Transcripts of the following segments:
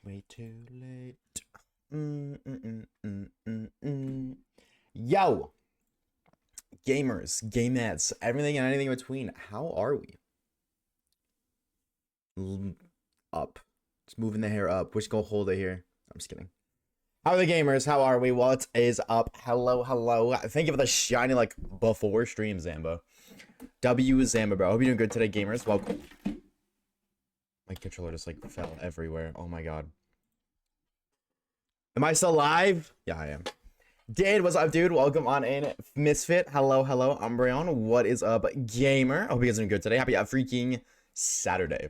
way too late. Mm, mm, mm, mm, mm, mm. Yo, gamers, gamettes, everything and anything in between. How are we? Up. Just moving the hair up. Which go hold it here. I'm just kidding. How are the gamers? How are we? What is up? Hello, hello. Thank you for the shiny, like, before stream, Zamba. W Zamba, bro. Hope you're doing good today, gamers. Welcome. My controller just, like, fell everywhere. Oh, my God. Am I still live? Yeah, I am. Dade, what's up, dude? Welcome on in. Misfit, hello, hello. Umbreon, what is up, gamer? Hope you guys are doing good today. Happy freaking Saturday.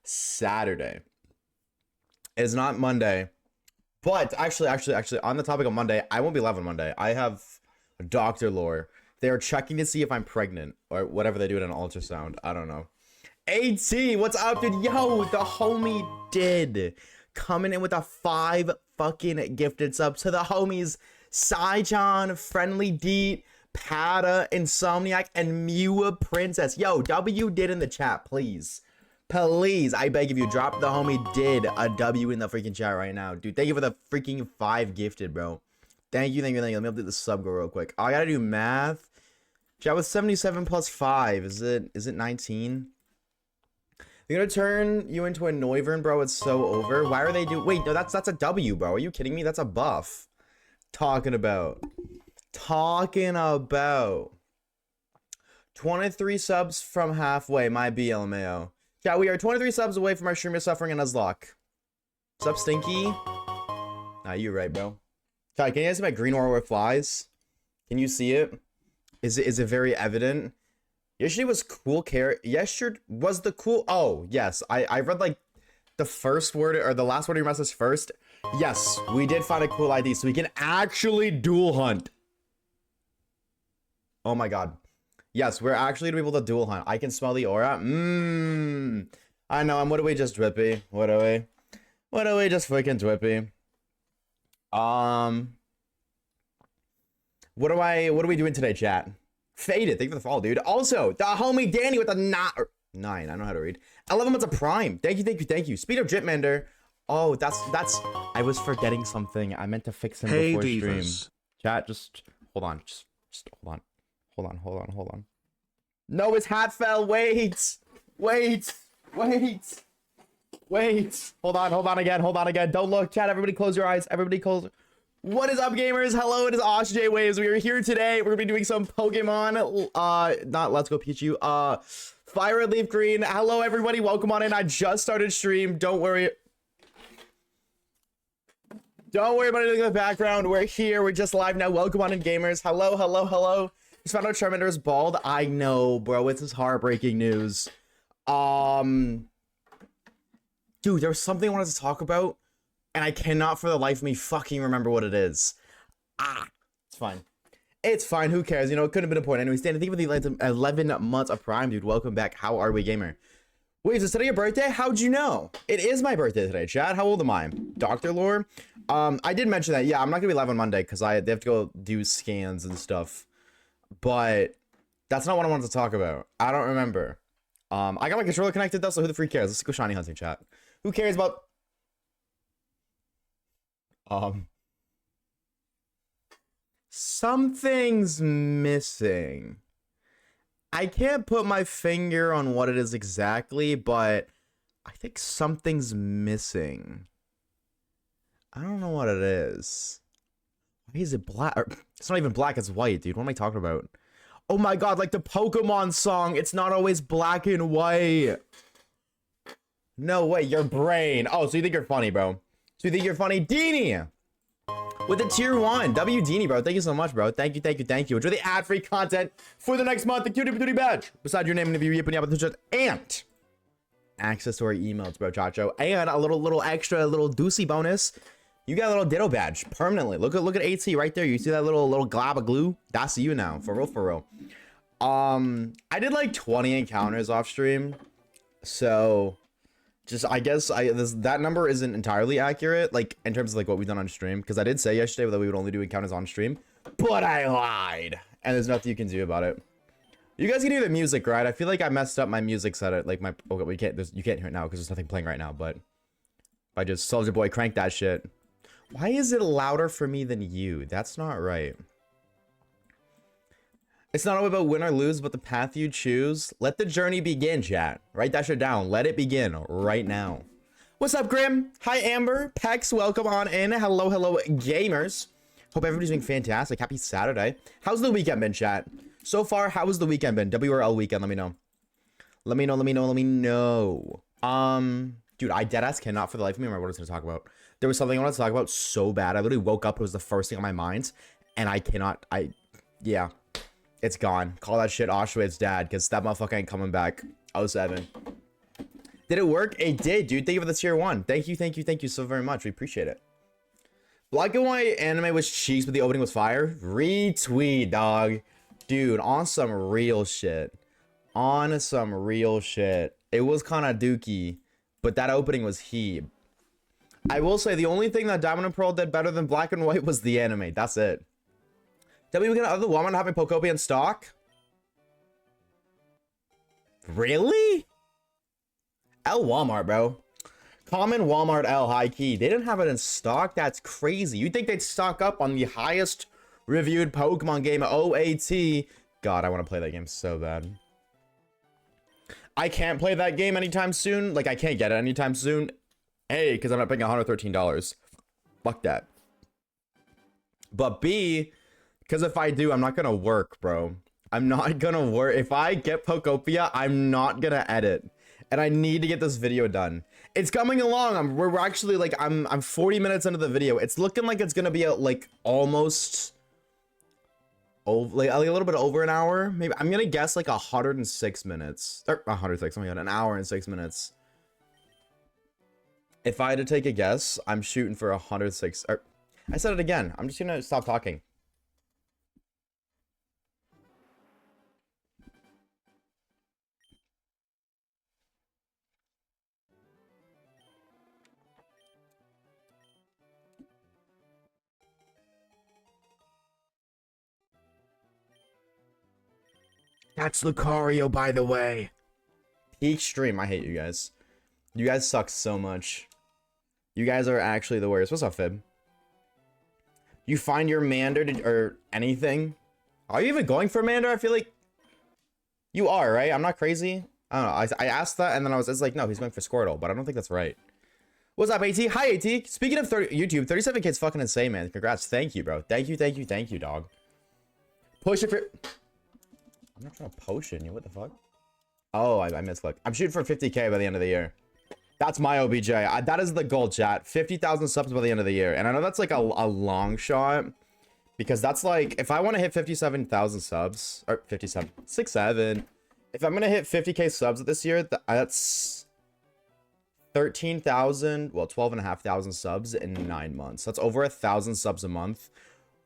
Saturday. It is not Monday. But actually, on the topic of Monday, I won't be live on Monday. I have Dr. Lore. They are checking to see if I'm pregnant or whatever they do at an ultrasound. I don't know. AT, what's up, dude? Yo, the homie did. Coming in with a 5 fucking gifted subs to the homies Saijan, Friendly Deet, Pada, Insomniac, and Mewa Princess. Yo, W did in the chat, please. Please, I beg of you, drop the homie did a W in the freaking chat right now. Dude, thank you for the freaking 5 gifted, bro. Thank you, thank you, thank you. Let me update the sub go real quick. Oh, I gotta do math. Chat with 77 plus 5. Is it 19? They're gonna turn you into a Noivern, bro. It's so over. Why are they do? Wait, no, that's a W, bro. Are you kidding me? That's a buff. Talking about 23 subs from halfway. My BLMAO. Yeah, we are 23 subs away from our streamer suffering and Nuzlocke. Sup, Stinky? Nah, you're right, bro. Kai, can you guys see my green aura where it flies? Can you see it? Is it very evident? Yesterday was cool yesterday was the cool. Oh, yes. I read like the first word or the last word of your message first. Yes, we did find a cool ID so we can actually dual hunt. Oh my God. Yes, we're actually gonna be able to dual hunt. I can smell the aura. I know. What are we just drippy? What are we? What are we just freaking drippy? What are we doing today, chat? Faded, thank you for the follow, dude. Also, the homie Danny with a 9. I know how to read. 11 months of Prime. Thank you, thank you, thank you. Speed of Dripmander. Oh, that's. I was forgetting something. I meant to fix him before stream. Chat, just hold on. Just hold on. No, his hat fell. Wait. Hold on again. Don't look, chat. Everybody close your eyes. Everybody close. What is up, gamers? Hello, it is Oshawaves. We are here today. We're gonna be doing some Pokemon. Not Let's Go Pichu. Fire Red Leaf Green. Hello, everybody. Welcome on in. I just started stream. Don't worry. Don't worry about anything in the background. We're here. We're just live now. Welcome on in, gamers. Hello. Just found out Charmander is bald. I know, bro. It's just heartbreaking news. Dude, there was something I wanted to talk about. And I cannot for the life of me fucking remember what it is. It's fine. It's fine. Who cares? You know, it couldn't have been important. Anyway, Stan, thank you for the 11 months of Prime, dude. Welcome back. How are we, gamer? Wait, is it today your birthday? How'd you know? It is my birthday today, Chad. How old am I? Dr. Lore? I did mention that. Yeah, I'm not gonna be live on Monday because they have to go do scans and stuff. But that's not what I wanted to talk about. I don't remember. I got my controller connected though, so who the freak cares? Let's go shiny hunting, chat. Who cares about... Something's missing. I can't put my finger on what it is exactly, but I think something's missing. I don't know what it is. Why is it black? It's not even black, it's white, dude. What am I talking about? Oh my God, like the Pokemon song. It's not always black and white. No way, your brain. Oh, so you think you're funny, bro. So you think you're funny? Deanie! With a tier 1. W Deanie, bro. Thank you so much, bro. Thank you. Enjoy the ad-free content for the next month. The cutie patootie badge. Beside your name and if you're yipping up the chat. And access to our emails, bro, Chacho. And a little extra, little doozy bonus. You got a little ditto badge permanently. Look at AT right there. You see that little glob of glue? That's you now. For real. I did like 20 encounters off stream. So... just, I guess that number isn't entirely accurate, like, in terms of, like, what we've done on stream. Because I did say yesterday that we would only do encounters on stream. But I lied. And there's nothing you can do about it. You guys can hear the music, right? I feel like I messed up my music set. Like, my... Okay, you can't hear it now because there's nothing playing right now. But I just Soldier Boy crank that shit. Why is it louder for me than you? That's not right. It's not all about win or lose, but the path you choose. Let the journey begin, chat. Write that shit down. Let it begin right now. What's up, Grim? Hi, Amber. Pex, welcome on in. Hello, hello, gamers. Hope everybody's doing fantastic. Happy Saturday. How's the weekend been, chat? So far, how has the weekend been? WRL weekend, let me know. Let me know. Dude, I deadass cannot for the life of me remember what I was going to talk about. There was something I wanted to talk about so bad. I literally woke up, it was the first thing on my mind. And I cannot, yeah. It's gone. Call that shit Oshawaves dad, because that motherfucker ain't coming back. 07. Did it work? It did, dude. Thank you for the tier 1. Thank you so very much. We appreciate it. Black and white anime was cheeks, but the opening was fire. Retweet, dog. Dude, on some real shit. On some real shit. It was kind of dookie, but that opening was heat. I will say the only thing that Diamond and Pearl did better than Black and White was the anime. That's it. Did we get other Walmart having Pokopia in stock? Really? L Walmart, bro. Common Walmart L high key. They didn't have it in stock. That's crazy. You'd think they'd stock up on the highest reviewed Pokemon game, OAT. God, I want to play that game so bad. I can't play that game anytime soon. Like, I can't get it anytime soon. A, because I'm not paying $113. Fuck that. But B, because if I do, I'm not going to work, bro. I'm not going to work. If I get Pokopia, I'm not going to edit. And I need to get this video done. It's coming along. We're actually, like, I'm 40 minutes into the video. It's looking like it's going to be, like, almost... over, like a little bit over an hour. Maybe I'm going to guess, like, 106 minutes. Or 106, oh my god, an hour and 6 minutes. If I had to take a guess, I'm shooting for 106... Or, I said it again. I'm just going to stop talking. That's Lucario, by the way. Peak stream. I hate you guys. You guys suck so much. You guys are actually the worst. What's up, Fib? You find your Mander or anything? Are you even going for Mander? I feel like you are, right? I'm not crazy. I don't know. I asked that and then it's like, no, he's going for Squirtle, but I don't think that's right. What's up, AT? Hi, AT. Speaking of YouTube, 37K is fucking insane, man. Congrats. Thank you, bro. Thank you, dog. Push it for... I'm not trying to potion you. What the fuck? Oh, I misclicked. I'm shooting for 50K by the end of the year. That's my OBJ. That is the goal, chat. 50,000 subs by the end of the year. And I know that's like a long shot. Because that's like... If I want to hit 57,000 subs... Or 57... 6-7. If I'm going to hit 50K subs this year, that's... 13,000... Well, 12,500 subs in 9 months. That's over 1,000 subs a month.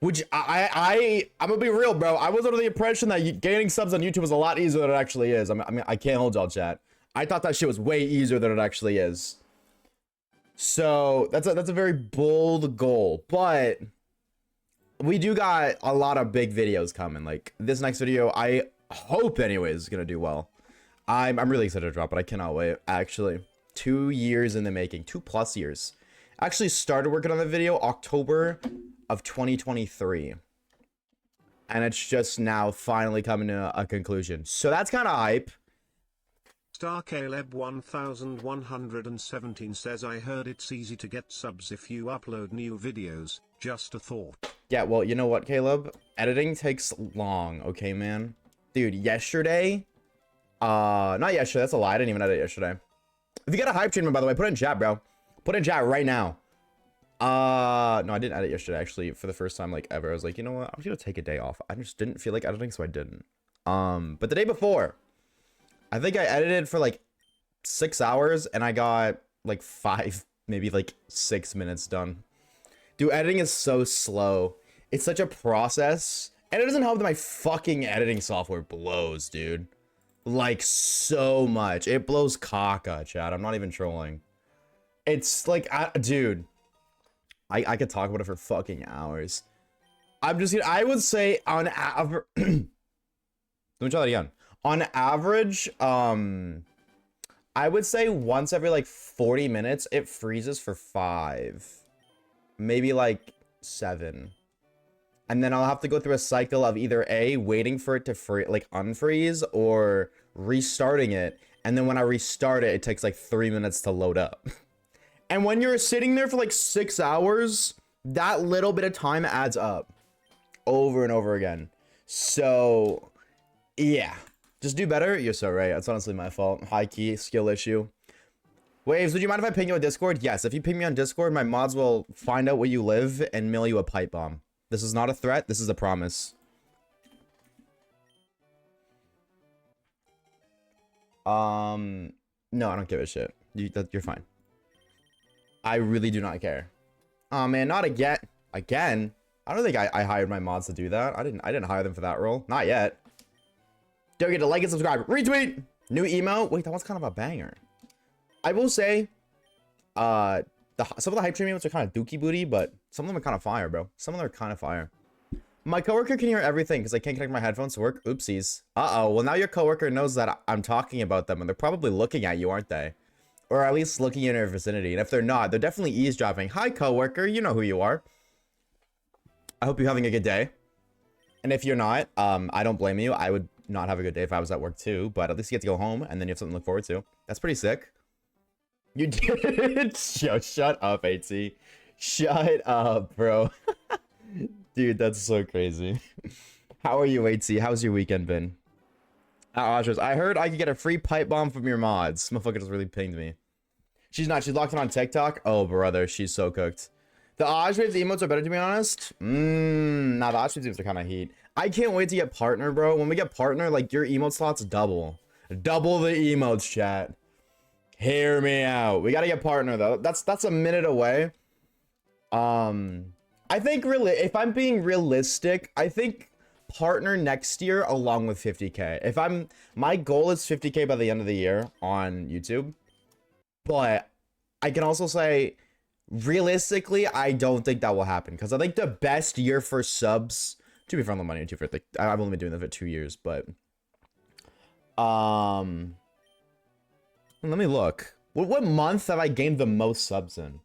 Which I'm gonna be real, bro. I was under the impression that gaining subs on YouTube was a lot easier than it actually is. I mean, I can't hold y'all, chat. I thought that shit was way easier than it actually is. So that's a very bold goal, but we do got a lot of big videos coming. Like this next video, I hope anyways is gonna do well. I'm really excited to drop it. I cannot wait. Actually, 2 years in the making, 2+ years. Actually started working on the video October of 2023, and it's just now finally coming to a conclusion, so that's kind of hype. Star Caleb 1117 says, I heard it's easy to get subs if you upload new videos. Just a thought. Yeah, well, you know what, Caleb, editing takes long. Okay, man. Dude, yesterday, not yesterday, that's a lie. I didn't even edit yesterday. If you got a hype treatment, by the way, put it in chat, bro. Put it in chat right now. No, I didn't edit yesterday, actually, for the first time, like, ever. I was like, you know what? I'm just gonna take a day off. I just didn't feel like editing, so I didn't. But the day before, I think I edited for, like, 6 hours, and I got, like, 5, maybe, like, 6 minutes done. Dude, editing is so slow. It's such a process. And it doesn't help that my fucking editing software blows, dude. Like, so much. It blows caca, chat. I'm not even trolling. It's, like, dude... I could talk about it for fucking hours. I would say on average, let me try that again. On average, I I would say once every like 40 minutes, it freezes for 5. Maybe like 7. And then I'll have to go through a cycle of either A, waiting for it to unfreeze, or restarting it. And then when I restart it, it takes like 3 minutes to load up. And when you're sitting there for like 6 hours, that little bit of time adds up over and over again. So, yeah. Just do better. You're so right. That's honestly my fault. High key skill issue. Waves, would you mind if I ping you on Discord? Yes. If you ping me on Discord, my mods will find out where you live and mail you a pipe bomb. This is not a threat. This is a promise. No, I don't give a shit. You're fine. I really do not care. Oh man, not again. Again? I don't think I hired my mods to do that. I didn't hire them for that role. Not yet. Don't forget to like and subscribe. Retweet! New emo. Wait, that one's kind of a banger. I will say, some of the hype train emotes are kind of dookie booty, but some of them are kind of fire, bro. Some of them are kind of fire. My coworker can hear everything because I can't connect my headphones to work. Oopsies. Uh-oh. Well, now your coworker knows that I'm talking about them, and they're probably looking at you, aren't they? Or at least looking in your vicinity. And if they're not, they're definitely eavesdropping. Hi, coworker. You know who you are. I hope you're having a good day. And if you're not, I don't blame you. I would not have a good day if I was at work too, but at least you get to go home and then you have something to look forward to. That's pretty sick. You did. Shut up, AT. Shut up, bro. Dude, that's so crazy. How are you, AT? How's your weekend been? Oshawaves, I heard I could get a free pipe bomb from your mods. Motherfucker just really pinged me. She's not. She's locked in on TikTok. Oh, brother. She's so cooked. The Oshawaves emotes are better, to be honest. Nah, the Oshawaves emotes are kind of heat. I can't wait to get partner, bro. When we get partner, like, your emote slots double. Double the emotes, chat. Hear me out. We gotta get partner, though. That's a minute away. I think, really, if I'm being realistic, I think partner next year along with 50K. My goal is 50K by the end of the year on YouTube. But I can also say, realistically, I don't think that will happen. Because I think the best year for subs, to be fair, I'm on YouTube for, I've only been doing that for 2 years, but let me look. What month have I gained the most subs in?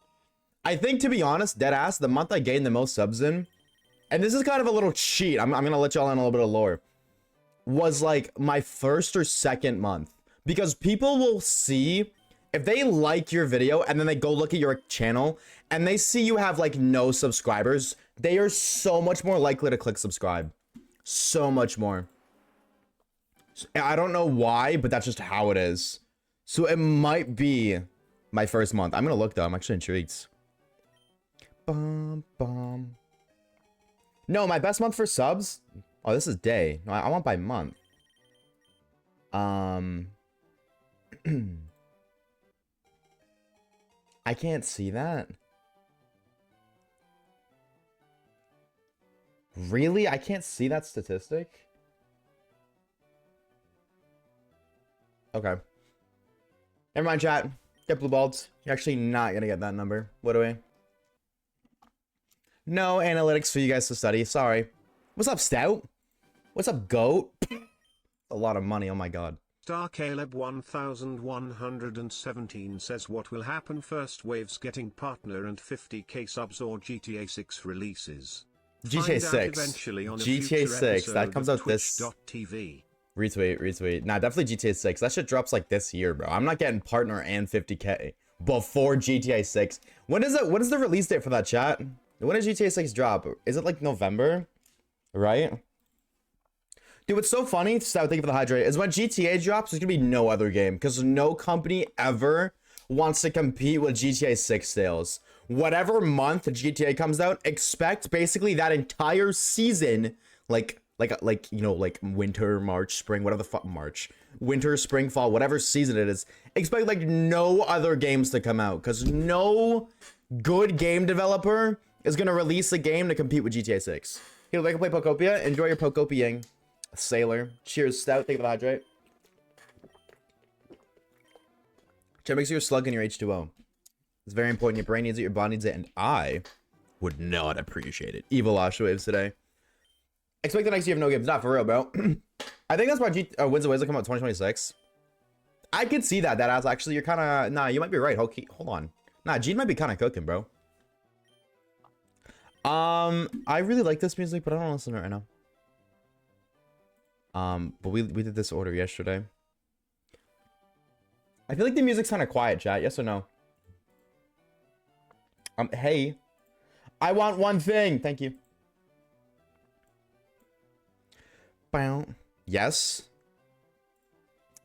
I think, to be honest, deadass, the month I gained the most subs in, and this is kind of a little cheat, I'm gonna let y'all in a little bit of lore, was like my first or second month. Because people will see, if they like your video and then they go look at your channel and they see you have like no subscribers, they are so much more likely to click subscribe. So much more. I don't know why, but that's just how it is. So it might be my first month. I'm gonna look though. I'm actually intrigued. Bum, bum. No, my best month for subs. Oh, this is day. No, I want by month. I can't see that. Really? I can't see that statistic? Okay. Never mind, chat. Get blue balls. You're actually not gonna get that number. What do we? No analytics for you guys to study. Sorry. What's up, Stout? What's up, Goat? A lot of money. Oh my god. Star Caleb 1117 says, what will happen first, waves getting partner and 50k subs or GTA 6 releases? GTA 6. Eventually on GTA 6. That comes out this. Twitch.tv. Retweet. Nah, definitely GTA 6. That shit drops like this year, bro. I'm not getting partner and 50k before GTA 6. When is it? What is the release date for that, chat? When does GTA 6 drop? Is it like November? Right? Dude, what's so funny, Stout, thank you for the hydrate, is when GTA drops, there's gonna be no other game. Because no company ever wants to compete with GTA 6 sales. Whatever month GTA comes out, expect basically that entire season, like you know, like winter, March, spring, whatever the fuck, March, winter, spring, fall, whatever season it is, expect like no other games to come out. Because no good game developer is gonna release a game to compete with GTA 6. Here, like, play Pokopia. Enjoy your Pokopiing. Sailor. Cheers, Stout. Thank you for the hydrate. Chat makes you a slug in your H2O. It's very important. Your brain needs it, your body needs it, and I would not appreciate it. Evil Oshawaves today. Expect the next year of no games. Not for real, bro. I think that's why Winds of Waves will come out 2026. I could see that. That as actually you're kind of nah. You might be right. Okay, hold on. Nah, Gene might be kind of cooking, bro. I really like this music, but I don't listen to it right now. But we did this order yesterday. I feel like the music's kind of quiet, chat. Yes or no? Hey, I want one thing. Thank you. Bow. Yes.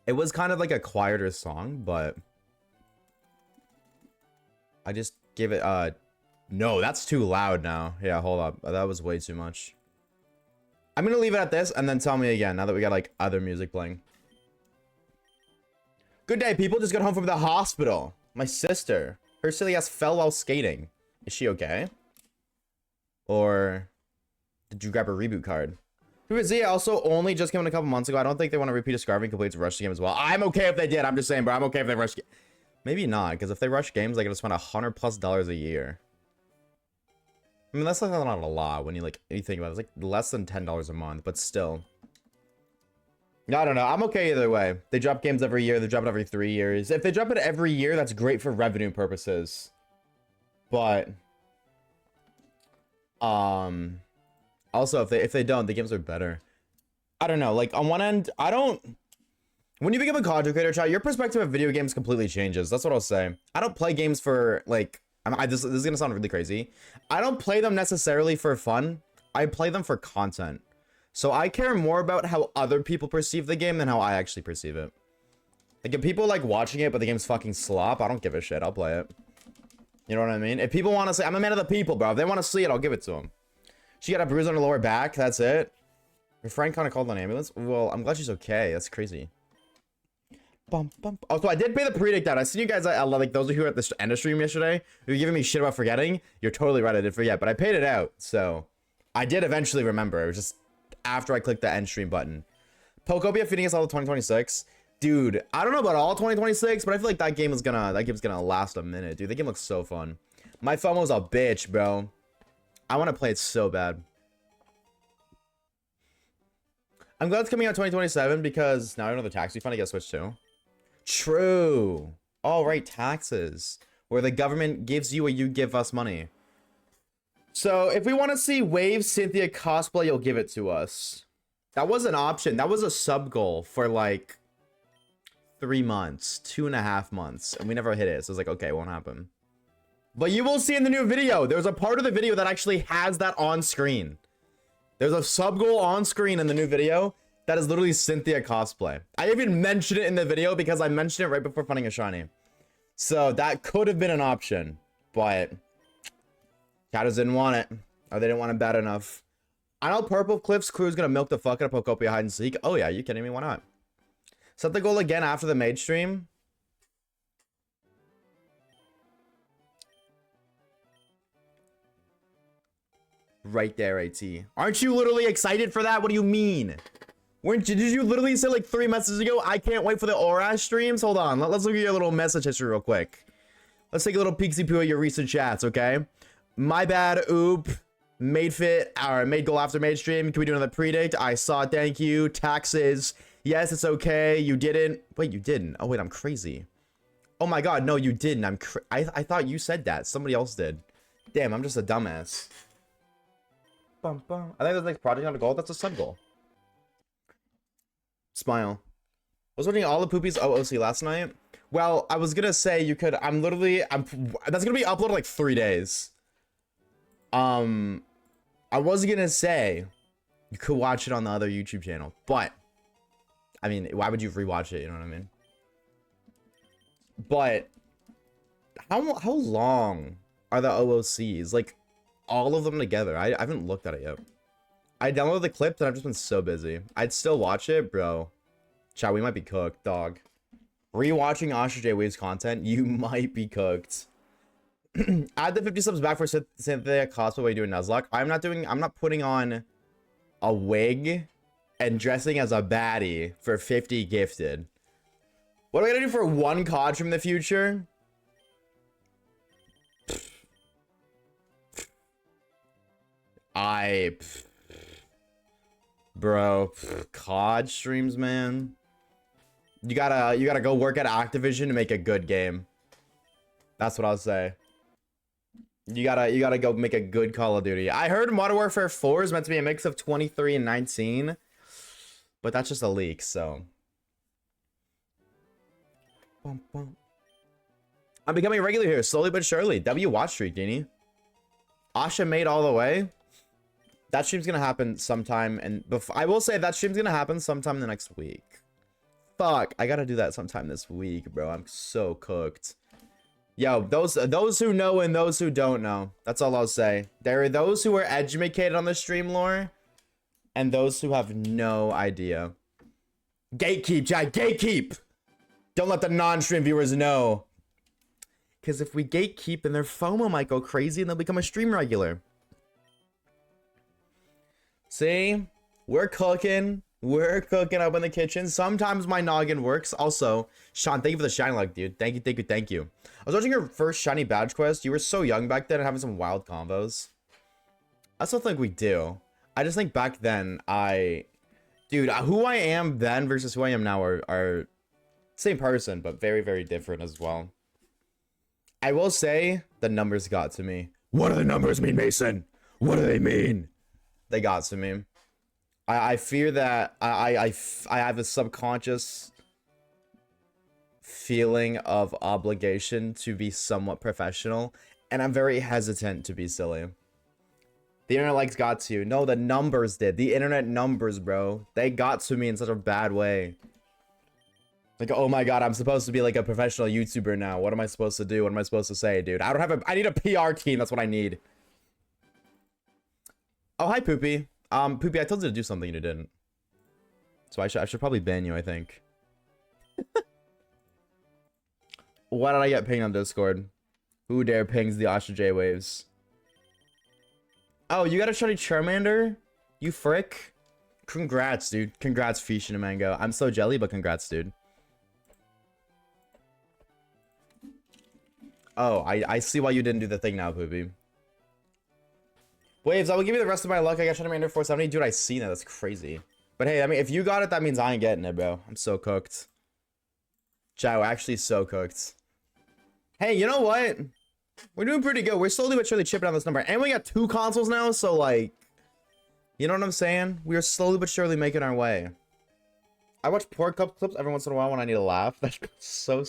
It was kind of like a quieter song, but I just give it no, that's too loud now. Yeah, hold up. That was way too much. I'm gonna leave it at this and then tell me again now that we got like other music playing. Good day, people. Just got home from the hospital. My sister, her silly ass fell while skating. Is she okay? Or did you grab a reboot card? Z also only just came in a couple months ago. I don't think they want to repeat a Scarving complete to rush the game as well. I'm okay if they did. I'm just saying, bro. I'm okay if they rush. Maybe not, because if they rush games, they gotta spend $100+ a year. I mean, that's like not a lot when you think about it. It's like less than $10 a month, but still. I don't know. I'm okay either way. They drop games every year. They drop it every 3 years. If they drop it every year, that's great for revenue purposes. But also if they don't, the games are better. I don't know. Like on one end, when you become a content creator, chat, your perspective of video games completely changes. That's what I'll say. I don't play games for like this is gonna sound really crazy. I don't play them necessarily for fun. I play them for content. So I care more about how other people perceive the game than how I actually perceive it. Like if people like watching it but the game's fucking slop, I don't give a shit. I'll play it. You know what I mean? If people want to say, I'm a man of the people, bro. If they want to see it, I'll give it to them. She got a bruise on her lower back. That's it. Her friend kind of called an ambulance. Well, I'm glad she's okay. That's crazy. Bum, bum. Oh, so I did pay the predict out. I seen you guys, like those of you who were at the end of stream yesterday, who were giving me shit about forgetting. You're totally right. I did forget, but I paid it out. So I did eventually remember. It was just after I clicked the end stream button. Pokopia feeding us all of 2026. Dude, I don't know about all 2026, but I feel like that game's gonna last a minute, dude. The game looks so fun. My FOMO's a bitch, bro. I want to play it so bad. I'm glad it's coming out 2027 because now I know the tax refund I get switched to. True. All right, taxes. Where the government gives you or you give us money. So if we want to see Wave Cynthia cosplay, you'll give it to us. That was an option. That was a sub goal for like 3 months, 2.5 months, and we never hit it. So it's like, okay, it won't happen. But you will see in the new video, there's a part of the video that actually has that on screen. There's a sub goal on screen in the new video that is literally Cynthia cosplay. I even mentioned it in the video because I mentioned it right before finding a shiny. So that could have been an option, but Shadows didn't want it, or they didn't want it bad enough. I know Purple Cliff's crew is gonna milk the fuck out of Pokopia hide and seek. Oh yeah, you kidding me? Why not? Set the goal again after the maid stream. Right there, AT. Aren't you literally excited for that? What do you mean? Did you literally say like 3 messages ago, I can't wait for the Aura streams? Hold on, let's look at your little message history real quick. Let's take a little peeksy poo at your recent chats, okay? My bad, oop. Made fit, or made goal after made stream. Can we do another predict? I saw it, thank you. Taxes. Yes, it's okay. You didn't. Wait, you didn't. Oh, wait, I'm crazy. Oh my god, no, you didn't. I thought you said that. Somebody else did. Damn, I'm just a dumbass. Bum, bum. I think there's like project on a goal. That's a sub goal. Smile. I was watching all the poopies OOC last night. Well, I was gonna say you could. That's gonna be uploaded like 3 days. I was gonna say you could watch it on the other YouTube channel, but I mean, why would you rewatch it? You know what I mean? But how long are the OOCs? Like all of them together? I haven't looked at it yet. I downloaded the clip, and I've just been so busy. I'd still watch it, bro. Chat, we might be cooked, dog. Rewatching Oshawaves content, you might be cooked. Add the 50 subs back for Cynthia cosplay while you doing Nuzlocke. I'm not putting on a wig and dressing as a baddie for 50 gifted. What am I gonna do for 1 COD from the future? Bro, COD streams, man. You gotta go work at Activision to make a good game. That's what I'll say. You gotta go make a good Call of Duty. I heard Modern Warfare 4 is meant to be a mix of 23 and 19, but that's just a leak, so. I'm becoming regular here, slowly but surely. W watch streak, Dini. Asha made all the way. That stream's gonna happen sometime, and I will say that stream's gonna happen sometime in the next week. Fuck, I gotta do that sometime this week, bro. I'm so cooked. Yo, those who know and those who don't know. That's all I'll say. There are those who are educated on the stream lore, and those who have no idea. Gatekeep, chat, gatekeep. Don't let the non-stream viewers know. Because if we gatekeep, then their FOMO might go crazy and they'll become a stream regular. See? We're cooking. We're cooking up in the kitchen. Sometimes my noggin works. Also, Sean, thank you for the shiny luck, dude. Thank you, thank you, thank you. I was watching your first shiny badge quest. You were so young back then and having some wild combos. I still think we do. I just think back then, dude, who I am then versus who I am now are same person, but very, very different as well. I will say the numbers got to me. What do the numbers mean, Mason? What do they mean? They got to me. I fear that I have a subconscious feeling of obligation to be somewhat professional, and I'm very hesitant to be silly. The internet likes got to you. No, the numbers did. The internet numbers, bro. They got to me in such a bad way. Like, oh my god, I'm supposed to be like a professional YouTuber now. What am I supposed to do? What am I supposed to say, dude? I need a PR team. That's what I need. Oh, hi, Poopy. Poopy, I told you to do something you didn't. So I should probably ban you, I think. Why did I get pinged on Discord? Who dare pings the Oshawaves? Oh, you got a shiny Charmander? You frick? Congrats, dude. Congrats, Fish and Mango. I'm so jelly, but congrats, dude. Oh, I see why you didn't do the thing now, Poopy. Waves, I will give you the rest of my luck. I got Charmander 470. Dude, I see that. That's crazy. But hey, I mean, if you got it, that means I ain't getting it, bro. I'm so cooked. Chow, actually so cooked. Hey, you know what? We're doing pretty good. We're slowly but surely chipping on this number. And we got 2 consoles now, so like... You know what I'm saying? We are slowly but surely making our way. I watch Pork Cup clips every once in a while when I need a laugh. That's so...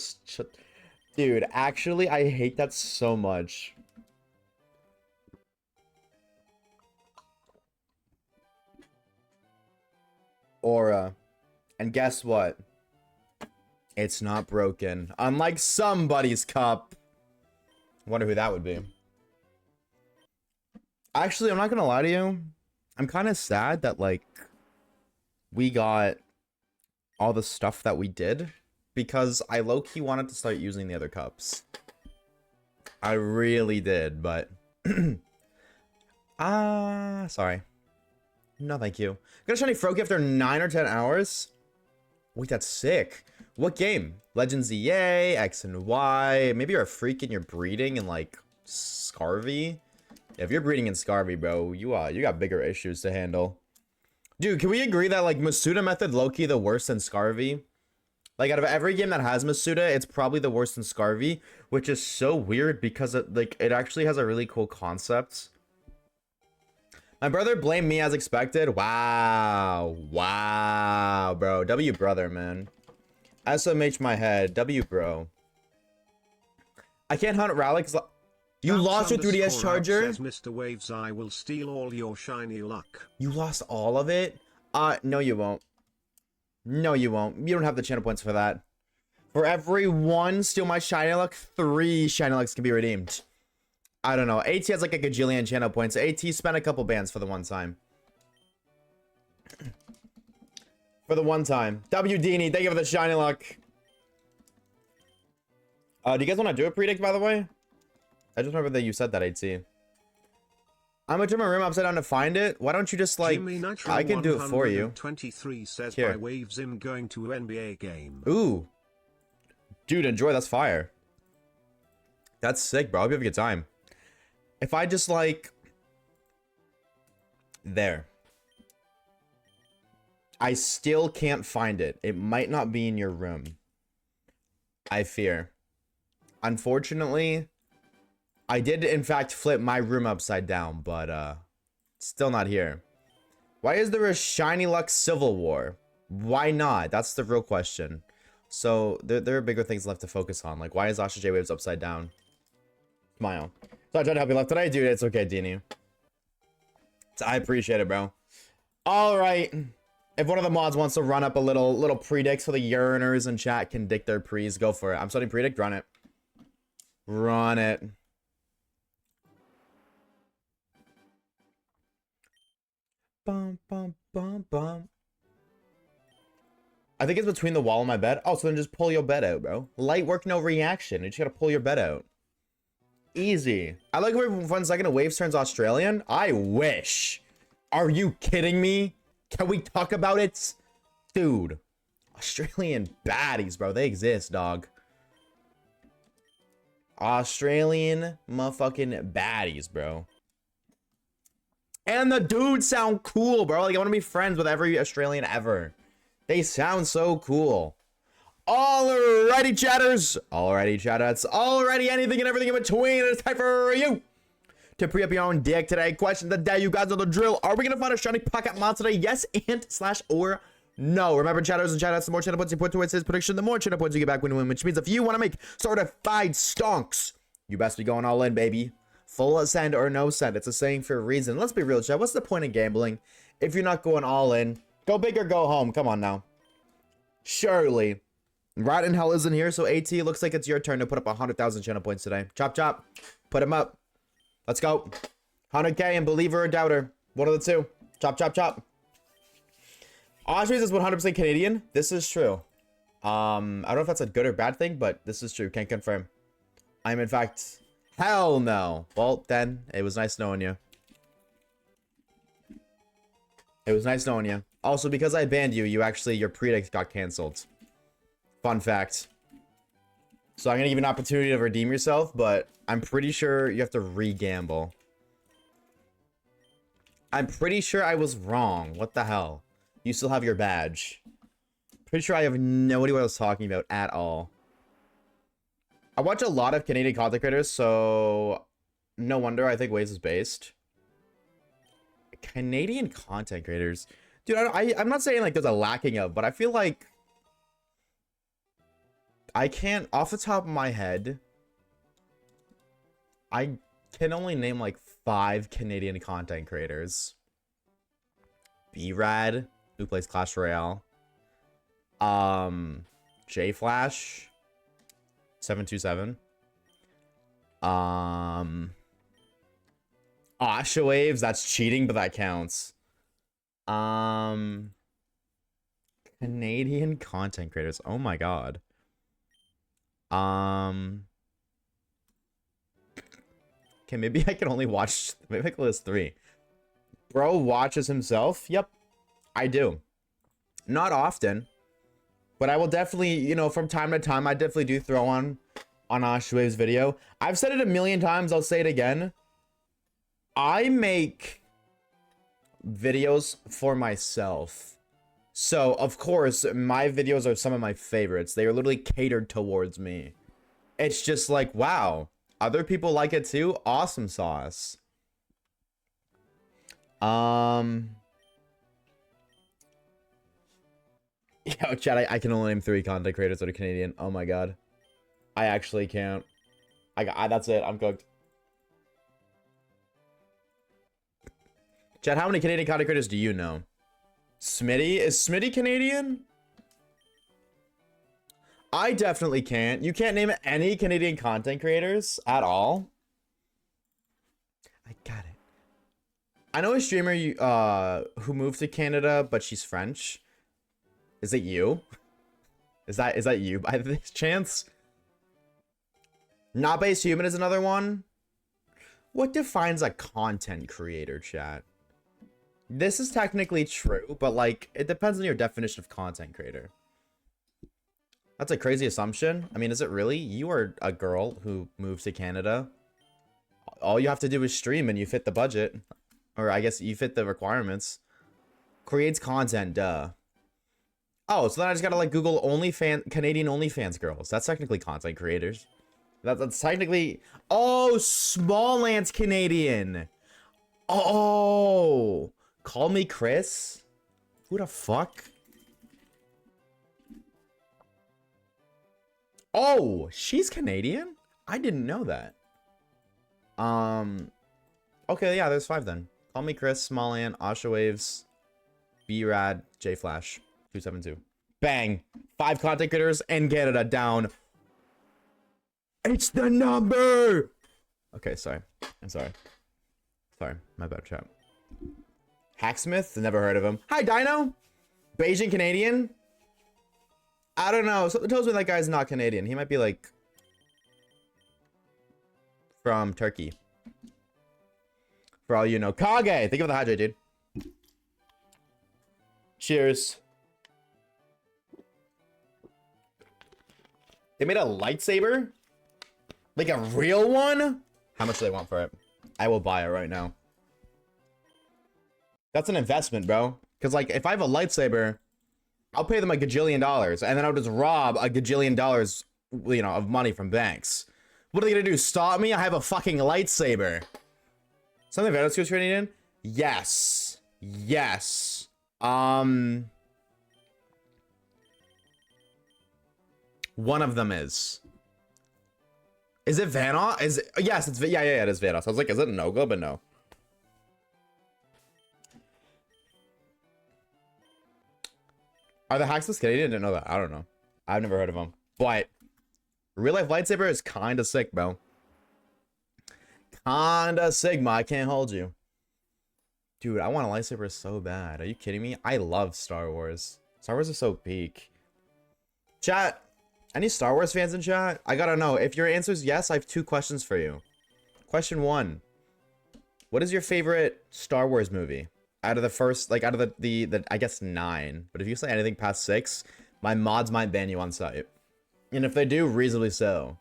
Dude, actually, I hate that so much. Aura. And guess what? It's not broken. Unlike somebody's cup. Wonder who that would be. Actually, I'm not gonna lie to you. I'm kind of sad that, like, we got all the stuff that we did. Because I low-key wanted to start using the other cups. I really did, but... sorry. No, thank you. Got a shiny Froakie after 9 or 10 hours? Wait, that's sick. What game? Legends EA, X and Y. Maybe you're a freak and you're breeding in, like, Scarvy? Yeah, if you're breeding in Scarvy, bro, you got bigger issues to handle. Dude, can we agree that, like, Masuda method low-key the worst than Scarvy? Like, out of every game that has Masuda, it's probably the worst in Scarvy, which is so weird because it actually has a really cool concept. My brother blamed me as expected. Wow. Wow, bro. W brother, man. SMH my head. W bro. I can't hunt Rally because you lost your 3DS charger? Says Mr. Waves, I will steal all your shiny luck. You lost all of it? No you won't. No, you won't. You don't have the channel points for that. For every 1 steal my shiny luck, 3 shiny lucks can be redeemed. I don't know. AT has like a gajillion channel points. AT spent a couple bands for the one time. For the one time. W Dini, thank you for the shiny luck. Do you guys want to do a predict, by the way? I just remember that you said that, AT. I'm gonna turn my room upside down to find it. Why don't you just like... I can do it for you. 23 says Here. by Waves him going to NBA game. Ooh. Dude, enjoy. That's fire. That's sick, bro. I hope you have a good time. If I just like... There. I still can't find it. It might not be in your room. I fear. Unfortunately, I did in fact flip my room upside down, but still not here. Why is there a Shiny Lux Civil War? Why not? That's the real question. So there are bigger things left to focus on. Like, why is Oshawaves upside down? Smile. So I tried to help you left today, dude. It's okay, Dini. I appreciate it, bro. All right. If one of the mods wants to run up a little predict so the uriners in chat can dick their prees, go for it. I'm starting predict. Run it. Run it. Bum, bum, bum, bum. I think it's between the wall and my bed. Oh, so then just pull your bed out, bro. Light work, no reaction. You just gotta pull your bed out. Easy. I like when 1 second a Waves turns Australian. I wish. Are you kidding me? Can we talk about it? Dude. Australian baddies, bro. They exist, dog. Australian motherfucking baddies, bro. And the dudes sound cool, bro. Like, I want to be friends with every Australian ever. They sound so cool. Alrighty, chatters. Alrighty, chatters. Alrighty, anything and everything in between. It's time for you to pre-up your own deck today. Question of the day. You guys know the drill. Are we going to find a shiny pocket mod today? Yes and / or no. Remember, chatters and chatters, the more channel points you put towards his prediction, the more channel points you get back when you win, which means if you want to make certified stonks, you best be going all in, baby. Full send or no send. It's a saying for a reason. Let's be real, chat. What's the point of gambling if you're not going all in? Go big or go home. Come on now. Surely. Rot in Hell isn't here, so AT, looks like it's your turn to put up 100,000 channel points today. Chop, chop. Put him up. Let's go. 100K and believer or doubter. One of the two. Chop, chop, chop. Oshawaves is 100% Canadian. This is true. I don't know if that's a good or bad thing, but this is true. Can't confirm. I'm in fact... Hell no. Well, then, it was nice knowing you. It was nice knowing you. Also, because I banned you, your predict got cancelled. Fun fact. So I'm gonna give you an opportunity to redeem yourself, but I'm pretty sure you have to re-gamble. I'm pretty sure I was wrong. What the hell? You still have your badge. Pretty sure I have no idea what I was talking about at all. I watch a lot of Canadian content creators, so no wonder I think Waves is based. Canadian content creators. Dude, I'm not saying like there's a lacking of, but I feel like I can't, off the top of my head, I can only name like 5 Canadian content creators. B-Rad, who plays Clash Royale. J-Flash. 727. Oshawaves, that's cheating, but that counts. Canadian content creators. Oh my god. Okay, maybe I can only watch, maybe I can list 3. Bro watches himself? Yep, I do. Not often, but I will definitely, you know, from time to time, I definitely do throw on Oshawaves' video. I've said it a million times, I'll say it again. I make videos for myself. So, of course, my videos are some of my favorites. They are literally catered towards me. It's just like, wow, other people like it too? Awesome sauce. Yo, chat, I can only name 3 content creators that are Canadian. Oh my god. I actually can't. That's it. I'm cooked. Chat, how many Canadian content creators do you know? Smitty? Is Smitty Canadian? I definitely can't. You can't name any Canadian content creators at all? I got it. I know a streamer who moved to Canada, but she's French. Is it you? Is that you by this chance? Not Based Human is another one. What defines a content creator, chat? This is technically true, but like, it depends on your definition of content creator. That's a crazy assumption. I mean, is it really? You are a girl who moved to Canada. All you have to do is stream and you fit the budget. Or I guess you fit the requirements. Creates content, duh. Oh, so then I just gotta like Google Canadian OnlyFans girls. That's technically content creators. That's technically. Oh, Small Lance Canadian. Oh, call me Chris. Who the fuck? Oh, she's Canadian? I didn't know that. Okay, yeah, there's 5 then. Call me Chris, Smalland, Oshawaves, B-Rad, J-Flash, 272. Bang! 5 content creators in Canada down. It's the number! Okay, sorry. I'm sorry. Sorry, my bad, chat. Hacksmith? Never heard of him. Hi, Dino! Beijing Canadian? I don't know. Something tells me that guy's not Canadian. He might be like from Turkey. For all you know. Kage! Thank you for the hydrate, dude. Cheers. They made a lightsaber? Like a real one? How much do they want for it? I will buy it right now. That's an investment, bro. Because, like, if I have a lightsaber, I'll pay them a gajillion dollars. And then I'll just rob a gajillion dollars, you know, of money from banks. What are they gonna do? Stop me? I have a fucking lightsaber. Something Venom skills training in? Yes. Yes. One of them is. Is it Vanoss? Is it? Yes, it's yeah, it is Vanoss. I was like, is it Noga? But no. Are the Hacksmiths Canadian? I didn't know that. I don't know. I've never heard of them. But real life lightsaber is kinda sick, bro. Kinda Sigma. I can't hold you. Dude, I want a lightsaber so bad. Are you kidding me? I love Star Wars. Star Wars is so peak. Chat, any Star Wars fans in chat? I gotta know. If your answer is yes, I have 2 questions for you. Question 1. What is your favorite Star Wars movie? Out of the first, like, out of the I guess 9. But if you say anything past 6, my mods might ban you on site. And if they do, reasonably so.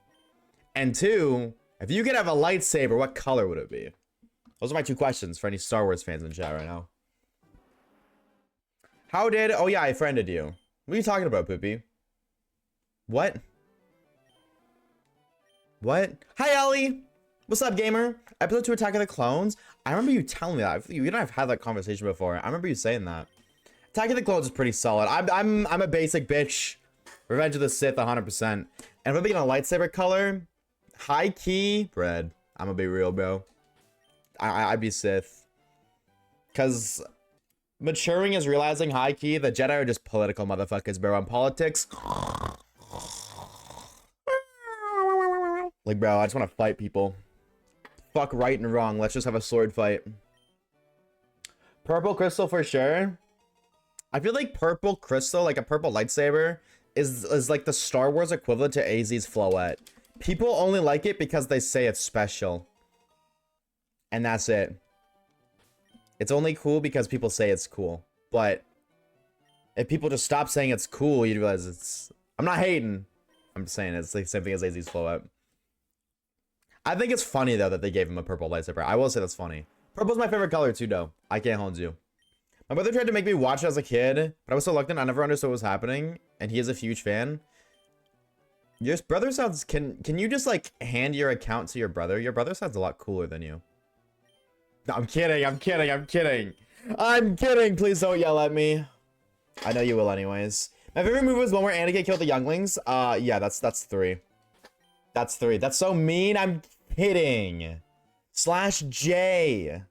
And 2, if you could have a lightsaber, what color would it be? Those are my 2 questions for any Star Wars fans in chat right now. How did... Oh, yeah, I friended you. What are you talking about, Poopy? What? What? Hi, Ellie! What's up, gamer? Episode 2 Attack of the Clones? I remember you telling me that. You and I have had that conversation before. I remember you saying that. Attack of the Clones is pretty solid. I'm a basic bitch. Revenge of the Sith, 100%. And if I'm being a lightsaber color, high key, red. I'm gonna be real, bro. I'd be Sith. Because maturing is realizing high key, the Jedi are just political motherfuckers, bro. On politics. Like, bro, I just want to fight people. Fuck right and wrong. Let's just have a sword fight. Purple crystal for sure. I feel like purple crystal, like a purple lightsaber, is like the Star Wars equivalent to AZ's Floette. People only like it because they say it's special. And that's it. It's only cool because people say it's cool. But if people just stop saying it's cool, you'd realize it's... I'm not hating. I'm just saying it's like the same thing as AZ's Floette. I think it's funny, though, that they gave him a purple lightsaber. I will say that's funny. Purple's my favorite color, too, though. I can't hold you. My brother tried to make me watch it as a kid, but I was so reluctant. I never understood what was happening, and he is a huge fan. Your brother sounds... Can you just, like, hand your account to your brother? Your brother sounds a lot cooler than you. No, I'm kidding. I'm kidding. I'm kidding. I'm kidding. Please don't yell at me. I know you will anyways. My favorite movie was one where Anakin killed the younglings. Yeah, that's 3. That's 3. That's so mean. I'm kidding. /J.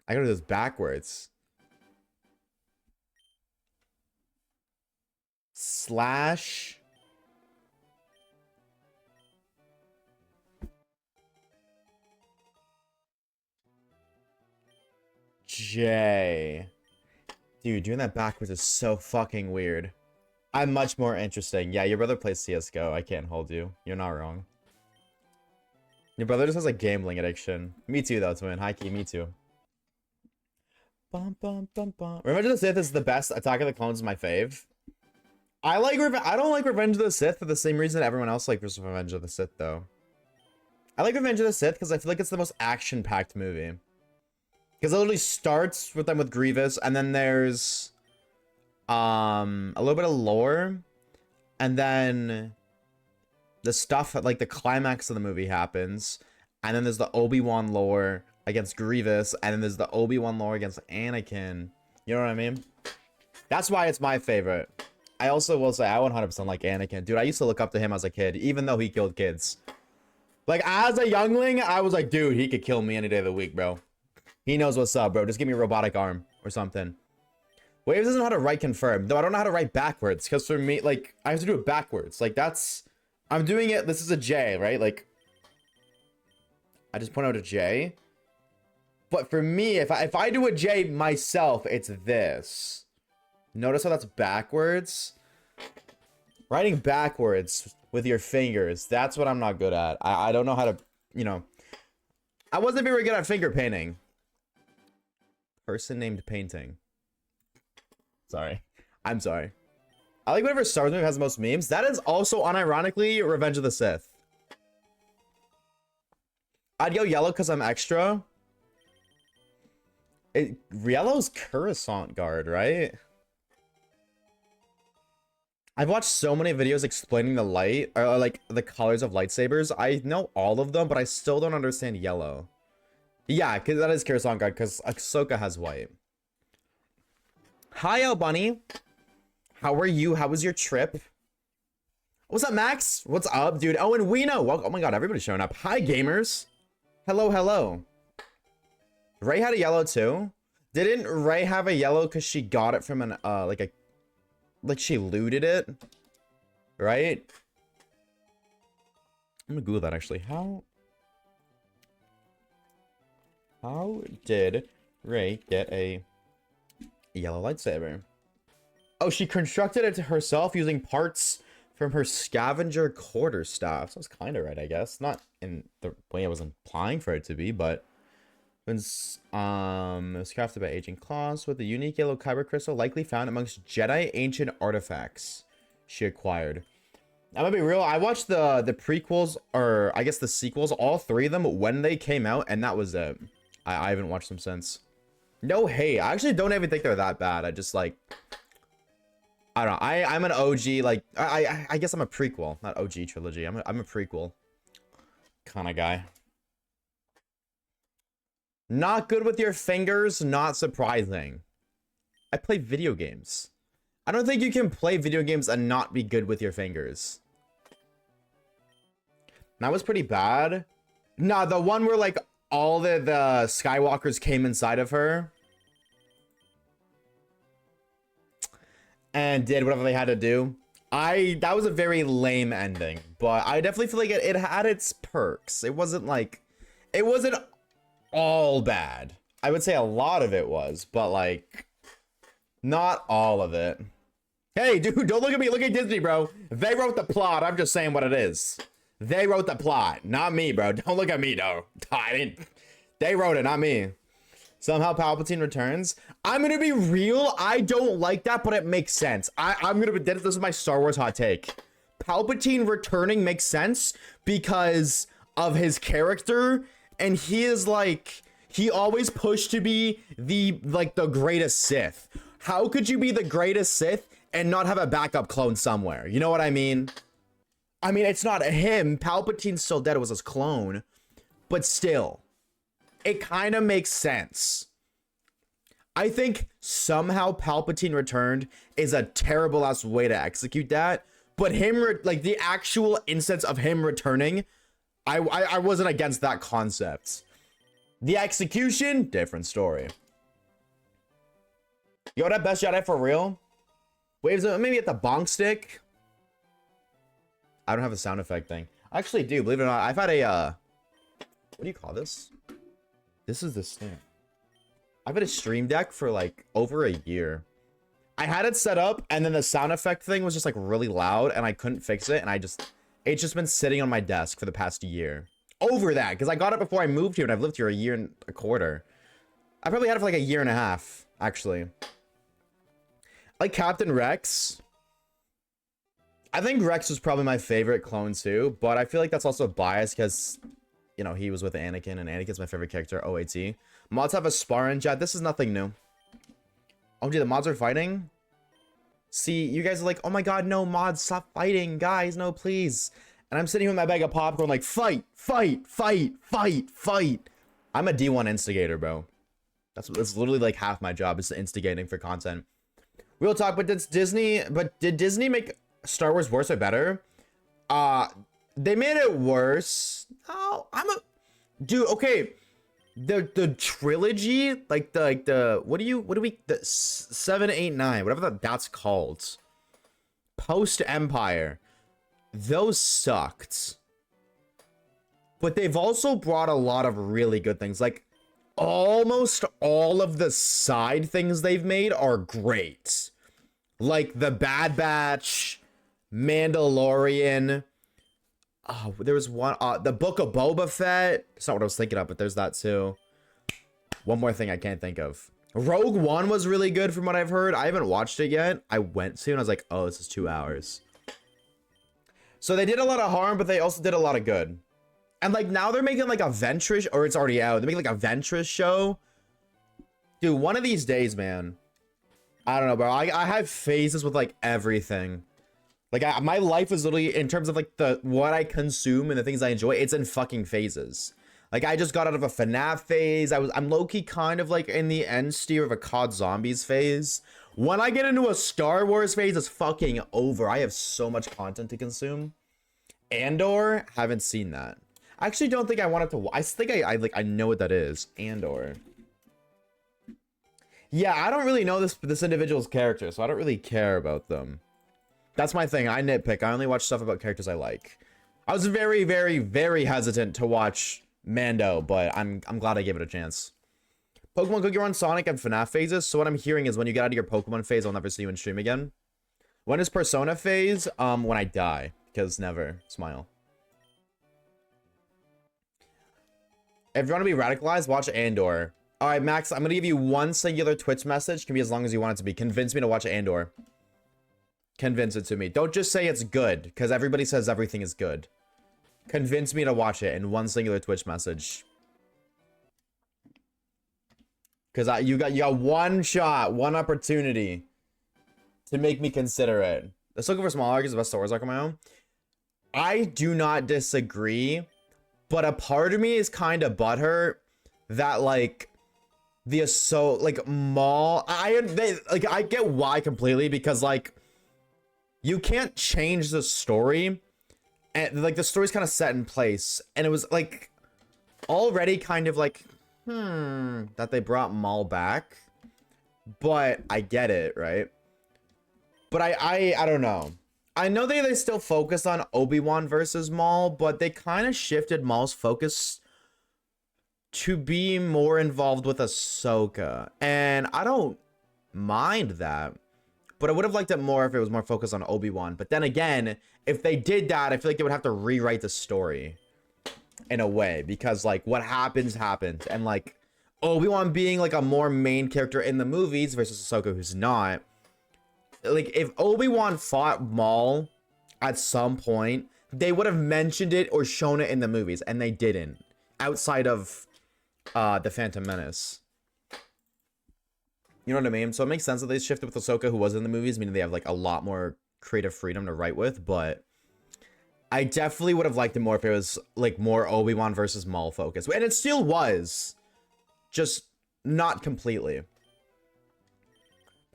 I gotta do this backwards. / J. Dude, doing that backwards is so fucking weird. I'm much more interesting. Yeah, your brother plays CSGO. I can't hold you. You're not wrong. Your brother just has a gambling addiction. Me too, though, twin. High key, me too. Bum, bum, bum, bum. Revenge of the Sith is the best. Attack of the Clones is my fave. I don't like Revenge of the Sith for the same reason everyone else likes Revenge of the Sith, though. I like Revenge of the Sith because I feel like it's the most action-packed movie. Because it literally starts with them with Grievous, and then there's a little bit of lore, and then the stuff like the climax of the movie happens, and then there's the Obi-Wan lore against Grievous, and then there's the Obi-Wan lore against Anakin. You know what I mean? That's why it's my favorite. I also will say I 100% like Anakin. Dude, I used to look up to him as a kid, even though he killed kids. Like, as a youngling, I was like, dude, he could kill me any day of the week, bro. He knows what's up, bro. Just give me a robotic arm or something. Waves doesn't know how to write confirm. Though I don't know how to write backwards. Because for me, like, I have to do it backwards. Like, that's... I'm doing it... This is a J, right? Like... I just point out a J. But for me, if I do a J myself, it's this. Notice how that's backwards? Writing backwards with your fingers. That's what I'm not good at. I don't know how to... You know... I wasn't very good at finger painting. Person named painting. Sorry. I'm sorry. I like whatever Star Wars movie has the most memes. That is also unironically Revenge of the Sith. I'd go yellow because I'm extra. Yellow's Coruscant Guard, right? I've watched so many videos explaining the light, or like the colors of lightsabers. I know all of them, but I still don't understand yellow. Yeah, because that is Coruscant Guard, because Ahsoka has white. Hi, El Bunny. How are you? How was your trip? What's up, Max? What's up, dude? Oh, and Weeno. Well, oh my god, everybody's showing up. Hi, gamers. Hello, hello. Ray had a yellow too. Didn't Ray have a yellow because she got it from an like she looted it, right? I'm gonna Google that actually. How did Ray get a yellow lightsaber? Oh, she constructed it herself using parts from her scavenger quarterstaff. So it's kind of right, I guess. Not in the way I was implying for it to be, but it was crafted by Agent Claus with a unique yellow kyber crystal likely found amongst Jedi ancient artifacts she acquired. I'm gonna be real, I watched the prequels, or I guess the sequels, all three of them when they came out, and that was it. I haven't watched them since. No hate. I actually don't even think they're that bad. I just like... I don't know. I'm an OG, like... I guess I'm a prequel, not OG trilogy. I'm a prequel kind of guy. Not good with your fingers, not surprising. I play video games. I don't think you can play video games and not be good with your fingers. That was pretty bad. Nah, the one where like all the Skywalkers came inside of her and did whatever they had to do. That was a very lame ending, but I definitely feel like it had its perks. It wasn't like, it wasn't all bad. I would say a lot of it was, but like not all of it. Hey, dude, don't look at me. Look at Disney, bro. They wrote the plot. I'm just saying what it is. They wrote the plot, not me, bro. Don't look at me, though. They wrote it, not me. Somehow Palpatine returns. I'm gonna be real. I don't like that, but it makes sense. I'm gonna be... This is my Star Wars hot take. Palpatine returning makes sense because of his character, and he is like... He always pushed to be the greatest Sith. How could you be the greatest Sith and not have a backup clone somewhere? You know what I mean? I mean, it's not him. Palpatine's still dead. It was his clone. But still, it kind of makes sense. I think somehow Palpatine returned is a terrible ass way to execute that. But him, like the actual instance of him returning, I wasn't against that concept. The execution, different story. Yoda, best Jedi for real? Waves, maybe at the bonk stick. I don't have a sound effect thing. I actually do, believe it or not. I've had a, what do you call this? This is the stand. I've had a stream deck for like over a year. I had it set up and then the sound effect thing was just like really loud and I couldn't fix it. And it's just been sitting on my desk for the past year. Over that, because I got it before I moved here and I've lived here a year and a quarter. I probably had it for like a year and a half, actually. Like Captain Rex. I think Rex was probably my favorite clone too, but I feel like that's also biased because, you know, he was with Anakin and Anakin's my favorite character, OAT. Mods have a spar in chat. This is nothing new. Oh, dude, the mods are fighting? See, you guys are like, oh my god, no, mods, stop fighting, guys, no, please. And I'm sitting here with my bag of popcorn like, fight, fight, fight, fight, fight. I'm a D1 instigator, bro. That's literally like half my job is instigating for content. Real talk, but did Disney make Star Wars worse or better? They made it worse. Oh, dude, okay. The trilogy, like the what do we the 7, 8, 9, whatever that's called, post Empire, those sucked. But they've also brought a lot of really good things. Like almost all of the side things they've made are great. Like the Bad Batch, Mandalorian. Oh, there was one, the Book of Boba Fett. It's not what I was thinking of, but there's that too. One more thing I can't think of. Rogue One was really good from what I've heard. I haven't watched it yet. I went to and I was like, oh, this is 2 hours. So they did a lot of harm, but they also did a lot of good. And like now they're making like a Ventress, or it's already out. They're making like a Ventress show. Dude, one of these days, man. I don't know, bro. I have phases with like everything. Like my life is literally, in terms of like what I consume and the things I enjoy, it's in fucking phases. Like I just got out of a FNAF phase. I'm low-key kind of like in the end steer of a COD Zombies phase. When I get into a Star Wars phase, it's fucking over. I have so much content to consume. Andor, haven't seen that. I actually don't think I wanted to. I think I know what that is. Andor. Yeah, I don't really know this individual's character, so I don't really care about them. That's my thing. I nitpick. I only watch stuff about characters I like. I was very, very, very hesitant to watch Mando, but I'm glad I gave it a chance. Pokemon Cookie Run, Sonic, and FNAF phases. So what I'm hearing is when you get out of your Pokemon phase, I'll never see you in stream again. When is Persona phase? When I die, because never. Smile. If you want to be radicalized, watch Andor. All right, Max, I'm gonna give you one singular Twitch message. Can be as long as you want it to be. Convince me to watch Andor. Convince it to me. Don't just say it's good, because everybody says everything is good. Convince me to watch it in one singular Twitch message. Because you got one shot, one opportunity to make me consider it. Let's look for small arc is the best Star Wars arc on my own. I do not disagree, but a part of me is kind of butthurt that like Maul. I get why completely, because like you can't change the story, and like the story's kind of set in place, and it was like already kind of like that they brought Maul back, but I get it, right? But I don't know. I know they still focus on Obi-Wan versus Maul, but they kind of shifted Maul's focus to be more involved with Ahsoka, and I don't mind that. But I would have liked it more if it was more focused on Obi-Wan. But then again, if they did that, I feel like they would have to rewrite the story in a way. Because, like, what happens, happens. And, like, Obi-Wan being, like, a more main character in the movies versus Ahsoka who's not. Like, if Obi-Wan fought Maul at some point, they would have mentioned it or shown it in the movies. And they didn't. Outside of The Phantom Menace. You know what I mean? So it makes sense that they shifted with Ahsoka, who was in the movies, meaning they have like a lot more creative freedom to write with. But I definitely would have liked it more if it was like more Obi-Wan versus Maul focus, and it still was, just not completely.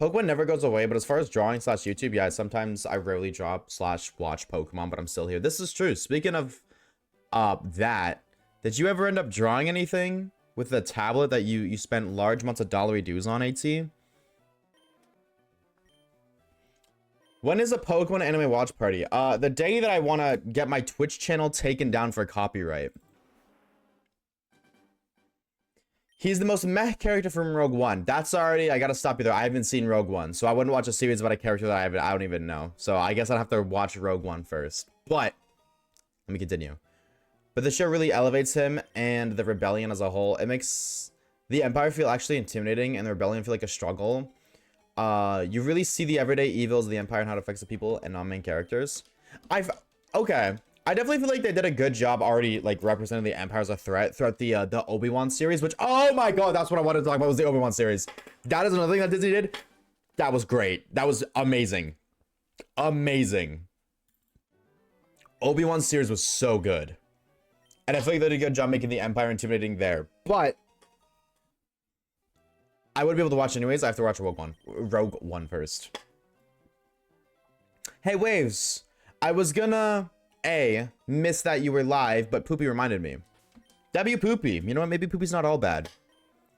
Pokemon never goes away, but as far as drawing / YouTube, yeah, sometimes I rarely draw / watch Pokemon, but I'm still here. This is true. Speaking of that, did you ever end up drawing anything with the tablet that you spent large amounts of dollary dues on, AT? When is a Pokemon anime watch party? The day that I want to get my Twitch channel taken down for copyright. He's the most meh character from Rogue One. That's already, I gotta stop you there. I haven't seen Rogue One, so I wouldn't watch a series about a character that I don't even know. So I guess I'd have to watch Rogue One first. But, let me continue. But the show really elevates him and the rebellion as a whole. It makes the Empire feel actually intimidating and the rebellion feel like a struggle. You really see the everyday evils of the Empire and how it affects the people and non-main characters. Okay. I definitely feel like they did a good job already, like, representing the Empire as a threat throughout the Obi-Wan series, which, oh my god, that's what I wanted to talk about, was the Obi-Wan series. That is another thing that Disney did. That was great. That was amazing. Amazing. Obi-Wan series was so good. And I feel like they did a good job making the Empire intimidating there. But I wouldn't be able to watch anyways. I have to watch Rogue One first. Hey, Waves. I was gonna, miss that you were live, but Poopy reminded me. W Poopy. You know what? Maybe Poopy's not all bad.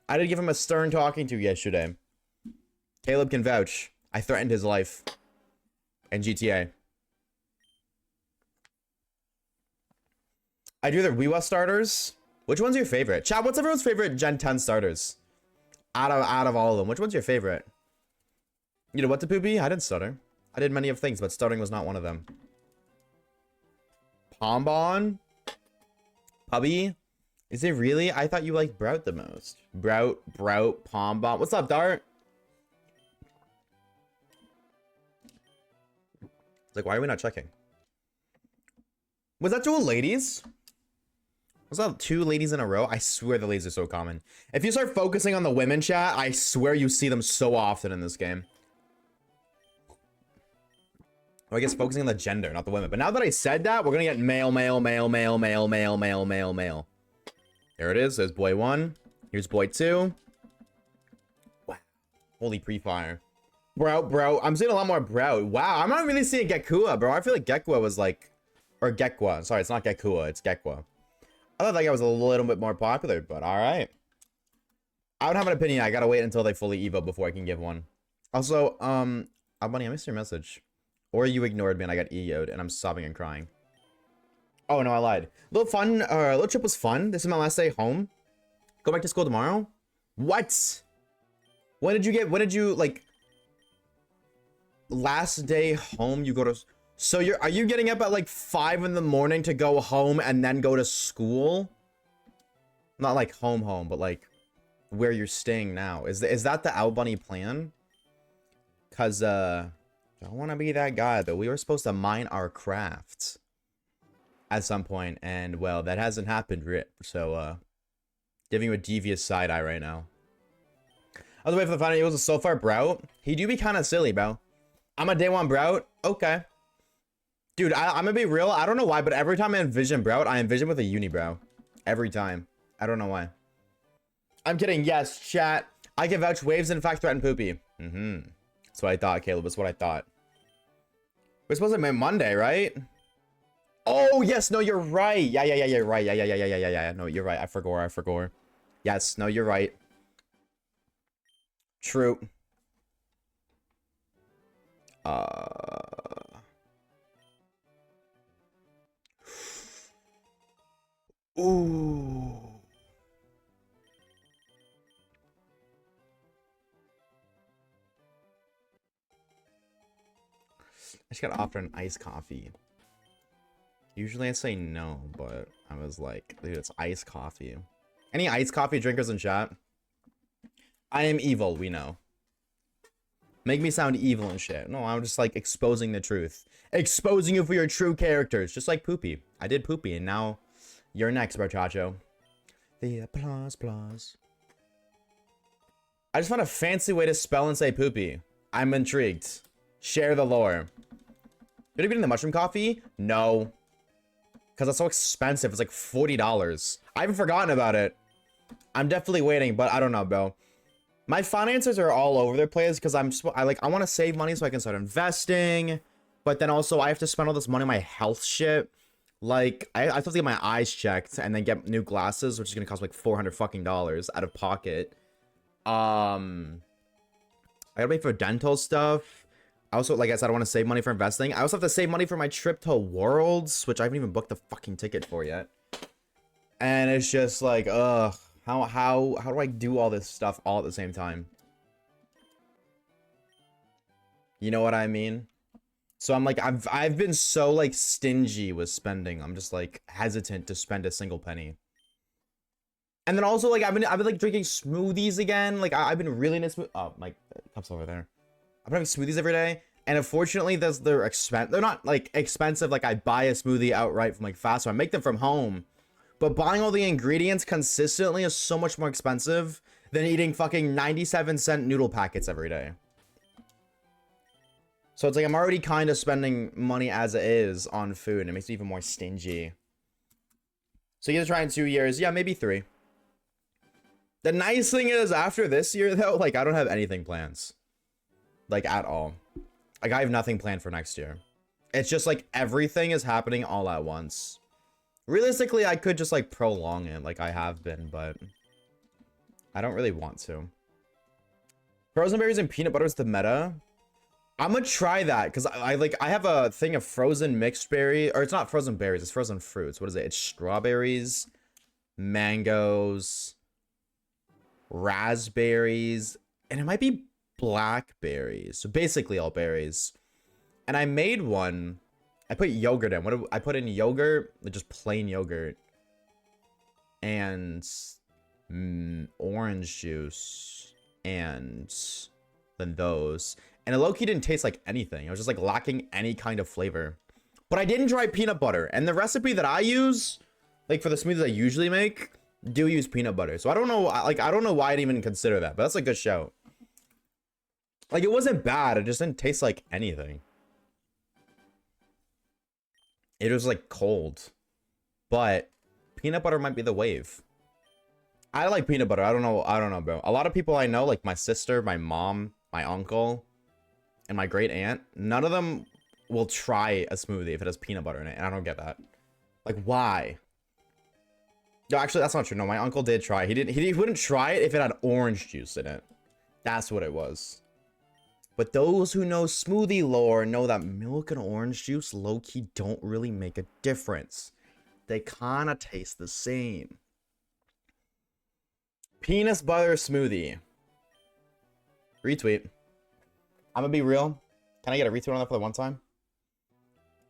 I did give him a stern talking to yesterday. Caleb can vouch. I threatened his life. And GTA. I do their Wiwa starters. Which one's your favorite? Chat, what's everyone's favorite Gen 10 starters? Out of all of them, which one's your favorite? You know what, to Poopy? I didn't stutter. I did many of things, but stuttering was not one of them. Pombon? Pubby? Is it really? I thought you liked Brout the most. Brout, Pombon. What's up, Dart? It's like, why are we not checking? Was that dual ladies? Was that 2 ladies in a row? I swear the ladies are so common. If you start focusing on the women chat, I swear you see them so often in this game. Or I guess focusing on the gender, not the women. But now that I said that, we're gonna get male. There it is. There's boy 1. Here's boy 2. Wow. Holy pre-fire. Bro. I'm seeing a lot more bro. Wow. I'm not really seeing Gekua, bro. I feel like Gekua was like... Or Gekwa. Sorry, it's not Gekua. It's Gekwa. I thought that guy was a little bit more popular, but alright. I don't have an opinion. I gotta wait until they fully evo before I can give one. Also, Bunny, I missed your message. Or you ignored me and I got EO'd and I'm sobbing and crying. Oh, no, I lied. Little trip was fun. This is my last day home. Go back to school tomorrow? What? When did you, like... Last day home, you go to... So are you getting up at like 5 in the morning to go home and then go to school? Not like home, but like where you're staying now. Is that the Owl Bunny plan? Cause I don't want to be that guy, but we were supposed to mine our crafts at some point, and well, that hasn't happened yet. So giving you a devious side eye right now. I was waiting for the final. It was a so far Brout. He do be kind of silly, bro. I'm a day 1 Brout. Okay. Dude, I'm gonna be real. I don't know why, but every time I envision Brout, I envision with a unibrow. Every time. I don't know why. I'm kidding. Yes, chat. I can vouch. Waves, in fact, threaten Poopy. That's what I thought, Caleb. That's what I thought. We're supposed to be Monday, right? Oh, yes. No, you're right. Yeah. You're right. Yeah. No, you're right. I forgot. Yes. No, you're right. True. Ooh. I just got offered an iced coffee. Usually I say no, but I was like, dude, it's iced coffee. Any iced coffee drinkers in chat? I am evil, we know. Make me sound evil and shit. No, I'm just like exposing the truth. Exposing you for your true characters. Just like Poopy. I did Poopy and now you're next, Barchacho. The applause. I just found a fancy way to spell and say Poopy. I'm intrigued. Share the lore. Did you get in the mushroom coffee? No. Because it's so expensive. It's like $40. I haven't forgotten about it. I'm definitely waiting, but I don't know, bro. My finances are all over the place because I want to save money so I can start investing. But then also I have to spend all this money on my health shit. Like, I have to get my eyes checked and then get new glasses, which is going to cost like $400 fucking dollars out of pocket. I gotta wait for dental stuff. I also, like I said, I want to save money for investing. I also have to save money for my trip to Worlds, which I haven't even booked the fucking ticket for yet. And it's just like, ugh. How do I do all this stuff all at the same time? You know what I mean? So I'm like, I've been so like stingy with spending. I'm just like hesitant to spend a single penny. And then also like I've been like drinking smoothies again. Like I've been really into oh, my cup's over there. I've been having smoothies every day, and unfortunately they're not like expensive. Like I buy a smoothie outright from like fast food. I make them from home. But buying all the ingredients consistently is so much more expensive than eating fucking 97-cent noodle packets every day. So it's like I'm already kind of spending money as it is on food. It makes me even more stingy. So you gonna try in 2 years? Yeah, maybe 3. The nice thing is, after this year, though, like, I don't have anything plans. Like, at all. Like, I have nothing planned for next year. It's just, like, everything is happening all at once. Realistically, I could just, like, prolong it, like I have been, but I don't really want to. Frozen berries and peanut butter is the meta. I'm gonna try that, because I have a thing of frozen mixed berry, or it's not frozen berries, it's frozen fruits. What is it? It's strawberries, mangoes, raspberries, and it might be blackberries. So basically all berries. And I made one. I put yogurt in. I put in yogurt, just plain yogurt, and orange juice, and then those. And it low-key didn't taste like anything. It was just like lacking any kind of flavor. But I didn't try peanut butter. And the recipe that I use, like for the smoothies I usually make, do use peanut butter. So I don't know, like, I don't know why I'd even consider that, but that's a good shout. Like, it wasn't bad. It just didn't taste like anything. It was like cold. But peanut butter might be the wave. I like peanut butter. I don't know, bro. A lot of people I know, like my sister, my mom, my uncle, and my great aunt, none of them will try a smoothie if it has peanut butter in it, and I don't get that. Like, why? No, actually, that's not true. No, my uncle did try. He wouldn't try it if it had orange juice in it. That's what it was. But those who know smoothie lore know that milk and orange juice low-key don't really make a difference. They kind of taste the same. Peanut butter smoothie. Retweet. I'm gonna be real. Can I get a retweet on that for the one time?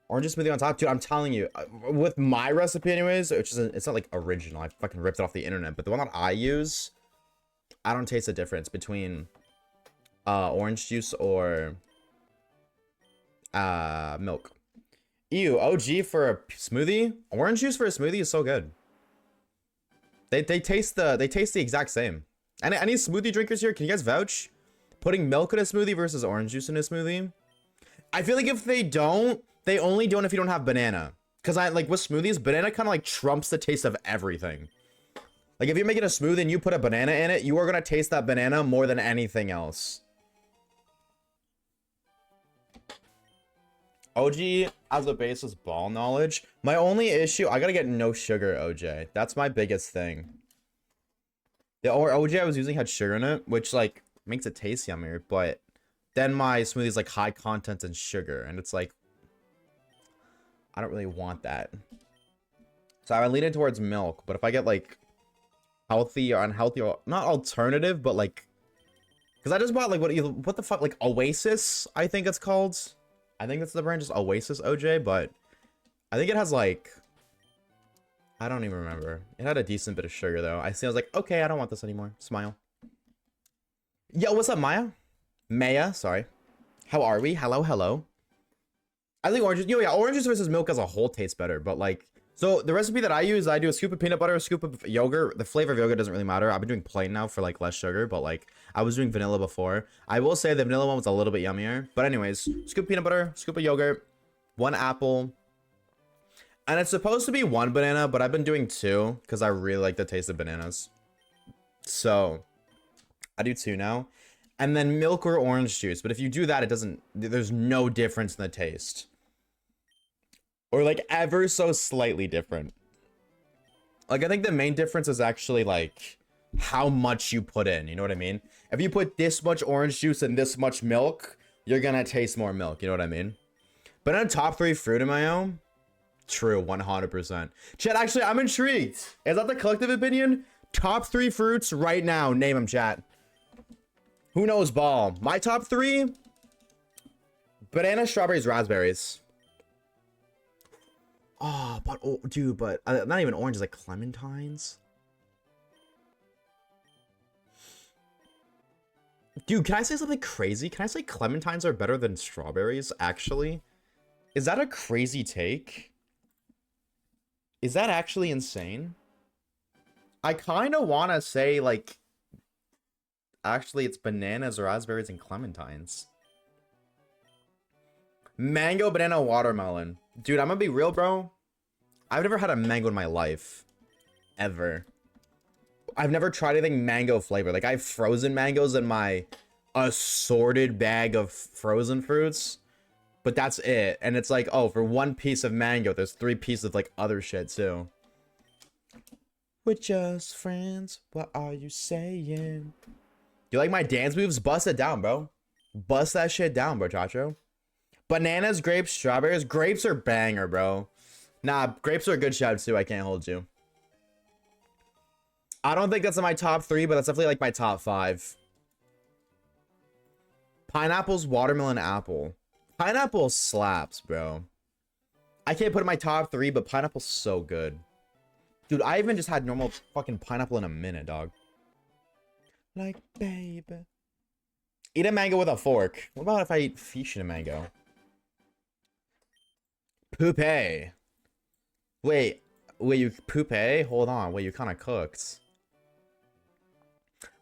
Orange smoothie on top, dude. I'm telling you, with my recipe, anyways, which is it's not like original. I fucking ripped it off the internet, but the one that I use, I don't taste the difference between orange juice or milk. Ew, OG for a smoothie. Orange juice for a smoothie is so good. They taste the exact same. And any smoothie drinkers here, can you guys vouch? Putting milk in a smoothie versus orange juice in a smoothie. I feel like if they don't, they only don't if you don't have banana. Because I like with smoothies, banana kind of like trumps the taste of everything. Like if you're making a smoothie and you put a banana in it, you are gonna taste that banana more than anything else. OG as a basis ball knowledge. My only issue, I gotta get no sugar OJ. That's my biggest thing. The OJ I was using had sugar in it, which like makes it taste yummier, but then my smoothie is like high content in sugar, and it's like I don't really want that. So I lean in towards milk, but if I get like healthy or unhealthy, or not alternative, but like, because I just bought like what the fuck, like Oasis, I think it's called. I think that's the brand, just Oasis OJ, but I think it has like, I don't even remember. It had a decent bit of sugar though. I was like, okay, I don't want this anymore. Smile. Yo, what's up, Maya? Maya, sorry. How are we? Hello, hello. I think oranges, yeah, oranges versus milk as a whole tastes better, but like, so the recipe that I use, I do a scoop of peanut butter, a scoop of yogurt. The flavor of yogurt doesn't really matter. I've been doing plain now for like less sugar, but like I was doing vanilla before. I will say the vanilla one was a little bit yummier, but anyways, scoop of peanut butter, scoop of yogurt, 1 apple, and it's supposed to be 1 banana, but I've been doing 2 because I really like the taste of bananas. So I do 2 now. And then milk or orange juice. But if you do that, it doesn't, there's no difference in the taste. Or like ever so slightly different. Like I think the main difference is actually like how much you put in. You know what I mean? If you put this much orange juice and this much milk, you're gonna taste more milk. You know what I mean? But in a top 3 fruit in my own, true, 100%. Chat, actually, I'm intrigued. Is that the collective opinion? Top 3 fruits right now. Name them, chat. Who knows ball? My top 3? Banana, strawberries, raspberries. Oh, but oh, dude, but not even oranges, like clementines. Dude, can I say something crazy? Can I say clementines are better than strawberries, actually? Is that a crazy take? Is that actually insane? I kind of want to say, like, actually, it's bananas, raspberries, and clementines. Mango, banana, watermelon. Dude, I'm gonna be real, bro. I've never had a mango in my life. Ever. I've never tried anything mango flavor. Like, I have frozen mangoes in my assorted bag of frozen fruits. But that's it. And it's like, oh, for one piece of mango, there's 3 pieces of, like, other shit, too. We're just friends. What are you saying? You like my dance moves? Bust it down, bro. Bust that shit down, bro, Chacho. Bananas, grapes, strawberries. Grapes are banger, bro. Nah, grapes are a good shout, too. I can't hold you. I don't think that's in my top 3, but that's definitely, like, my top 5. Pineapples, watermelon, apple. Pineapple slaps, bro. I can't put it in my top 3, but pineapple's so good. Dude, I haven't just had normal fucking pineapple in a minute, dog. Like, babe. Eat a mango with a fork. What about if I eat fish in a mango? Poupée. Wait, you poupée? Hold on, wait, you kind of cooked.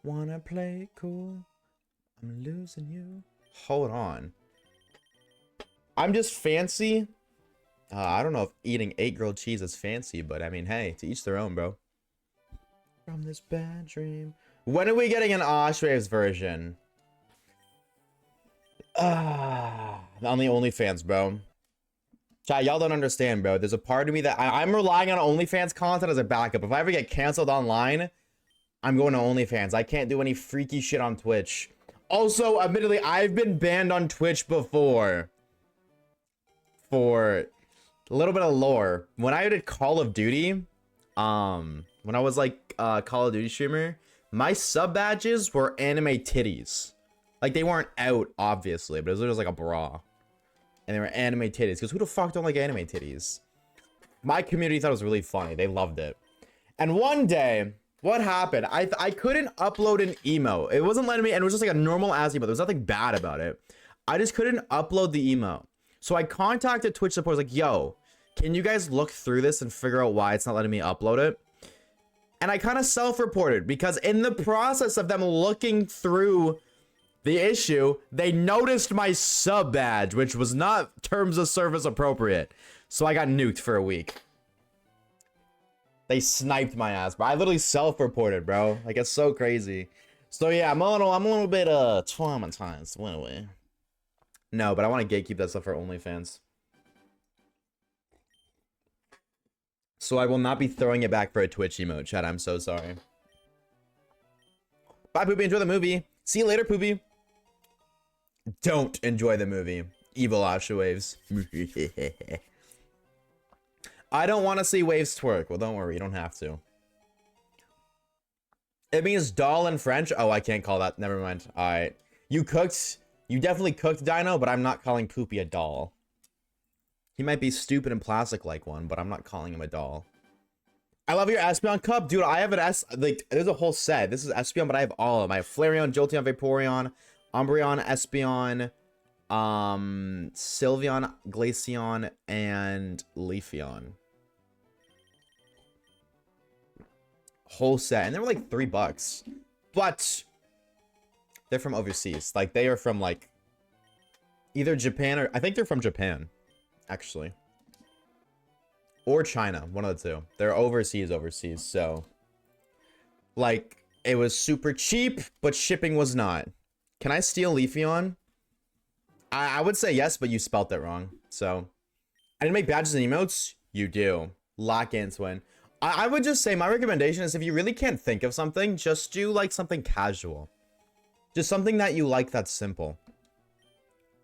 Wanna play cool? I'm losing you. Hold on. I'm just fancy. I don't know if eating 8 grilled cheese is fancy, but I mean, hey, to each their own, bro. From this bad dream. When are we getting an Oshawaves version? On the OnlyFans, bro. Chat, y'all don't understand, bro. There's a part of me that I'm relying on OnlyFans content as a backup. If I ever get canceled online, I'm going to OnlyFans. I can't do any freaky shit on Twitch. Also, admittedly, I've been banned on Twitch before. For a little bit of lore. When I did Call of Duty, when I was like Call of Duty streamer, my sub badges were anime titties. Like, they weren't out, obviously, but it was just like a bra. And they were anime titties. Because who the fuck don't like anime titties? My community thought it was really funny. They loved it. And one day, what happened? I couldn't upload an emo. It wasn't letting me, and it was just like a normal ass emo. There was nothing bad about it. I just couldn't upload the emo. So I contacted Twitch support. I was like, yo, can you guys look through this and figure out why it's not letting me upload it? And I kind of self-reported because in the process of them looking through the issue, they noticed my sub badge, which was not terms of service appropriate. So I got nuked for a week. They sniped my ass, bro. I literally self-reported, bro. Like, it's so crazy. So yeah, I'm a little bit traumatized. Anyway. No, but I want to gatekeep that stuff for OnlyFans. So I will not be throwing it back for a Twitch emote, chat. I'm so sorry. Bye, Poopy. Enjoy the movie. See you later, Poopy. Don't enjoy the movie. Evil Oshawaves. I don't want to see waves twerk. Well, don't worry. You don't have to. It means doll in French. Oh, I can't call that. Never mind. All right. You cooked. You definitely cooked, Dino, but I'm not calling Poopy a doll. He might be stupid and plastic like one, but I'm not calling him a doll. I love your Espeon cup. Dude, I have an like, there's a whole set. This is Espeon, but I have all of them. I have Flareon, Jolteon, Vaporeon, Umbreon, Espeon, Sylveon, Glaceon, and Leafeon. Whole set. And they were like $3. But they're from overseas. Like, they are from, like, either Japan or... I think they're from Japan, actually. Or China. One of the two. They're overseas, so... Like, it was super cheap, but shipping was not. Can I steal Leafeon? I would say yes, but you spelt it wrong. So, I didn't make badges and emotes? You do. Lock in, Twin. I would just say my recommendation is if you really can't think of something, just do, like, something casual. Just something that you like that's simple.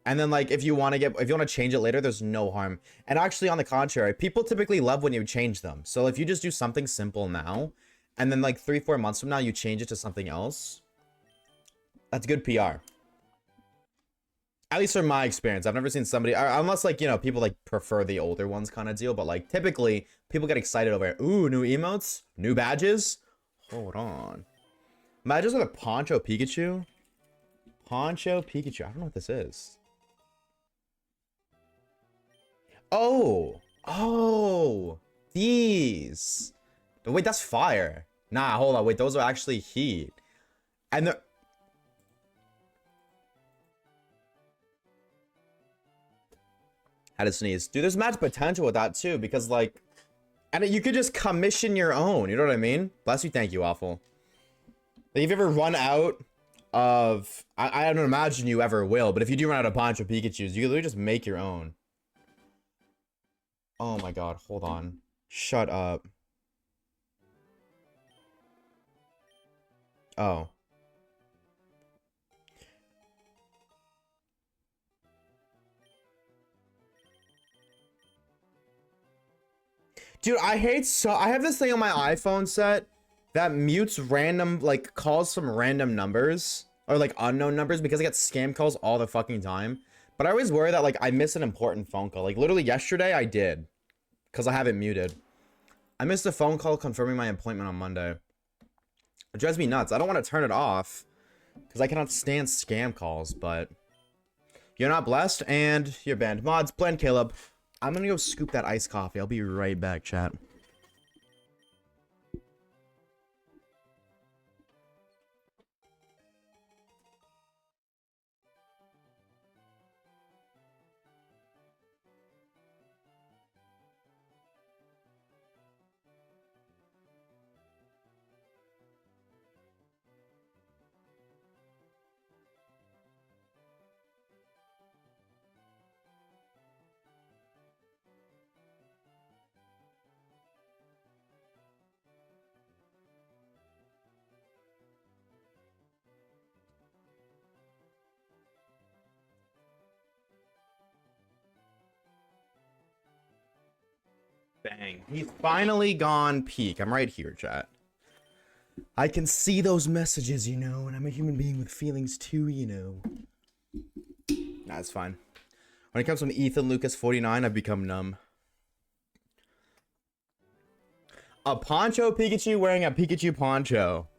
And then, like, if you want to change it later, there's no harm. And actually, on the contrary, people typically love when you change them. So if you just do something simple now, and then like 3-4 months from now, you change it to something else, that's good PR. At least from my experience, I've never seen somebody, unless like, you know, people like prefer the older ones kind of deal, but like typically people get excited over, ooh, new emotes, new badges. Hold on. Badges with a Poncho Pikachu? Poncho Pikachu. I don't know what this is. Oh. Oh. These. But wait, that's fire. Nah, hold on. Wait, those are actually heat. And they're... Had to sneeze. Dude, there's mad potential with that too, because like, and you could just commission your own, you know what I mean? Bless you, thank you, Waffle. Like, if you ever run out of, I don't imagine you ever will, but if you do run out of Poncho Pikachus, you can literally just make your own. Oh my god, hold on. Shut up. Oh. Dude, I have this thing on my iPhone set that mutes random, like, calls from random numbers, or like unknown numbers, because I get scam calls all the fucking time. But I always worry that like I miss an important phone call. Like literally yesterday I did, because I have it muted. I missed a phone call confirming my appointment on Monday. It drives me nuts. I don't want to turn it off, because I cannot stand scam calls, but you're not blessed, and you're banned. Mods, blend Caleb. I'm gonna go scoop that iced coffee. I'll be right back, chat. Bang. He's finally gone peak. I'm right here, chat. I can see those messages, you know, and I'm a human being with feelings too, you know. Nah, it's fine. When it comes from Ethan Lucas 49, I've become numb. A Poncho Pikachu wearing a Pikachu poncho.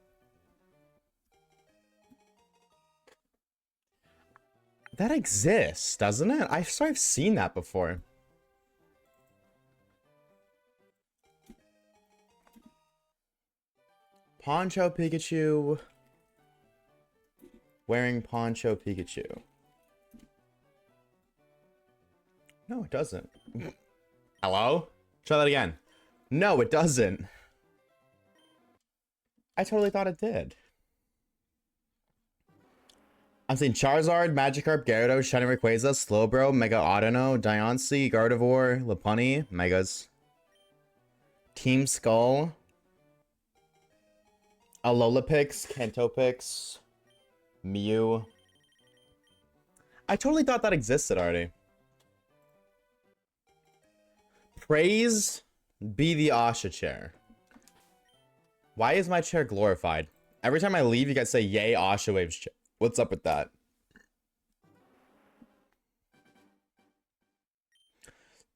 That exists, doesn't it? I swear I've seen that before. Poncho Pikachu wearing Poncho Pikachu. No, it doesn't. Hello? Try that again. No, it doesn't. I totally thought it did. I'm seeing Charizard, Magikarp, Gyarados, Shiny Rayquaza, Slowbro, Mega Audino, Diancie, Gardevoir, Lopunny, Megas. Team Skull. Alolapix, Cantopix, Mew. I totally thought that existed already. Praise be the Asha chair. Why is my chair glorified? Every time I leave, you guys say, yay, Oshawaves chair. What's up with that?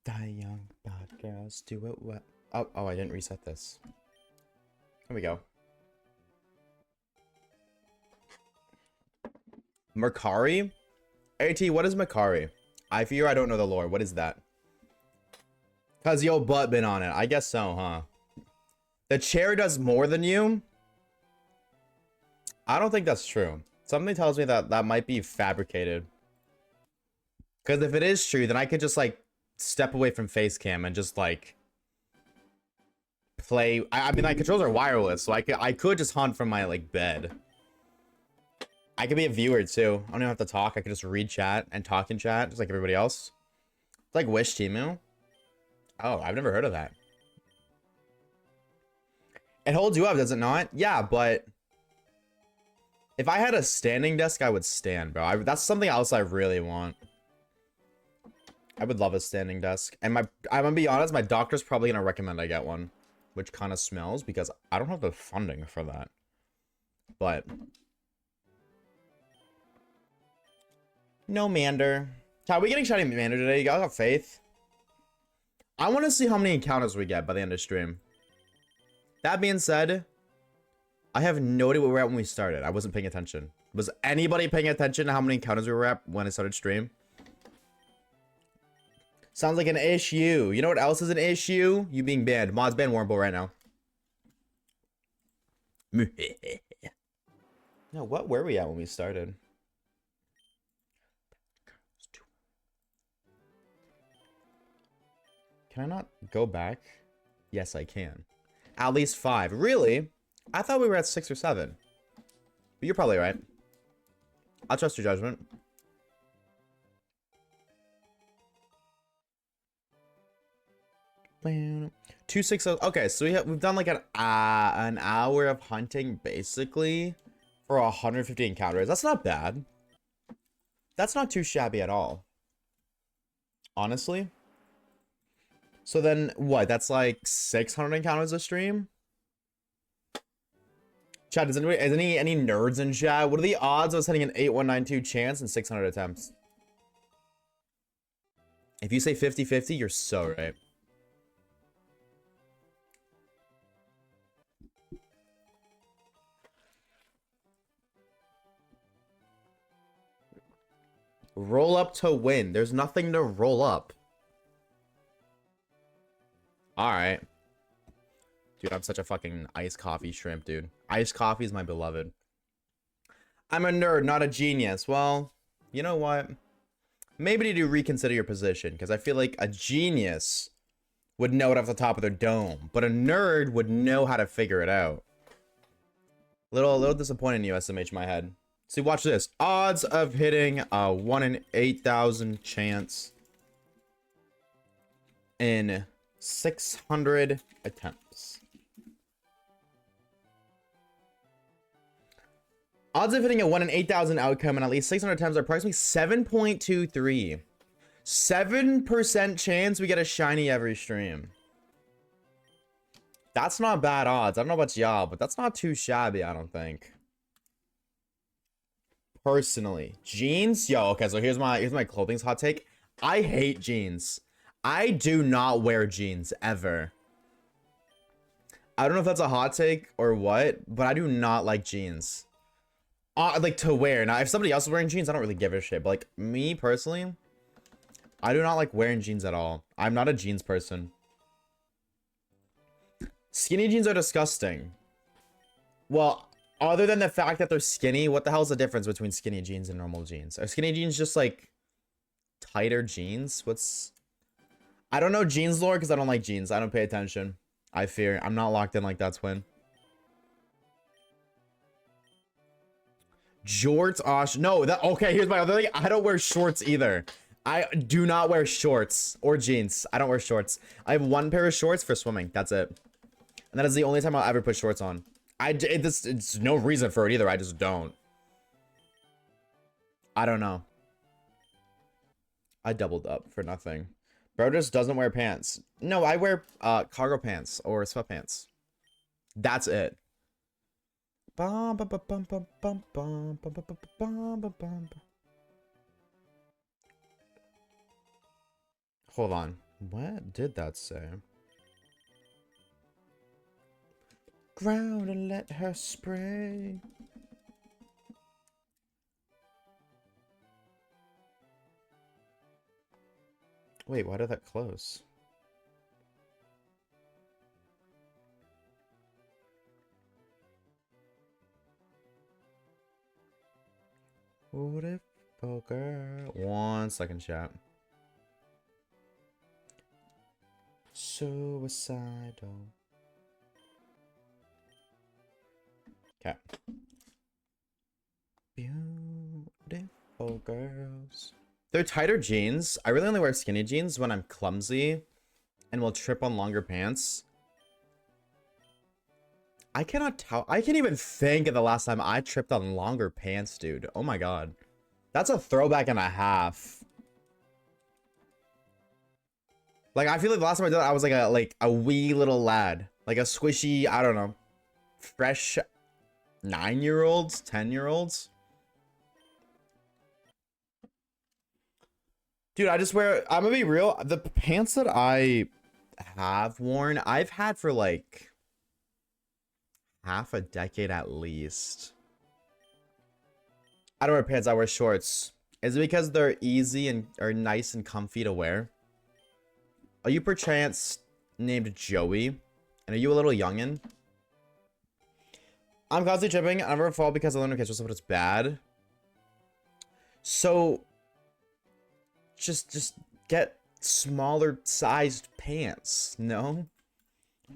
Die young, bad girls, do it well. Oh, I didn't reset this. There we go. Mercari? AT, what is Mercari? I fear I don't know the lore. What is that? Cause your butt been on it. I guess so, huh? The chair does more than you? I don't think that's true. Something tells me that that might be fabricated. Because if it is true, then I could just, like, step away from face cam and just, like, play. I mean, my controls are wireless, so I could just hunt from my, like, bed. I could be a viewer, too. I don't even have to talk. I could just read chat and talk in chat, just like everybody else. It's like Wish Timu. Oh, I've never heard of that. It holds you up, does it not? Yeah, but if I had a standing desk, I would stand, bro. That's something else I really want. I would love a standing desk. And I'm gonna be honest, my doctor's probably gonna recommend I get one, which kind of smells because I don't have the funding for that. But no Mander. Are we getting shiny Mander today? You guys have faith? I want to see how many encounters we get by the end of stream. That being said, I have no idea where we were at when we started. I wasn't paying attention. Was anybody paying attention to how many encounters we were at when I started stream? Sounds like an issue. You know what else is an issue? You being banned. Mods ban Warmble right now. No, what were we at when we started? Can I not go back? Yes, I can. At least 5. Really? I thought we were at 6 or 7. But you're probably right. I'll trust your judgment. Bam. 260. Okay, so we've done like an hour of hunting basically for 150 encounters. That's not bad. That's not too shabby at all. Honestly. So then what? That's like 600 encounters a stream? Chat, does anybody, any nerds in chat? What are the odds of us hitting an 8192 chance and 600 attempts? If you say 50-50, you're so right. Roll up to win. There's nothing to roll up. Alright. Dude, I'm such a fucking iced coffee shrimp, dude. Iced coffee is my beloved. I'm a nerd, not a genius. Well, you know what? Maybe you do reconsider your position, because I feel like a genius would know it off the top of their dome, but a nerd would know how to figure it out. Little disappointing in you, SMH, my head. See, watch this. Odds of hitting a 1 in 8,000 chance in 600 attempts. Odds of hitting a 1 in 8,000 outcome in at least 600 attempts are approximately 7.23. 7% chance we get a shiny every stream. That's not bad odds. I don't know about y'all, but that's not too shabby, I don't think. Personally. Jeans? Yo, okay, so here's my clothing's hot take. I hate jeans. I do not wear jeans, ever. I don't know if that's a hot take or what, but I do not like jeans. Like, to wear. Now, if somebody else is wearing jeans, I don't really give a shit. But, like, me, personally, I do not like wearing jeans at all. I'm not a jeans person. Skinny jeans are disgusting. Well, other than the fact that they're skinny, what the hell is the difference between skinny jeans and normal jeans? Are skinny jeans just, like, tighter jeans? What's... I don't know jeans lore because I don't like jeans. I don't pay attention. I fear. I'm not locked in like that, twin. Jorts, Osh. No, that okay. Here's my other thing. I don't wear shorts either. I do not wear shorts or jeans. I don't wear shorts. I have one pair of shorts for swimming. That's it. And that is the only time I'll ever put shorts on. It's no reason for it either. I just don't. I don't know. I doubled up for nothing. Bro just doesn't wear pants. No, I wear cargo pants or sweatpants. That's it. Hold on. What did that say? Ground and let her spray. Wait, why did that close? Beautiful girl. 1 second, chat. Suicidal. Okay. Beautiful girls. They're tighter jeans. I really only wear skinny jeans when I'm clumsy and will trip on longer pants. I cannot tell. I can't even think of the last time I tripped on longer pants, dude. Oh my god. That's a throwback and a half. Like, I feel like the last time I did it, I was like a wee little lad. Like a squishy, I don't know, fresh 9-year-olds, 10-year-olds. Dude, I just wear, I'm gonna be real, the pants that I have worn, I've had for like half a decade at least. I don't wear pants, I wear shorts. Is it because they're easy and are nice and comfy to wear? Are you perchance named Joey? And are you a little youngin'? I'm constantly tripping. I never fall because I learn to catch myself, but it's bad. So just get smaller sized pants, no?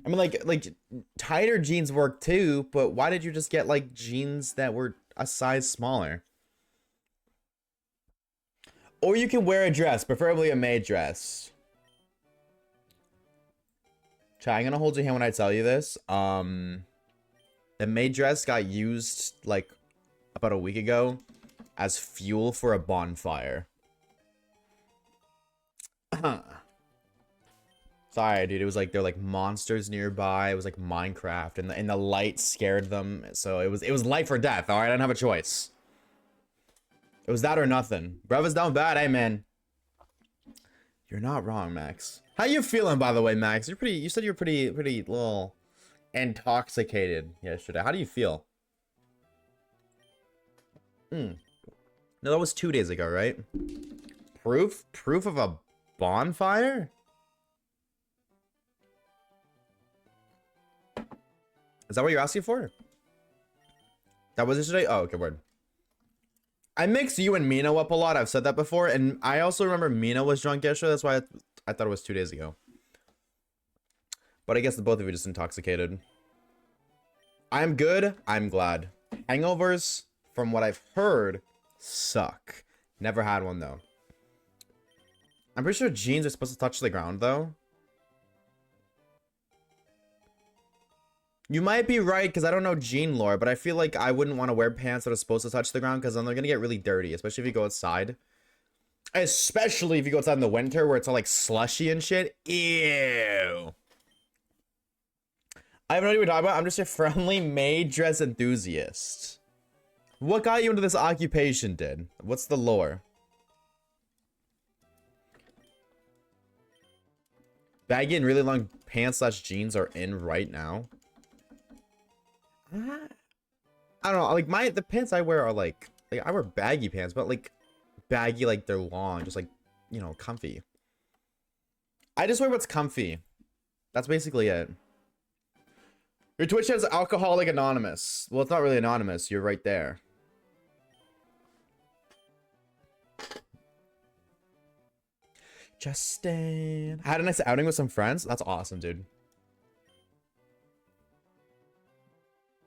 I mean, like tighter jeans work too, but why did you just get like jeans that were a size smaller? Or you can wear a dress, preferably a maid dress. Chat, I'm gonna hold your hand when I tell you this. The maid dress got used like about a week ago as fuel for a bonfire. Sorry, dude. It was like there were like monsters nearby. It was like Minecraft, and the light scared them. So it was life or death. All right, I didn't have a choice. It was that or nothing. Brother's down bad, hey man. You're not wrong, Max. How you feeling, by the way, Max? You said you were pretty little intoxicated yesterday. How do you feel? No, that was 2 days ago, right? Proof of a bonfire? Is that what you're asking for? That was yesterday? Oh, okay, word. I mix you and Mina up a lot. I've said that before. And I also remember Mina was drunk yesterday. That's why I thought it was 2 days ago. But I guess the both of you just intoxicated. I'm good. I'm glad. Hangovers, from what I've heard, suck. Never had one, though. I'm pretty sure jeans are supposed to touch the ground, though. You might be right, because I don't know jean lore, but I feel like I wouldn't want to wear pants that are supposed to touch the ground, because then they're going to get really dirty, especially if you go outside. Especially if you go outside in the winter, where it's all, like, slushy and shit. Ew. I have no idea what you're talking about. I'm just a friendly maid dress enthusiast. What got you into this occupation, dude? What's the lore? Baggy and really long pants / jeans are in right now. I don't know, like the pants I wear are like I wear baggy pants, but like baggy, like they're long, just like, you know, comfy. I just wear what's comfy. That's basically it. Your Twitch says Alcoholic Anonymous. Well, it's not really anonymous. You're right there. Justin. I had a nice outing with some friends. That's awesome, dude.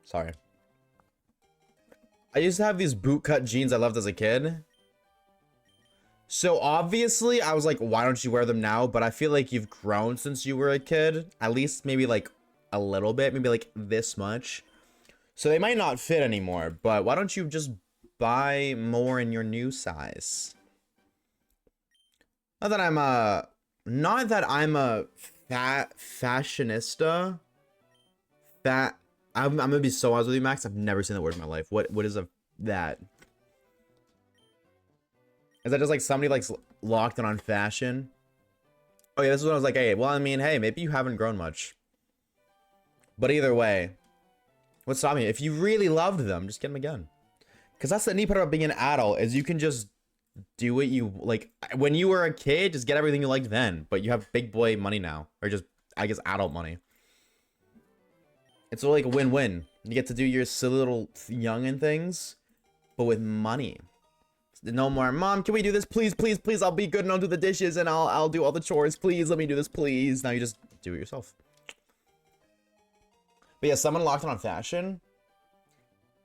Sorry. I used to have these bootcut jeans I loved as a kid. So obviously, I was like, why don't you wear them now? But I feel like you've grown since you were a kid. At least maybe like a little bit. Maybe like this much. So they might not fit anymore. But why don't you just buy more in your new size? Not that I'm a fashionista. I'm gonna be so honest with you, Max. I've never seen that word in my life. What is that? Is that just like somebody like locked in on fashion? Oh yeah, this is when I was like, hey, well, I mean, hey, maybe you haven't grown much. But either way, what's stopping you? If you really loved them, just get them again. Because that's the neat part about being an adult, is you can just do what you like. When you were a kid, just get everything you liked then. But you have big boy money now, or just, I guess, adult money. It's like a win-win. You get to do your silly little youngin' things, but with money. No more, Mom, can we do this? Please, please, please. I'll be good and I'll do the dishes and I'll do all the chores. Please, let me do this, please. Now you just do it yourself. But yeah, someone locked on fashion.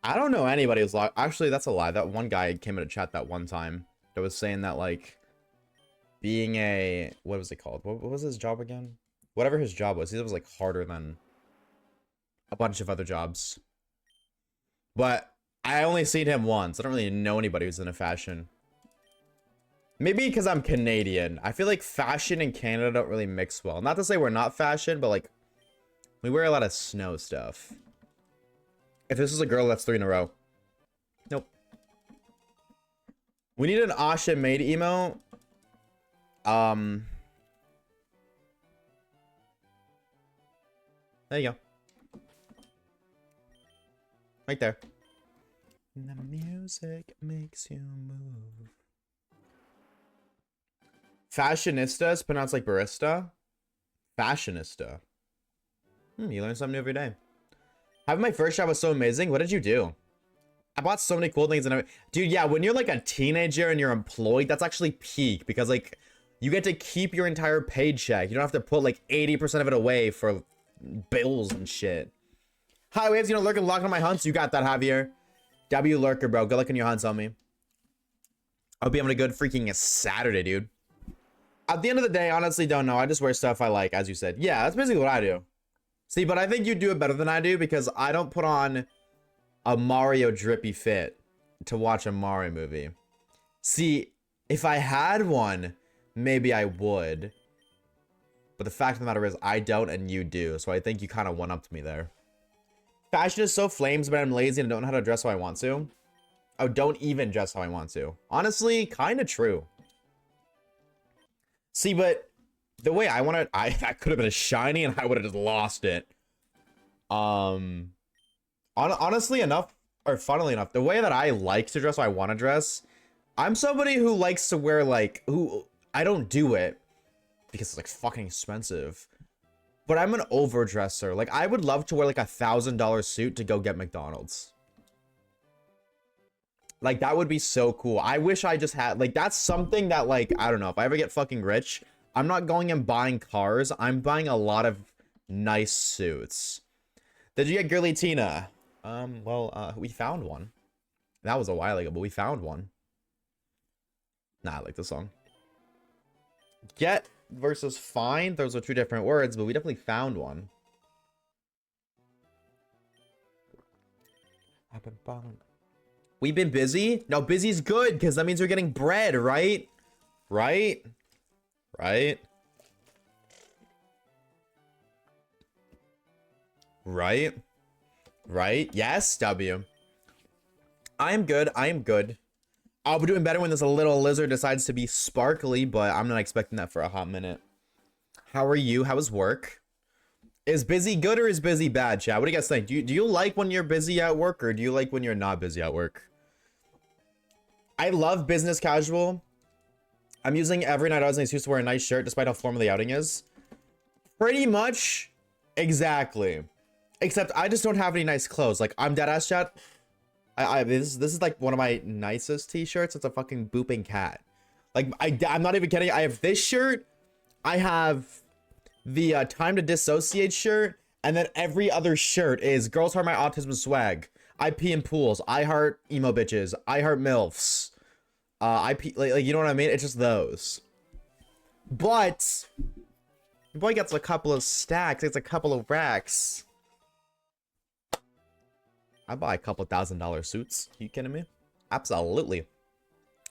I don't know anybody who's locked. Actually, that's a lie. That one guy came in a chat that one time that was saying that, like, being a, what was it called? What was his job again? Whatever his job was, he was like harder than a bunch of other jobs. But I only seen him once. I don't really know anybody who's into fashion. Maybe because I'm Canadian. I feel like fashion and Canada don't really mix well. Not to say we're not fashion, but like, we wear a lot of snow stuff. If this is a girl, that's 3 in a row. Nope. We need an Asha maid emo. There you go. Right there. The music makes you move. Fashionista is pronounced like barista. Fashionista. You learn something new every day. Having my first job was so amazing. What did you do? I bought so many cool things. And dude, yeah, when you're like a teenager and you're employed, that's actually peak. Because like, You get to keep your entire paycheck. You don't have to put like 80% of it away for bills and shit. Hi, Waves, you know, lurking, locking on my hunts. You got that, Javier. W lurker, bro. Good luck on your hunts on me. I'll be having a good freaking Saturday, dude. At the end of the day, honestly, don't know. I just wear stuff I like, as you said. Yeah, that's basically what I do. See, but I think you do it better than I do because I don't put on a Mario drippy fit to watch a Mario movie. See, if I had one, maybe I would. But the fact of the matter is, I don't and you do. So I think you kind of one-upped me there. Fashion is so flames, but I'm lazy and don't know how to dress how I want to. Oh, don't even dress how I want to. Honestly, kind of true. See, but the way I want to, that could have been a shiny and I would have just lost it. Honestly enough, or funnily enough, the way that I like to dress how I want to dress, I'm somebody who likes to wear like, I don't do it because it's like fucking expensive. But I'm an overdresser. Like, I would love to wear like $1,000 suit to go get McDonald's. Like, that would be so cool. I wish I just had, like, that's something that, like, I don't know. If I ever get fucking rich, I'm not going and buying cars. I'm buying a lot of nice suits. Did you get Girly Tina? We found one. That was a while ago, but we found one. Nah, I like this song. Get versus find. Those are two different words, but we definitely found one. I've been found. We've been busy? No, busy's good, because that means we're getting bread, right? Right? Right? Right? Right? Yes, W. I am good. I am good. I'll be doing better when this little lizard decides to be sparkly, but I'm not expecting that for a hot minute. How are you? How is work? Is busy good or is busy bad, chat? What do you guys think? Do you like when you're busy at work or do you like when you're not busy at work? I love business casual. I'm using every night I was an excuse to wear a nice shirt despite how formal the outing is. Pretty much exactly. Except I just don't have any nice clothes. Like, I'm dead ass, chat. This is like one of my nicest t-shirts. It's a fucking booping cat. Like, I'm not even kidding. I have this shirt. I have the Time to Dissociate shirt. And then every other shirt is Girls Heart My Autism Swag. I pee in pools. I heart emo bitches. I heart MILFs. I pee, like, you know what I mean? It's just those. But your boy gets a couple of stacks. It's a couple of racks. I buy a couple $1,000 suits. Are you kidding me? Absolutely.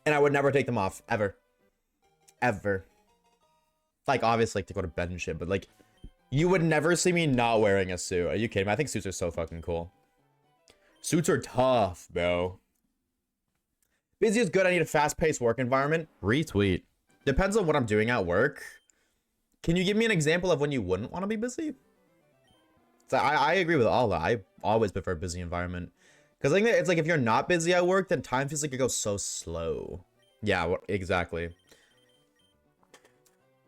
And I would never take them off. Ever. Ever. Like, obviously, like, to go to bed and shit. But, like, you would never see me not wearing a suit. Are you kidding me? I think suits are so fucking cool. Suits are tough, bro. Busy is good. I need a fast-paced work environment. Retweet. Depends on what I'm doing at work. Can you give me an example of when you wouldn't want to be busy? So I agree with all that. I always prefer a busy environment. Because I think that it's like if you're not busy at work, then time feels like it goes so slow. Yeah, exactly.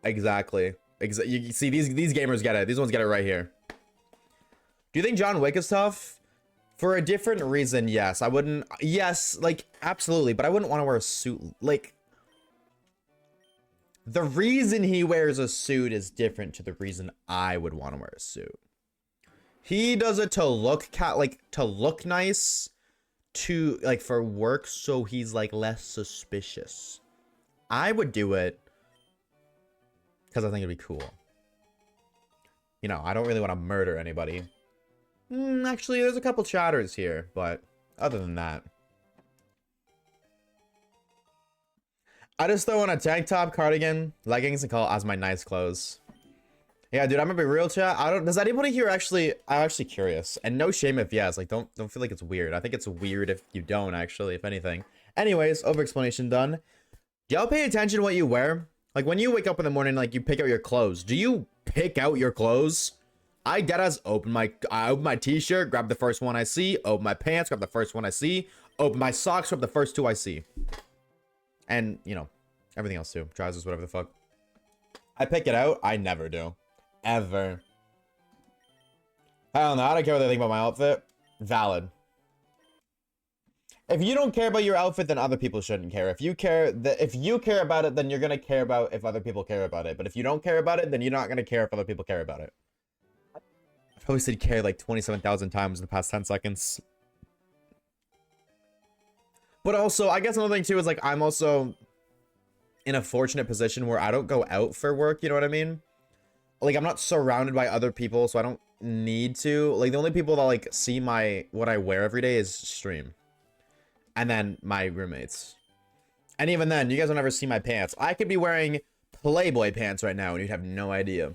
Exactly. You see, these gamers get it. These ones get it right here. Do you think John Wick is tough? For a different reason, yes. I wouldn't... Yes, like, absolutely. But I wouldn't want to wear a suit. Like... The reason he wears a suit is different to the reason I would want to wear a suit. He does it to look to look nice, to like for work, so he's like less suspicious. I would do it because I think it'd be cool. You know, I don't really want to murder anybody. Actually, there's a couple chatters here, but other than that, I just throw on a tank top, cardigan, leggings, and call it as my nice clothes. Yeah, dude, I'm gonna be real, chat. Does anybody here actually... I'm actually curious. And no shame if yes. Like, don't feel like it's weird. I think it's weird if you don't, actually, if anything. Anyways, over-explanation done. Do y'all pay attention to what you wear? Like, when you wake up in the morning, like, you pick out your clothes. Do you pick out your clothes? I deadass open my t-shirt, grab the first one I see. Open my pants, grab the first one I see. Open my socks, grab the first two I see. And, you know, everything else, too. Trousers, whatever the fuck. I pick it out. I never do. Ever. I don't know. I don't care what they think about my outfit. Valid. If you don't care about your outfit, then other people shouldn't care. If you care about it, then you're gonna care about if other people care about it. But if you don't care about it, then you're not gonna care if other people care about it. I probably said care like 27,000 times in the past 10 seconds. But also, I guess another thing too is like I'm also in a fortunate position where I don't go out for work, you know what I mean? Like I'm not surrounded by other people, so I don't need to. Like the only people that like see what I wear every day is stream. And then my roommates. And even then, you guys don't ever see my pants. I could be wearing Playboy pants right now and you'd have no idea.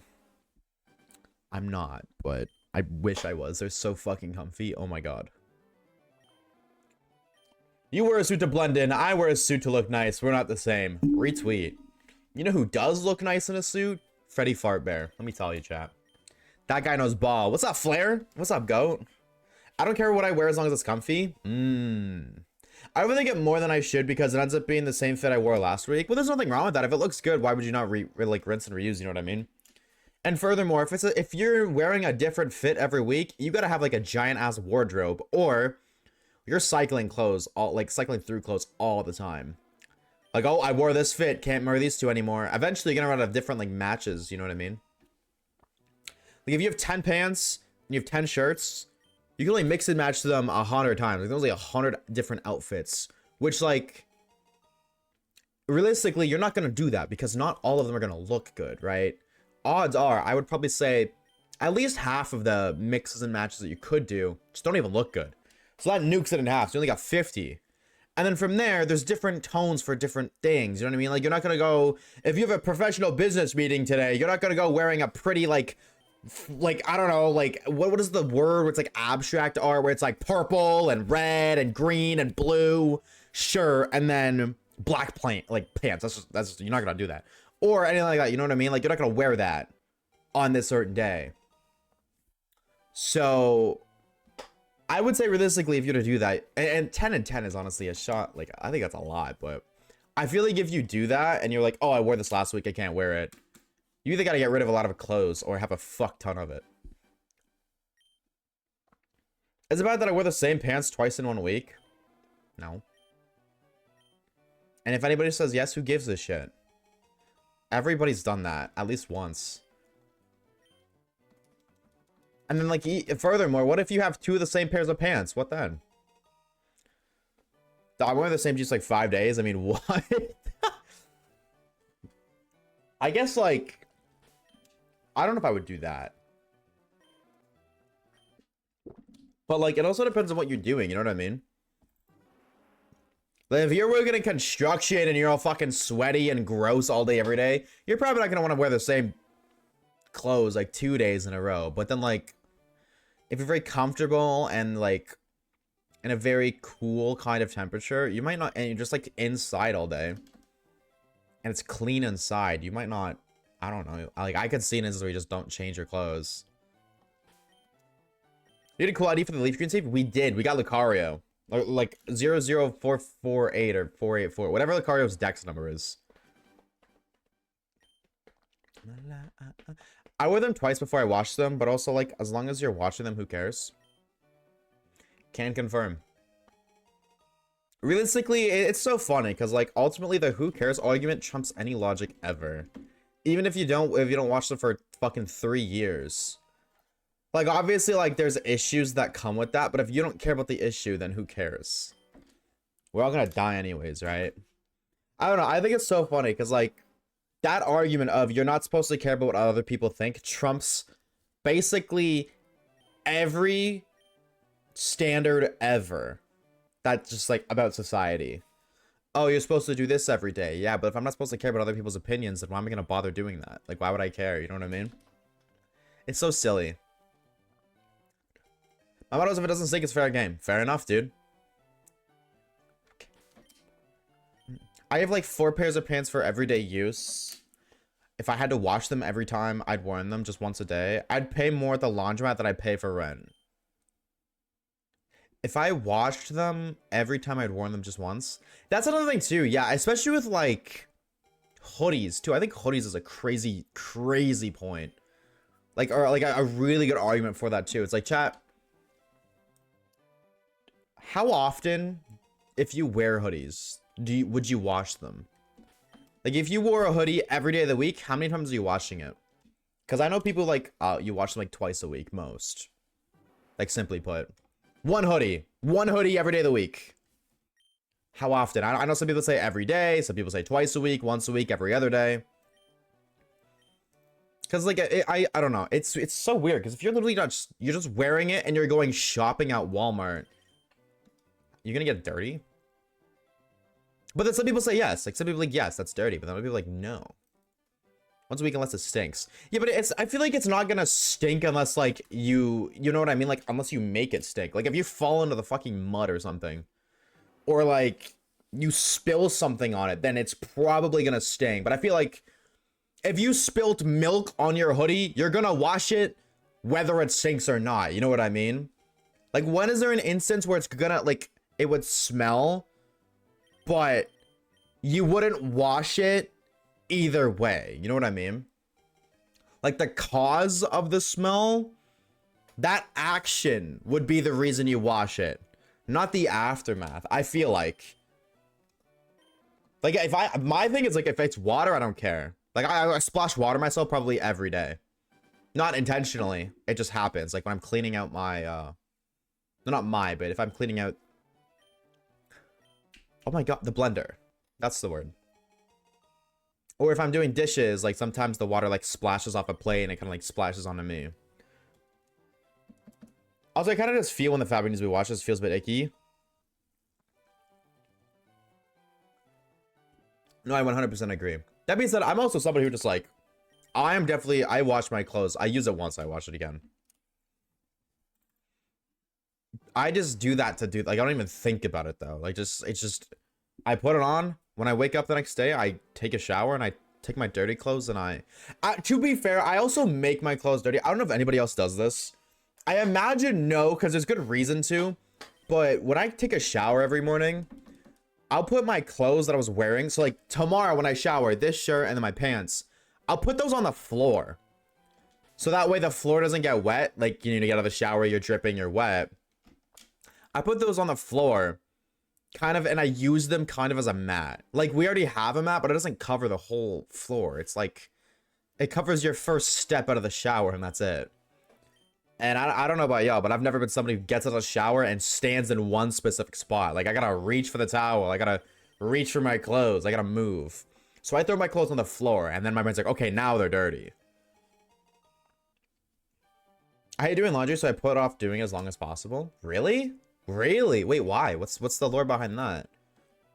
I'm not, but I wish I was. They're so fucking comfy. Oh my god. You wear a suit to blend in. I wear a suit to look nice. We're not the same. Retweet. You know who does look nice in a suit? Freddy Fartbear. Let me tell you, chat. That guy knows ball. What's up, Flair? What's up, goat? I don't care what I wear as long as it's comfy. I really get more than I should because it ends up being the same fit I wore last week. Well, there's nothing wrong with that. If it looks good, why would you not like rinse and reuse? You know what I mean? And furthermore, if you're wearing a different fit every week, you gotta have like a giant ass wardrobe, or you're cycling clothes cycling through clothes all the time. Like, oh, I wore this fit, can't wear these two anymore. Eventually, you're gonna run out of different like matches. You know what I mean? Like if you have 10 pants and you have 10 shirts, you can only mix and match them 100 times. Like, there's only 100 different outfits, which like realistically, you're not gonna do that because not all of them are gonna look good, right? Odds are, I would probably say at least half of the mixes and matches that you could do just don't even look good. So that nukes it in half. So you only got 50. And then from there, there's different tones for different things. You know what I mean? Like, you're not gonna go, if you have a professional business meeting today, you're not gonna go wearing a pretty like I don't know, like what is the word where it's like abstract art where it's like purple and red and green and blue shirt and then black pants. That's just you're not gonna do that or anything like that. You know what I mean? Like you're not gonna wear that on this certain day. So I would say realistically, if you're to do that, and 10 and 10 is honestly a shot. Like I think that's a lot, but I feel like if you do that and you're like, oh, I wore this last week, I can't wear it. You either gotta get rid of a lot of clothes or have a fuck ton of it. Is it bad that I wear the same pants twice in 1 week? No. And if anybody says yes, who gives a shit? Everybody's done that at least once. And then like, furthermore, what if you have 2 of the same pairs of pants? What then? I'm wearing the same jeans like 5 days. I mean, what? I guess like, I don't know if I would do that. But like, it also depends on what you're doing, you know what I mean? Like, if you're working in construction and you're all fucking sweaty and gross all day every day, you're probably not gonna want to wear the same clothes like 2 days in a row. But then like, if you're very comfortable and like in a very cool kind of temperature, you might not, and you're just like inside all day and it's clean inside, you might not, I don't know. Like, I could see instances where you just don't change your clothes. You did a cool ID for the Leaf Green save? We did. We got Lucario. Like 00448 or 484. Whatever Lucario's dex number is. I wear them twice before I wash them, but also, like, as long as you're washing them, who cares? Can confirm. Realistically, it's so funny, because, like, ultimately, the who cares argument trumps any logic ever. Even if you don't watch them for fucking 3 years. Like, obviously, like, there's issues that come with that, but if you don't care about the issue, then who cares? We're all gonna die anyways, right? I don't know, I think it's so funny, because, like, that argument of you're not supposed to care about what other people think trumps basically every standard ever that's just, like, about society. Oh, you're supposed to do this every day. Yeah, but if I'm not supposed to care about other people's opinions, then why am I gonna bother doing that? Like, why would I care? You know what I mean? It's so silly. My motto is if it doesn't stink, it's fair game. Fair enough, dude. I have like 4 pairs of pants for everyday use. If I had to wash them every time I'd worn them just once a day, I'd pay more at the laundromat than I pay for rent. If I washed them every time I'd worn them just once. That's another thing too. Yeah, especially with like hoodies too. I think hoodies is a crazy, crazy point. Like, or like a really good argument for that too. It's like, chat, how often if you wear hoodies, would you wash them? Like, if you wore a hoodie every day of the week, how many times are you washing it? Because I know people, like, you wash them, like, twice a week, most. Like, simply put. One hoodie every day of the week. How often? I know some people say every day, some people say twice a week, once a week, every other day. Because, like, I don't know. It's so weird, because if you're literally you're just wearing it and you're going shopping at Walmart, you're gonna get dirty? But then some people say yes. Like, some people like, yes, that's dirty. But then other people like, no. Once a week unless it stinks. Yeah, but I feel like it's not gonna stink unless, like, you know what I mean? Like, unless you make it stink. Like, if you fall into the fucking mud or something, or, like, you spill something on it, then it's probably gonna stink. But I feel like if you spilt milk on your hoodie, you're gonna wash it whether it stinks or not. You know what I mean? Like, when is there an instance where it's gonna, like, it would smell, but you wouldn't wash it either way? You know what I mean? Like, the cause of the smell, that action would be the reason you wash it, not the aftermath. I feel like my thing is, like, if it's water, I don't care. Like, I splash water myself probably every day, not intentionally. It just happens. Like, when I'm cleaning out my no, not my, but if I'm cleaning out, oh my god, the blender. That's the word. Or if I'm doing dishes, like, sometimes the water, like, splashes off a plate and it kind of, like, splashes onto me. Also, I kind of just feel when the fabric needs to be washed, it feels a bit icky. No, I 100% agree. That being said, I'm also somebody who just, like, I wash my clothes. I use it once, I wash it again. I just do that to do, like, I don't even think about it, though. Like, it's just, I put it on. When I wake up the next day, I take a shower and I take my dirty clothes and to be fair, I also make my clothes dirty. I don't know if anybody else does this. I imagine no, because there's good reason to. But when I take a shower every morning, I'll put my clothes that I was wearing. So, like, tomorrow when I shower, this shirt and then my pants, I'll put those on the floor. So that way the floor doesn't get wet. Like, you need to get out of the shower, you're dripping, you're wet. I put those on the floor. Kind of, and I use them kind of as a mat. Like, we already have a mat, but it doesn't cover the whole floor. It's like, it covers your first step out of the shower, and that's it. And I don't know about y'all, but I've never been somebody who gets out of the shower and stands in one specific spot. Like, I gotta reach for the towel. I gotta reach for my clothes. I gotta move. So I throw my clothes on the floor, and then my brain's like, okay, now they're dirty. I hate doing laundry, so I put off doing it as long as possible. Really? Really? Wait, why? What's the lore behind that?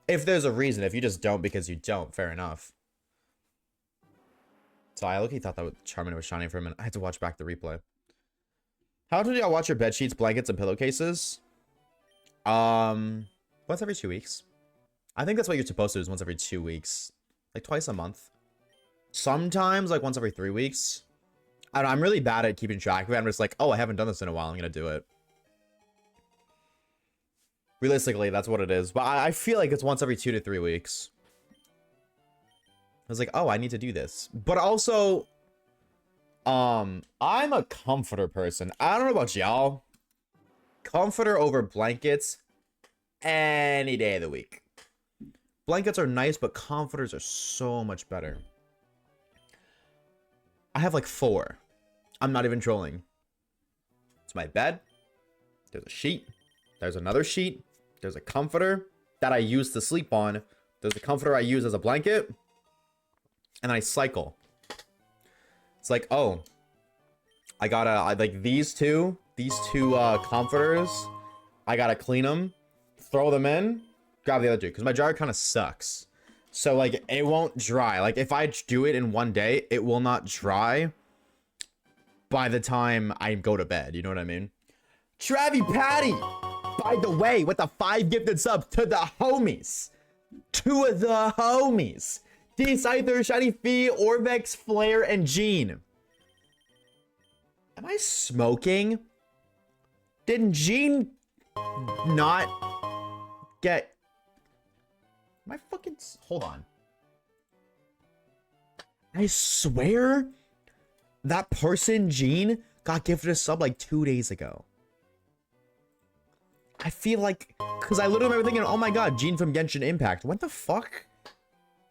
If there's a reason, if you just don't because you don't, fair enough. So I look-y thought that Charmander was shining for a minute. I had to watch back the replay. How often do y'all watch your bed sheets, blankets, and pillowcases? Once every 2 weeks. I think that's what you're supposed to do, is once every 2 weeks. Like, twice a month. Sometimes, like, once every 3 weeks. I don't know, I'm really bad at keeping track of it. I'm just like, oh, I haven't done this in a while. I'm gonna do it. Realistically, that's what it is. But I feel like it's once every 2 to 3 weeks. I was like, oh, I need to do this. But also, I'm a comforter person. I don't know about y'all. Comforter over blankets any day of the week. Blankets are nice, but comforters are so much better. I have like 4. I'm not even trolling. It's my bed. There's a sheet. There's another sheet. There's a comforter that I use to sleep on. There's a comforter I use as a blanket. And I cycle. It's like, oh, I gotta, like, these two comforters, I gotta clean them, throw them in, grab the other 2. Because my dryer kind of sucks. So, like, it won't dry. Like, if I do it in one day, it will not dry by the time I go to bed. You know what I mean? Travie Patty! By the way, with the 5 gifted subs to the homies. To the homies. D-Scyther, Shiny Fee, Orvex, Flare, and Gene. Am I smoking? Didn't Gene not get... Am I fucking... Hold on. I swear that person, Gene, got gifted a sub like 2 days ago. I feel like, because I literally remember thinking, oh my god, Gene from Genshin Impact. What the fuck?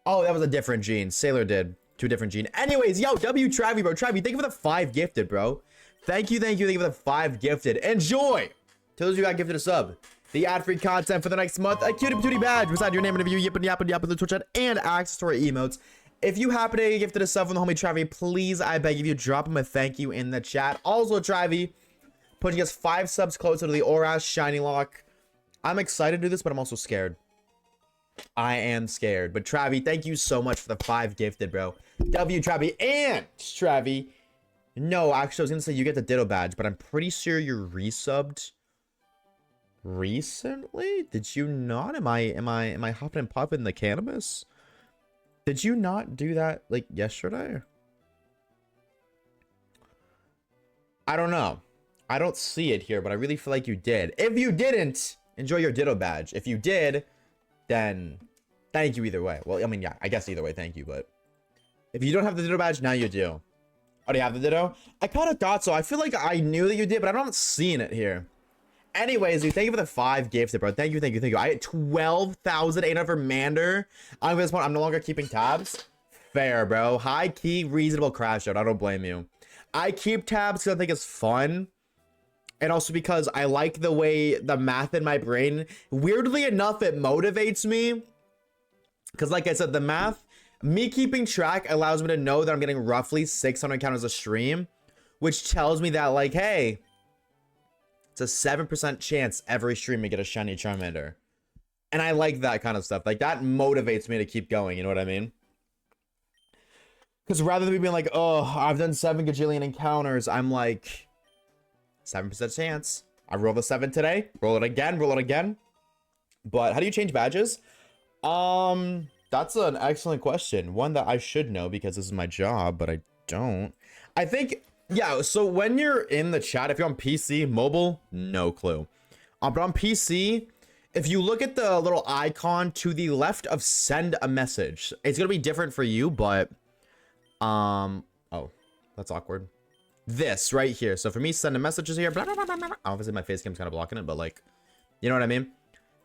Oh, that was a different Gene. Sailor did. Two different Gene. Anyways, yo, W Travy, bro. Travy, thank you for the 5 gifted, bro. Thank you for the 5 gifted. Enjoy! To those of you who got gifted a sub, the ad-free content for the next month, a cutie patootie badge beside your name and a view, yippin' yappin' yappin' the Twitch chat, and access to our emotes. If you happen to get gifted a sub from the homie Travy, please, I beg of you, drop him a thank you in the chat. Also, Travy, putting us 5 subs closer to the Oras Shiny Lock. I'm excited to do this, but I'm also scared. I am scared. But Travy, thank you so much for the 5 gifted, bro. W Travy and Travy. No, actually, I was gonna say you get the Ditto badge, but I'm pretty sure you're resubbed recently. Did you not? Am I hopping and popping the cannabis? Did you not do that like yesterday? I don't know. I don't see it here, but I really feel like you did. If you didn't, enjoy your Ditto badge. If you did, then thank you either way. Well, I mean, yeah, I guess either way, thank you. But if you don't have the Ditto badge, now you do. Oh, do you have the Ditto? I kind of thought so. I feel like I knew that you did, but I'm not seeing it here. Anyways, dude, thank you for the 5 gifted, bro. Thank you. I had 12,800 for Mander. I'm at this point, I'm no longer keeping tabs. Fair, bro. High key, reasonable crash out. I don't blame you. I keep tabs because I think it's fun. And also because I like the way the math in my brain, weirdly enough, it motivates me. Because like I said, the math, me keeping track allows me to know that I'm getting roughly 600 counters a stream. Which tells me that, like, hey, it's a 7% chance every stream to get a shiny Charmander. And I like that kind of stuff. Like, that motivates me to keep going, you know what I mean? Because rather than me being like, oh, I've done 7 gajillion encounters, I'm like, 7% chance. I rolled a 7 today. Roll it again. But how do you change badges? That's an excellent question. One that I should know because this is my job, but I don't. I think, yeah, so when you're in the chat, if you're on PC, mobile, no clue. But on PC, if you look at the little icon to the left of send a message, it's gonna be different for you, but oh, that's awkward. This right here. So for me, send a message is here. Blah, blah, blah, blah, blah. Obviously, my face cam's kind of blocking it, but like, you know what I mean?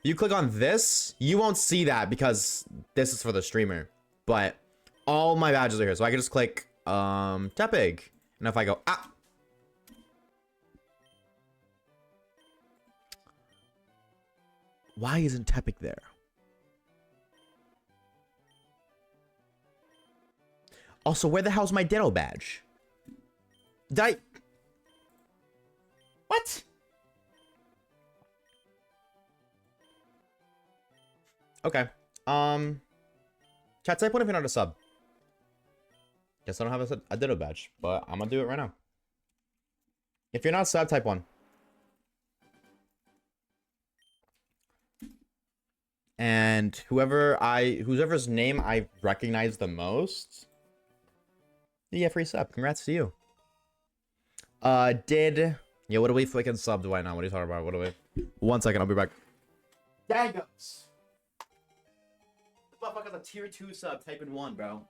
You click on this, you won't see that because this is for the streamer. But all my badges are here, so I can just click Tepig, and if I go why isn't Tepig there? Also, where the hell's my Ditto badge? What? Okay. Chat, type one if you're not a sub. Guess I don't have a Ditto badge, but I'm gonna do it right now. If you're not a sub, type 1. And whoever's name I recognize the most, yeah, free sub. Congrats to you. Yeah, what do we flicking sub right now? What are you talking about? What do we? 1 second, I'll be back. Dangos. This motherfucker's a tier 2 sub, type in 1, bro.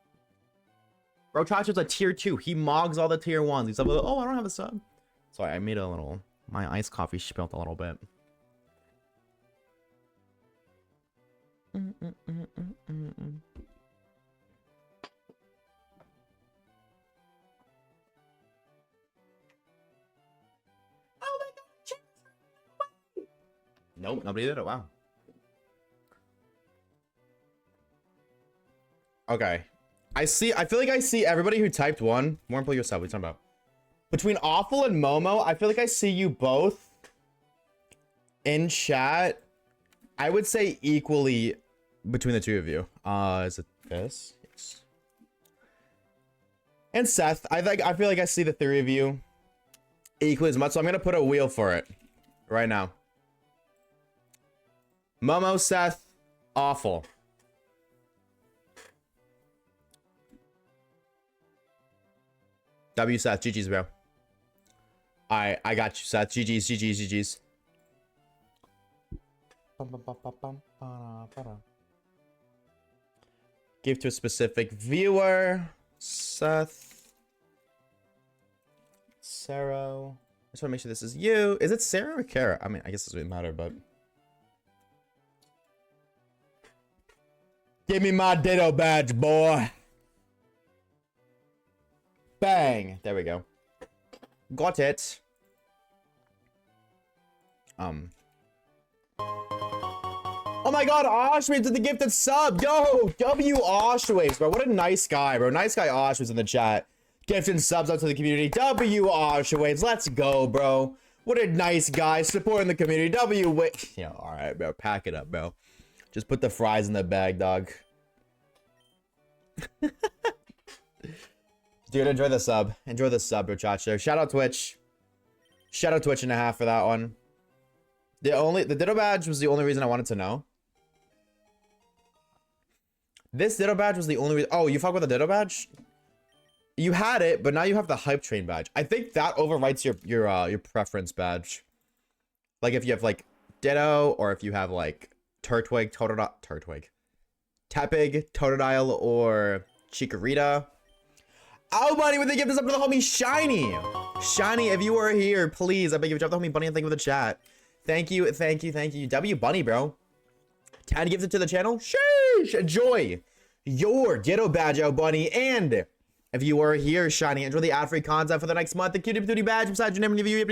Bro, Chacho's a tier 2. He mogs all the tier 1s. He's like, oh, I don't have a sub. Sorry, I made my iced coffee spilled a little bit. Nope, nobody did it. Wow. Okay. I feel like I see everybody who typed 1. More than pull yourself. What are you talking about? Between Awful and Momo, I feel like I see you both in chat. I would say equally between the two of you. Is it this? Yes. And Seth, I feel like I see the 3 of you equally as much. So I'm gonna put a wheel for it right now. Momo, Seth, Awful. W Seth, GG's, bro. Alright, I got you, Seth. GG's. Give to a specific viewer. Seth. Sero. just want to make sure this is you. Is it Sarah or Kara? I mean, I guess it doesn't matter, but. Give me my ditto badge, boy. Bang. There we go. Got it. Oh my god, Oshawaves with the gifted sub. Yo, W Oshawaves, bro. What a nice guy, bro. Nice guy Oshawaves in the chat. Gifting subs out to the community. W Oshawaves. Let's go, bro. What a nice guy. Supporting the community. W. Yeah, alright, bro. Pack it up, bro. Just put the fries in the bag, dog. Dude, enjoy the sub. Enjoy the sub, muchacho. Shout out Twitch. Shout out Twitch and a half for that one. The ditto badge was the only reason I wanted to know. This ditto badge was the only reason. Oh, you fuck with the ditto badge? You had it, but now you have the hype train badge. I think that overwrites your preference badge. Like if you have like ditto, or if you have like Tepig, Totodile, or Chikorita. Oh, buddy, when they give this up to the homie Shiny. Shiny, if you are here, please, I beg you, drop the homie Bunny and thank you for the chat. Thank you, thank you, thank you. W Bunny, bro. 10 gifted to the channel. Sheesh, enjoy your Ditto badge out, Bunny. And if you are here, Shiny, enjoy the ad-free content for the next month. The cutie patootie badge beside your name and review,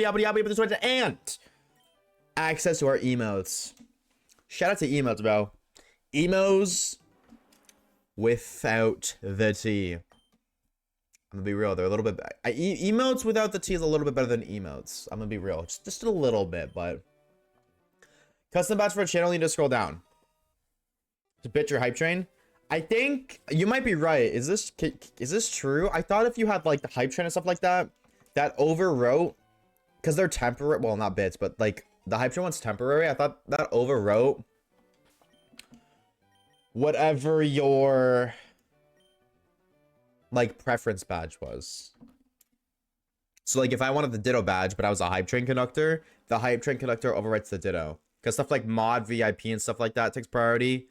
and access to our emotes. Shout out to emotes, bro. Emos without the T. I'm gonna be real, they're a little bit emotes without the T is a little bit better than emotes. I'm gonna be real, just a little bit, but custom badge for a channel, you need to scroll down to bit your hype train. I think you might be right. Is this true? I thought if you had like the hype train and stuff like that, that overwrote, because they're temporary. Well, not bits, but like the hype train one's temporary. I thought that overwrote whatever your like preference badge was. So like if I wanted the ditto badge but I was a hype train conductor, the hype train conductor overwrites the ditto, because stuff like mod, VIP, and stuff like that takes priority.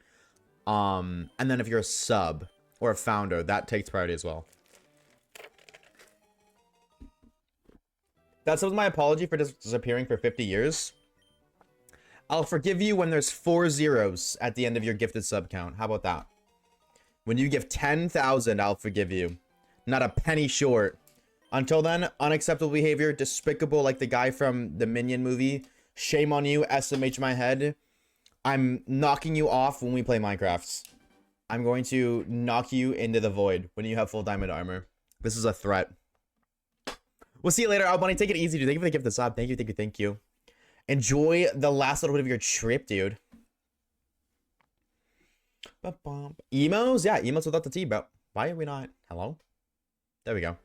And then if you're a sub or a founder, that takes priority as well. That was my apology for disappearing for 50 years. I'll forgive you when there's 4 zeros at the end of your gifted sub count. How about that? When you give 10,000, I'll forgive you. Not a penny short. Until then, unacceptable behavior, despicable like the guy from the Minion movie. Shame on you, SMH my head. I'm knocking you off when we play Minecraft. I'm going to knock you into the void when you have full diamond armor. This is a threat. We'll see you later, Albunny. Take it easy, dude. Thank you for the gift of the sub. Thank you, thank you, thank you. Enjoy the last little bit of your trip, dude. Emos? Yeah, emos without the T, bro. Why are we not? Hello? There we go.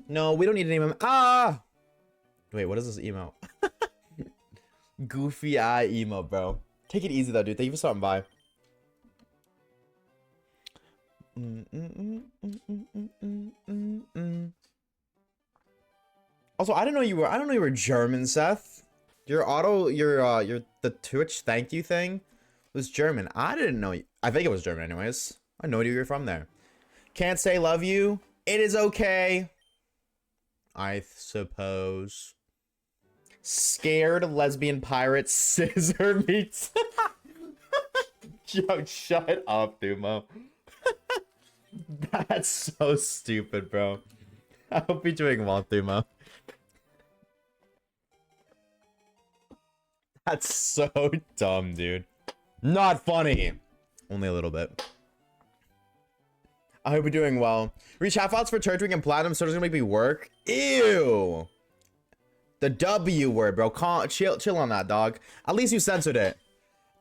No, we don't need an emo. Ah! Wait, what is this emo? Goofy eye emo, bro. Take it easy, though, dude. Thank you for stopping by. Also, I didn't know you were German, Seth. The Twitch thank you thing was German. I didn't know you. I think it was German anyways. I know you were from there. Can't say love you. It is okay. I suppose. Scared lesbian pirate scissor meats. Yo, shut up, Dumo. That's so stupid, bro. I hope you're doing well, Dumo. That's so dumb, dude. Not funny. Only a little bit. I hope you're doing well. Reach half outs for Turtwig and Platinum, so it's gonna make me work. Ew. The W word, bro. Chill on that, dog. At least you censored it.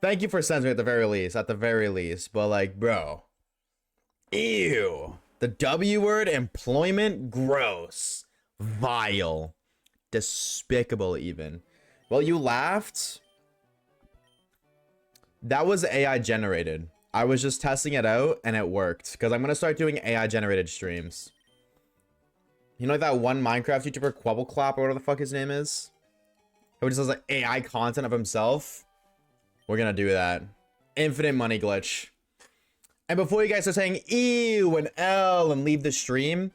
Thank you for censoring it at the very least. At the very least. But like, bro. Ew. The W word, employment, gross. Vile. Despicable even. Well, you laughed. That was AI generated. I was just testing it out and it worked. Because I'm going to start doing AI generated streams. You know like that one Minecraft YouTuber, Quabbleclap, or whatever the fuck his name is? Who just does like AI content of himself? We're going to do that. Infinite money glitch. And before you guys are saying ew and L and leave the stream,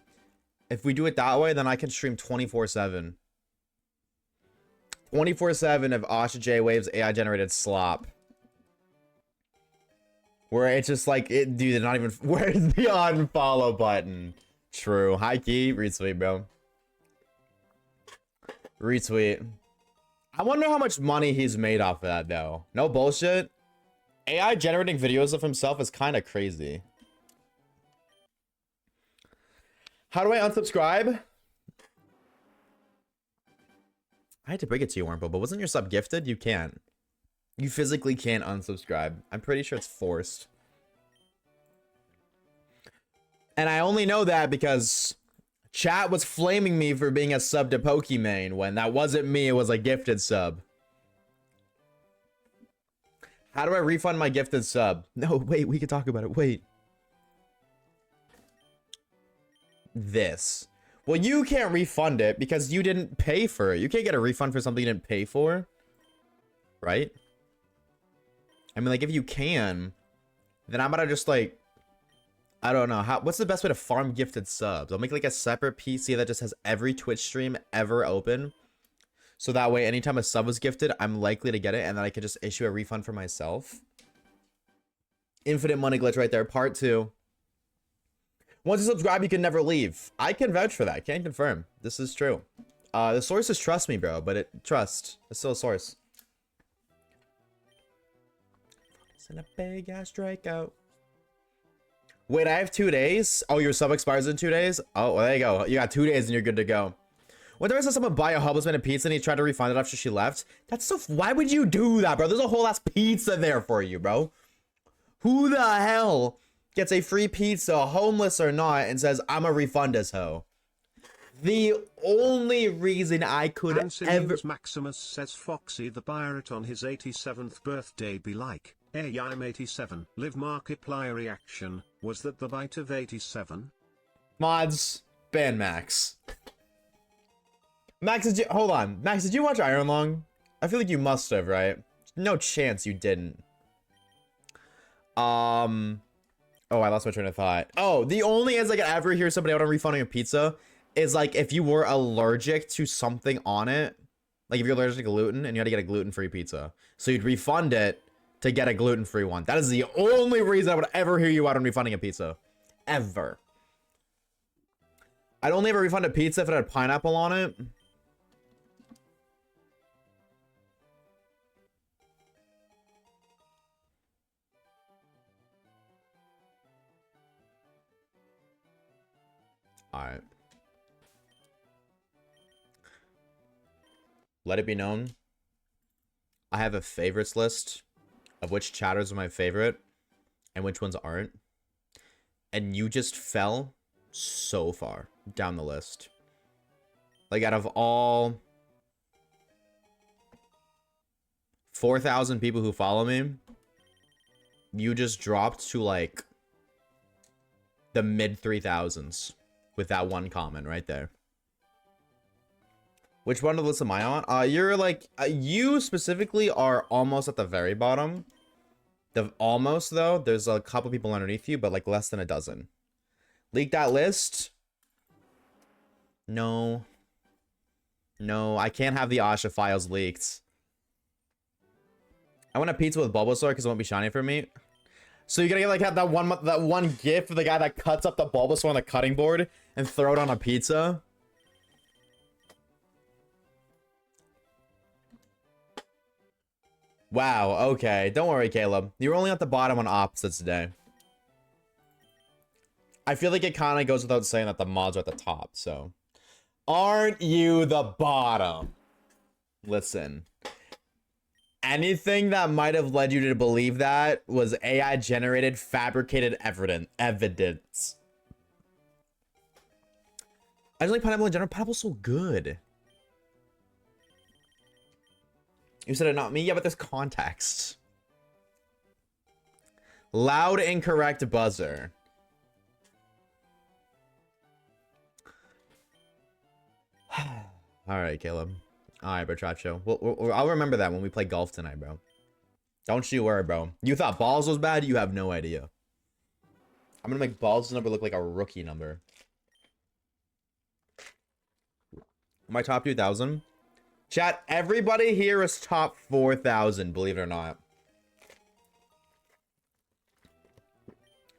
if we do it that way, then I can stream 24/7. 24/7 of Oshawaves AI generated slop. Where it's just like, dude, they're not even, where's the unfollow button? True. High key, retweet, bro. Retweet. I wonder how much money he's made off of that, though. No bullshit. AI generating videos of himself is kind of crazy. How do I unsubscribe? I had to break it to you, Warmpo, but wasn't your sub gifted? You can't. You physically can't unsubscribe. I'm pretty sure it's forced. And I only know that because chat was flaming me for being a sub to Pokimane when that wasn't me, it was a gifted sub. How do I refund my gifted sub? No, wait, we can talk about it. Wait. This. Well, you can't refund it because you didn't pay for it. You can't get a refund for something you didn't pay for. Right? I mean, like, if you can, then I'm gonna just, like, I don't know. What's the best way to farm gifted subs? I'll make, like, a separate PC that just has every Twitch stream ever open. So that way, anytime a sub was gifted, I'm likely to get it, and then I can just issue a refund for myself. Infinite money glitch right there. Part 2. Once you subscribe, you can never leave. I can vouch for that. Can't confirm. This is true. The source is trust me, bro, but trust. It's still a source. Send a big ass strikeout. Wait, I have 2 days? Oh, your sub expires in 2 days? Oh, well, there you go. You got 2 days and you're good to go. When there was someone buy a hubblesman a pizza and he tried to refund it after she left, that's so. Why would you do that, bro? There's a whole ass pizza there for you, bro. Who the hell gets a free pizza, homeless or not, and says, I'm a refund this hoe? The only reason I could ever... Maximus says Foxy the pirate on his 87th birthday be like, hey, I'm 87. Live Markiplier reaction, was that the bite of 87? Mods, ban Max. Max, hold on. Max, did you watch Iron Long? I feel like you must have, right? No chance you didn't. Oh, I lost my train of thought. Oh, the only as I could ever hear somebody out on refunding a pizza is like if you were allergic to something on it. Like if you're allergic to gluten and you had to get a gluten-free pizza. So you'd refund it to get a gluten-free one. That is the only reason I would ever hear you out on refunding a pizza. Ever. I'd only ever refund a pizza if it had pineapple on it. Alright. Let it be known, I have a favorites list of which chatters are my favorite and which ones aren't. And you just fell so far down the list. Like out of all 4,000 people who follow me, you just dropped to like the mid 3,000s. With that one comment right there. Which one of the list am I on? You're like, you specifically are almost at the very bottom. Almost though, there's a couple people underneath you, but like less than a dozen. Leak that list? No. No, I can't have the Asha files leaked. I want a pizza with Bulbasaur because it won't be shiny for me. So you're gonna get like have that one gif of the guy that cuts up the Bulbasaur on the cutting board and throw it on a pizza? Wow, okay. Don't worry, Caleb. You're only at the bottom on opposites today. I feel like it kind of goes without saying that the mods are at the top, so. Aren't you the bottom? Listen. Anything that might have led you to believe that was AI generated, fabricated evidence. I just like pineapple in general. Pineapple's so good. You said it, not me? Yeah, but there's context. Loud incorrect buzzer. Alright, Caleb. Alright, Bertraccio. I'll remember that when we play golf tonight, bro. Don't you worry, bro. You thought balls was bad? You have no idea. I'm gonna make balls number look like a rookie number. My top 2,000 Chat, everybody here is top 4,000, believe it or not.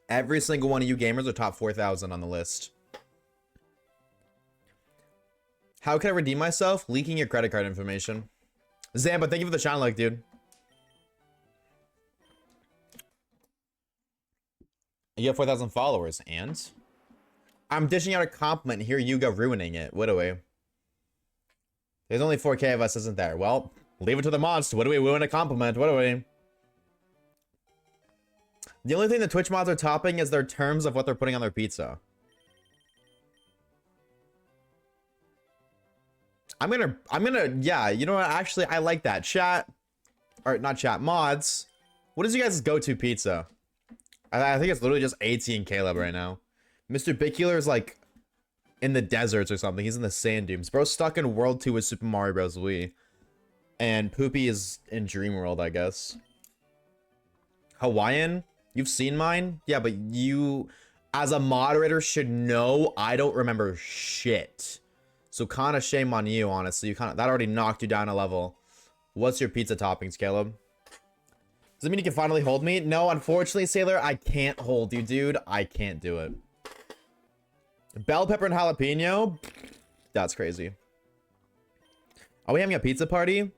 Every single one of you gamers are top 4,000 on the list. How can I redeem myself? Leaking your credit card information. Zamba, thank you for the channel like, dude. You have 4,000 followers, and? I'm dishing out a compliment, and here you go ruining it. What do we? There's only 4K of us, isn't there? Well, leave it to the mods. What do we ruin a compliment? What do we? The only thing the Twitch mods are topping is their terms of what they're putting on their pizza. I'm gonna, yeah, you know what? Actually, I like that. Chat, or not chat, mods. What is you guys' go-to pizza? I think it's literally just AT and Caleb right now. Mr. Bicular is like in the deserts or something. He's in the sand dunes. Bro's stuck in World 2 with Super Mario Bros. Wii. And Poopy is in Dream World, I guess. Hawaiian? You've seen mine? Yeah, but you, as a moderator, should know I don't remember shit. So kind of shame on you, honestly. That already knocked you down a level. What's your pizza toppings, Caleb? Does it mean you can finally hold me? No, unfortunately, Sailor, I can't hold you, dude. I can't do it. Bell pepper and jalapeno? That's crazy. Are we having a pizza party?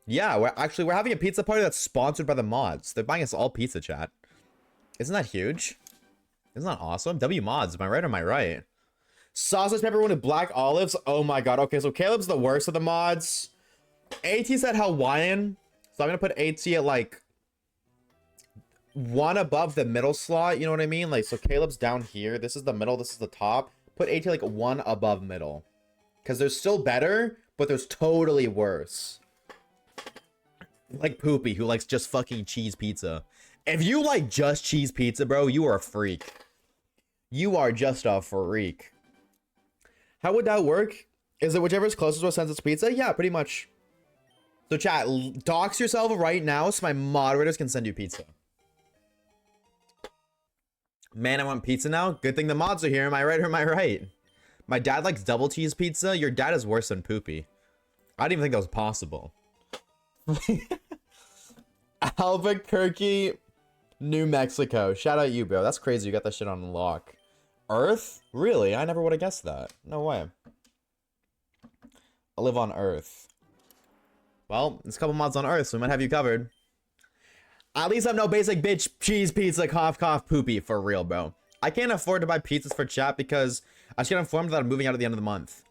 Yeah, we're having a pizza party that's sponsored by the mods. They're buying us all pizza, chat. Isn't that huge? Isn't that awesome? W mods, am I right or am I right? Sausage pepperoni with black olives? Oh my god. Okay, so Caleb's the worst of the mods. AT said Hawaiian. So I'm gonna put AT at like one above the middle slot, you know what I mean? Like, so Caleb's down here. This is the middle, this is the top. Put AT like one above middle. Because there's still better, but there's totally worse. Like Poopy, who likes just fucking cheese pizza. If you like just cheese pizza, bro, you are a freak. You are just a freak. How would that work? Is it whichever's closest to a census pizza? Yeah, pretty much. So chat, dox yourself right now so my moderators can send you pizza. Man, I want pizza now. Good thing the mods are here. Am I right or am I right? My dad likes double cheese pizza. Your dad is worse than Poopy. I didn't even think that was possible. Albuquerque, New Mexico. Shout out you, bro. That's crazy. You got that shit on lock. Earth? Really? I never would have guessed that. No way. I live on Earth. Well, there's a couple mods on Earth, so we might have you covered. At least I'm no basic bitch cheese pizza cough cough Poopy for real, bro. I can't afford to buy pizzas for chat because I just got informed that I'm moving out at the end of the month.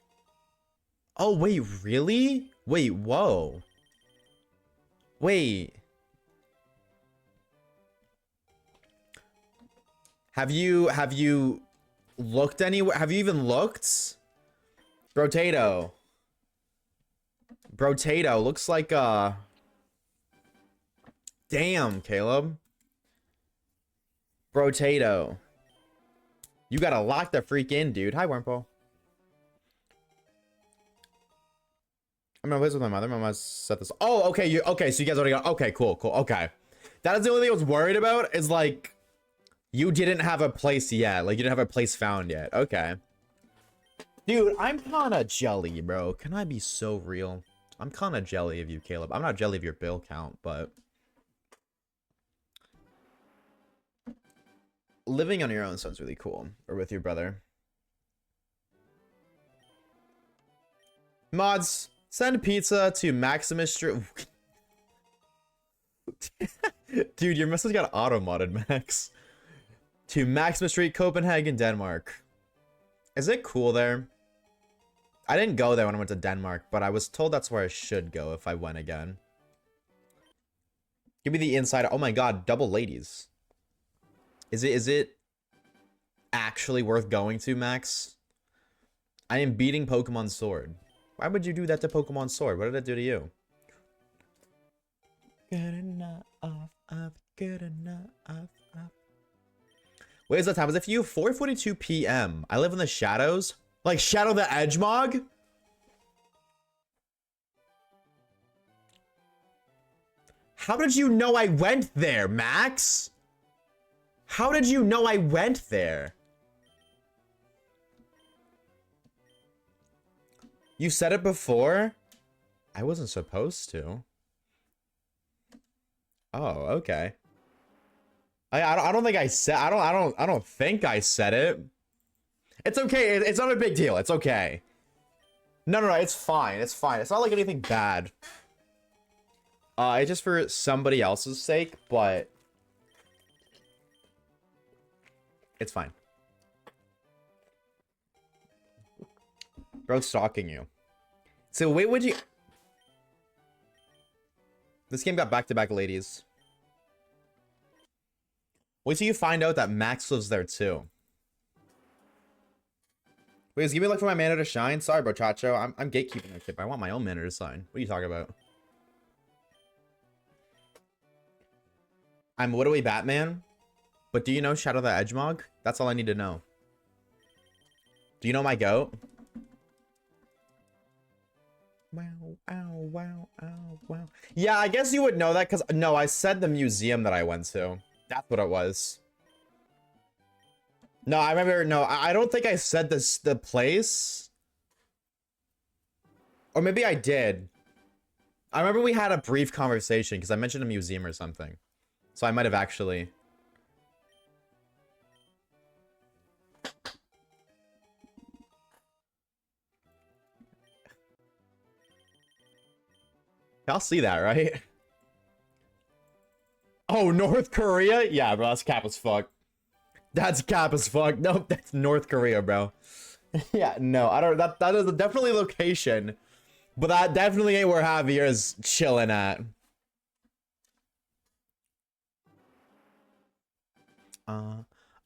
Oh, wait, really? Wait, whoa. Wait. Have you looked anywhere? Have you even looked? Brotato. Brotato looks like damn, Caleb. Brotato. You gotta lock the freak in, dude. Hi, Wormpo. I'm gonna visit with my mother. My mom set this. Oh, okay. Okay, so you guys already got. Okay, cool. Okay. That is the only thing I was worried about. Is like, you didn't have a place yet. Like, you didn't have a place found yet. Okay. Dude, I'm kind of jelly, bro. Can I be so real? I'm kind of jelly of you, Caleb. I'm not jelly of your bill count, but living on your own sounds really cool. Or with your brother. Mods, send pizza to Maximus Street. Dude, your message got auto-modded, Max. To Maximus Street, Copenhagen, Denmark. Is it cool there? I didn't go there when I went to Denmark, but I was told that's where I should go if I went again. Give me the inside. Oh my god, double ladies. Is it actually worth going to, Max? I am beating Pokemon Sword. Why would you do that to Pokemon Sword? What did it do to you? Good enough of good enough of. Wait, is that time? Is it for you? 4:42 p.m. I live in the shadows. Like Shadow the Edgemog? How did you know I went there, Max? How did you know I went there? You said it before? I wasn't supposed to. Oh, okay. I don't think I said, I don't think I said it. It's okay. It's not a big deal. It's okay. No, it's fine. It's fine. It's not like anything bad. It's just for somebody else's sake, but it's fine. Bro, stalking you. So wait, would you? This game got back-to-back ladies. Wait till you find out that Max lives there too. Wait, is give me luck for my mana to shine? Sorry, bro, Chacho. I'm gatekeeping that shit, but I want my own mana to shine. What are you talking about? I'm literally Batman. But do you know Shadow the Edgemog? That's all I need to know. Do you know my goat? Wow, ow, wow, ow, wow. Yeah, I guess you would know that because, no, I said the museum that I went to. That's what it was. No, I remember, no, I don't think I said this, the place. Or maybe I did. I remember we had a brief conversation because I mentioned a museum or something. So I might have actually. I'll see that, right? Oh, North Korea? Yeah, bro, that's cap as fuck. That's cap as fuck. Nope, that's North Korea, bro. Yeah, no, I don't. That is definitely a location, but that definitely ain't where Javier is chilling at.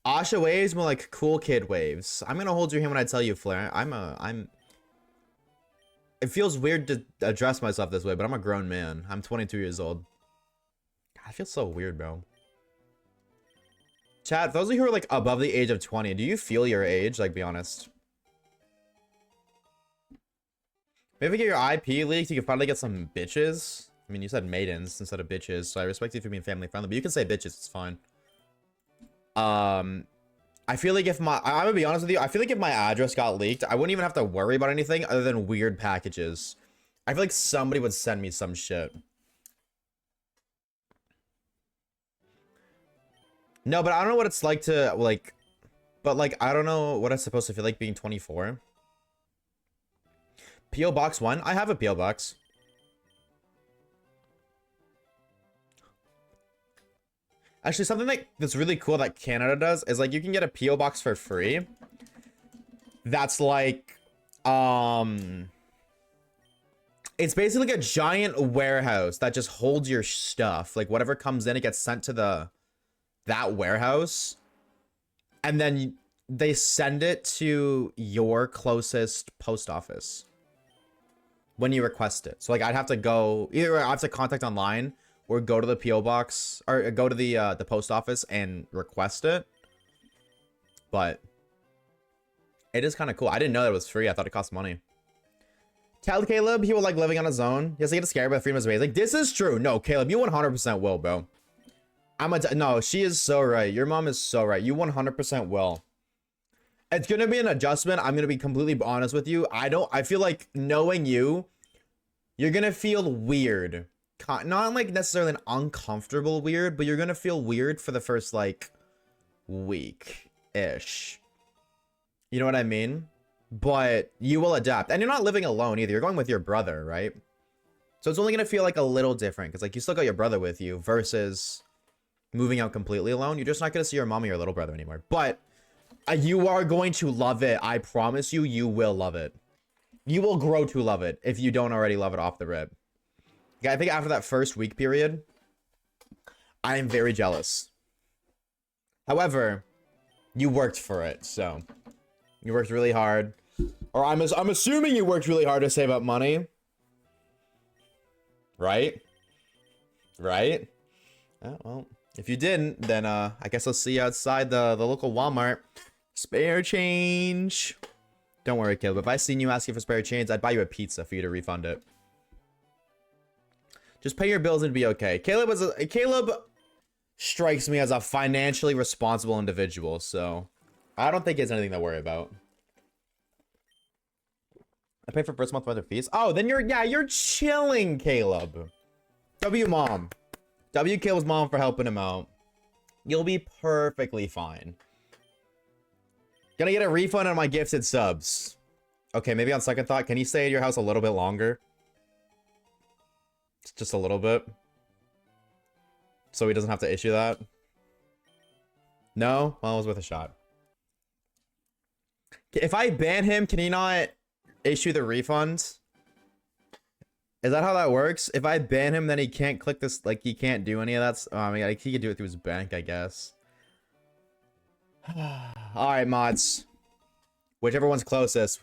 Oshawaves more like cool kid waves. I'm gonna hold your hand when I tell you, Flair. I'm. It feels weird to address myself this way, but I'm a grown man. I'm 22 years old. God, I feel so weird, bro. Chat, those of you who are like above the age of 20, do you feel your age? Like, be honest. Maybe get your IP leaked, you can finally get some bitches. I mean, you said maidens instead of bitches, so I respect you for being family friendly, but you can say bitches, it's fine. I feel like if I'm gonna be honest with you, I feel like if my address got leaked, I wouldn't even have to worry about anything other than weird packages. I feel like somebody would send me some shit. No, but I don't know what it's like to, like, but like, I don't know what it's supposed to feel like being 24. P.O. Box 1? I have a P.O. Box. Actually, something that's really cool that Canada does is like you can get a P.O. box for free. That's like, it's basically like a giant warehouse that just holds your stuff. Like whatever comes in, it gets sent to that warehouse, and then they send it to your closest post office when you request it. So like I'd have to go either I have to contact online or go to the P.O. box or go to the post office and request it. But it is kind of cool. I didn't know that it was free. I thought it cost money. Tell Caleb he will like living on his own. He has to get scared by freedom of space. Like, this is true. No, Caleb, you 100% will, bro. No, she is so right. Your mom is so right. You 100% will. It's going to be an adjustment. I'm going to be completely honest with you. I feel like knowing you're going to feel weird. Not like necessarily an uncomfortable weird, but you're gonna feel weird for the first like week-ish. You know what I mean? But you will adapt. And you're not living alone either. You're going with your brother, right? So it's only gonna feel like a little different because like you still got your brother with you versus moving out completely alone. You're just not gonna see your mom or your little brother anymore. But you are going to love it. I promise you, you will love it. You will grow to love it if you don't already love it off the rip. Yeah, I think after that first week period, I am very jealous. However, you worked for it, so you worked really hard. Or I'm assuming you worked really hard to save up money. Right? Right? Oh, well, if you didn't, then I guess I'll see you outside the local Walmart. Spare change. Don't worry, Caleb. If I seen you asking for spare change, I'd buy you a pizza for you to refund it. Just pay your bills and be okay. Caleb strikes me as a financially responsible individual, so I don't think it's anything to worry about. I paid for first month of fees. Oh, then you're chilling, Caleb. W mom. W Caleb's mom for helping him out. You'll be perfectly fine. Gonna get a refund on my gifted subs. Okay, maybe on second thought, can you stay at your house a little bit longer? Just a little bit. So he doesn't have to issue that. No? Well, it was worth a shot. If I ban him, can he not issue the refunds? Is that how that works? If I ban him, then he can't click this, like, he can't do any of that. I mean, like, he could do it through his bank, I guess. Alright, mods. Whichever one's closest.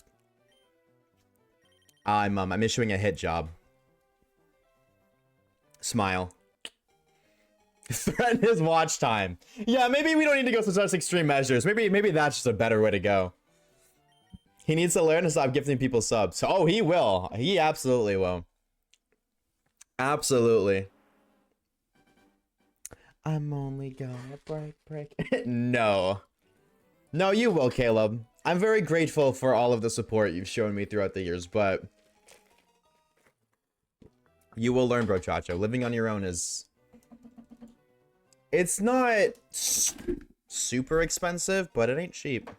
I'm issuing a hit job. Smile. Threaten his watch time. Yeah, maybe we don't need to go to such extreme measures. Maybe that's just a better way to go. He needs to learn to stop gifting people subs. Oh, he will. He absolutely will. Absolutely. I'm only gonna break. No. No, you will, Caleb. I'm very grateful for all of the support you've shown me throughout the years, but you will learn, bro Chacho. Living on your own is... It's not super expensive, but it ain't cheap.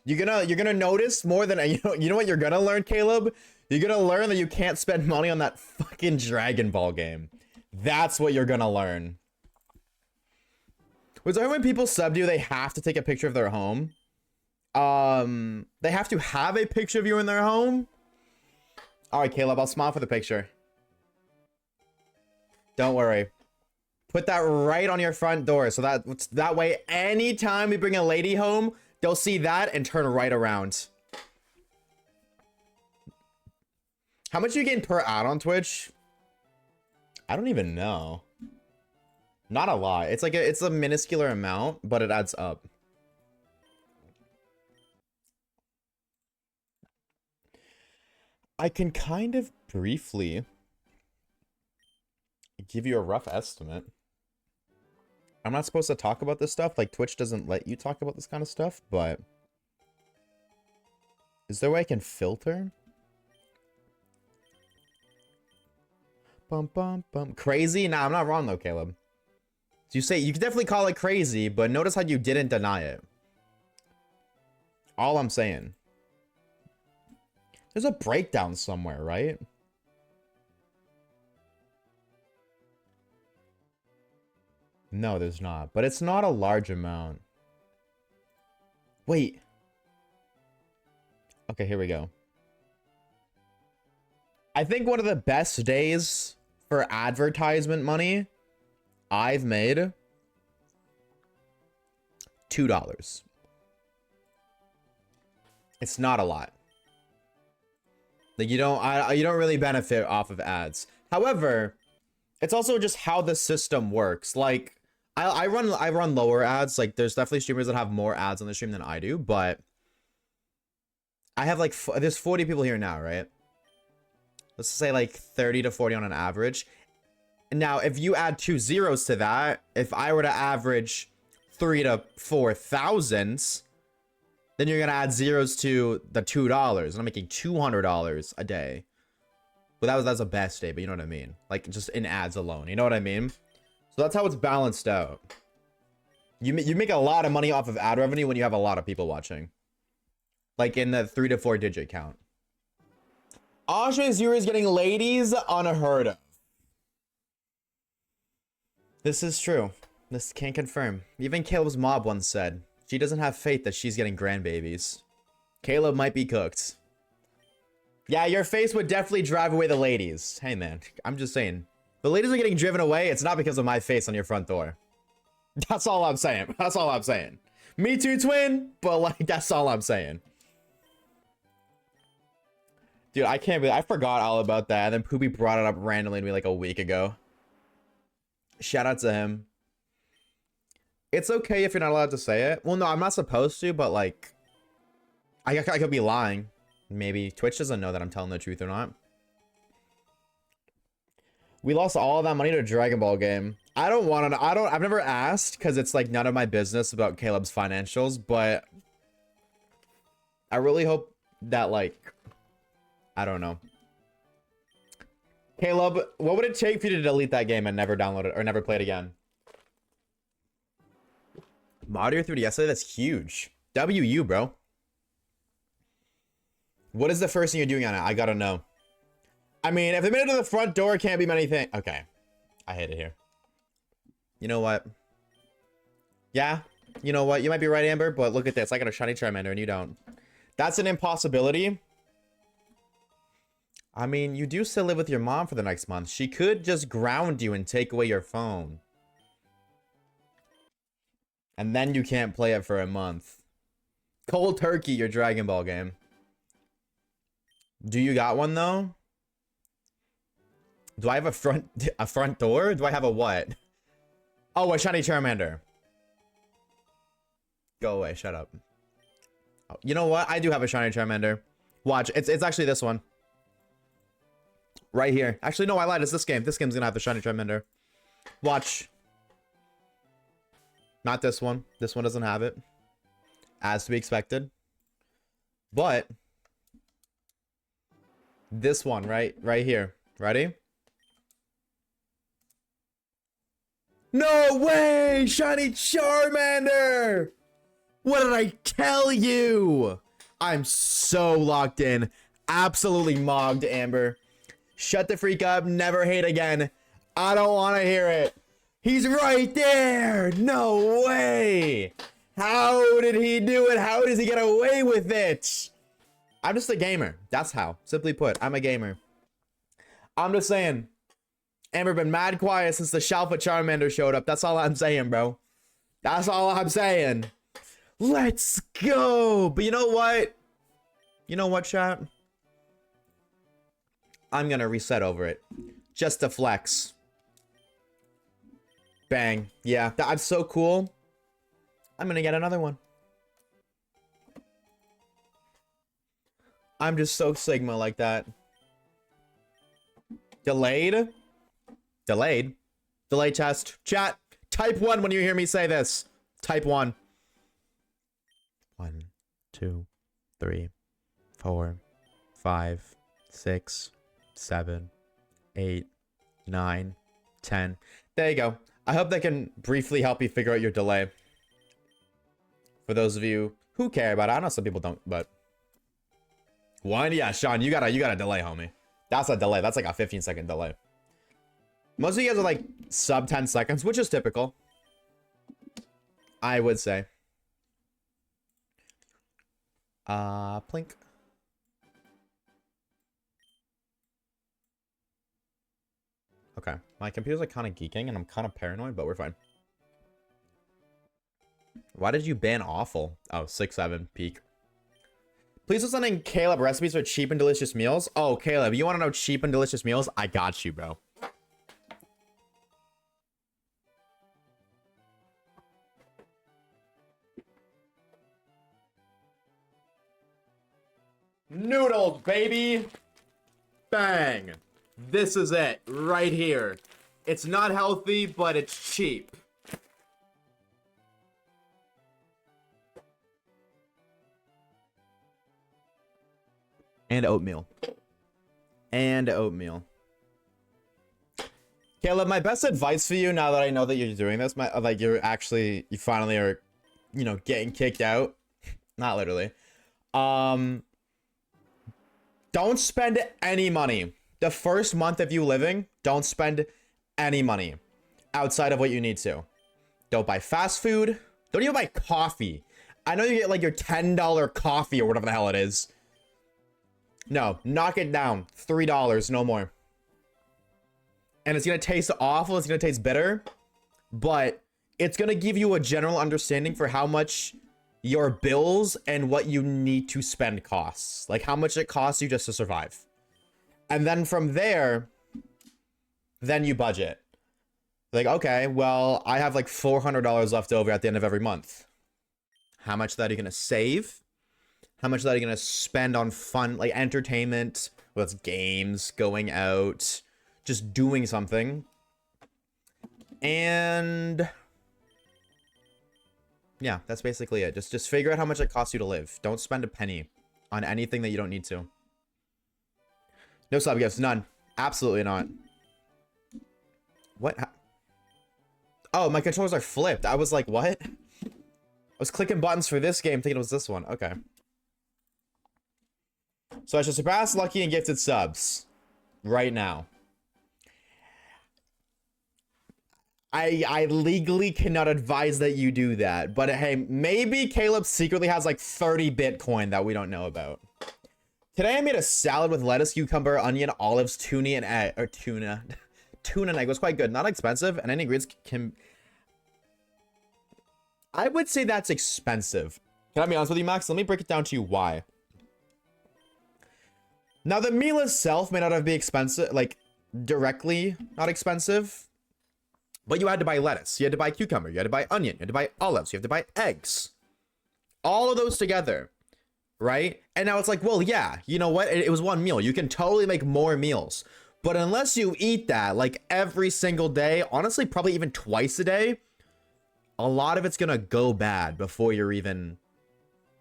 You're gonna notice more than you know what you're gonna learn, Caleb? You're gonna learn that you can't spend money on that fucking Dragon Ball game. That's what you're gonna learn. Was there when people sub you, they have to take a picture of their home? They have to have a picture of you in their home? Alright, Caleb, I'll smile for the picture. Don't worry. Put that right on your front door so that way anytime we bring a lady home, they'll see that and turn right around. How much are you getting per ad on Twitch? I don't even know. Not a lot. It's like it's a minuscule amount, but it adds up. I can kind of briefly give you a rough estimate. I'm not supposed to talk about this stuff. Like, Twitch doesn't let you talk about this kind of stuff, but... Is there a way I can filter? Bum, bum, bum. Crazy? Nah, I'm not wrong, though, Caleb. You say, you can definitely call it crazy, but notice how you didn't deny it. All I'm saying. There's a breakdown somewhere, right? No, there's not. But it's not a large amount. Wait. Okay, here we go. I think one of the best days for advertisement money I've made, $2. It's not a lot. Like, you don't really benefit off of ads. However, it's also just how the system works. Like, I run lower ads. Like, there's definitely streamers that have more ads on the stream than I do, but I have like there's 40 people here now, right? Let's say like 30 to 40 on an average. Now, if you add 2 zeros to that, if I were to average 3 to 4 thousands, then you're gonna add zeros to the $2, and I'm making $200 a day. Well, that's a best day, but you know what I mean. Like, just in ads alone, you know what I mean? So that's how it's balanced out. You make a lot of money off of ad revenue when you have a lot of people watching, like in the 3 to 4 digit count. Oshawaves viewers getting ladies unheard of. This is true. This can't confirm. Even Caleb's mob once said she doesn't have faith that she's getting grandbabies. Caleb might be cooked. Yeah, your face would definitely drive away the ladies. Hey, man, I'm just saying. The ladies are getting driven away. It's not because of my face on your front door. That's all I'm saying. That's all I'm saying. Me too, twin. But, like, that's all I'm saying. Dude, I can't believe I forgot all about that. And then Poopy brought it up randomly to me like a week ago. Shout out to him. It's okay if you're not allowed to say it. Well, no, I'm not supposed to, but, like, I could be lying. Maybe Twitch doesn't know that I'm telling the truth or not. We lost all of that money to a Dragon Ball game. I don't want to. I've never asked because it's like none of my business about Caleb's financials. But I really hope that like I don't know. Caleb, what would it take for you to delete that game and never download it or never play it again? Mario 3DS, that's huge. WU, bro. What is the first thing you're doing on it? I gotta know. I mean, if they made it to the front door, it can't be many things. Okay. I hate it here. You know what? Yeah. You know what? You might be right, Amber, but look at this. I got a shiny Charmander and you don't. That's an impossibility. I mean, you do still live with your mom for the next month. She could just ground you and take away your phone. And then you can't play it for a month. Cold turkey, your Dragon Ball game. Do you got one, though? Do I have a front door? Do I have a what? Oh, a shiny Charmander. Go away, shut up. Oh, you know what? I do have a shiny Charmander. Watch, it's actually this one. Right here. Actually, no, I lied. It's this game. This game's gonna have the shiny Charmander. Watch. Not this one. This one doesn't have it. As to be expected. But this one, right here. Ready? No way! Shiny Charmander! What did I tell you? I'm so locked in. Absolutely mogged, Amber. Shut the freak up. Never hate again. I don't want to hear it. He's right there. No way. How did he do it? How does he get away with it? I'm just a gamer. That's how. Simply put, I'm a gamer. I'm just saying. Amber been mad quiet since the Shalfa Charmander showed up. That's all I'm saying, bro. That's all I'm saying. Let's go. But you know what? You know what, chat? I'm gonna reset over it. Just to flex. Bang. Yeah, that's so cool. I'm gonna get another one. I'm just so Sigma like that. Delayed? Delayed? Delay test. Chat, type 1 when you hear me say this. Type 1. 1, 2, 3, 4, 5, 6, 7, 8, 9, 10. There you go. I hope that can briefly help you figure out your delay. For those of you who care about it. I know some people don't, but 1, yeah, Sean, you got a delay, homie. That's a delay. That's like a 15-second delay. Most of you guys are like sub 10 seconds, which is typical. I would say. Plink. Okay, my computer's like kind of geeking and I'm kind of paranoid, but we're fine. Why did you ban awful? Oh, 6-7 peak. Please send in Caleb recipes for cheap and delicious meals. Oh, Caleb, you want to know cheap and delicious meals? I got you, bro. Noodles, baby. Bang. This is it right here. It's not healthy, but it's cheap. And oatmeal. And oatmeal. Caleb, my best advice for you now that I know that you're doing this, you finally are, you know, getting kicked out. Not literally. Don't spend any money. The first month of you living, don't spend any money outside of what you need to. Don't buy fast food. Don't even buy coffee. I know you get like your $10 coffee or whatever the hell it is. No, knock it down. $3, no more. And it's gonna taste awful. It's gonna taste bitter. But it's gonna give you a general understanding for how much your bills and what you need to spend costs. Like how much it costs you just to survive. And then from there, then you budget. Like, okay, well, I have like $400 left over at the end of every month. How much of that are you gonna save? How much of that are you gonna spend on fun, like entertainment, whether it's games, going out, just doing something? And yeah, that's basically it. Just figure out how much it costs you to live. Don't spend a penny on anything that you don't need to. No sub gifts, none. Absolutely not. What? Oh, my controllers are flipped. I was like, what? I was clicking buttons for this game thinking it was this one. Okay. So I should surpass lucky and gifted subs right now. I legally cannot advise that you do that, but hey, maybe Caleb secretly has like 30 Bitcoin that we don't know about. Today I made a salad with lettuce, cucumber, onion, olives, tuna, and egg, or tuna. Tuna and egg was quite good. Not expensive, and any ingredients can... I would say that's expensive. Can I be honest with you, Max? Let me break it down to you why. Now, the meal itself may not have been expensive, like, directly not expensive. But you had to buy lettuce, you had to buy cucumber, you had to buy onion, you had to buy olives, you have to buy eggs. All of those together, right? And now it's like, well, yeah, you know what? It was one meal. You can totally make more meals. But unless you eat that, like, every single day, honestly, probably even twice a day, a lot of it's gonna go bad before you're even...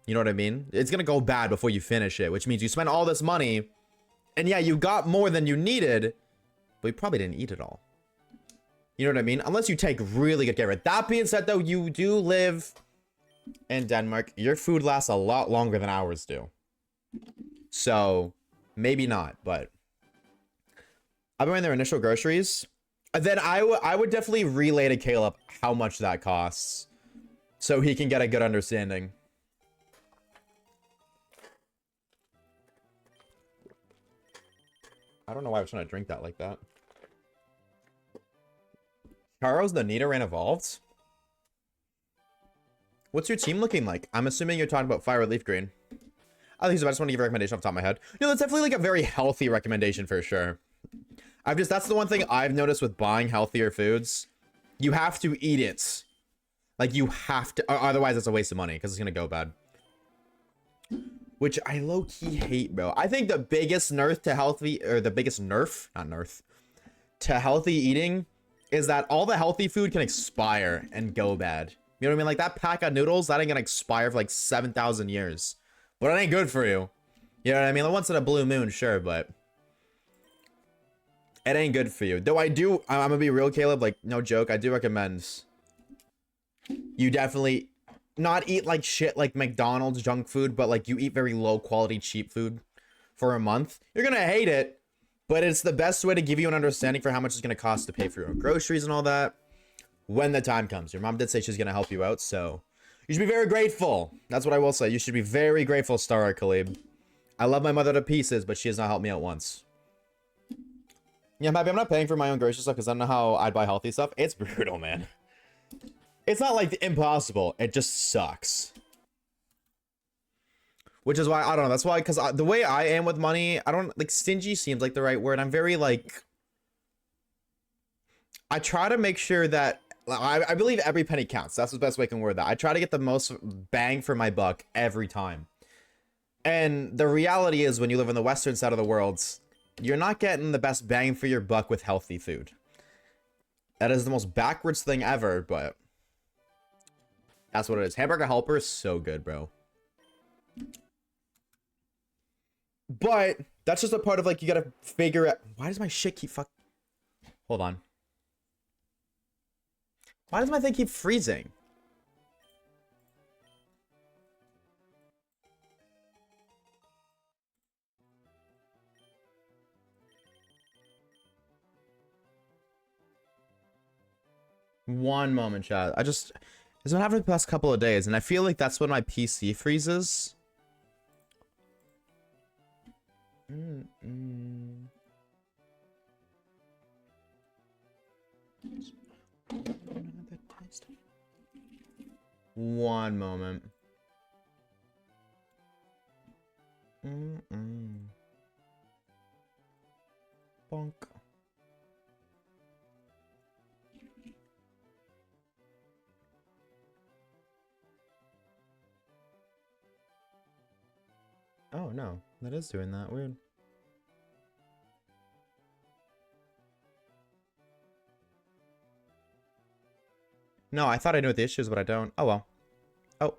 You know what I mean? It's gonna go bad before you finish it, which means you spend all this money, and yeah, you got more than you needed, but you probably didn't eat it all. You know what I mean? Unless you take really good care of it. That being said, though, you do live in Denmark. Your food lasts a lot longer than ours do. So, maybe not, but... I've been buying their initial groceries. Then I would definitely relay to Caleb how much that costs, so he can get a good understanding. I don't know why I was trying to drink that like that. Charos, the Nidoran evolved? What's your team looking like? I'm assuming you're talking about Fire Leaf Green. I think so. I just want to give a recommendation off the top of my head. No, that's definitely like a very healthy recommendation for sure. That's the one thing I've noticed with buying healthier foods. You have to eat it. Like, you have to, otherwise it's a waste of money because it's going to go bad. Which I low-key hate, bro. I think the biggest nerf to healthy, or the biggest nerf, not nerf, to healthy eating is that all the healthy food can expire and go bad. You know what I mean? Like, that pack of noodles, that ain't gonna expire for like 7,000 years. But it ain't good for you. You know what I mean? Like, once in a blue moon, sure, but it ain't good for you. Though I'm gonna be real, Caleb, like, no joke, I do recommend you definitely not eat like shit like McDonald's junk food, but like you eat very low quality cheap food for a month. You're gonna hate it, but it's the best way to give you an understanding for how much it's gonna cost to pay for your own groceries and all that when the time comes. Your mom did say she's gonna help you out, so you should be very grateful. That's what I will say. You should be very grateful, Star Khalib. I love my mother to pieces, but she has not helped me out once. Yeah, I'm happy I'm not paying for my own grocery stuff because I don't know how I'd buy healthy stuff. It's brutal, man. It's not like impossible. It just sucks. Which is why, I don't know. That's why, because the way I am with money, I don't, like, stingy seems like the right word. I'm very, like, I try to make sure that, I believe every penny counts. That's the best way I can word that. I try to get the most bang for my buck every time. And the reality is, when you live in the western side of the world, you're not getting the best bang for your buck with healthy food. That is the most backwards thing ever, but that's what it is. Hamburger Helper is so good, bro. But that's just a part of, like, you gotta figure out. Why does my shit keep Hold on. Why does my thing keep freezing? One moment, chat. It's been happening the past couple of days, and I feel like that's when my PC freezes. One moment. Bonk. Oh, no. That is doing that. Weird. No, I thought I knew what the issue is, but I don't. Oh, well. Oh.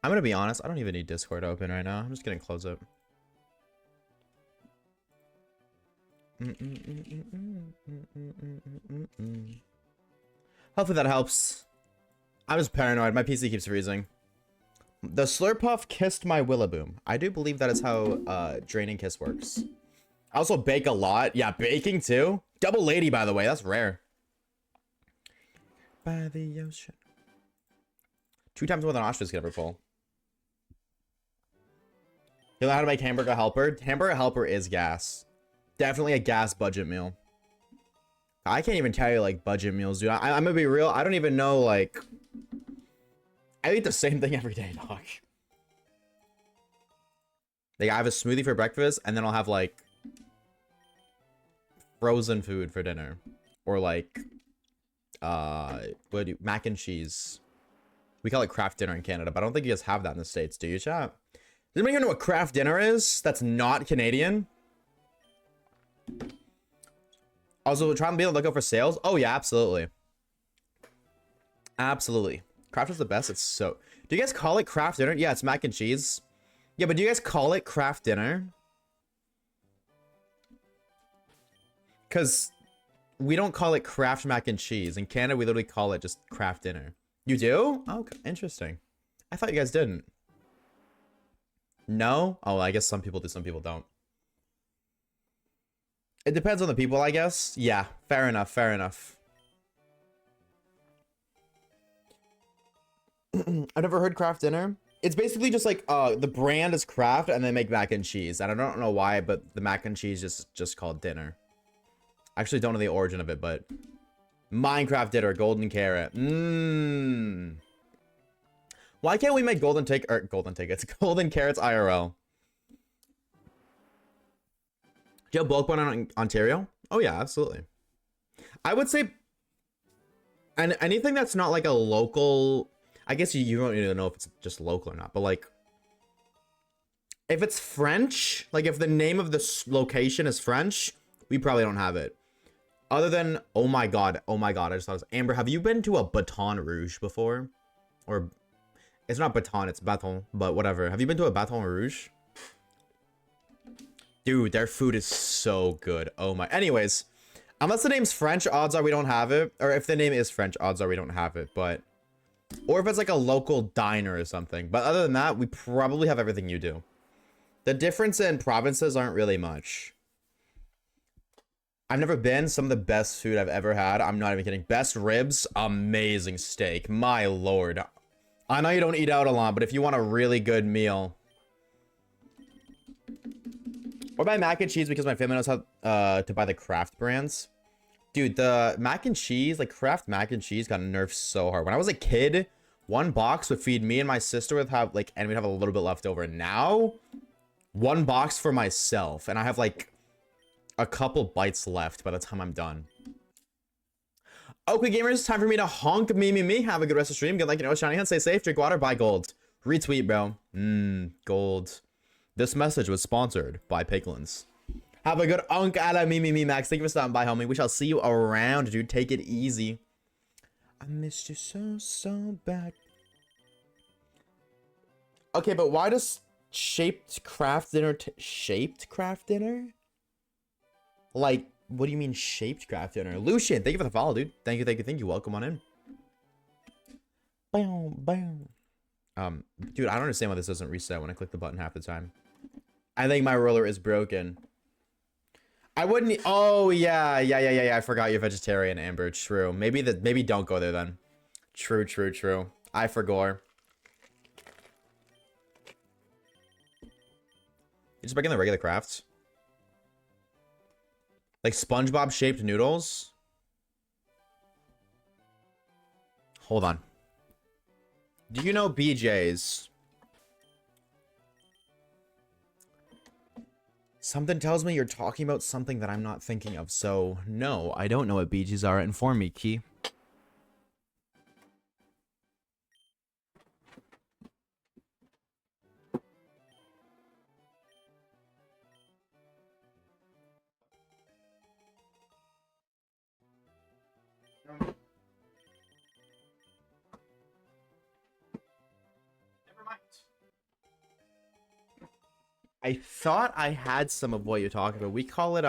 I'm gonna be honest, I don't even need Discord open right now. I'm just gonna close it. Hopefully that helps. I'm just paranoid. My PC keeps freezing. The Slurpuff kissed my Willaboom. I do believe that is how draining kiss works. I also bake a lot. Yeah, baking too. Double lady, by the way. That's rare. By the ocean. 2 times more than Oshwaves could ever pull. You know how to make hamburger helper? Hamburger helper is gas. Definitely a gas budget meal. I can't even tell you like budget meals, dude. I'm gonna be real. I don't even know like. I eat the same thing every day, dog. Like I have a smoothie for breakfast, and then I'll have like frozen food for dinner, or like mac and cheese. We call it craft dinner in Canada, but I don't think you guys have that in the States, do you, chat? Does anybody even know what craft dinner is? That's not Canadian. Also, trying to be able to look out for sales. Oh yeah, absolutely. Absolutely. Craft is the best. It's so. Do you guys call it craft dinner? Yeah, it's mac and cheese. Yeah, but do you guys call it craft dinner? Because we don't call it craft mac and cheese. In Canada, we literally call it just craft dinner. You do? Oh, interesting. I thought you guys didn't. No? Oh, I guess some people do, some people don't. It depends on the people, I guess. Yeah, fair enough, fair enough. I've never heard craft dinner. It's basically just like the brand is craft and they make mac and cheese. And I don't know why, but the mac and cheese is just called dinner. I actually don't know the origin of it, but Minecraft dinner, golden carrot. Why can't we make golden tickets, golden carrots IRL? Do you have bulk one in Ontario? Oh yeah, absolutely. I would say, and anything that's not like a local. I guess you don't even know if it's just local or not, but like, if it's French, like if the name of this location is French, we probably don't have it. Other than, oh my god, I just thought it was, Amber, have you been to a Baton Rouge before? Or, it's not Baton, it's Baton, but whatever. Have you been to a Baton Rouge? Dude, their food is so good. Oh my, anyways, unless the name's French, odds are we don't have it. Or if the name is French, odds are we don't have it, but, or if it's like a local diner or something. But other than that, we probably have everything you do. The difference in provinces aren't really much. I've never been. Some of the best food I've ever had. I'm not even kidding. Best ribs, amazing steak. My lord. I know you don't eat out a lot, but if you want a really good meal. Or buy mac and cheese because my family knows how to buy the craft brands. Dude, the mac and cheese, like craft mac and cheese got nerfed so hard. When I was a kid, one box would feed me and my sister with have like, and we'd have a little bit left over. Now, one box for myself, and I have like a couple bites left by the time I'm done. Okay, gamers, time for me to honk me. Have a good rest of the stream. Good luck, shiny hunt. Stay safe. Drink water. Buy gold. Retweet, bro. Gold. This message was sponsored by Piglins. Have a good unk a la me, Max. Thank you for stopping by, homie. We shall see you around, dude. Take it easy. I missed you so bad. Okay, but why does shaped craft dinner Like, what do you mean shaped craft dinner? Lucian, thank you for the follow, dude. Thank you. Welcome on in. Bam. Dude, I don't understand why this doesn't reset when I click the button half the time. I think my roller is broken. I wouldn't. Oh yeah. I forgot you're vegetarian, Amber. True. Maybe don't go there then. True. I forgot. You just breaking the regular crafts. Like SpongeBob shaped noodles. Hold on. Do you know BJ's? Something tells me you're talking about something that I'm not thinking of. So, no, I don't know what BJ's are. Inform me, Key. Never mind. I thought I had some of what you're talking about. We call it,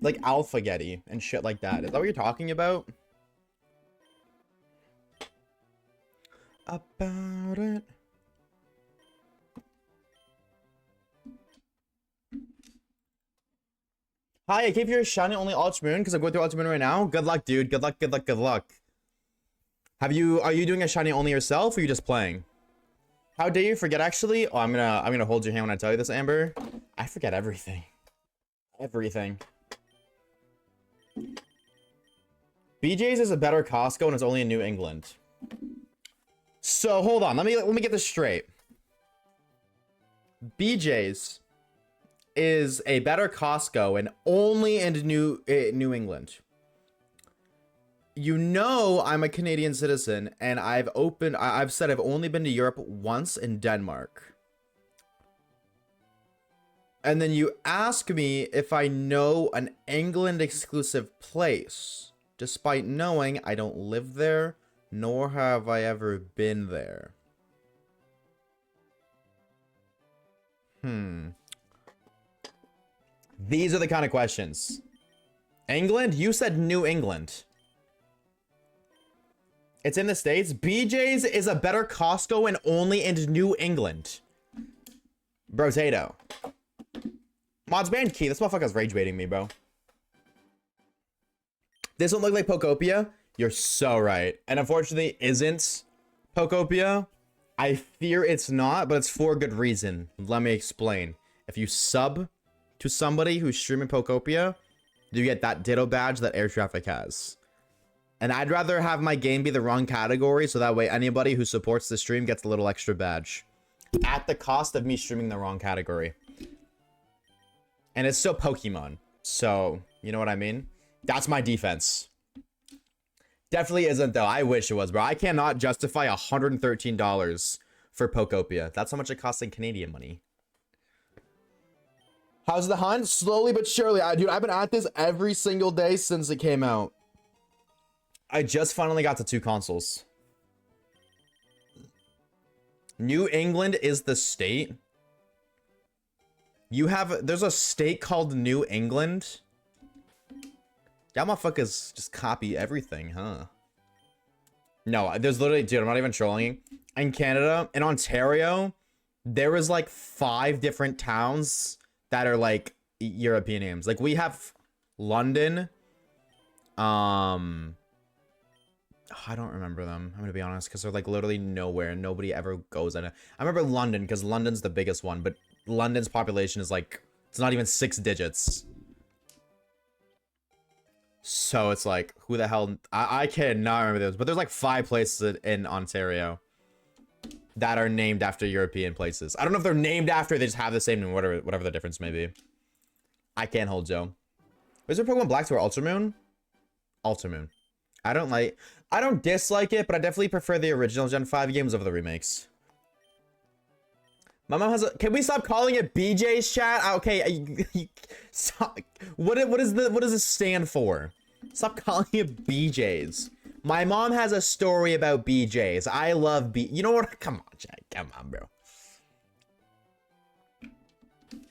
like alphagetti and shit like that. Is that what you're talking about? About it. Hi, I came here shiny only Ultra Moon because I'm going through Ultra Moon right now. Good luck, dude. Good luck, good luck, good luck. Are you doing a shiny only yourself or are you just playing? How dare you forget actually? Oh, I'm gonna hold your hand when I tell you this, Amber. I forget everything. Everything. BJ's is a better Costco and it's only in New England. So hold on, let me get this straight. BJ's is a better Costco and only in New England. You know I'm a Canadian citizen and I've said I've only been to Europe once in Denmark. And then you ask me if I know an England exclusive place, despite knowing I don't live there, nor have I ever been there. These are the kind of questions. England? You said New England. It's in the States. BJ's is a better Costco and only in New England. Brotato. Mods banned Key. This motherfucker's rage baiting me, bro. This don't look like Pokopia. You're so right. And unfortunately isn't Pokopia. I fear it's not, but it's for good reason. Let me explain. If you sub to somebody who's streaming Pokopia, you get that ditto badge that air traffic has. And I'd rather have my game be the wrong category so that way anybody who supports the stream gets a little extra badge. At the cost of me streaming the wrong category. And it's still Pokemon. So, you know what I mean? That's my defense. Definitely isn't though. I wish it was, bro. I cannot justify $113 for Pokopia. That's how much it costs in Canadian money. How's the hunt? Slowly but surely. Dude, I've been at this every single day since it came out. I just finally got to 2 consoles. New England is the state. There's a state called New England. Y'all motherfuckers just copy everything, huh? No, there's literally, dude, I'm not even trolling. In Canada, in Ontario, there is like 5 different towns that are like European names. Like we have London. I don't remember them. I'm gonna be honest, because they're like literally nowhere. Nobody ever goes in it. I remember London because London's the biggest one, but London's population is like, it's not even 6 digits. So it's like, who the hell? I cannot remember those, but there's like 5 places in Ontario that are named after European places. I don't know if they're named after, they just have the same name, whatever the difference may be. I can't hold Joe. Is there Pokemon Black to our Ultra Moon? Ultra Moon. I don't dislike it, but I definitely prefer the original Gen 5 games over the remakes. My mom has a... Can we stop calling it BJ's chat? Okay, stop. What does it stand for? Stop calling it BJ's. My mom has a story about BJ's. I love You know what? Come on, Jack. Come on, bro.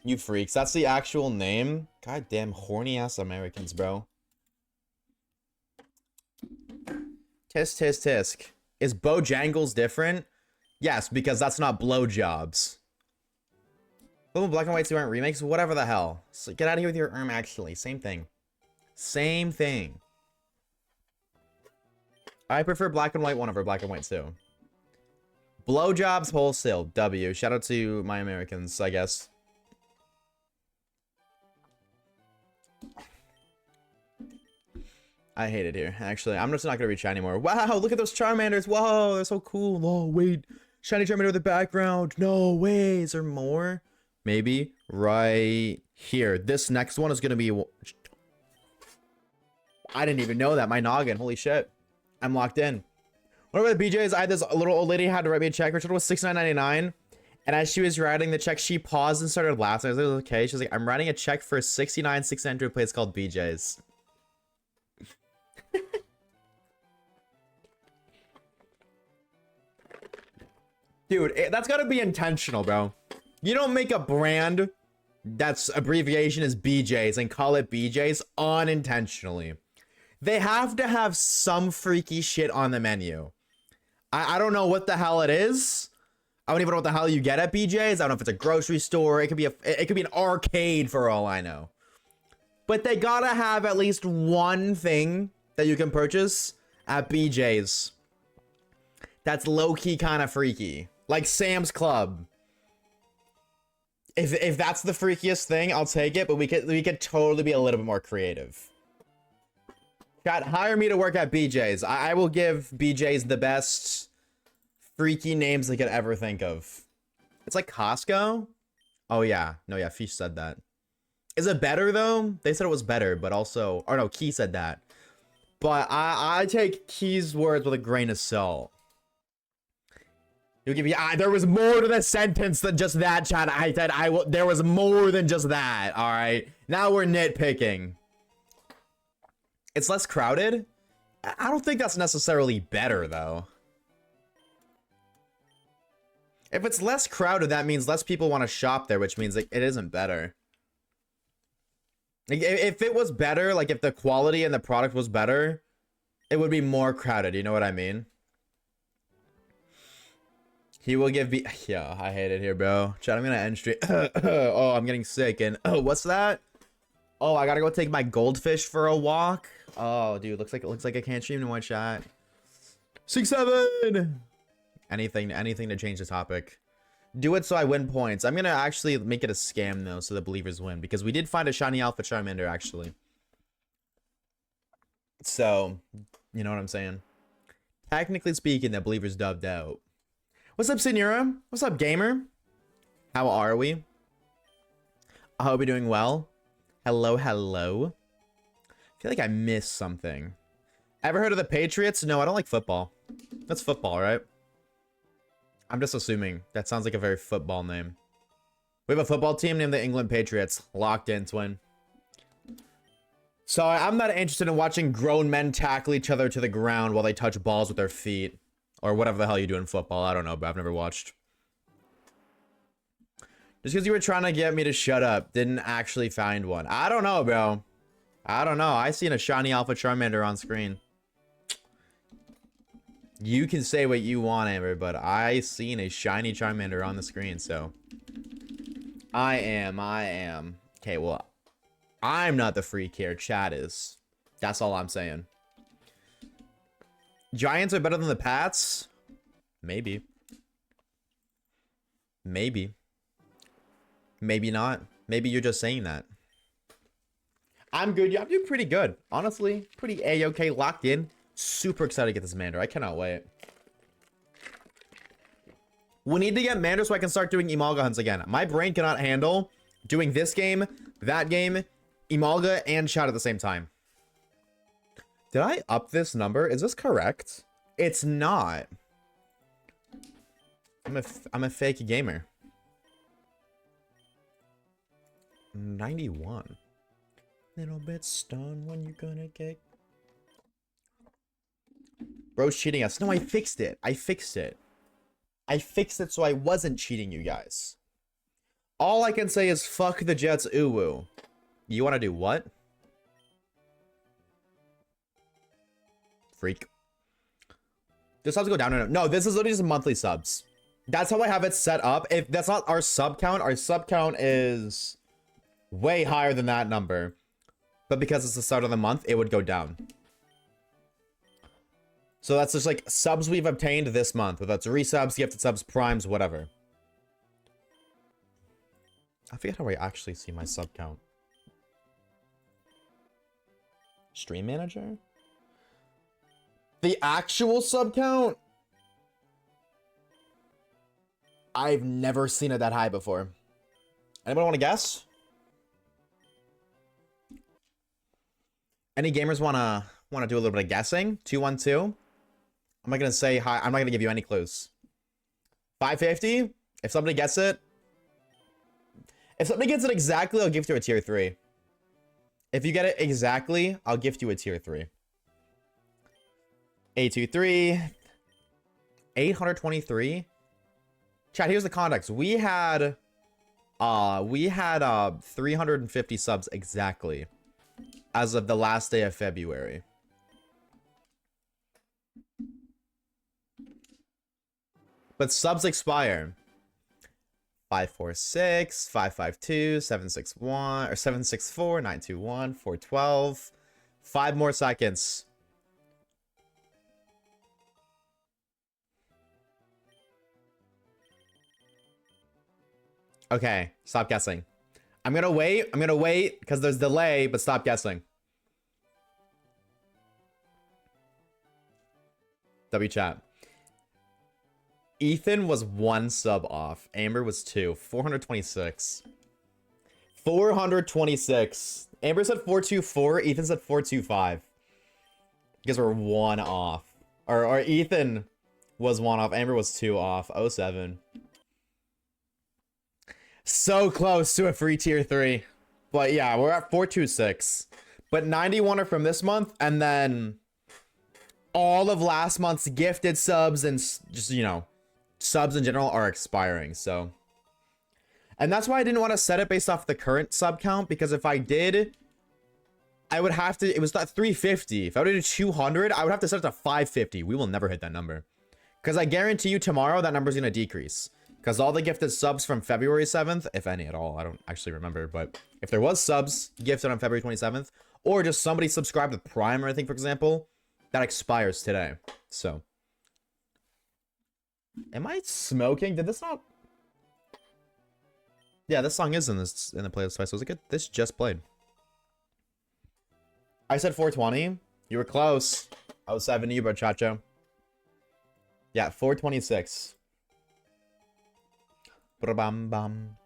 You freaks. That's the actual name? Goddamn horny-ass Americans, bro. Tisk, tisk, tisk. Is Bojangles different? Yes, because that's not blowjobs. Little Black and White 2 aren't remakes? Whatever the hell. So get out of here with your actually. Same thing. Same thing. I prefer Black and White 1 over Black and White 2. Blowjobs wholesale. W. Shout out to my Americans, I guess. I hate it here, actually. I'm just not gonna reach shiny anymore. Wow, look at those Charmanders. Whoa, they're so cool. Oh, wait. Shiny Charmander with the background. No way. Is there more? Maybe right here. This next one is gonna be... I didn't even know that. My noggin. Holy shit. I'm locked in. Whenever the BJ's, I had this little old lady had to write me a check. Her total was $69.99. And as she was writing the check, she paused and started laughing. I was like, okay. She was like, I'm writing a check for $69,600 place called BJ's. Dude, that's gotta be intentional, bro. You don't make a brand that's abbreviation is BJ's and call it BJ's unintentionally. They have to have some freaky shit on the menu. I don't know what the hell it is. I don't even know what the hell you get at BJ's. I don't know if it's a grocery store. It could be an arcade for all I know. But they gotta have at least one thing that you can purchase at BJ's that's low-key kind of freaky. Like Sam's Club. If that's the freakiest thing, I'll take it, but we could totally be a little bit more creative. Chat, hire me to work at BJ's. I will give BJ's the best freaky names they could ever think of. It's like Costco? Oh yeah. No, yeah, Fish said that. Is it better though? They said it was better, but also, or no, Key said that. But I take Key's words with a grain of salt. You give me, there was more to the sentence than just that, chat. I said there was more than just that. All right. Now we're nitpicking. It's less crowded. I don't think that's necessarily better though. If it's less crowded, that means less people want to shop there, which means like, it isn't better. Like, if it was better, like if the quality and the product was better, it would be more crowded. You know what I mean? He will give me. Yeah, I hate it here, bro. Chat, I'm gonna end stream. Oh, I'm getting sick. And oh, what's that? Oh, I gotta go take my goldfish for a walk. Oh, dude, looks like I can't stream in one shot. 6-7. Anything to change the topic. Do it so I win points. I'm gonna actually make it a scam though, so the believers win, because we did find a shiny alpha Charmander actually. So, you know what I'm saying. Technically speaking, the believers dubbed out. What's up, Senora? What's up, gamer? How are we? I hope you're doing well. Hello, hello. I feel like I missed something. Ever heard of the Patriots? No, I don't like football. That's football, right? I'm just assuming. That sounds like a very football name. We have a football team named the England Patriots. Locked in, twin. So I'm not interested in watching grown men tackle each other to the ground while they touch balls with their feet. Or whatever the hell you do in football. I don't know, but I've never watched. Just because you were trying to get me to shut up, didn't actually find one. I don't know, bro. I don't know. I seen a shiny alpha Charmander on screen. You can say what you want, Amber, but I seen a shiny Charmander on the screen, so. I am. Okay, well, I'm not the freak here. Chat is. That's all I'm saying. Giants are better than the Pats? Maybe. Maybe. Maybe not. Maybe you're just saying that. I'm good. Yeah, I'm doing pretty good. Honestly, pretty A-okay. Locked in. Super excited to get this Mander. I cannot wait. We need to get Mander so I can start doing Emolga hunts again. My brain cannot handle doing this game, that game, Emolga, and chat at the same time. Did I up this number? Is this correct? It's not. I'm a fake gamer. 91. Little bit stunned when you're gonna get. Bro's cheating us. No, I fixed it. I fixed it so I wasn't cheating you guys. All I can say is fuck the Jets, ooh. You want to do what? Freak. The subs go down. No, this is literally just monthly subs. That's how I have it set up. If that's not our sub count is way higher than that number. But because it's the start of the month, it would go down. So that's just like subs we've obtained this month. Whether that's resubs, gifted subs, primes, whatever. I forget how I actually see my sub count. Stream manager? The actual sub count? I've never seen it that high before. Anyone want to guess? Any gamers wanna do a little bit of guessing? 212. I'm not gonna say hi. I'm not gonna give you any clues. 550. If somebody gets it, exactly, I'll gift you a tier 3. If you get it exactly, I'll gift you a tier 3. 823. 823. Chat, here's the context. We had We had 350 subs exactly as of the last day of February. But subs expire. 546, 552, 761, or 764, 921, 412. 5 more seconds. Okay, stop guessing. I'm gonna wait because there's delay, but stop guessing. W chat. Ethan was 1 sub off. Amber was 2. 426. 426. Amber said 424. Ethan said 425. Because we're 1 off. Or Ethan was 1 off. Amber was 2 off. 07. So close to a free tier 3. But yeah, we're at 426. But 91 are from this month. And then all of last month's gifted subs and just, you know, subs in general are expiring. So, and that's why I didn't want to set it based off the current sub count, because if I did, I would have to, it was not 350. If I were to do 200, I would have to set it to 550. We will never hit that number, because I guarantee you tomorrow that number is going to decrease, because all the gifted subs from February 7th, if any at all, I don't actually remember, but if there was subs gifted on February 27th, or just somebody subscribed with Prime, or I think, for example, that expires today. So, am I smoking? Did this not? Yeah, this song is in the playlist twice. Was it good? This just played. I said 420. You were close. I was 7 to you, bro, Chacho. Yeah, 426. Bam bam.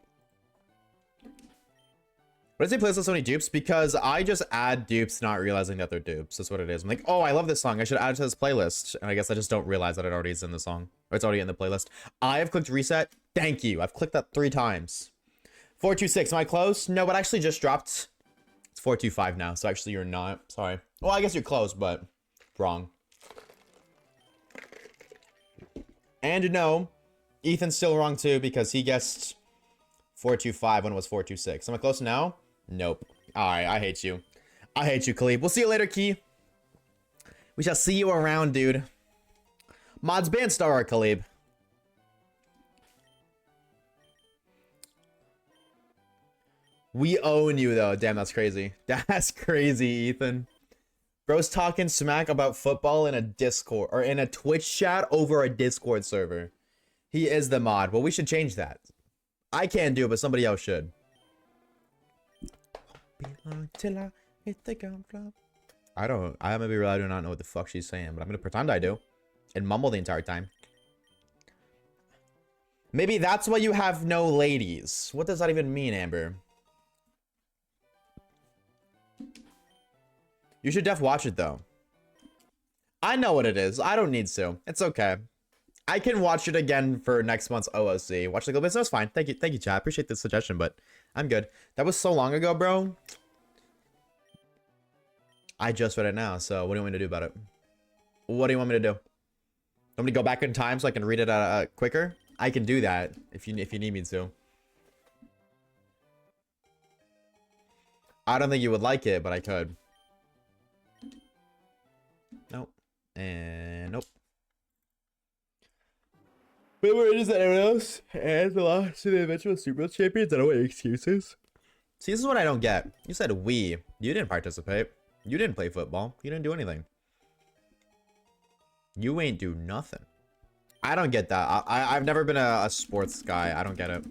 What does he play so many dupes? Because I just add dupes not realizing that they're dupes. That's what it is. I'm like, oh, I love this song. I should add it to this playlist. And I guess I just don't realize that it already is in the song. Or it's already in the playlist. I have clicked reset. Thank you. I've clicked that 3 times. 426. Am I close? No, but I actually just dropped. It's 425 now. So actually you're not. Sorry. Well, I guess you're close, but wrong. And no, Ethan's still wrong too, because he guessed 425 when it was 426. Am I close now? Nope. Alright, I hate you. I hate you, Khalib. We'll see you later, Key. We shall see you around, dude. Mods band star, Khalib. We own you, though. Damn, that's crazy. That's crazy, Ethan. Bro's talking smack about football in a Discord, or in a Twitch chat over a Discord server. He is the mod. Well, we should change that. I can't do it, but somebody else should. I maybe really do not know what the fuck she's saying, but I'm gonna pretend I do and mumble the entire time. Maybe that's why you have no ladies. What does that even mean, Amber? You should def watch it though. I know what it is. I don't need to. It's okay. I can watch it again for next month's OOC. Watch the go bits. That's fine. Thank you, chat. Appreciate the suggestion, but I'm good. That was so long ago, bro. I just read it now, so what do you want me to do about it? What do you want me to do? Want me to go back in time so I can read it quicker? I can do that if you need me to. I don't think you would like it, but I could. Nope. And nope. But we're just anyone else. And the last to the eventual Super Bowl champions. I don't want excuses. See, this is what I don't get. You said we. You didn't participate. You didn't play football. You didn't do anything. You ain't do nothing. I don't get that. I've never been a sports guy. I don't get it.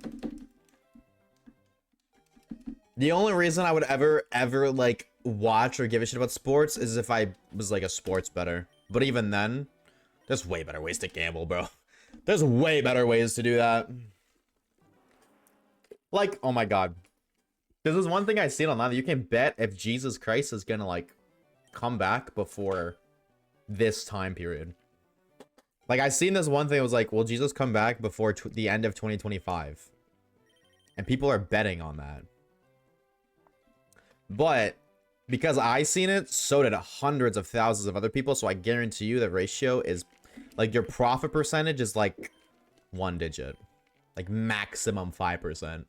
The only reason I would ever like watch or give a shit about sports is if I was like a sports bettor. But even then, there's way better ways to gamble, bro. There's way better ways to do that. Like, oh my god. This is one thing I've seen online that you can bet if Jesus Christ is gonna like come back before this time period. Like, I seen this one thing that was like, will Jesus come back before the end of 2025? And people are betting on that. But because I seen it, so did hundreds of thousands of other people. So I guarantee you the ratio is like your profit percentage is like 1 digit, like maximum 5%.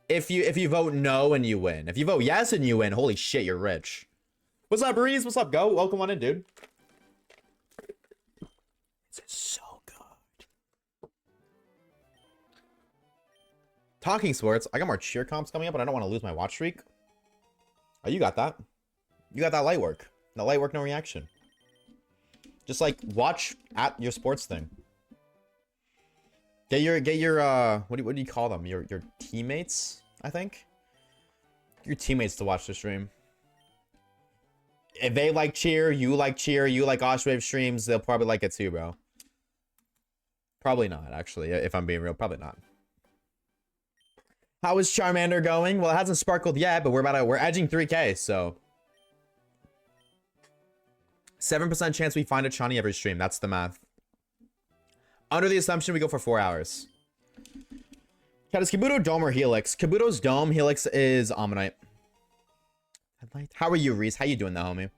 If you vote no and you win. If you vote yes and you win, holy shit, you're rich. What's up, Breeze? What's up, Go? Welcome on in, dude. This is so good. Talking sports. I got more cheer comps coming up, but I don't want to lose my watch streak. Oh, you got that. You got that light work. No light work, no reaction. Just like watch at your sports thing. Get your what do you call them? Your teammates, I think. Your teammates to watch the stream. If they like cheer, you like Oshawaves streams, they'll probably like it too, bro. Probably not, actually, if I'm being real, probably not. How is Charmander going? Well, it hasn't sparkled yet, but we're edging 3K, so 7% chance we find a Chani every stream. That's the math. Under the assumption we go for 4 hours. Chat, is Kabuto Dome or Helix? Kabuto's Dome, Helix is Ammonite. How are you, Reese? How you doing, though, homie?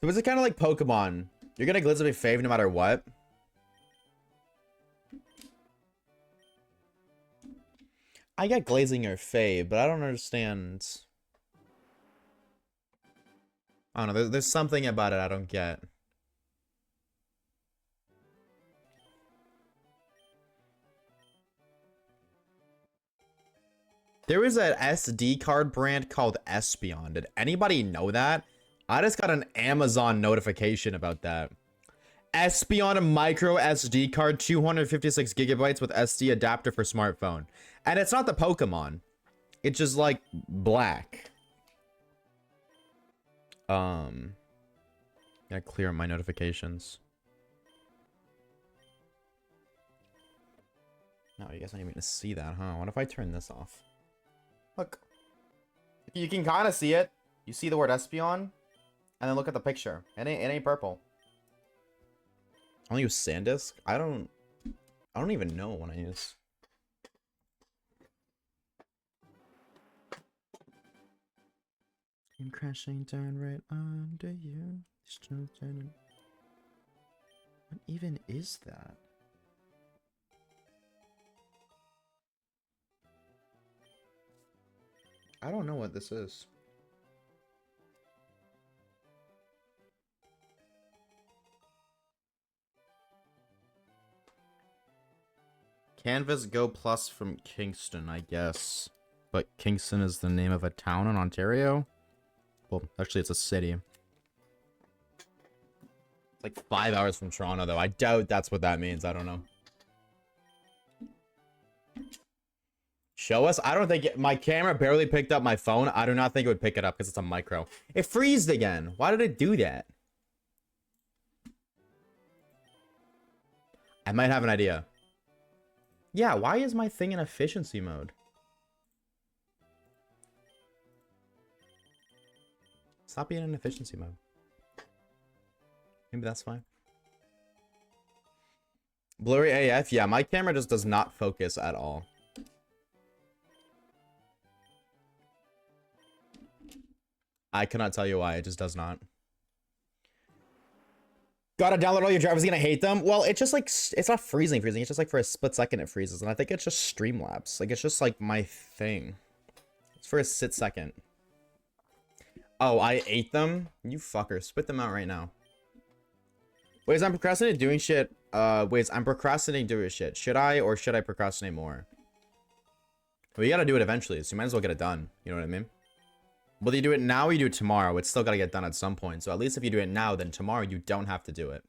So is it kind of like Pokemon? You're gonna glitz up your fave no matter what. I get glazing your fave, but I don't understand. I don't know. There's something about it I don't get. There is an SD card brand called Espeon. Did anybody know that? I just got an Amazon notification about that. Espeon micro SD card, 256 gigabytes with SD adapter for smartphone. And it's not the Pokemon. It's just like black. Gotta clear my notifications. No, you guys don't even need to see that, huh? What if I turn this off? Look. You can kind of see it. You see the word Espeon, and then look at the picture. It ain't purple. I only use SanDisk? I don't even know what I use. I'm crashing down right under you. What even is that? I don't know what this is. Canvas Go Plus from Kingston, I guess. But Kingston is the name of a town in Ontario? Well, actually, it's a city. It's like 5 hours from Toronto, though. I doubt that's what that means. I don't know. Show us? I don't think my camera barely picked up my phone. I do not think it would pick it up because it's a micro. It freezed again. Why did it do that? I might have an idea. Yeah, why is my thing in efficiency mode? Stop being in efficiency mode. Maybe that's fine. Blurry AF. Yeah, my camera just does not focus at all. I cannot tell you why. It just does not. Gotta download all your drivers. Gonna hate them. Well, it's just like, it's not freezing. It's just like for a split second it freezes. And I think it's just Streamlabs. Like, it's just like my thing. It's for a second. Oh, I ate them? You fucker. Spit them out right now. Wait, I'm procrastinating doing shit. Wait, I'm procrastinating doing shit. Should I or should I procrastinate more? Well, you gotta do it eventually, so you might as well get it done. You know what I mean? Whether you do it now or you do it tomorrow, it's still gotta get done at some point. So at least if you do it now, then tomorrow you don't have to do it.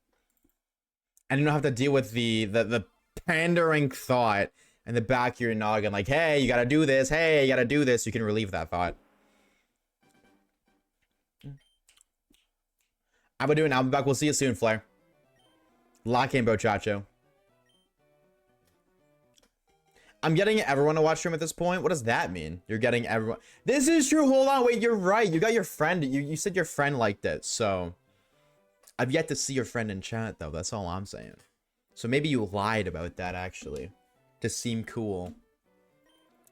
And you don't have to deal with the pandering thought in the back of your noggin, like, hey, you gotta do this. Hey, you gotta do this. You can relieve that thought. I'm gonna do it now. I'll be back. We'll see you soon, Flair. Lock in, Bochacho. I'm getting everyone to watch stream at this point. What does that mean? You're getting everyone. This is true. Hold on. Wait, you're right. You got your friend. You said your friend liked it. So I've yet to see your friend in chat, though. That's all I'm saying. So maybe you lied about that, actually, to seem cool.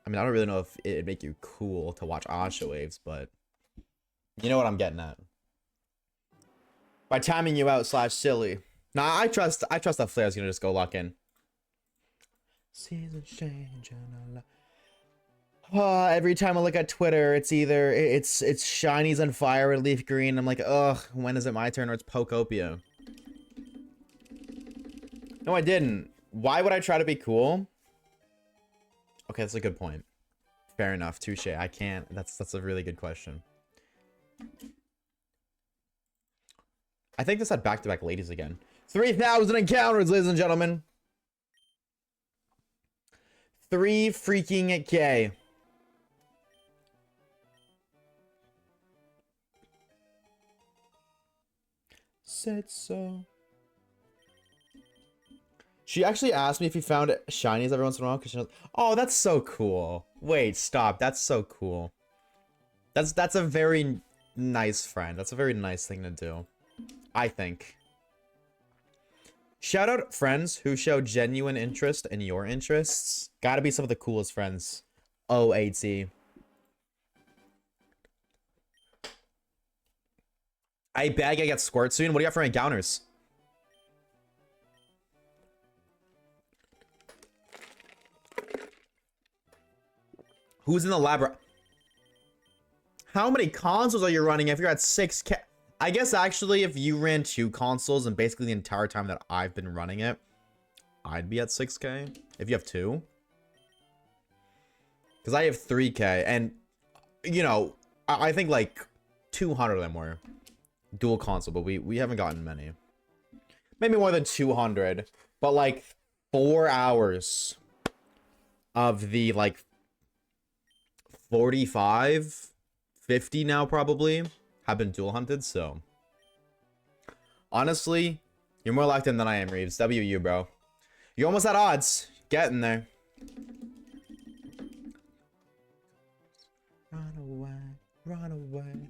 I mean, I don't really know if it'd make you cool to watch Oshawaves, but you know what I'm getting at. By timing you out / silly. Nah, I trust that Flair's gonna just go lock in. Seasons change and Every time I look at Twitter, it's either it's shinies on fire or leaf green. I'm like, ugh, when is it my turn or it's Pokopia? No, I didn't. Why would I try to be cool? Okay, that's a good point. Fair enough, touche. I can't. That's a really good question. I think this had back-to-back ladies again. 3,000 encounters, ladies and gentlemen. 3 freaking K. Said so. She actually asked me if he found shinies every once in a while because she knows. Oh, that's so cool. Wait, stop. That's so cool. That's a very nice friend. That's a very nice thing to do, I think. Shout out friends who show genuine interest in your interests. Gotta be some of the coolest friends. OAT. I beg I get squirt soon. What do you got for encounters? Who's in the lab? How many consoles are you running if you're at 6K? I guess actually if you ran 2 consoles and basically the entire time that I've been running it, I'd be at 6K. If you have 2. Because I have 3K and, you know, I think like 200 of them were dual console, but we haven't gotten many. Maybe more than 200, but like 4 hours of the like 45, 50 now probably have been dual hunted, so honestly, you're more locked in than I am, Reeves. WU, bro. You're almost at odds. Getting there. Run away, run away.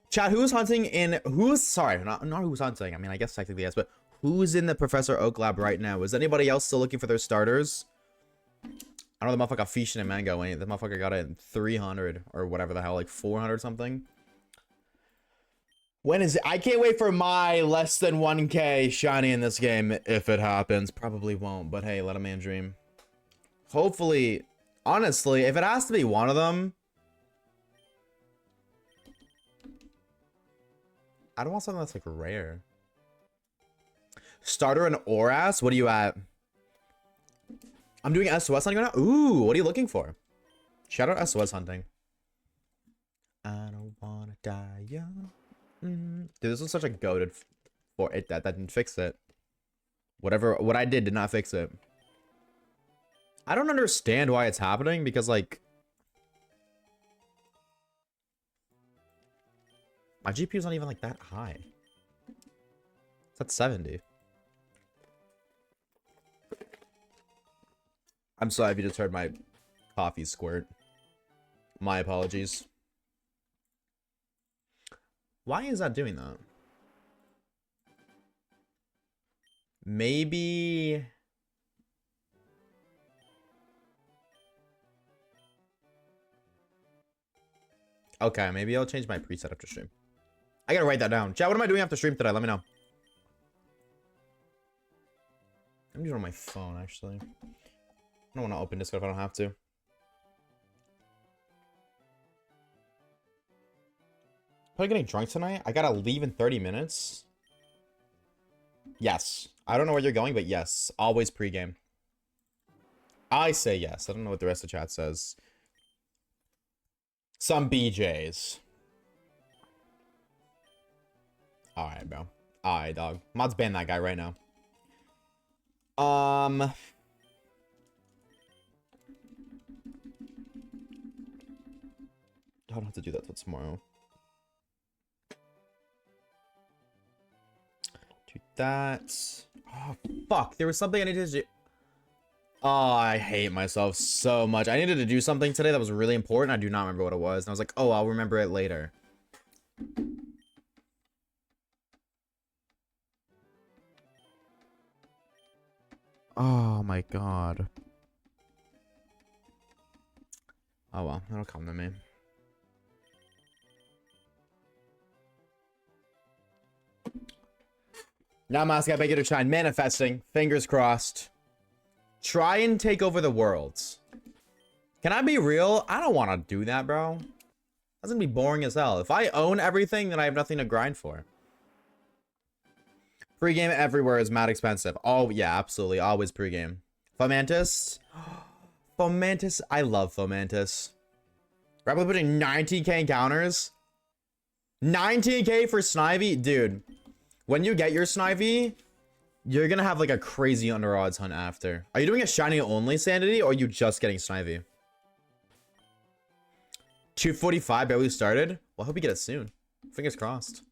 Chat, who's hunting in... Who's... Sorry, not who's hunting. I mean, I guess technically yes, but who's in the Professor Oak lab right now? Is anybody else still looking for their starters? I know the motherfucker got Fish and Mango. The motherfucker got it in 300 or whatever the hell, like 400 something. When is it? I can't wait for my less than 1K shiny in this game if it happens. Probably won't, but hey, let a man dream. Hopefully, honestly, if it has to be one of them, I don't want something that's like rare. Starter and Oras? What are you at? I'm doing SOS hunting right now. Ooh, what are you looking for? Shout out SOS hunting. I don't wanna die young. Dude, this was such a goated for it that didn't fix it. What I did not fix it. I don't understand why it's happening because like my GPU is not even like that high. It's at 70. I'm sorry if you just heard my coffee squirt. My apologies. Why is that doing that? Maybe... Okay, maybe I'll change my preset after stream. I gotta write that down. Chat, what am I doing after stream today? Let me know. I'm doing it on my phone, actually. I don't want to open Discord if I don't have to. Probably getting drunk tonight? I gotta leave in 30 minutes? Yes. I don't know where you're going, but yes. Always pregame. I say yes. I don't know what the rest of the chat says. Some BJs. Alright, bro. Alright, dog. Mod's ban that guy right now. I don't have to do that till tomorrow. Do that. Oh, fuck. There was something I needed to do. Oh, I hate myself so much. I needed to do something today that was really important. I do not remember what it was. And I was like, oh, I'll remember it later. Oh my god. Oh well, that'll come to me. Now, Mask, I beg you to shine. Manifesting. Fingers crossed. Try and take over the worlds. Can I be real? I don't want to do that, bro. That's gonna be boring as hell. If I own everything, then I have nothing to grind for. Pre-game everywhere is mad expensive. Oh, yeah, absolutely. Always pre-game. Fomantis. Fomantis. I love Fomantis. Probably putting 19k encounters. 19k for Snivy? Dude, when you get your Snivy, you're gonna have like a crazy under odds hunt after. Are you doing a shiny only Sanity, or are you just getting Snivy? 245 barely started? Well, I hope you get it soon. Fingers crossed.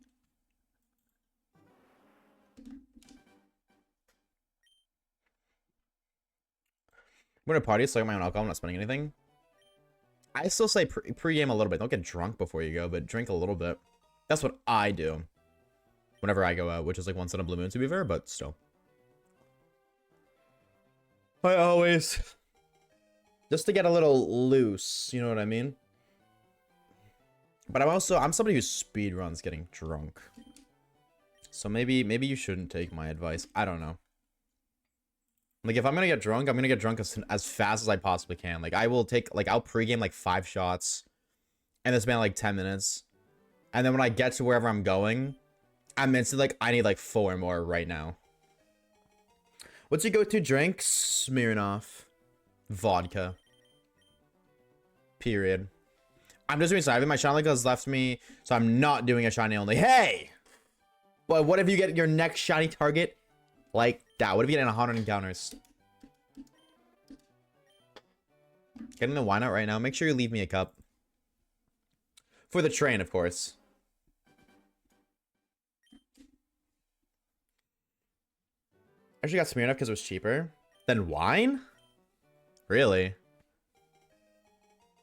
I'm gonna party, so I got my own alcohol. I'm not spending anything. I still say pre-game a little bit. Don't get drunk before you go, but drink a little bit. That's what I do whenever I go out, which is like once in a blue moon, to be fair, but still. I always... Just to get a little loose, you know what I mean? But I'm somebody who speedruns getting drunk. So maybe you shouldn't take my advice. I don't know. Like, if I'm gonna get drunk, I'm gonna get drunk as fast as I possibly can. Like, I will take, like, I'll pregame, like, 5 shots. And this span, like, 10 minutes. And then when I get to wherever I'm going, I'm instantly, like, I need, like, 4 more right now. What's your go-to drink? Smirnoff. Vodka. Period. I'm just doing Snivy. My shiny has left me, so I'm not doing a shiny only. Hey! Well, what if you get your next shiny target like that? What if you get 100 encounters? Getting the wine out right now. Make sure you leave me a cup. For the train, of course. I actually got Smirnoff because it was cheaper. Than wine? Really?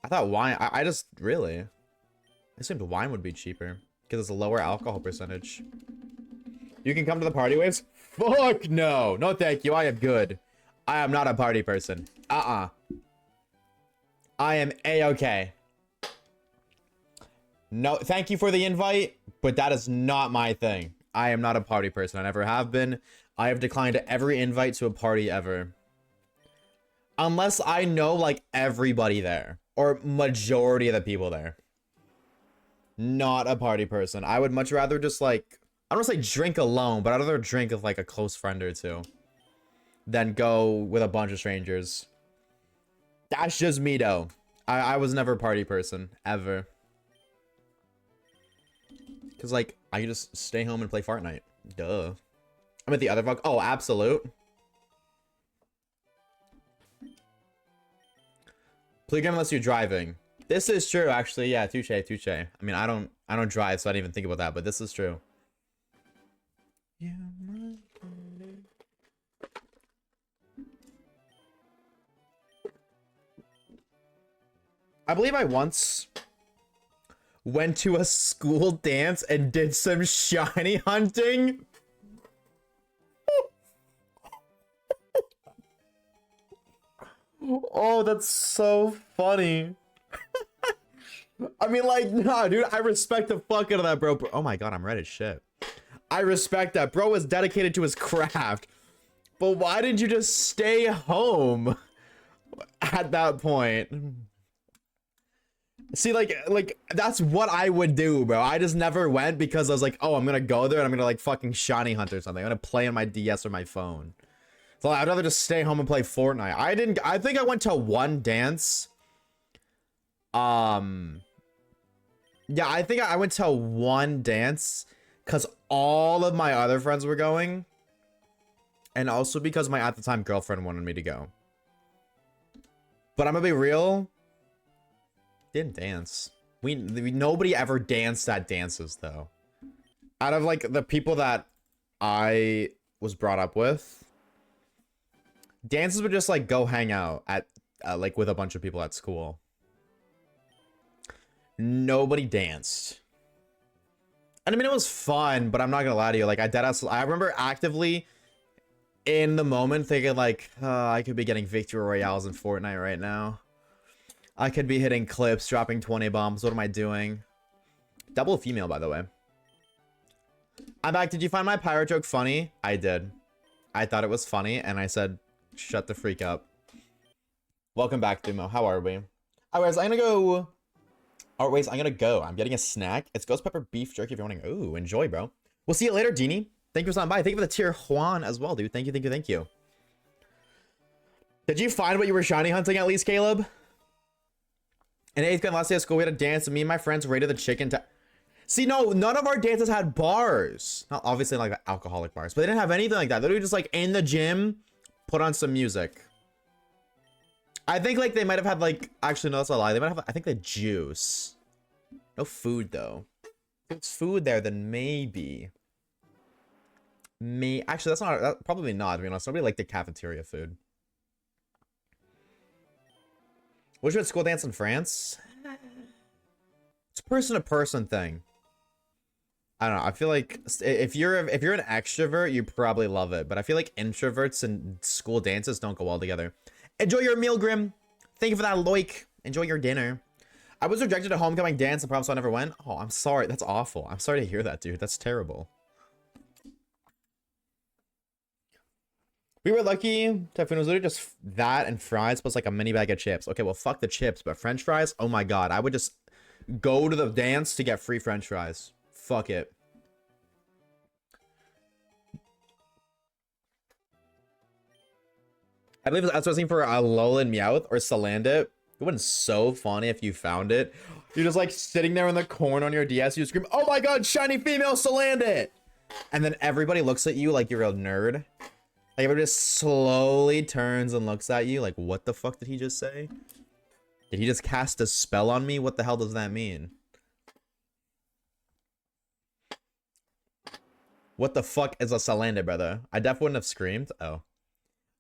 I thought wine... I just... Really? I assumed wine would be cheaper. Because it's a lower alcohol percentage. You can come to the party waves? Fuck no! No thank you, I am good. I am not a party person. I am A-okay. No, thank you for the invite, but that is not my thing. I am not a party person. I never have been. I have declined every invite to a party ever. Unless I know, like, everybody there. Or majority of the people there. Not a party person. I would much rather just, like... I don't want to say drink alone, but I'd rather drink with, like, a close friend or two. Than go with a bunch of strangers. That's just me, though. I was never a party person. Ever. Because, like, I can just stay home and play Fortnite. Duh. I'm at the other fuck. Oh, absolute. Play game unless you're driving. This is true, actually. Yeah, touche, touche. I mean, I don't drive, so I didn't even think about that, but this is true. Yeah, I believe I once went to a school dance and did some shiny hunting. Oh, that's so funny. I mean, like, nah, dude, I respect the fuck out of that, bro. Oh my god, I'm red as shit. I respect that. Bro was dedicated to his craft. But why did you just stay home at that point? See, like, that's what I would do, bro. I just never went because I was like, oh, I'm gonna go there and I'm gonna, like, fucking shiny hunt or something. I'm gonna play on my DS or my phone. So I'd rather just stay home and play Fortnite. I think I went to one dance. Yeah, I think I went to one dance because all of my other friends were going. And also because my, at the time, girlfriend wanted me to go. But I'm gonna be real. Didn't dance. Nobody ever danced at dances, though. Out of, like, the people that I was brought up with, dances would just, like, go hang out at, like, with a bunch of people at school. Nobody danced. And I mean, it was fun, but I'm not gonna lie to you. Like, I remember actively in the moment thinking, like, I could be getting victory royales in Fortnite right now. I could be hitting clips, dropping 20 bombs. What am I doing? Double female, by the way. I'm back. Did you find my pirate joke funny? I did. I thought it was funny, and I said, shut the freak up. Welcome back, Dumo. How are we? Anyways, I'm gonna go. Oh, wait, I'm gonna go. I'm getting a snack. It's ghost pepper beef jerky if you're wanting. Ooh, enjoy, bro. We'll see you later, Deanie. Thank you for stopping by. Thank you for the tier Juan as well, dude. Thank you, thank you, thank you. Did you find what you were shiny hunting at least, Caleb? In 8th grade last day of school, we had a dance, and me and my friends raided the chicken. See, no, none of our dances had bars. Not obviously like the alcoholic bars, but they didn't have anything like that. They were just like in the gym, put on some music. I think like they might have had like, actually no, that's a lie. They might have, I think, the juice. No food though. If it's food there, then maybe. Actually, that's probably not, to be honest. Nobody liked the cafeteria food. Was you at school dance in France? It's a person-to-person thing. I don't know. I feel like if you're an extrovert, you probably love it. But I feel like introverts and school dances don't go well together. Enjoy your meal, Grim. Thank you for that, Loik. Enjoy your dinner. I was rejected at homecoming dance and prom, so I never went. Oh, I'm sorry. That's awful. I'm sorry to hear that, dude. That's terrible. We were lucky. Typhoon was literally just that and fries plus like a mini bag of chips. Okay, well, fuck the chips, but French fries? Oh my god. I would just go to the dance to get free French fries. Fuck it. I believe I was searching for a Alolan Meowth or Salandit. It would have been so funny if you found it. You're just like sitting there in the corner on your DS. You scream, "Oh my god, shiny female Salandit!" And then everybody looks at you like you're a nerd. Like everybody just slowly turns and looks at you like, what the fuck did he just say? Did he just cast a spell on me? What the hell does that mean? What the fuck is a Salandit, brother? I definitely wouldn't have screamed. Oh.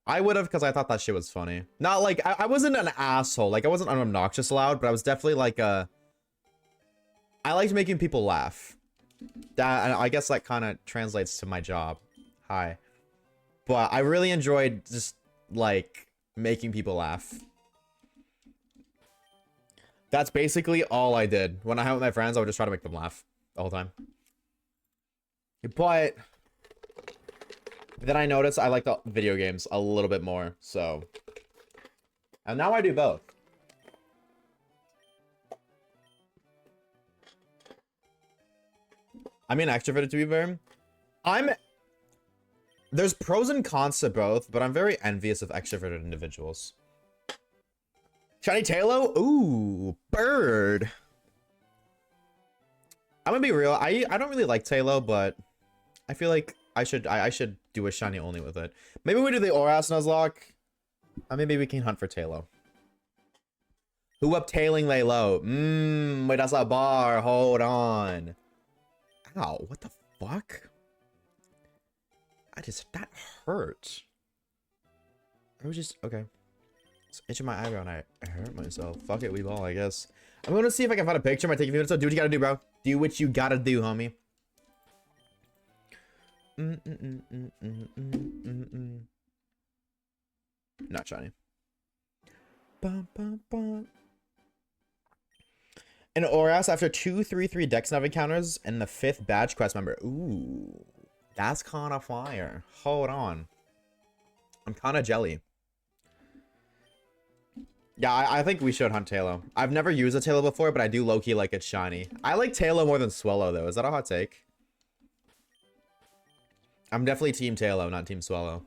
I would have, because I thought that shit was funny. Not like, I wasn't an asshole. Like, I wasn't obnoxious loud, but I was definitely like I liked making people laugh. That, I guess that kind of translates to my job. Hi. But I really enjoyed just, like, making people laugh. That's basically all I did. When I hung with my friends, I would just try to make them laugh the whole time. But then I noticed I like the video games a little bit more, so. And now I do both. I mean, extroverted to be fair. There's pros and cons to both, but I'm very envious of extroverted individuals. Shiny Talo? Ooh, bird. I'm gonna be real. I don't really like Talo, but I feel like I should do a shiny only with it. Maybe we do the Oras Nuzlocke. Maybe we can hunt for Talo. Who up tailing lay low? Wait, that's a bar. Hold on. Ow, what the fuck? That hurt. I was just, okay. It's itching my eyebrow and I hurt myself. Fuck it, we ball, I guess. I'm gonna see if I can find a picture. Might take a few minutes, so do what you gotta do, bro. Do what you gotta do, homie. Not shiny. Bum, bum, bum. An Oras after 2-3-3 Dex Nav encounters and the 5th badge quest member. Ooh. That's kind of fire. Hold on. I'm kind of jelly. Yeah, I think we should hunt Talo. I've never used a Talo before, but I do low-key like it shiny. I like Talo more than Swellow, though. Is that a hot take? I'm definitely Team Talo, not Team Swellow.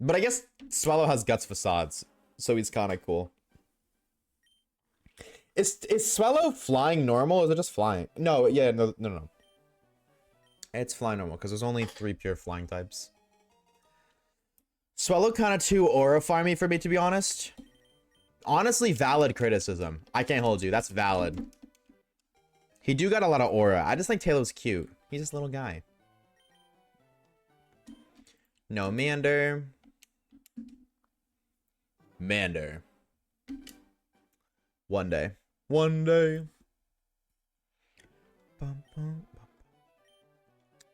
But I guess Swellow has Guts Facades, so he's kind of cool. Is Swellow flying normal, or is it just flying? No, yeah, no. It's flying normal, because there's only 3 pure flying types. Swellow kind of too aura farmy for me, to be honest. Honestly, valid criticism. I can't hold you. That's valid. He do got a lot of aura. I just think Talo's cute. He's just a little guy. No, Mander. Mander. One day. One day. Bum, bum, bum.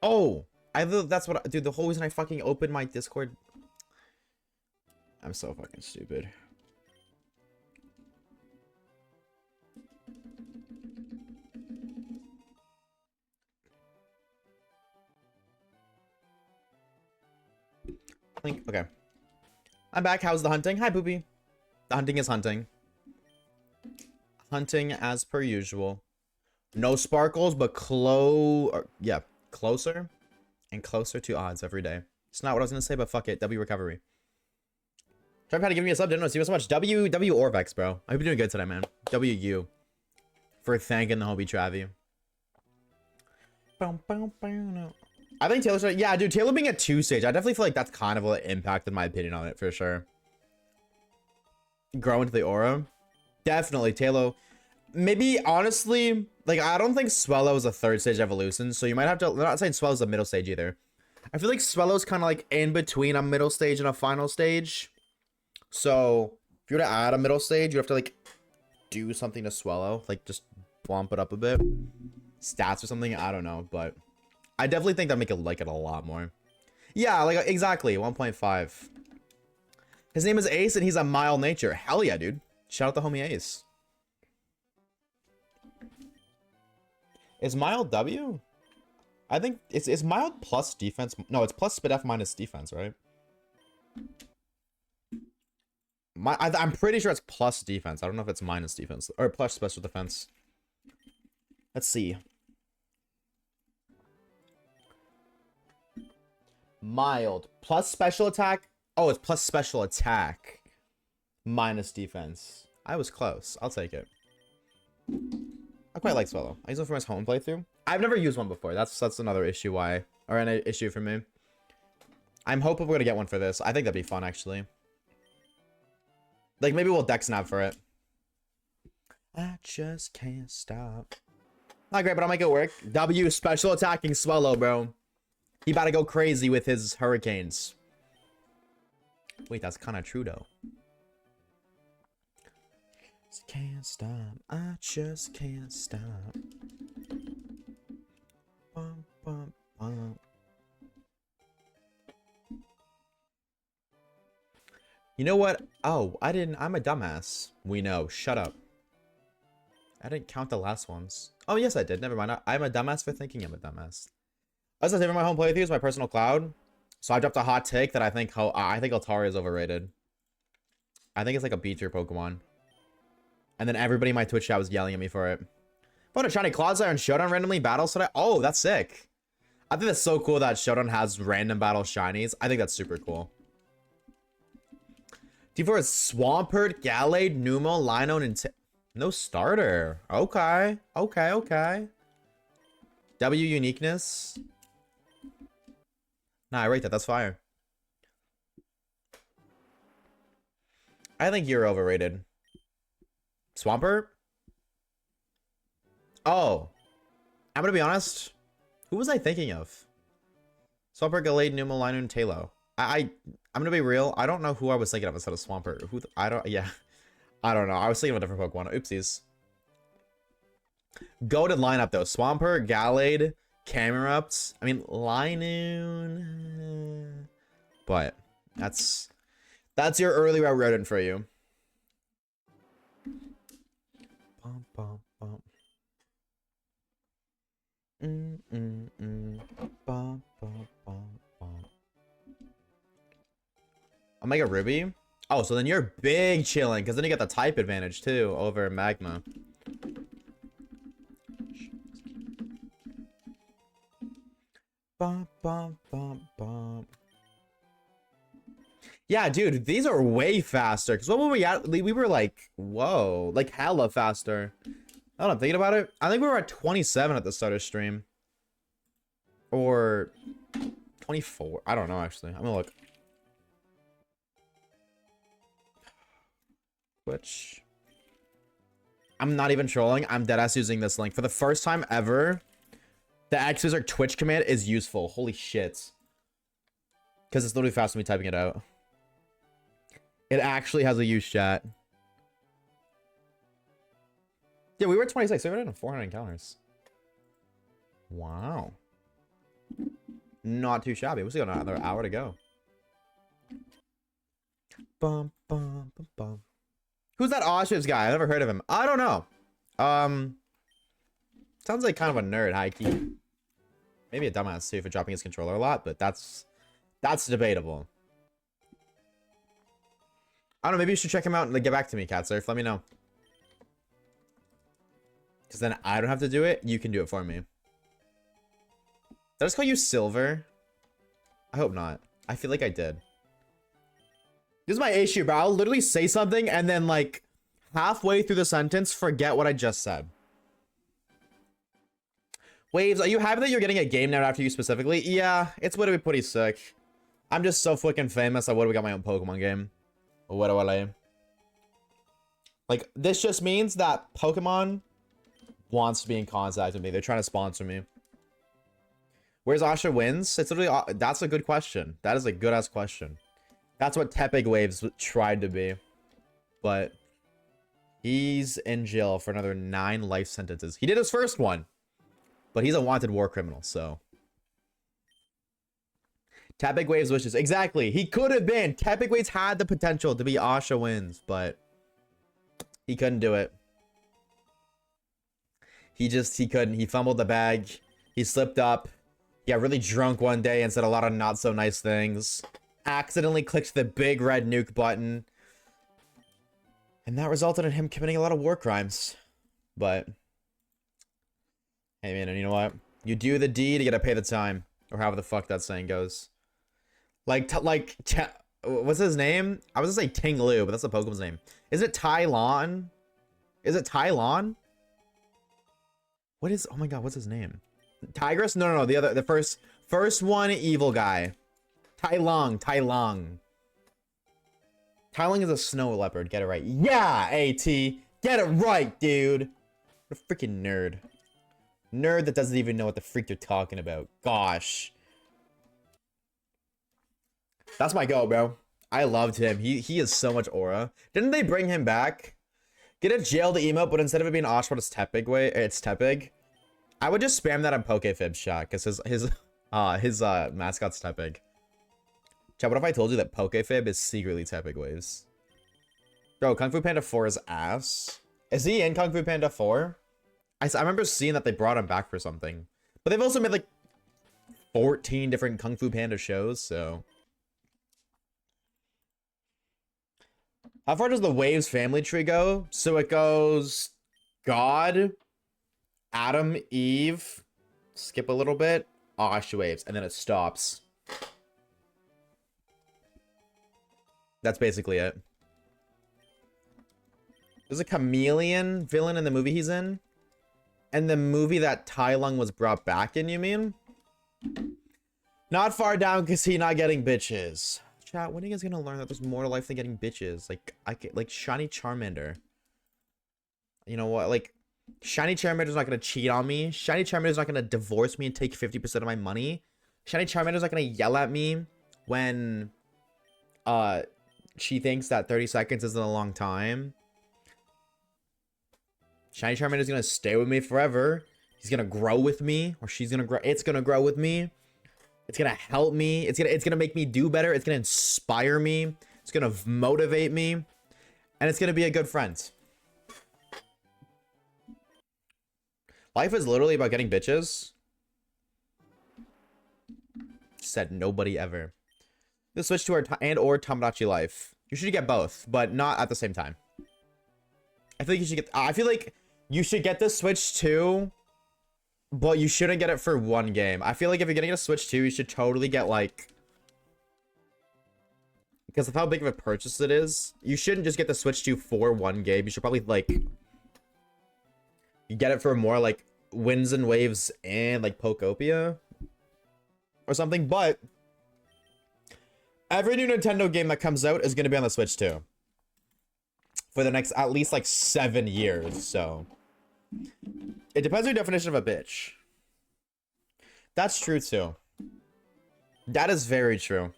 Oh! That's what dude, the whole reason I fucking opened my Discord. I'm so fucking stupid. Okay. I'm back. How's the hunting? Hi, Poopy. Hunting is hunting. Hunting as per usual. No sparkles, but closer and closer to odds every day. It's not what I was gonna say, but fuck it. W recovery. Try to give me a sub. Didn't know. See you so much. W Orvex, bro. I've been doing good today, man. WU for thanking the homie Travi. I think Taylor started, yeah, dude, Taylor being at 2 stage, I definitely feel like that's kind of what impacted my opinion on it for sure. Grow into the aura. Definitely, Taylor. Maybe, honestly, like, I don't think Swellow is a 3rd stage evolution, so you might have to, I'm not saying Swellow's a middle stage either. I feel like Swellow's kind of like in between a middle stage and a final stage. So, if you were to add a middle stage, you have to, like, do something to Swellow. Like, just bump it up a bit. Stats or something, I don't know, but I definitely think that make it like it a lot more. Yeah, like, exactly, 1.5. His name is Ace, and he's a mild nature. Hell yeah, dude. Shout out the homie Ace. Is mild W? I think it's mild plus defense. No, it's plus SpDef minus defense, right? I'm pretty sure it's plus defense. I don't know if it's minus defense or plus special defense. Let's see. Mild plus special attack. Oh, it's plus special attack minus defense. I was close. I'll take it. I quite like Swallow. I use it for his home playthrough. I've never used one before. That's another issue why, or an issue for me. I'm hoping we're gonna get one for this. I think that'd be fun actually. Like maybe we'll deck snap for it. I just can't stop. Not great, but I'll make it work. W special attacking Swallow, bro. He about to go crazy with his hurricanes. Wait, that's kind of true though. Just can't stop. I just can't stop. Bum, bum, bum. You know what? Oh, I'm a dumbass. We know. Shut up. I didn't count the last ones. Oh, yes, I did. Never mind. I'm a dumbass for thinking I'm a dumbass. As I say, my home playthrough is my personal cloud. So I dropped a hot take that I think Altaria is overrated. I think it's like a B tier Pokemon. And then everybody in my Twitch chat was yelling at me for it. Found a shiny Clodsire and Showdown randomly battles today. Oh, that's sick. I think that's so cool that Showdown has random battle shinies. I think that's super cool. T4 is Swampert, Gallade, Numo, Linoone, and no starter. Okay. Okay. W uniqueness. Nah, I rate that. That's fire. I think you're overrated. Swampert? Oh. I'm gonna be honest. Who was I thinking of? Swampert, Gallade, Numo, Linoone, and Talo. I'm gonna be real. I don't know who I was thinking of instead of Swampert. I don't know. I was thinking of a different Pokemon. Oopsies. Goated lineup though. Swampert, Gallade, Camerupt. I mean, Linoone. But that's your early route rodent for you. Bum, bum, bum. Bum, bum, bum, bum. I'll make a Ruby. Oh, so then you're big chilling, because then you get the type advantage too over Magma. Bum, bum, bum, bum. Yeah, dude, these are way faster. Because what were we at? We were like, whoa, like hella faster. I don't know, I'm thinking about it. I think we were at 27 at the start of stream. Or 24. I don't know, actually. I'm gonna look. Which I'm not even trolling. I'm deadass using this link. For the first time ever, the X-Wizard Twitch command is useful. Holy shit. Because it's literally faster than me typing it out. It actually has a use chat. Yeah, we were at 26. We were at 400 encounters. Wow. Not too shabby. We still got another hour to go. Bum, bum, bum, bum. Who's that Oshawaves guy? I've never heard of him. I don't know. Sounds like kind of a nerd, high key. Maybe a dumbass too for dropping his controller a lot, but that's debatable. I don't know, maybe you should check him out and like, get back to me, Cat Surf. Let me know. Because then I don't have to do it. You can do it for me. Did I just call you Silver? I hope not. I feel like I did. This is my issue, bro. I'll literally say something and then like halfway through the sentence, forget what I just said. Waves, are you happy that you're getting a game named after you specifically? Yeah, it's gonna be pretty sick. I'm just so fucking famous. I would have got my own Pokemon game. What do I lay? Like, this just means that Pokemon wants to be in contact with me. They're trying to sponsor me. Where's Asha wins? It's literally, that's a good question. That is a good ass question. That's what Tepig Waves tried to be. But he's in jail for another 9 life sentences. He did his first one. But he's a wanted war criminal, so. Tepig Waves wishes. Exactly. He could have been. Tepig Waves had the potential to be Asha wins, but he couldn't do it. He couldn't. He fumbled the bag. He slipped up. He got really drunk one day and said a lot of not so nice things. Accidentally clicked the big red nuke button. And that resulted in him committing a lot of war crimes. But hey man, and you know what? You do the deed, you gotta pay the time. Or however the fuck that saying goes. What's his name? I was gonna say Ting Lu, but that's the Pokemon's name. Is it Tylon? Is it Tylon? What is, oh my god, what's his name? Tigress? No, the first one, evil guy. Tylong. Tylong is a snow leopard, get it right. Yeah, AT, get it right, dude. What a freaking nerd. Nerd that doesn't even know what the freak you're talking about. Gosh. That's my go, bro. I loved him. He has so much aura. Didn't they bring him back? Get a jailed emote, but instead of it being Oshawott, it's Tepig. I would just spam that on Pokefib shot, because his mascot's Tepig. Chat, what if I told you that Pokefib is secretly Tepig Waves? Bro, Kung Fu Panda 4 is ass. Is he in Kung Fu Panda 4? I remember seeing that they brought him back for something. But they've also made like 14 different Kung Fu Panda shows, so. How far does the Waves family tree go? So it goes God, Adam, Eve, skip a little bit, Oshawaves, and then it stops. That's basically it. There's a chameleon villain in the movie he's in. And the movie that Tai Lung was brought back in, you mean? Not far down because he not getting bitches. Chat, when are you guys gonna learn that there's more to life than getting bitches? Like Shiny Charmander. You know what? Like, Shiny Charmander's not gonna cheat on me. Shiny Charmander's not gonna divorce me and take 50% of my money. Shiny Charmander's not gonna yell at me when she thinks that 30 seconds isn't a long time. Shiny Charmander's gonna stay with me forever. He's gonna grow with me, or she's gonna grow. It's gonna grow with me. It's gonna help me. It's gonna make me do better. It's gonna inspire me. It's gonna motivate me, and it's gonna be a good friend. Life is literally about getting bitches. Said nobody ever. Let's switch to our or Tamagotchi life. You should get both, but not at the same time. I feel like you should get. I feel like you should get the Switch too, but you shouldn't get it for one game. I feel like if you're getting a Switch 2, you should totally get like, because of how big of a purchase it is, you shouldn't just get the Switch 2 for one game. You should probably like, you get it for more like Winds and Waves and like Pokopia or something. But every new Nintendo game that comes out is going to be on the Switch 2 for the next at least like 7 years. So it depends on your definition of a bitch. That's true too. That is very true.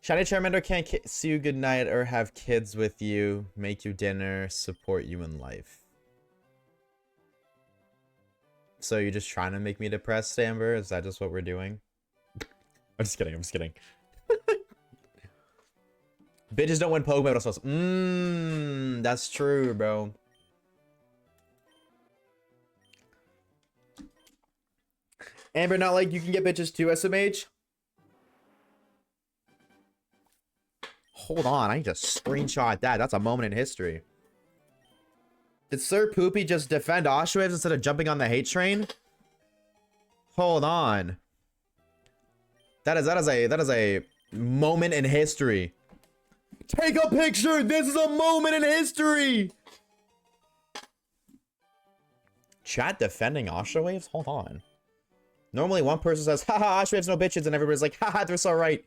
Shiny Charmander can't see you goodnight or have kids with you, make you dinner, support you in life. So you're just trying to make me depressed, Amber? Is that just what we're doing? I'm just kidding. I'm just kidding. Bitches don't win Pokemon Battles. That's true, bro. Amber, not like you can get bitches too, SMH. hold on. I need to screenshot that. That's a moment in history. Did Sir Poopy just defend Oshawaves instead of jumping on the hate train? Hold on. That is a moment in history. Take a picture. This is a moment in history. Chat defending Oshawaves? Hold on. Normally one person says, haha, Oshawaves no bitches, and everybody's like, haha, they're so right.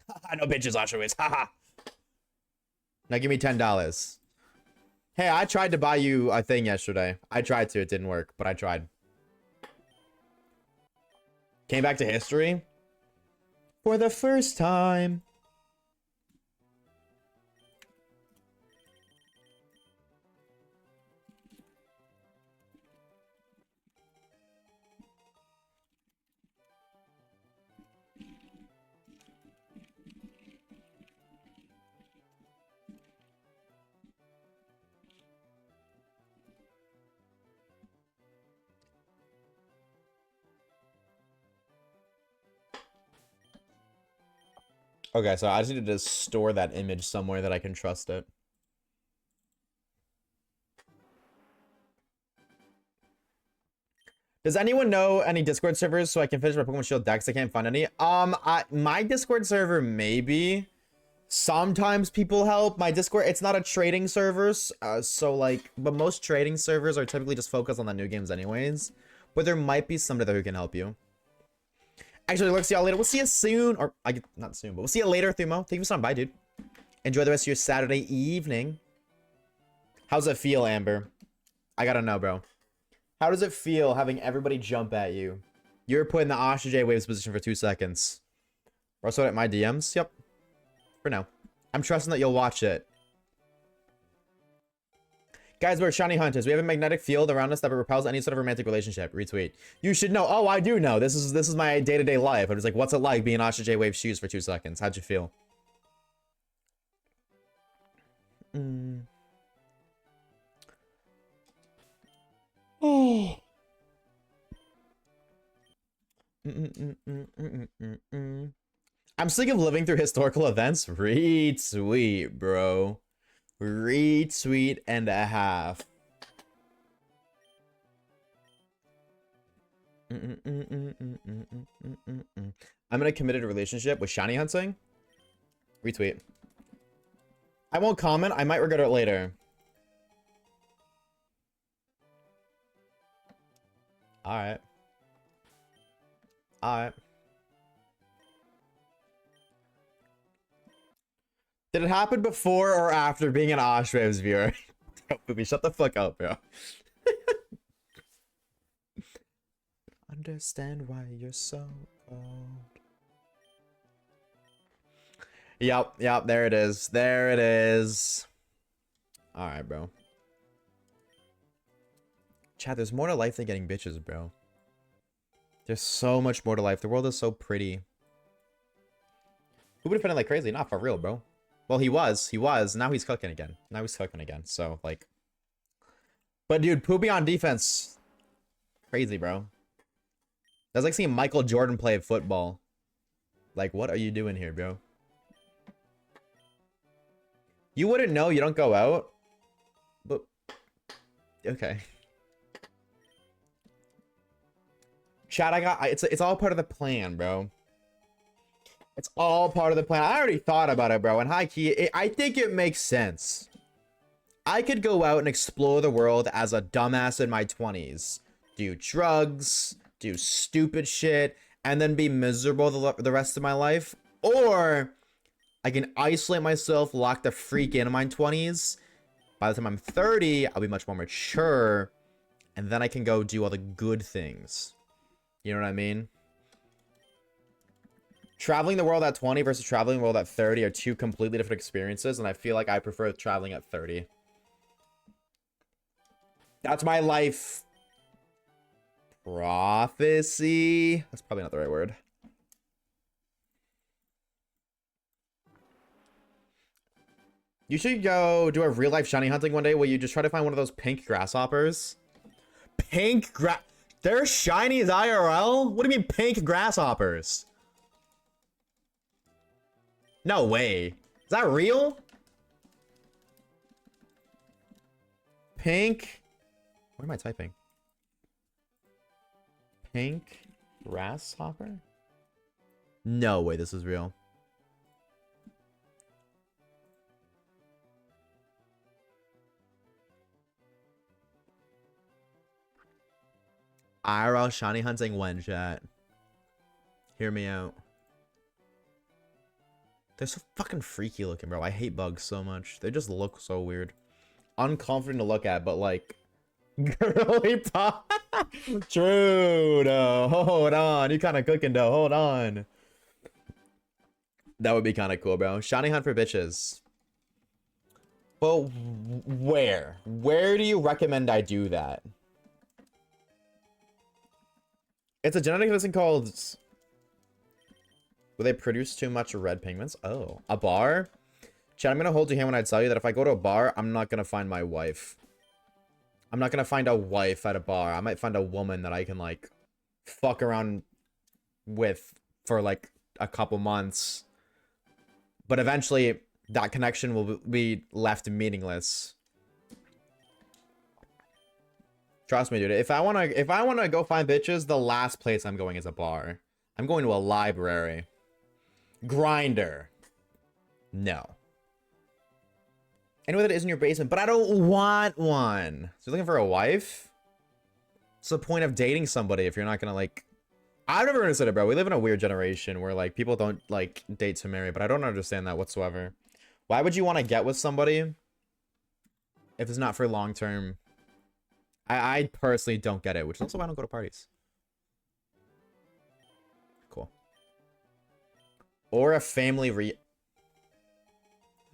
Haha, no bitches, Oshawaves, haha. Now give me $10. Hey, I tried to buy you a thing yesterday. I tried to, it didn't work, but I tried. Came back to history. For the first time. Okay, so I just need to store that image somewhere that I can trust it. Does anyone know any Discord servers so I can finish my Pokemon Shield decks? I can't find any. My Discord server maybe. Sometimes people help. My Discord, it's not a trading servers, so like, but most trading servers are typically just focused on the new games anyways. But there might be somebody there who can help you. Actually, let's see y'all later. We'll see you soon, or not soon, but we'll see you later, Thumo. Thank you for stopping by, dude. Enjoy the rest of your Saturday evening. How's it feel, Amber? I gotta know, bro. How does it feel having everybody jump at you? You're put in the Oshawaves position for 2 seconds. Also at my DMs? Yep. For now. I'm trusting that you'll watch it. Guys, we're shiny hunters. We have a magnetic field around us that repels any sort of romantic relationship. Retweet. You should know. Oh, I do know. This is my day-to-day life. I'm just like, what's it like being Oshawaves shoes for 2 seconds? How'd you feel? Oh. I'm sick of living through historical events. Retweet, bro. Retweet and a half. I'm in a committed relationship with shiny hunting. Retweet. I won't comment. I might regret it later. Alright. Alright. Did it happen before or after being an Oshawaves viewer? Booby, shut the fuck up, bro. Understand why you're so cold. Yep, there it is. There it is. Alright, bro. Chat, there's more to life than getting bitches, bro. There's so much more to life. The world is so pretty. Who would have been like crazy? Not for real, bro. Well, he was. Now he's cooking again. So, like. But, dude, Poopy on defense. Crazy, bro. That's like seeing Michael Jordan play football. Like, what are you doing here, bro? You wouldn't know. You don't go out. But, okay. Chat, it's all part of the plan, bro. It's all part of the plan. I already thought about it, bro. And high key, I think it makes sense. I could go out and explore the world as a dumbass in my 20s. Do drugs, do stupid shit, and then be miserable the rest of my life. Or I can isolate myself, lock the freak in my 20s. By the time I'm 30, I'll be much more mature. And then I can go do all the good things. You know what I mean? Traveling the world at 20 versus traveling the world at 30 are two completely different experiences, and I feel like I prefer traveling at 30. That's my life prophecy. That's probably not the right word. You should go do a real life shiny hunting one day where you just try to find one of those pink grasshoppers. They're shiny as IRL? What do you mean pink grasshoppers? No way. Is that real? Pink. What am I typing? Pink grasshopper? No way this is real. IRL shiny hunting when, chat. Hear me out. They're so fucking freaky looking, bro. I hate bugs so much. They just look so weird. Uncomfortable to look at, but like... Girly pop. True, though. Hold on. You kind of cooking, though. Hold on. That would be kind of cool, bro. Shiny hunt for bitches. Well, where? Where do you recommend I do that? It's a genetic medicine called... Will they produce too much red pigments? Oh. A bar? Chad, I'm going to hold your hand when I tell you that if I go to a bar, I'm not going to find my wife. I'm not going to find a wife at a bar. I might find a woman that I can, like, fuck around with for, like, a couple months. But eventually, that connection will be left meaningless. Trust me, dude. If I wanna go find bitches, the last place I'm going is a bar. I'm going to a library. Grinder. No. Anyway, that is in your basement, but I don't want one. So you're looking for a wife? What's the point of dating somebody if you're not gonna, like... I've never understood it, bro. We live in a weird generation where, like, people don't, like, date to marry, but I don't understand that whatsoever. Why would you want to get with somebody if it's not for long-term? I personally don't get it, which is also why I don't go to parties. Cool. Or a family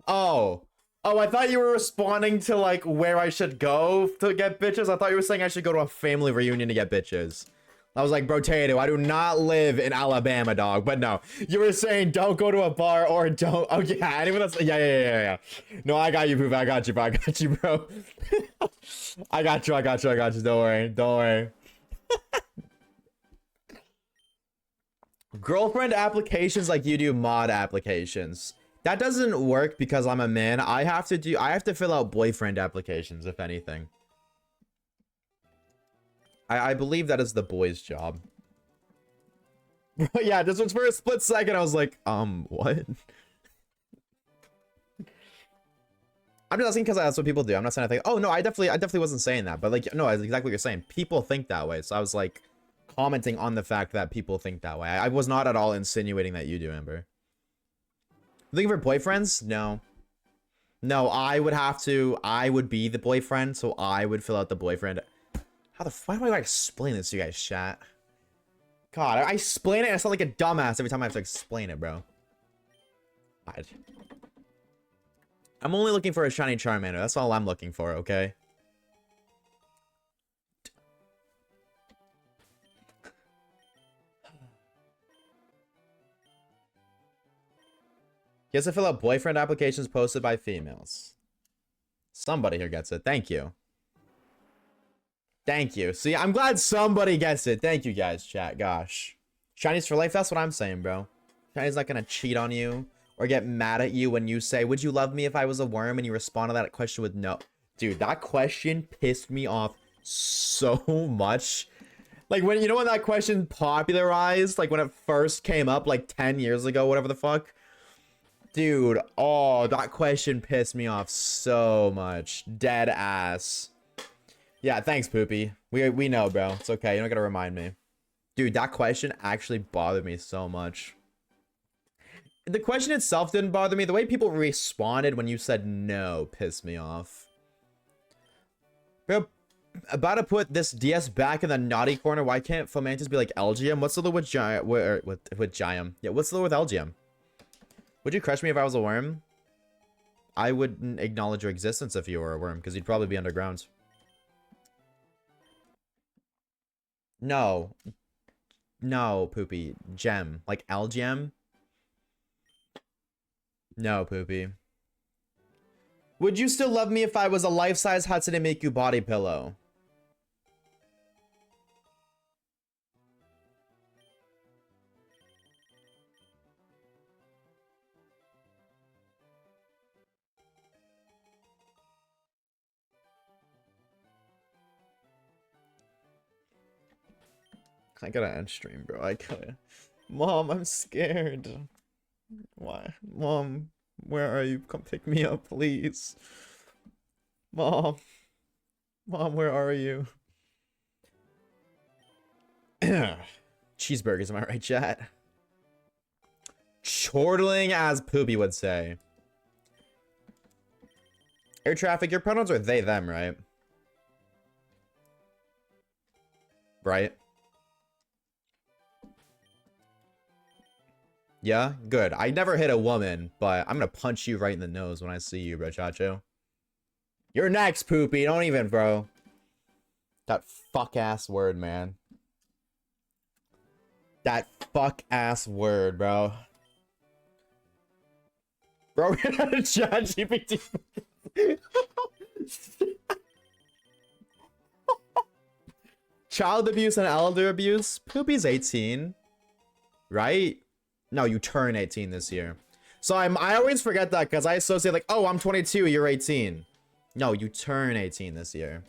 Oh, I thought you were responding to, like, where I should go to get bitches. I thought you were saying I should go to a family reunion to get bitches. I was like, bro, Tato, I do not live in Alabama, dog. But no, you were saying don't go to a bar or don't. Oh, yeah. Anyone that's. Yeah. No, I got you, Poop. I got you, bro. I got you, bro. I got you. Don't worry. Don't worry. Girlfriend applications like you do mod applications. That doesn't work because I'm a man. I have to fill out boyfriend applications, if anything. I believe that is the boy's job. Yeah, just for a split second, I was like, what? I'm just asking because that's what people do. I'm not saying anything. Oh, no, I definitely wasn't saying that. But, like, no, it's exactly what you're saying. People think that way. So I was, like, commenting on the fact that people think that way. I was not at all insinuating that you do, Amber. Looking for boyfriends? No. No, I would be the boyfriend, so I would fill out the boyfriend. Why do I explain this to you guys, chat? God, I explain it and I sound like a dumbass every time I have to explain it, bro. God. I'm only looking for a shiny Charmander. That's all I'm looking for, okay? He has to fill out boyfriend applications posted by females. Somebody here gets it. Thank you. Thank you. See, I'm glad somebody gets it. Thank you guys, chat. Gosh. Shinies for life, that's what I'm saying, bro. Shiny's not gonna cheat on you or get mad at you when you say, would you love me if I was a worm? And you respond to that question with no. Dude, that question pissed me off so much. Like, when that question popularized, like, when it first came up, like, 10 years ago, whatever the fuck? Dude, oh, that question pissed me off so much. Dead ass. Yeah, thanks, Poopy. We know, bro. It's okay. You don't gotta remind me. Dude, that question actually bothered me so much. The question itself didn't bother me. The way people responded when you said no pissed me off. Bro, about to put this DS back in the naughty corner. Why can't Fomantis be like LGM? What's the deal with Giam? Yeah, what's the deal with LGM? Would you crush me if I was a worm? I wouldn't acknowledge your existence if you were a worm, because you'd probably be underground. No. No, Poopy. Gem. Like LGM? No, Poopy. Would you still love me if I was a life-size Hatsune Miku body pillow? I gotta end stream, bro. I gotta. Mom, I'm scared. Why? Mom, where are you? Come pick me up, please. Mom. Mom, where are you? Cheeseburgers, am I right, chat? Chortling as Poopy would say. Air traffic, your pronouns are they, them, right? Right? Yeah? Good. I never hit a woman, but I'm gonna punch you right in the nose when I see you, bro, Chacho. You're next, Poopy. Don't even, bro. That fuck-ass word, man. That fuck-ass word, bro. Bro, we're not a chat GPT. Child abuse and elder abuse. Poopy's 18. Right? No, you turn 18 this year. So I always forget that because I associate like, oh, I'm 22, you're 18. No, you turn 18 this year.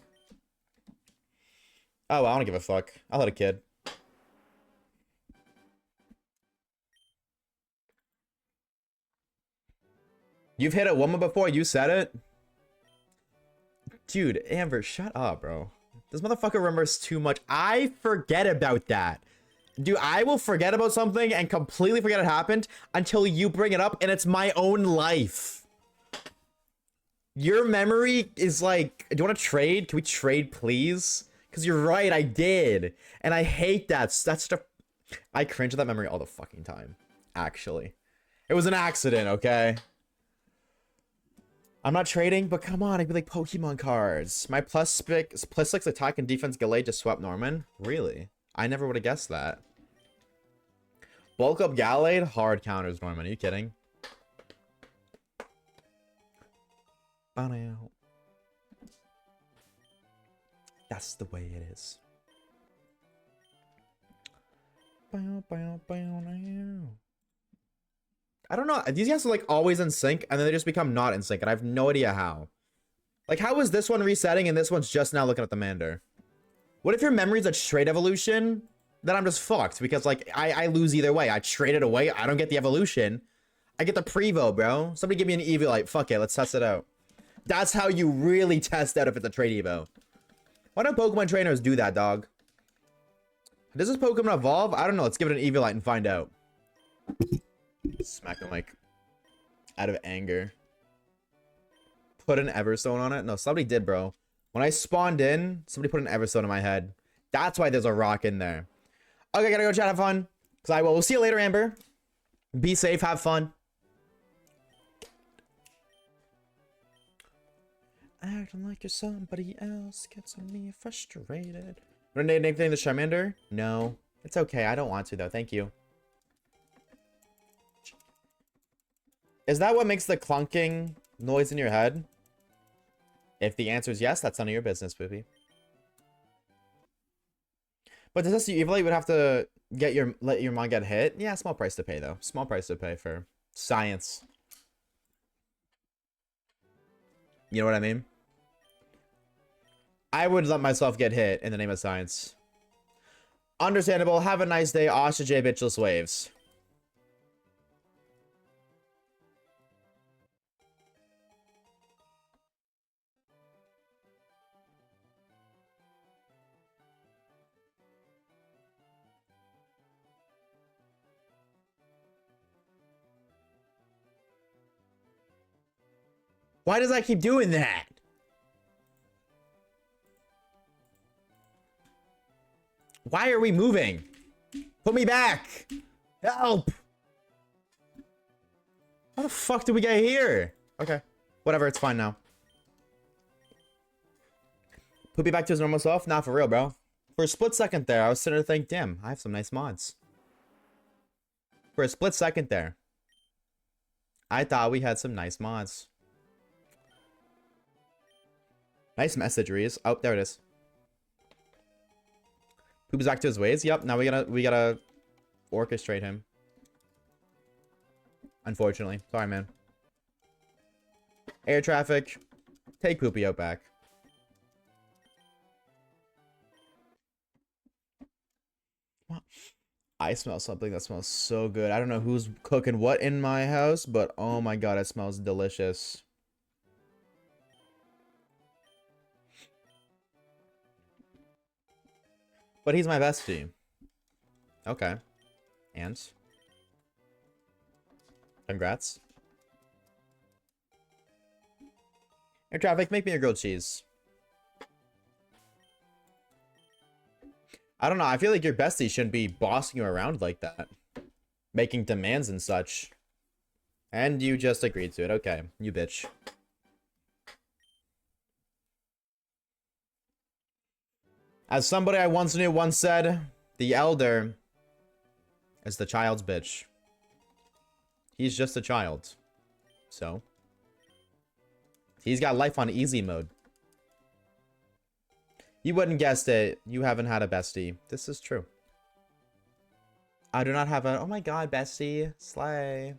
Oh, well, I don't give a fuck. I'll let a kid. You've hit a woman before, you said it? Dude, Amber, shut up, bro. This motherfucker remembers too much. I forget about that. Dude, I will forget about something and completely forget it happened until you bring it up, and it's my own life. Your memory is like, do you want to trade? Can we trade, please? Because you're right, I did. And I hate that. That's stuff. I cringe at that memory all the fucking time, actually. It was an accident, okay? I'm not trading, but come on, I'd be like Pokemon cards. My plus 6 attack and defense Gallade just swept Norman? Really? I never would have guessed that. Bulk up Gallade? Hard counters, Norman. Are you kidding? That's the way it is. I don't know. These guys are like always in sync, and then they just become not in sync, and I have no idea how. Like, how is this one resetting and this one's just now looking at the Mander? What if your memory's a trade evolution? Then I'm just fucked, because like I lose either way. I trade it away, I don't get the evolution. I get the Prevo, bro. Somebody give me an Eviolite. Fuck it, let's test it out. That's how you really test out if it's a trade Evo. Why don't Pokemon trainers do that, dog? Does this Pokemon evolve? I don't know. Let's give it an Eviolite and find out. Smack the mic. Out of anger. Put an Everstone on it? No, somebody did, bro. When I spawned in, somebody put an Everstone in my head. That's why there's a rock in there. Okay, gotta go chat, have fun. Cause I will. We'll see you later, Amber. Be safe, have fun. Acting like you're somebody else gets on me frustrated. Want to name the Charmander? No. It's okay, I don't want to though, thank you. Is that what makes the clunking noise in your head? If the answer is yes, that's none of your business, Poopy. But does this Evilite would have to let your mom get hit? Yeah, small price to pay though. Small price to pay for science. You know what I mean? I would let myself get hit in the name of science. Understandable. Have a nice day, Osha J Bitchless Waves. Why does I keep doing that? Why are we moving? Put me back! Help! How the fuck did we get here? Okay. Whatever, it's fine now. Poopy back to his normal self? Not for real, bro. For a split second there, I was sitting there thinking, damn, I have some nice mods. For a split second there, I thought we had some nice mods. Nice message, Reese. Oh, there it is. Poop's back to his ways. Yep, now we gotta orchestrate him. Unfortunately. Sorry, man. Air traffic. Take Poopy out back. I smell something that smells so good. I don't know who's cooking what in my house, but oh my god, it smells delicious. But he's my bestie. Okay. And? Congrats. Air traffic, make me a grilled cheese. I don't know. I feel like your bestie shouldn't be bossing you around like that. Making demands and such. And you just agreed to it. Okay, you bitch. As somebody I once knew once said, the elder is the child's bitch. He's just a child. So, he's got life on easy mode. You wouldn't guess it. You haven't had a bestie. This is true. I do not have a... Oh my god, bestie. Slay.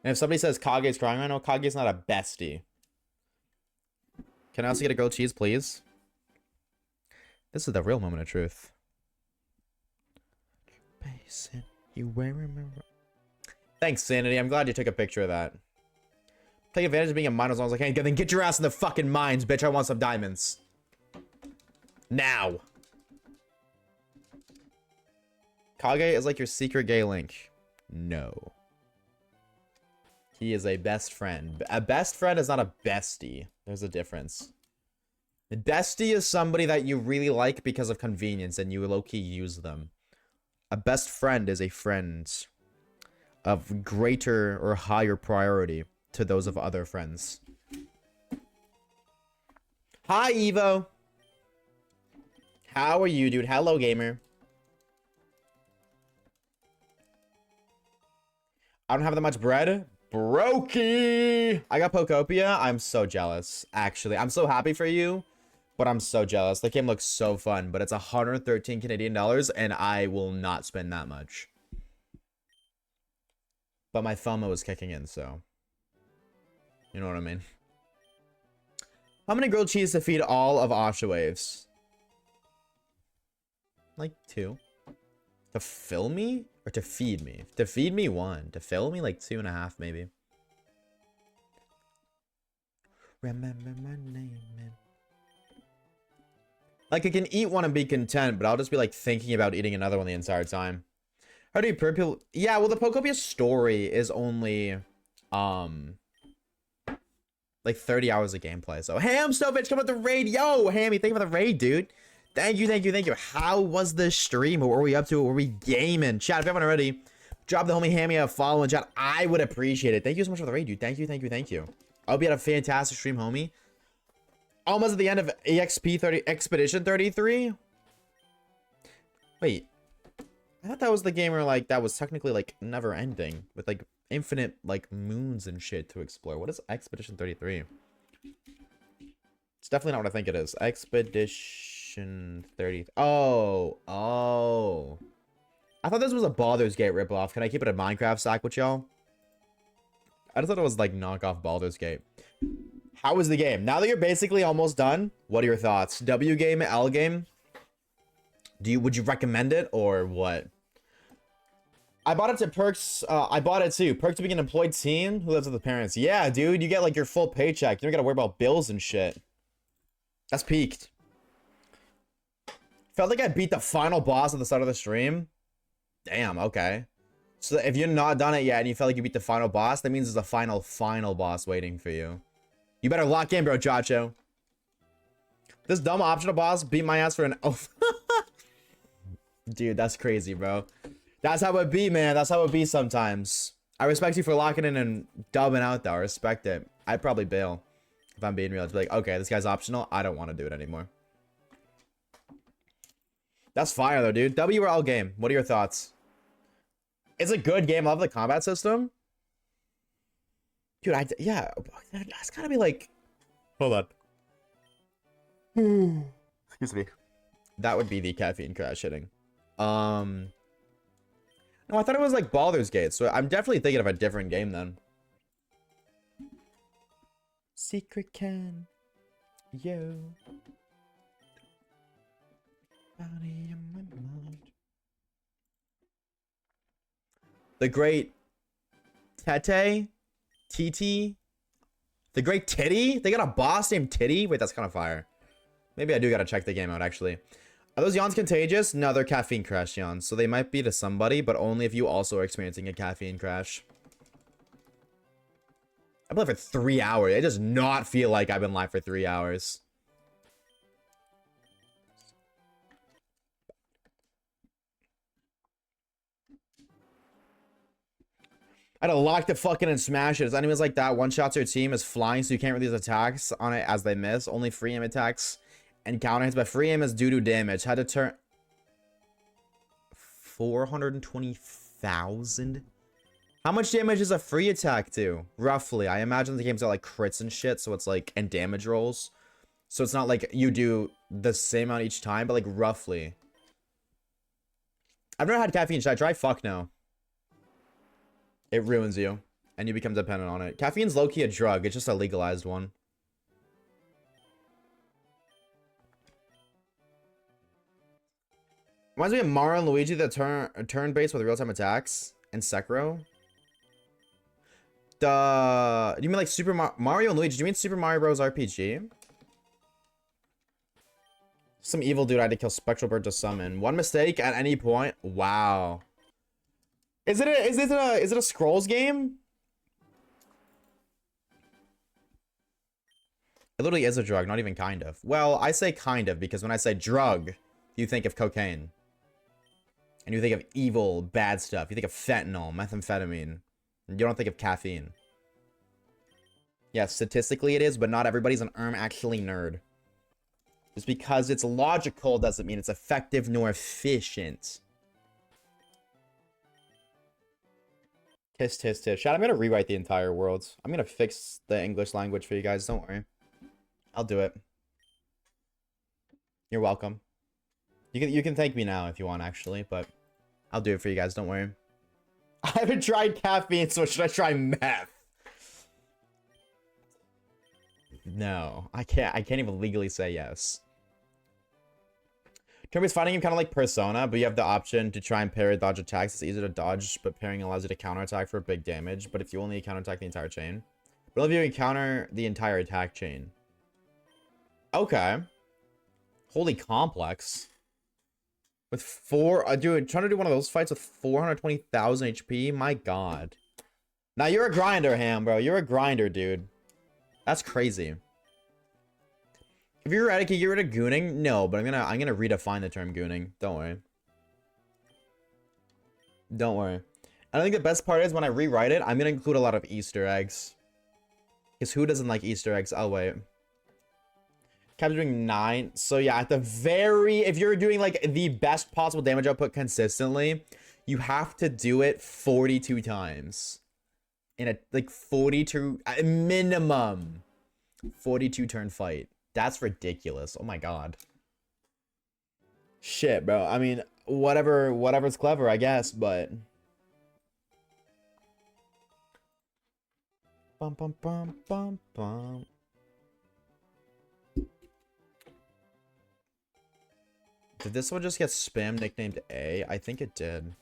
And if somebody says Kage's crying right now, Kage's not a bestie. Can I also get a grilled cheese, please? This is the real moment of truth. Thanks, Sanity. I'm glad you took a picture of that. Take advantage of being a miner as long as I can. Then get your ass in the fucking mines, bitch. I want some diamonds. Now. Kage is like your secret gay link. No. He is a best friend. A best friend is not a bestie. There's a difference. A bestie is somebody that you really like because of convenience and you low-key use them. A best friend is a friend of greater or higher priority to those of other friends. Hi, Evo. How are you, dude? Hello, gamer. I don't have that much bread. Brokey! I got Pokopia. I'm so jealous, actually. I'm so happy for you, but I'm so jealous. The game looks so fun, but it's 113 Canadian dollars, and I will not spend that much. But my FOMO is kicking in, so... You know what I mean? How many grilled cheese to feed all of Oshawaves? Like 2. To fill me? Or to feed me? To feed me 1. To fill me like 2.5 maybe. Remember my name, man. Like I can eat one and be content, but I'll just be like thinking about eating another one the entire time. How do you people? Yeah, well the Pokopia story is only like 30 hours of gameplay. So Ham Stovich, come with the raid. Yo, Hammy, thank you for the raid, dude. Thank you, thank you, thank you. How was the stream? What were we up to? What were we gaming? Chat, if you haven't already, drop the homie Hammy a follow in chat. I would appreciate it. Thank you so much for the raid, dude. Thank you, thank you, thank you. I hope you had a fantastic stream, homie. Almost at the end of Expedition 33. Wait. I thought that was the game where, like, that was technically, like, never ending. With, like, infinite, like, moons and shit to explore. What is Expedition 33? It's definitely not what I think it is. Expedition 30. Oh. I thought this was a Baldur's Gate ripoff. Can I keep it a Minecraft stack with y'all? I just thought it was, like, knockoff Baldur's Gate. How was the game? Now that you're basically almost done, what are your thoughts? W game, L game? Would you recommend it or what? I bought it to Perks. I bought it too. Perks to being an employed teen who lives with the parents. Yeah, dude, you get like your full paycheck. You don't gotta worry about bills and shit. That's peaked. Felt like I beat the final boss at the start of the stream. Damn, okay. So if you're not done it yet and you felt like you beat the final boss, that means there's a final boss waiting for you. You better lock in, bro, Chacho. This dumb optional boss beat my ass for an... Oh. Dude, that's crazy, bro. That's how it be, man. That's how it be sometimes. I respect you for locking in and dubbing out, though. I respect it. I'd probably bail. If I'm being real. I'd be like, okay, this guy's optional. I don't want to do it anymore. That's fire, though, dude. W or L game? What are your thoughts? It's a good game. I love the combat system. Dude, yeah. That's gotta be like... Hold on. Excuse me. That would be the caffeine crash hitting. No, I thought it was like Baldur's Gate, so I'm definitely thinking of a different game then. Secret can, yo. The great Tete? TT? The great Titty? They got a boss named Titty? Wait, that's kind of fire. Maybe I do gotta check the game out, actually. Are those yawns contagious? No, they're caffeine crash yawns. So they might be to somebody, but only if you also are experiencing a caffeine crash. I've been live for 3 hours. It does not feel like I've been live for 3 hours. I had to lock the fucking and smash it. As enemies like that, one shots your team is flying, so you can't release attacks on it as they miss. Only free aim attacks and counter hits, but free aim is due to damage. Had to turn 420,000. How much damage is a free attack do? Roughly. I imagine the game's got like crits and shit, so it's like, and damage rolls. So it's not like you do the same amount each time, but like roughly. I've never had caffeine. Should I try? Fuck no. It ruins you, and you become dependent on it. Caffeine's low-key a drug. It's just a legalized one. Reminds me of Mario and Luigi that turn-based with real-time attacks. And Sekiro. Do you mean like Mario and Luigi? Do you mean Super Mario Bros. RPG? Some evil dude I had to kill Spectral Bird to summon. One mistake at any point. Wow. Is it a Scrolls game? It literally is a drug, not even kind of. Well, I say kind of because when I say drug, you think of cocaine. And you think of evil, bad stuff. You think of fentanyl, methamphetamine. You don't think of caffeine. Yeah, statistically it is, but not everybody's an actually nerd. Just because it's logical doesn't mean it's effective nor efficient. Tisk, tisk, tisk. Chat, I'm gonna rewrite the entire world. I'm gonna fix the English language for you guys. Don't worry. I'll do it. You're welcome. You can thank me now if you want, actually, but I'll do it for you guys. Don't worry. I haven't tried caffeine, so should I try meth? No, I can't. I can't even legally say yes. Turn-based fighting game kind of like Persona, but you have the option to try and parry dodge attacks. It's easier to dodge, but parrying allows you to counterattack for big damage. But if you only counterattack the entire chain, but only if you encounter the entire attack chain. Okay. Holy complex. With dude, trying to do one of those fights with 420,000 HP. My God. Now you're a grinder, Ham, bro. You're a grinder, dude. That's crazy. If you're ready, can you get rid of gooning? No, but I'm gonna redefine the term gooning. Don't worry. Don't worry. I think the best part is when I rewrite it, I'm gonna include a lot of Easter eggs. Because who doesn't like Easter eggs? Oh wait. Cap's doing 9. So yeah, at the if you're doing like the best possible damage output consistently, you have to do it 42 times. In a like 42 minimum 42 turn fight. That's ridiculous. Oh my God. Shit, bro. I mean, whatever's clever, I guess, but bum bum bum bum bum. Did this one just get spam nicknamed A? I think it did.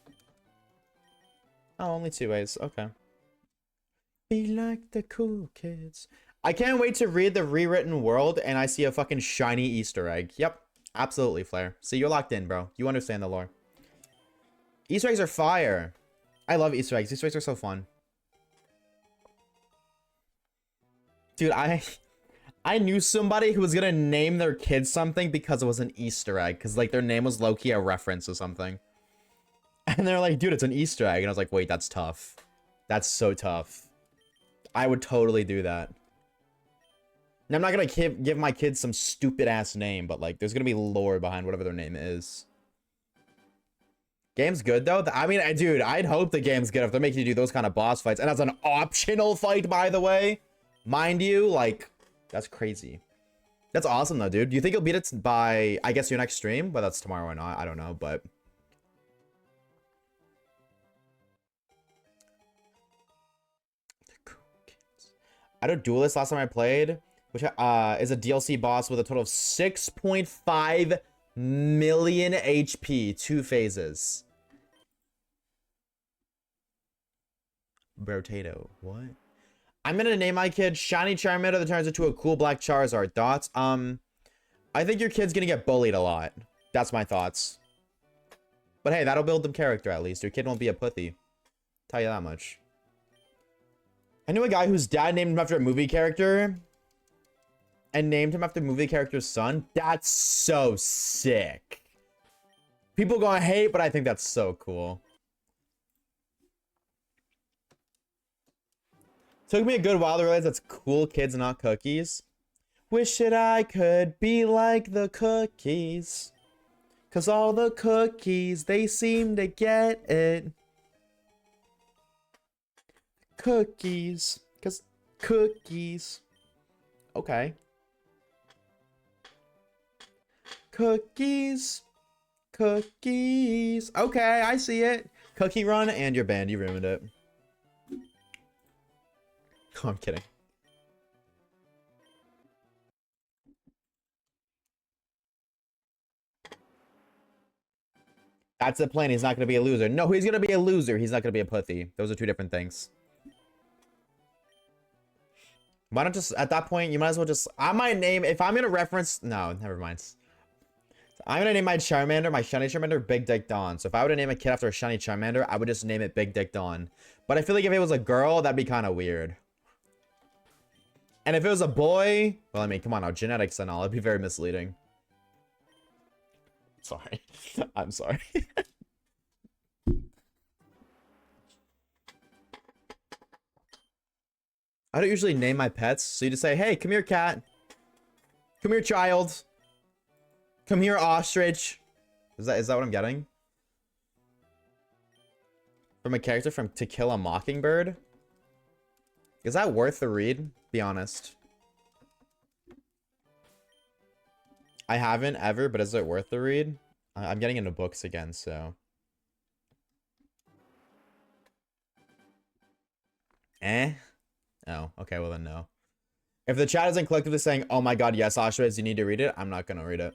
Oh, only 2 ways. Okay. Be like the cool kids. I can't wait to read the rewritten world and I see a fucking shiny Easter egg. Yep. Absolutely, Flair. See, you're locked in, bro. You understand the lore. Easter eggs are fire. I love Easter eggs. Easter eggs are so fun. Dude, I knew somebody who was gonna name their kid something because it was an Easter egg. Because, like, their name was low-key a reference or something. And they're like, dude, it's an Easter egg. And I was like, wait, that's tough. That's so tough. I would totally do that. And I'm not gonna give my kids some stupid-ass name, but, like, there's gonna be lore behind whatever their name is. Game's good, though. I mean, dude, I'd hope the game's good if they're making you do those kind of boss fights. And as an optional fight, by the way. Mind you, like, that's crazy. That's awesome, though, dude. Do you think you'll beat it by, I guess, your next stream? But that's tomorrow or not. I don't know, but I did Duelist last time I played, which is a DLC boss with a total of 6.5 million HP, 2 phases. Brotato, what? I'm gonna name my kid Shiny Charmander that turns into a cool black Charizard. Thoughts? I think your kid's gonna get bullied a lot. That's my thoughts. But hey, that'll build them character at least. Your kid won't be a pussy. Tell you that much. I knew a guy whose dad named him after a movie character. And named him after movie character's son. That's so sick. People gonna hate, but I think that's so cool. Took me a good while to realize that's cool kids, not cookies. Wish that I could be like the cookies. Cause all the cookies, they seem to get it. Cookies. Cause cookies. Okay. Cookies. Cookies. Okay, I see it. Cookie Run and your band, you ruined it. Oh, I'm kidding. That's the plan. He's not going to be a loser. No, he's going to be a loser. He's not going to be a pussy. Those are two different things. Why not just, at that point, you might as well just, I might name, if I'm going to reference, no, never mind. I'm going to name my Charmander, my Shiny Charmander, Big Dick Dawn. So if I were to name a kid after a Shiny Charmander, I would just name it Big Dick Dawn. But I feel like if it was a girl, that'd be kind of weird. And if it was a boy, well, I mean, come on now, genetics and all, it'd be very misleading. Sorry. I'm sorry. I don't usually name my pets, so you just say, hey, come here, cat. Come here, child. Come here, ostrich. Is that what I'm getting? From a character from To Kill a Mockingbird? Is that worth the read? Be honest. I haven't ever, but is it worth the read? I'm getting into books again, so. Eh? Oh, okay, well then no. If the chat isn't collectively saying, oh my god, yes, Oshawaves, you need to read it, I'm not gonna read it.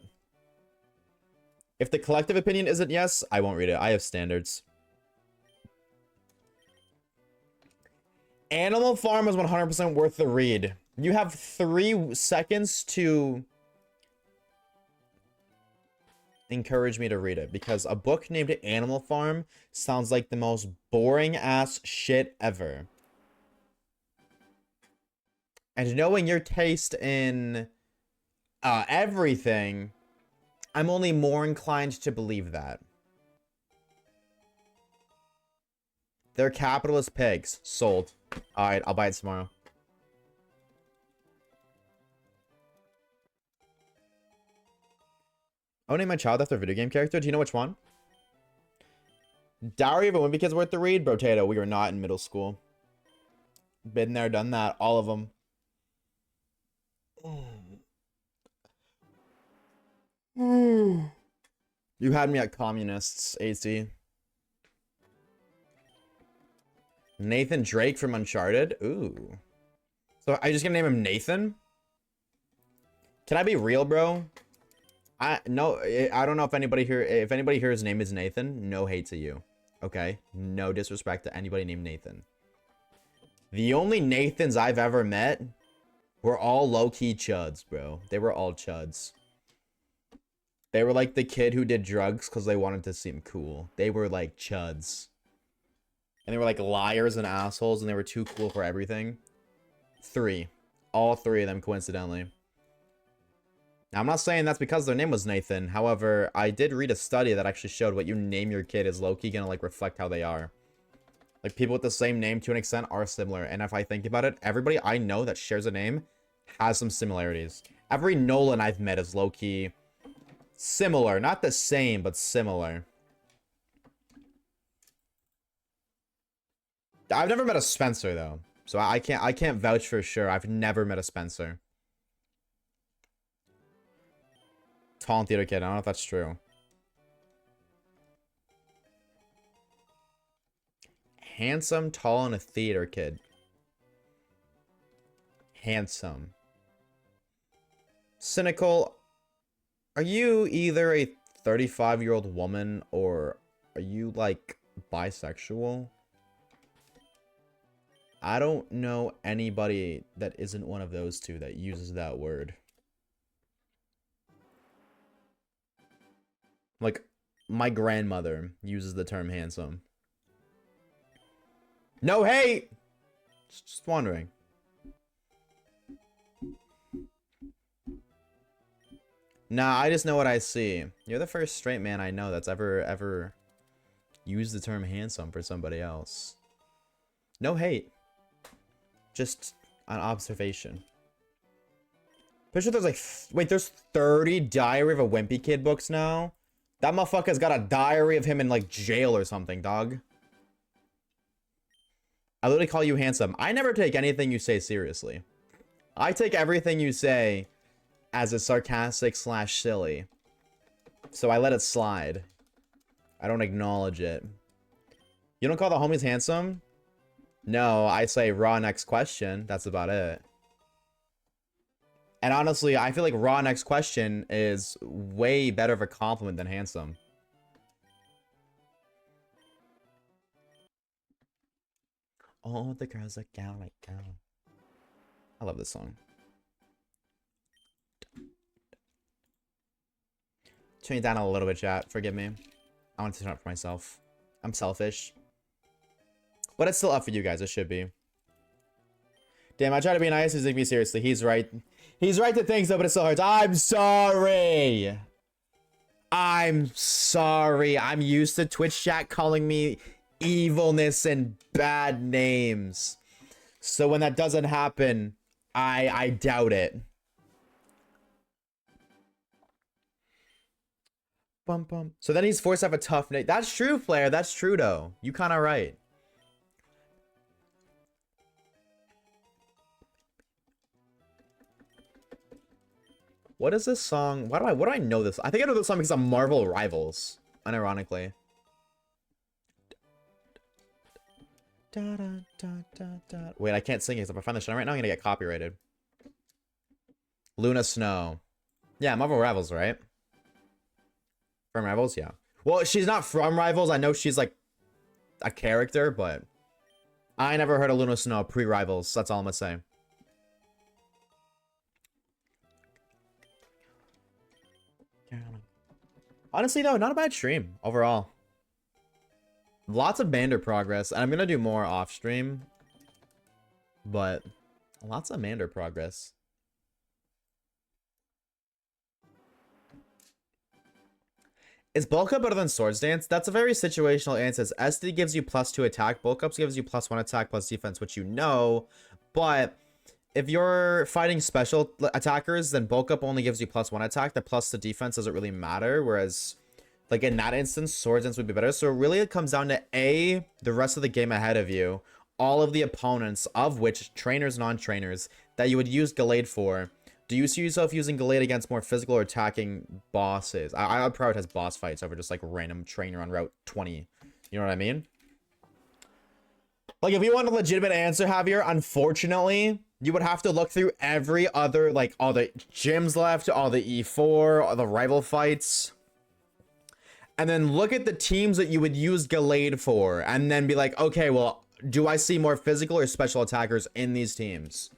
If the collective opinion isn't yes, I won't read it. I have standards. Animal Farm is 100% worth the read. You have 3 seconds to encourage me to read it, because a book named Animal Farm sounds like the most boring ass shit ever. And knowing your taste in everything, I'm only more inclined to believe that. They're capitalist pigs. Sold. Alright, I'll buy it tomorrow. I'll name my child after a video game character. Do you know which one? Diary of a Wimpy Kid's worth the read? Brotato, we were not in middle school. Been there, done that. All of them. You had me at communists, AC. Nathan Drake from Uncharted? Ooh. So I just gonna name him Nathan? Can I be real, bro? I don't know if anybody here, his name is Nathan, no hate to you. Okay? No disrespect to anybody named Nathan. The only Nathans I've ever met were all low-key chuds, bro. They were all chuds. They were like the kid who did drugs because they wanted to seem cool. They were like chuds. And they were like liars and assholes, and they were too cool for everything. 3. All 3 of them, coincidentally. Now, I'm not saying that's because their name was Nathan. However, I did read a study that actually showed what you name your kid is low-key gonna, like, reflect how they are. Like, people with the same name, to an extent, are similar. And if I think about it, everybody I know that shares a name has some similarities. Every Nolan I've met is low-key similar. Not the same, but similar. I've never met a Spencer, though. So I can't vouch for sure. I've never met a Spencer. Tall and theater kid. I don't know if that's true. Handsome, tall, and a theater kid. Handsome. Cynical. Are you either a 35-year-old woman or are you like bisexual? I don't know anybody that isn't one of those two that uses that word. Like, my grandmother uses the term handsome. No hate! Just wondering. Nah, I just know what I see. You're the first straight man I know that's ever used the term handsome for somebody else. No hate. Just an observation. Pretty sure there's like, wait, there's 30 Diary of a Wimpy Kid books now? That motherfucker's got a diary of him in like jail or something, dog. I literally call you handsome. I never take anything you say seriously. I take everything you say as a sarcastic / silly. So I let it slide. I don't acknowledge it. You don't call the homies handsome? No, I say raw next question. That's about it. And honestly, I feel like raw next question is way better of a compliment than handsome. All the girls are gal like gal. I love this song. Turn it down a little bit, chat. Forgive me. I want to turn it up for myself. I'm selfish. But it's still up for you guys. It should be. Damn, I try to be nice. He's taking me seriously. He's right. He's right to think so, but it still hurts. I'm sorry. I'm sorry. I'm used to Twitch chat calling me evilness and bad names. So when that doesn't happen, I doubt it. Bum bum. So then he's forced to have a tough name. That's true, Flair. That's true, though. You kind of right. What is this song? What do I know this? I think I know this song because of Marvel Rivals, unironically. Wait, I can't sing it. If I find the shit right now, I'm gonna get copyrighted. Luna Snow. Yeah, Marvel Rivals, right? From Rivals, yeah. Well, she's not from Rivals. I know she's like a character, but I never heard of Luna Snow pre-Rivals. That's all I'm gonna say. Honestly, though, not a bad stream overall. Lots of Mander progress. And I'm going to do more off stream. But lots of Mander progress. Is bulk up better than swords dance? That's a very situational answer. SD gives you +2 attack. Bulk ups gives you +1 attack plus defense, which you know. But if you're fighting special attackers, then bulk up only gives you +1 attack. The plus the defense doesn't really matter. Whereas, like in that instance, swords dance would be better. So really it comes down to A, the rest of the game ahead of you. All of the opponents, of which trainers, non-trainers, that you would use Gallade for. Do you see yourself using Gallade against more physical or attacking bosses? I would prioritize boss fights over just like random trainer on Route 20. You know what I mean? Like if you want a legitimate answer, Javier, unfortunately, you would have to look through every other, like all the gyms left, all the E4, all the rival fights. And then look at the teams that you would use Gallade for. And then be like, okay, well, do I see more physical or special attackers in these teams?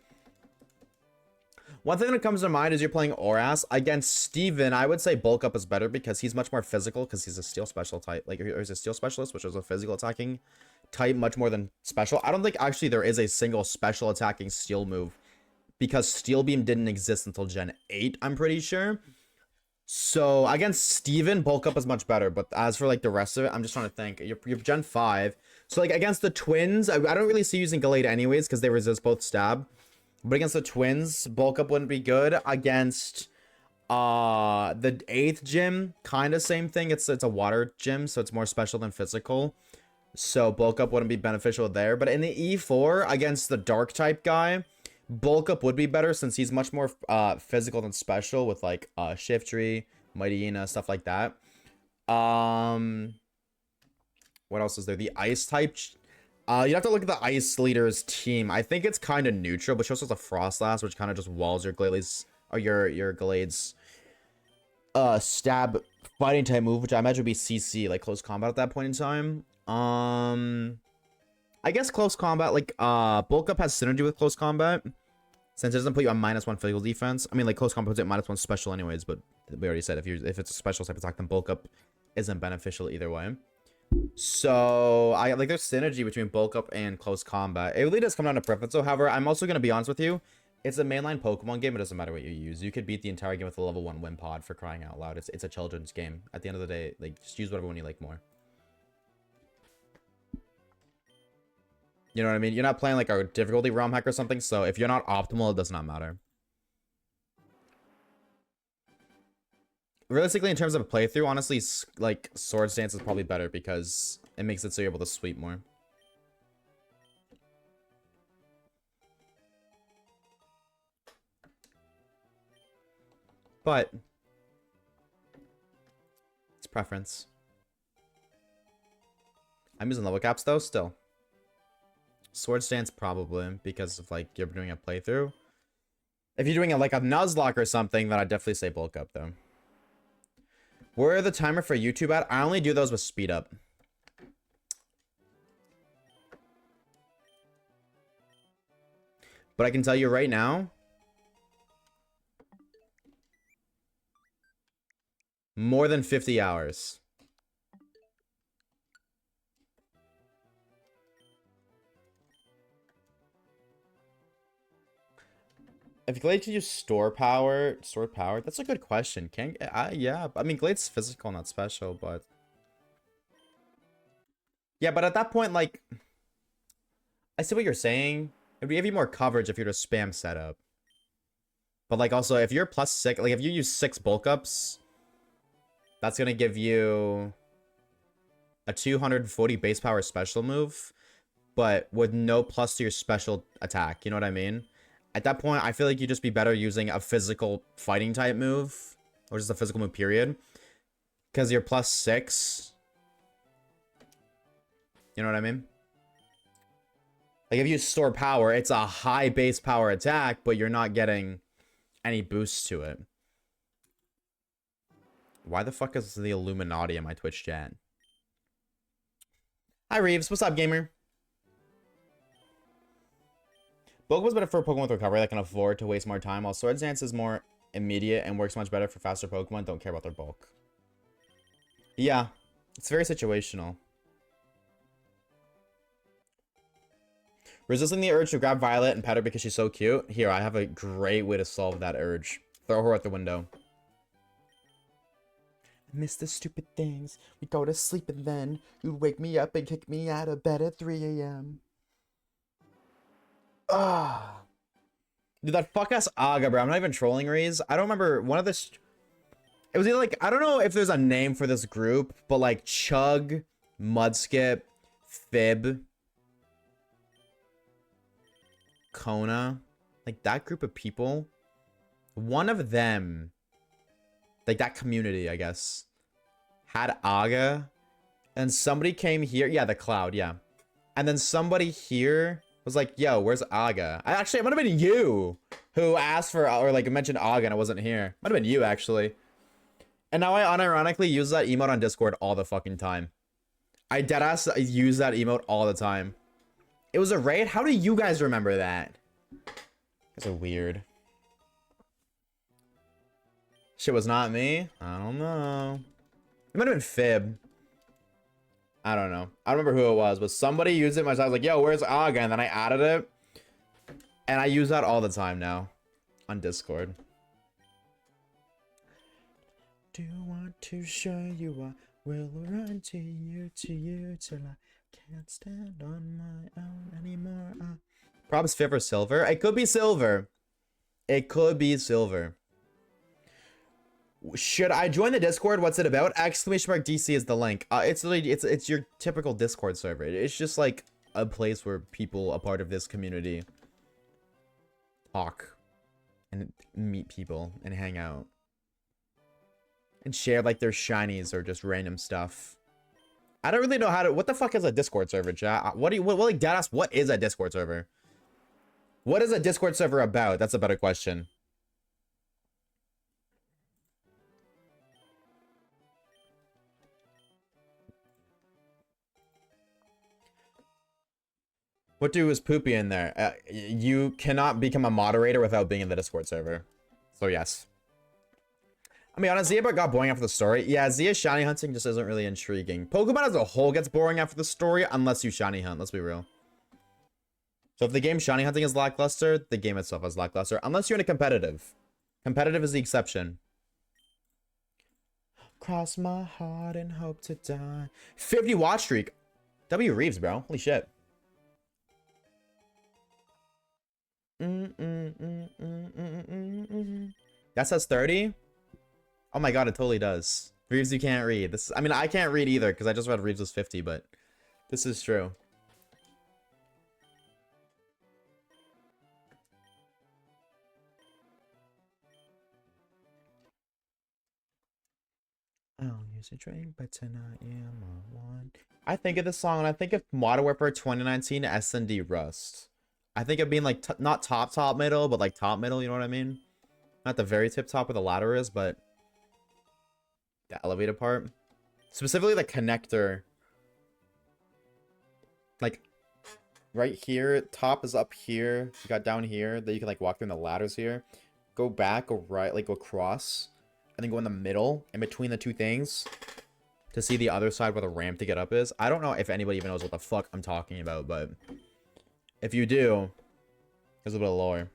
One thing that comes to mind is you're playing Oras against Steven. I would say bulk up is better because he's much more physical because he's a steel special type. Like, or he's a steel specialist, which is a physical attacking type much more than special. I don't think actually there is a single special attacking steel move because Steel Beam didn't exist until Gen 8, I'm pretty sure. So against Steven, bulk up is much better. But as for like the rest of it, I'm just trying to think. You're Gen 5. So like against the twins, I don't really see using Gallade anyways because they resist both stab. But against the twins, bulk up wouldn't be good. Against the 8th gym, kind of same thing. It's a water gym, so it's more special than physical. So bulk up wouldn't be beneficial there. But in the E4, against the dark type guy, bulk up would be better since he's much more physical than special with like Shift Tree, Mighty Ina, stuff like that. What else is there? The ice type. You have to look at the ice leader's team. I think it's kind of neutral, but she also has a frost last, which kind of just walls your Glades or your Glades stab fighting type move, which I imagine would be CC, like close combat at that point in time. I guess close combat, like bulk up has synergy with close combat, since it doesn't put you on -1 physical defense. I mean, like close combat puts it at -1 special anyways, but we already said if it's a special type attack, then bulk up isn't beneficial either way. So I like there's synergy between bulk up and close combat. It really does come down to preference. So, however, I'm also gonna be honest with you. It's a mainline Pokemon game. It doesn't matter what you use. You could beat the entire game with a level 1 win pod, for crying out loud. It's a children's game. At the end of the day, like, just use whatever one you like more. You know what I mean? You're not playing like a difficulty ROM hack or something, so if you're not optimal, it does not matter. Realistically, in terms of a playthrough, honestly, like, Swords Dance is probably better because it makes it so you're able to sweep more. But it's preference. I'm using level caps though, still. Swords Dance probably, because of like you're doing a playthrough. If you're doing it like a Nuzlocke or something, then I'd definitely say bulk up though. Where are the timer for YouTube at? I only do those with speed up. But I can tell you right now, more than 50 hours. If Glade can use store power, that's a good question. Yeah, I mean, Glade's physical, not special, but yeah, but at that point, like, I see what you're saying. It'd give you more coverage if you're to spam setup. But like, also, if you're +6, like, if you use 6 bulk ups, that's gonna give you a 240 base power special move, but with no plus to your special attack. You know what I mean? At that point, I feel like you'd just be better using a physical fighting type move, or just a physical move, period. Because you're +6. You know what I mean? Like, if you store power, it's a high base power attack, but you're not getting any boost to it. Why the fuck is the Illuminati in my Twitch chat? Hi, Reeves. What's up, gamer? Bulk was better for Pokemon with recovery that can afford to waste more time, while Swords Dance is more immediate and works much better for faster Pokemon don't care about their bulk. Yeah, it's very situational. Resisting the urge to grab Violet and pet her because she's so cute? Here, I have a great way to solve that urge. Throw her out the window. I miss the stupid things. We'd go to sleep and then you'd wake me up and kick me out of bed at 3 a.m. Ah, dude, that fuck ass Aga, bro. I'm not even trolling, Reese. I don't remember one of this. It was either like, I don't know if there's a name for this group, but like Chug, Mudskip, Fib, Kona, like that group of people. One of them, like that community, I guess, had Aga, and somebody came here. Yeah, the Cloud, yeah, and then somebody here was like, yo, where's Aga? Actually, it might have been you who asked for, or like mentioned Aga and I wasn't here. Might have been you, actually. And now I unironically use that emote on Discord all the fucking time. I deadass use that emote all the time. It was a raid? How do you guys remember that? It's a weird. Shit was not me? I don't know. It might have been Fib. I don't know. I don't remember who it was, but somebody used it. I was like, yo, where's Aga? And then I added it. And I use that all the time now on Discord. Do want to show you I will run to you till I can't stand on my own anymore. Props Fib or Silver? It could be Silver. It could be Silver. Should I join the Discord? What's it about? !DC is the link. It's your typical Discord server. It's just like a place where people, a part of this community, talk and meet people and hang out and share like their shinies or just random stuff. I don't really know how to. What the fuck is a Discord server, chat? What like Dadass? What is a Discord server? What is a Discord server about? That's a better question. What do is Poopy in there? You cannot become a moderator without being in the Discord server. So yes. I mean, honestly, Zia got boring after the story. Yeah, Zia shiny hunting just isn't really intriguing. Pokemon as a whole gets boring after the story unless you shiny hunt. Let's be real. So if the game shiny hunting is lackluster, the game itself is lackluster. Unless you're in a competitive. Competitive is the exception. Cross my heart and hope to die. 50 watch streak. W Reeves, bro. Holy shit. That says 30? Oh my god, it totally does. Reeves, you can't read. This, I mean, I can't read either because I just read Reeves was 50, but this is true. I'll use a drink, but tonight I'm on one. I think of this song and I think of Modern Warfare 2019 S&D Rust. I think of being like, not top middle, but like top middle, you know what I mean? Not the very tip top where the ladder is, but the elevator part. Specifically the connector. Like, right here, top is up here. You got down here, that you can like walk through the ladders here. Go back, go right, like go across. And then go in the middle, in between the two things. To see the other side where the ramp to get up is. I don't know if anybody even knows what the fuck I'm talking about, but if you do, there's a bit of lore.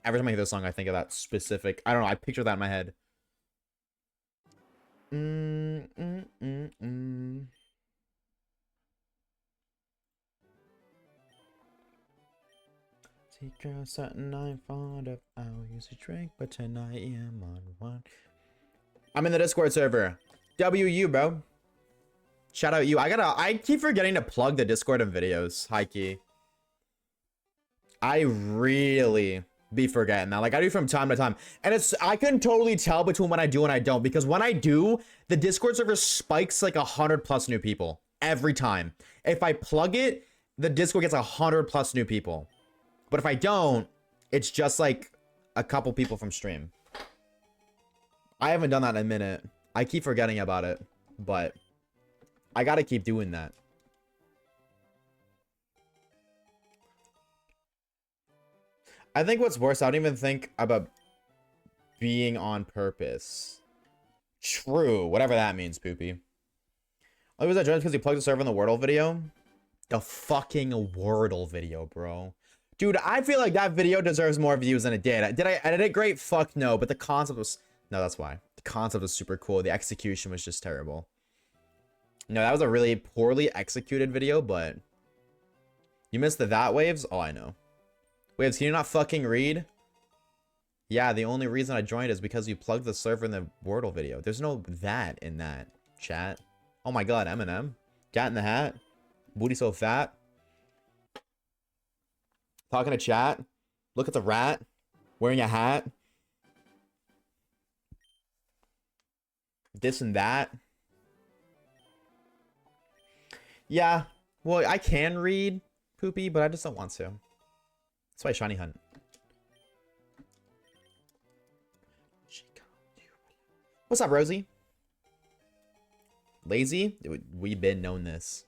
Every time I hear this song, I think of that specific... I don't know, I picture that in my head. See, girl, something I'm fond of. I'll use a drink, but tonight I'm on one. I'm in the Discord server. WU, bro. Shout out you. I keep forgetting to plug the Discord and videos. High key. I really be forgetting that. Like, I do from time to time. And I can totally tell between when I do and I don't. Because when I do, the Discord server spikes like 100+ new people. Every time. If I plug it, the Discord gets 100+ new people. But if I don't, it's just like a couple people from stream. I haven't done that in a minute. I keep forgetting about it. But I gotta keep doing that. I think what's worse, I don't even think about being on purpose. True, whatever that means, Poopy. Oh, was that joined because he plugged the server in the Wordle video? The fucking Wordle video, bro. Dude, I feel like that video deserves more views than it did. Did I edit it great? Fuck no, but the concept was... No, that's why. The concept was super cool. The execution was just terrible. No, that was a really poorly executed video, but... You missed the that waves? Oh, I know. Waves, can you not fucking read? Yeah, the only reason I joined is because you plugged the server in the Wordle video. There's no that in that, chat. Oh my god, Eminem. Cat in the hat. Booty so fat. Talking to chat. Look at the rat. Wearing a hat. This and that. Yeah. Well, I can read, Poopy, but I just don't want to. That's why I shiny hunt. What's up, Rosie? Lazy? We've been known this.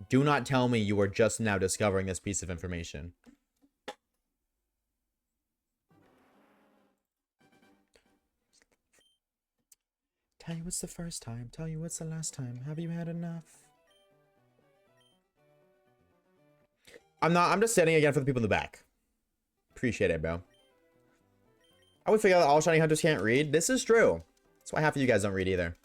Do not tell me you are just now discovering this piece of information. Tell you what's the first time. Tell you what's the last time. Have you had enough? I'm just standing again for the people in the back. Appreciate it, bro. I would figure out that all shiny hunters can't read. This is true. That's why half of you guys don't read either.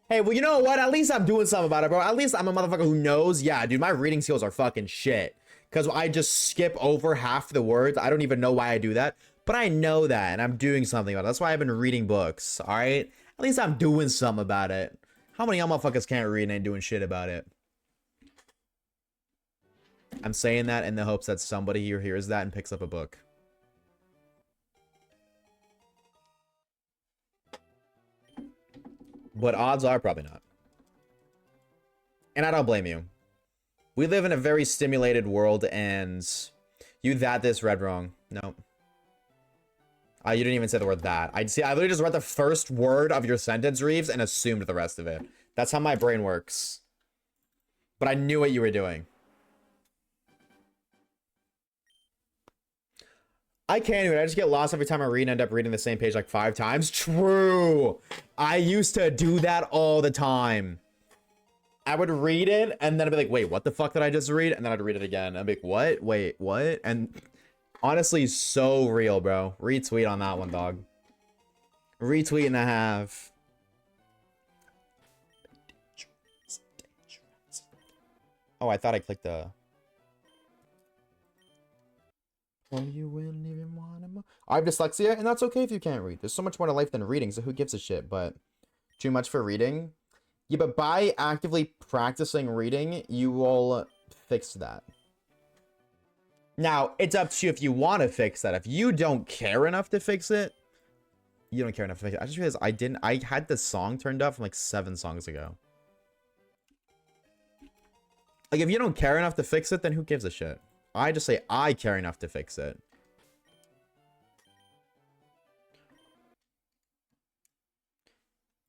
Hey, well, you know what? At least I'm doing something about it, bro. At least I'm a motherfucker who knows. Yeah, dude, my reading skills are fucking shit. Because I just skip over half the words. I don't even know why I do that. But I know that, and I'm doing something about it. That's why I've been reading books, all right? At least I'm doing something about it. How many of y'all motherfuckers can't read and ain't doing shit about it? I'm saying that in the hopes that somebody here hears that and picks up a book. But odds are probably not. And I don't blame you. We live in a very stimulated world, and you this read wrong. No. You didn't even say the word that. I literally just read the first word of your sentence, Reeves, and assumed the rest of it. That's how my brain works. But I knew what you were doing. I can't even. I just get lost every time I read and end up reading the same page like 5 times. True. I used to do that all the time. I would read it and then I'd be like, wait, what the fuck did I just read? And then I'd read it again. I'd be like, what? Wait, what? And honestly, so real, bro. Retweet on that one, dog. Retweet and a half. Oh, I thought I clicked the... Oh, you wouldn't even want to... I have dyslexia, and that's okay if you can't read. There's so much more to life than reading, so who gives a shit? But too much for reading? Yeah, but by actively practicing reading, you will fix that. Now, it's up to you if you want to fix that. If you don't care enough to fix it, you don't care enough to fix it. I just realized I had this song turned up from like 7 songs ago. Like, if you don't care enough to fix it, then who gives a shit? I just say I care enough to fix it.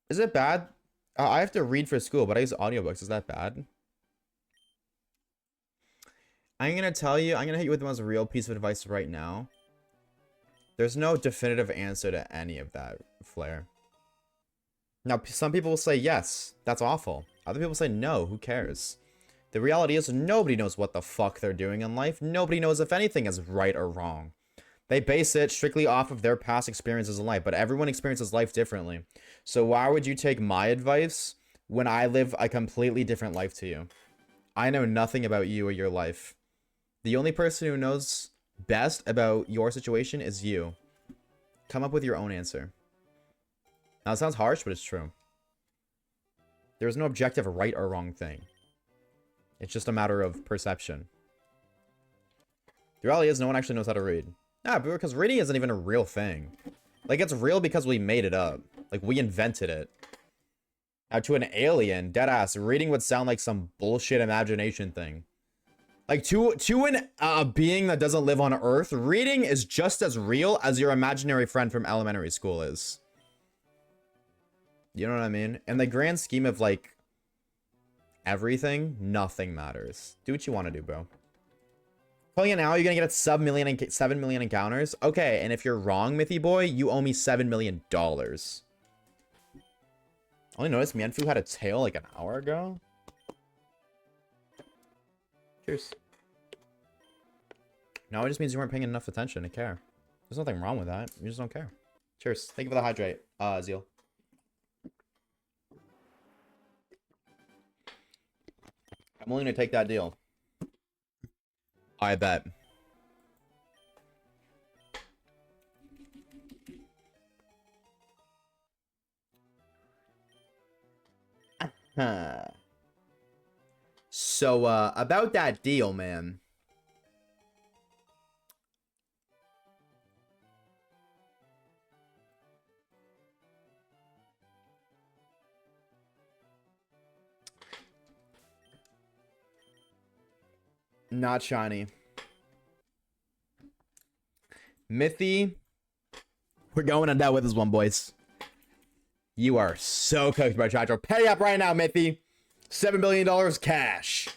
Is it bad? I have to read for school, but I use audiobooks. Is that bad? I'm gonna tell you, I'm gonna hit you with the most real piece of advice right now. There's no definitive answer to any of that, Flair. Now, some people will say, yes, that's awful. Other people say, no, who cares? The reality is nobody knows what the fuck they're doing in life. Nobody knows if anything is right or wrong. They base it strictly off of their past experiences in life, but everyone experiences life differently. So why would you take my advice when I live a completely different life to you? I know nothing about you or your life. The only person who knows best about your situation is you. Come up with your own answer. Now, it sounds harsh, but it's true. There's no objective right or wrong thing. It's just a matter of perception. The reality is no one actually knows how to read. Yeah, because reading isn't even a real thing. Like, it's real because we made it up. Like, we invented it. Now, to an alien, deadass, reading would sound like some bullshit imagination thing. Like, to an being that doesn't live on Earth, reading is just as real as your imaginary friend from elementary school is. You know what I mean? In the grand scheme of, like, everything, nothing matters. Do what you want to do, bro. Calling it now, you're gonna get 7 million encounters? Okay, and if you're wrong, Mythy Boy, you owe me $7 million. Only noticed Mianfu had a tail like an hour ago? Cheers. No, it just means you weren't paying enough attention to care. There's nothing wrong with that. You just don't care. Cheers. Thank you for the hydrate, Zeal. I'm willing to take that deal. I bet. So, about that deal, man. Not shiny. Mythy. We're going on that with this one, boys. You are so cooked, bro, Chacho. Pay up right now, Mythy. $7 billion cash.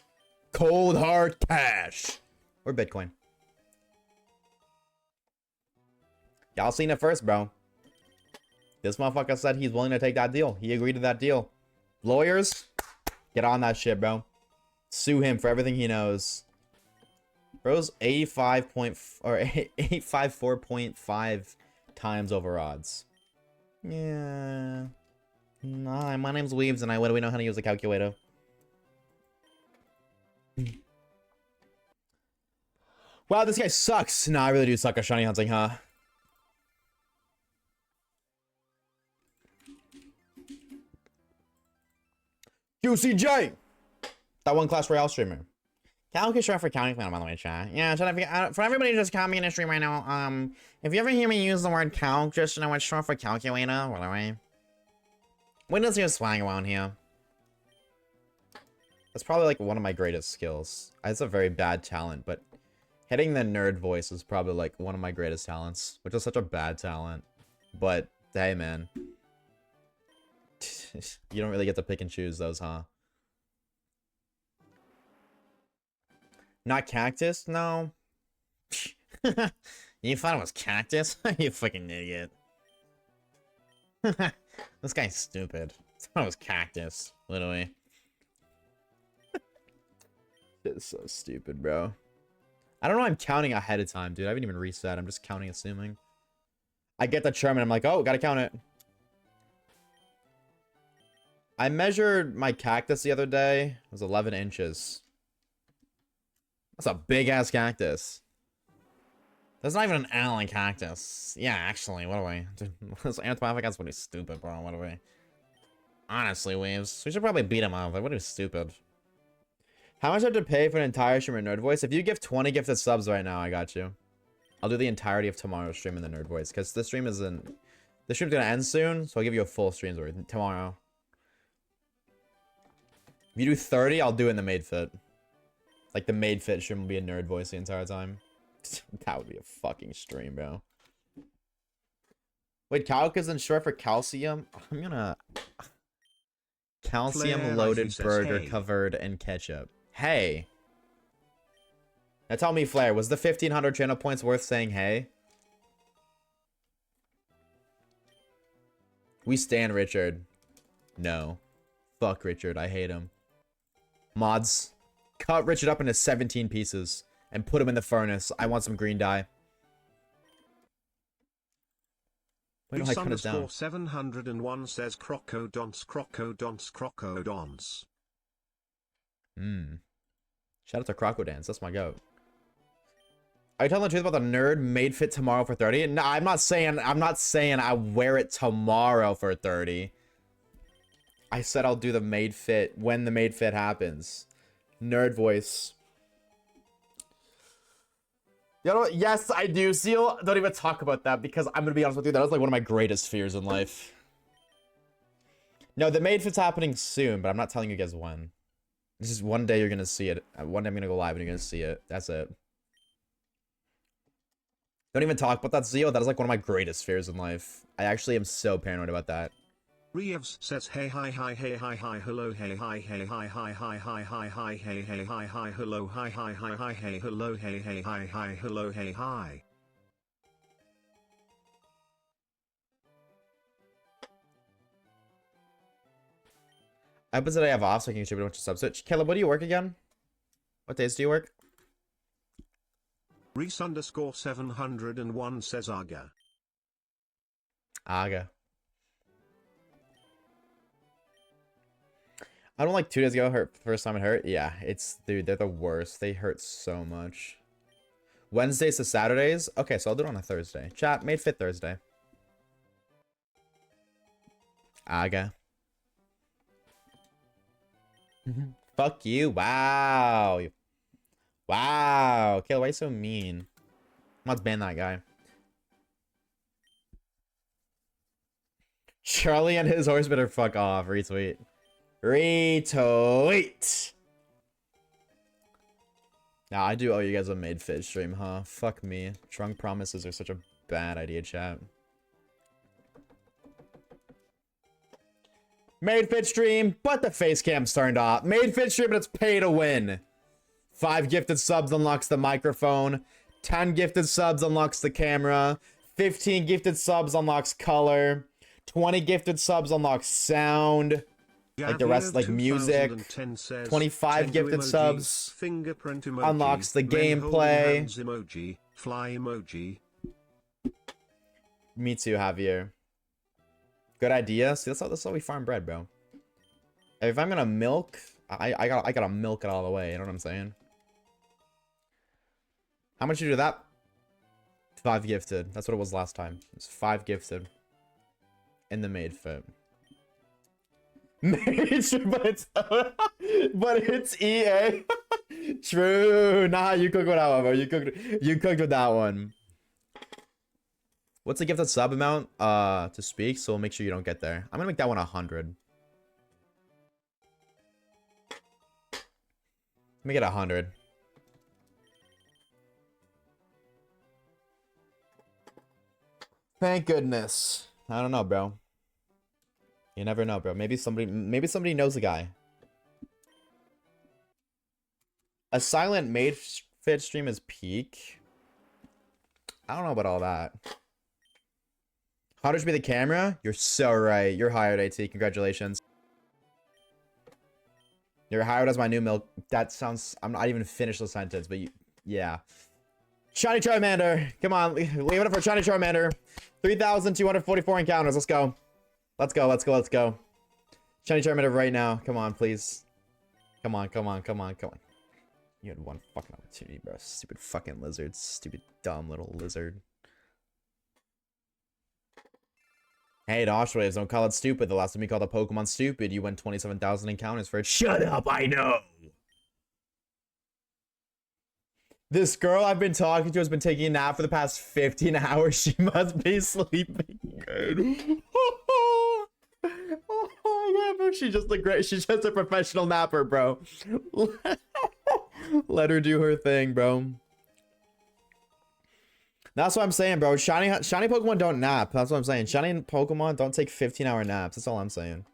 Cold hard cash. Or Bitcoin. Y'all seen it first, bro. This motherfucker said he's willing to take that deal. He agreed to that deal. Lawyers, get on that shit, bro. Sue him for everything he knows. Bro's 854.5 times over odds. Yeah. Hi, my name's Weaves, and I literally know how to use a calculator. Wow, this guy sucks. Nah, I really do suck at shiny hunting, huh? QCJ! That one Clash Royale streamer. Calc is short for counting clan, by the way, chat. Yeah, so for everybody just coming in the stream right now, if you ever hear me use the word calc, just know it's short for calculator, by the way. When does your swag around here? That's probably like one of my greatest skills. It's a very bad talent, but hitting the nerd voice is probably like one of my greatest talents, which is such a bad talent. But hey, man. You don't really get to pick and choose those, huh? Not cactus? No. You thought it was cactus? You fucking idiot. This guy's stupid. I thought it was cactus, literally. It's so stupid, bro. I don't know. I'm counting ahead of time, dude. I haven't even reset. I'm just counting, assuming. I get the Charmander. I'm like, oh, gotta count it. I measured my cactus the other day. It was 11 inches. That's a big ass cactus. That's not even an Allen cactus. Yeah, actually, what do we? This anthropomorphic guy's pretty stupid, bro. What do we? Honestly, Waves. We should probably beat him up. Like, what is stupid? How much do I have to pay for an entire stream of Nerd Voice? If you give 20 gifted subs right now, I got you. I'll do the entirety of tomorrow's stream in the Nerd Voice, because this stream isn't... The stream's gonna end soon, so I'll give you a full stream's worth tomorrow. If you do 30, I'll do it in the Made Fit. Like, the Made Fit stream will be a Nerd Voice the entire time. That would be a fucking stream, bro. Wait, calc isn't short for calcium? I'm gonna... Calcium-loaded burger covered in ketchup. Hey. Now tell me, Flair, was the 1,500 channel points worth saying hey? We stand Richard. No. Fuck Richard, I hate him. Mods, cut Richard up into 17 pieces and put him in the furnace. I want some green dye. Wait, no, I cut it down. 701 says crocodonts, crocodonts, crocodonts. Shout out to Crocodance, that's my goat. Are you telling the truth about the nerd made fit tomorrow for 30? No, I'm not saying I wear it tomorrow for 30. I said I'll do the made fit when the made fit happens. Nerd voice. You know what? Yes, I do, Seal. Don't even talk about that, because I'm gonna be honest with you, that was like one of my greatest fears in life. No, the made fit's happening soon, but I'm not telling you guys when. This is one day you're gonna see it. One day I'm gonna go live and you're gonna see it. That's it. Don't even talk about that, Zio. That is like one of my greatest fears in life. I actually am so paranoid about that. Reeves says hey hi hi hey hi hi hello hey hi hey hi hi hi hi hi hi hey hey hi hi hello hi hi hi hi hey hello hey hey hi hi hello hey hi. I hope that I have off so I can contribute a bunch of subs. Caleb, what do you work again? What days do you work? Reese underscore 701 says Aga. Aga. I don't like 2 days ago hurt first time it hurt. Yeah, it's dude, they're the worst. They hurt so much. Wednesdays to Saturdays? Okay, so I'll do it on a Thursday. Chat, made fit Thursday. Aga. Fuck you. Wow. Wow. Kill, why are you so mean? Let's ban that guy. Charlie and his horse better fuck off. Retweet. Retweet. Now, I do owe you guys a made fit stream, huh? Fuck me. Trunk promises are such a bad idea, chat. Made fit stream, but the face cam's turned off. Made fit stream, but it's pay to win. 5 gifted subs unlocks the microphone. 10 gifted subs unlocks the camera. 15 gifted subs unlocks color. 20 gifted subs unlocks sound. Like the rest, like music. 25 gifted subs fingerprint emoji, unlocks the gameplay. Emoji, fly emoji. Me too, Javier. Good idea. See, that's how we farm bread, bro. If I'm gonna milk, I gotta milk it all the way. You know what I'm saying? How much you do that? 5 gifted. That's what it was last time. It's 5 gifted. In the made fit. but it's EA. True. Nah, you cooked with that one, bro. You cooked with that one. What's the gifted sub amount to speak? So we'll make sure you don't get there. I'm gonna make that one 100. Make it 100. Thank goodness. I don't know, bro. You never know, bro. Maybe somebody knows a guy. A silent made fit stream is peak. I don't know about all that. How did you be the camera? You're so right. You're hired, AT. Congratulations. You're hired as my new milk. That sounds... I'm not even finished the sentence, but you... Yeah. Shiny Charmander. Come on. Leave it up for Shiny Charmander. 3,244 encounters. Let's go. Let's go. Let's go. Let's go. Shiny Charmander right now. Come on, please. Come on. Come on. Come on. Come on. You had one fucking opportunity, bro. Stupid fucking lizard. Stupid dumb little lizard. Hey, the Oshawaves, don't call it stupid. The last time you called a Pokemon stupid, you went 27,000 encounters for it. Shut up, I know! This girl I've been talking to has been taking a nap for the past 15 hours. She must be sleeping good. Oh, yeah, bro. She's just a professional napper, bro. Let her do her thing, bro. That's what I'm saying, bro. Shiny Pokemon don't nap. That's what I'm saying. Shiny Pokemon don't take 15-hour naps. That's all I'm saying.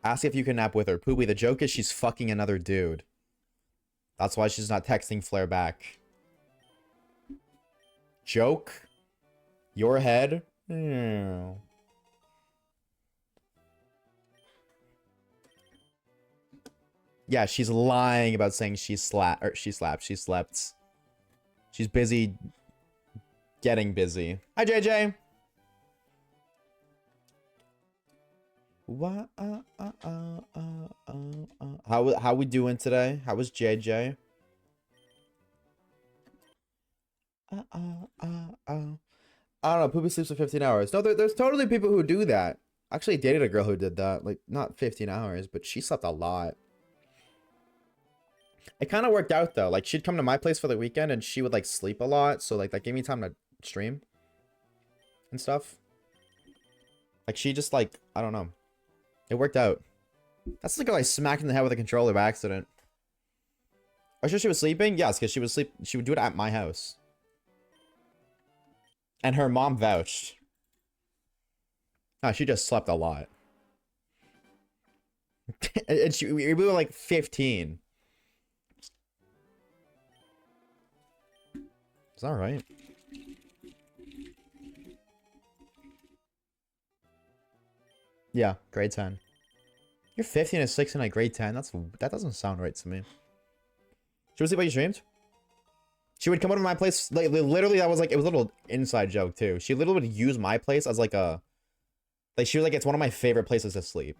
Ask if you can nap with her. Poopy, the joke is she's fucking another dude. That's why she's not texting Flare back. Joke? Your head? Yeah. Yeah, she's lying about saying she slept. She's busy getting busy. Hi, JJ. What? How we doing today? How was JJ? I don't know. Poopy sleeps for 15 hours. No, there's totally people who do that. I actually dated a girl who did that. Like, not 15 hours, but she slept a lot. It kind of worked out though. Like, she'd come to my place for the weekend and she would like sleep a lot, so like that gave me time to stream and stuff. Like, she just like, I don't know, it worked out. That's the girl I smacked in the head with a controller by accident. Are you sure she was sleeping? Yes, because she would do it at my house, and her mom vouched. Oh, she just slept a lot. And we were like 15. It's all right. Yeah, grade 10. You're 15 and 16 at grade 10. That doesn't sound right to me. She would see what you streamed? She would come over to my place. Like, literally, that was like, it was a little inside joke too. She literally would use my place as like a, like, she was like, it's one of my favorite places to sleep.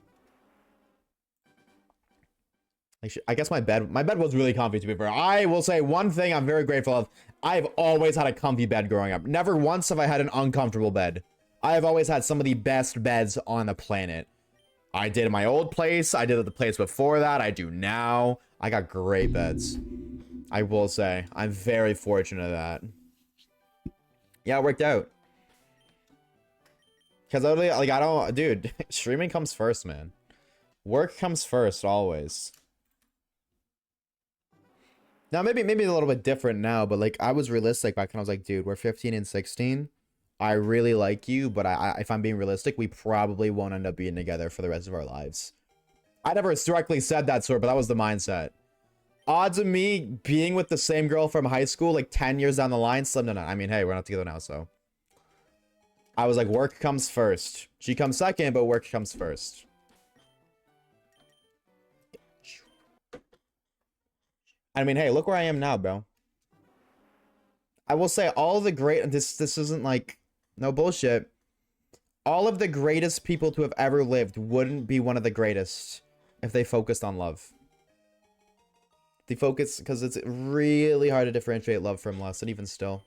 Like, I guess my bed was really comfy to be fair. I will say one thing I'm very grateful of. I've always had a comfy bed growing up. Never once have I had an uncomfortable bed. I have always had some of the best beds on the planet. I did in my old place. I did at the place before that. I do now. I got great beds. I will say. I'm very fortunate of that. Yeah, it worked out. Because literally, like, I don't... Dude, streaming comes first, man. Work comes first, always. Now, maybe a little bit different now, but, like, I was realistic back when I was like, dude, we're 15 and 16. I really like you, but if I'm being realistic, we probably won't end up being together for the rest of our lives. I never directly said that, sort, but that was the mindset. Odds of me being with the same girl from high school, like 10 years down the line, slim to none. I mean, hey, we're not together now, so. I was like, work comes first. She comes second, but work comes first. I mean, hey, look where I am now, bro. I will say all the great... This isn't like... No bullshit. All of the greatest people to have ever lived wouldn't be one of the greatest if they focused on love. They focus... Because it's really hard to differentiate love from lust, and even still.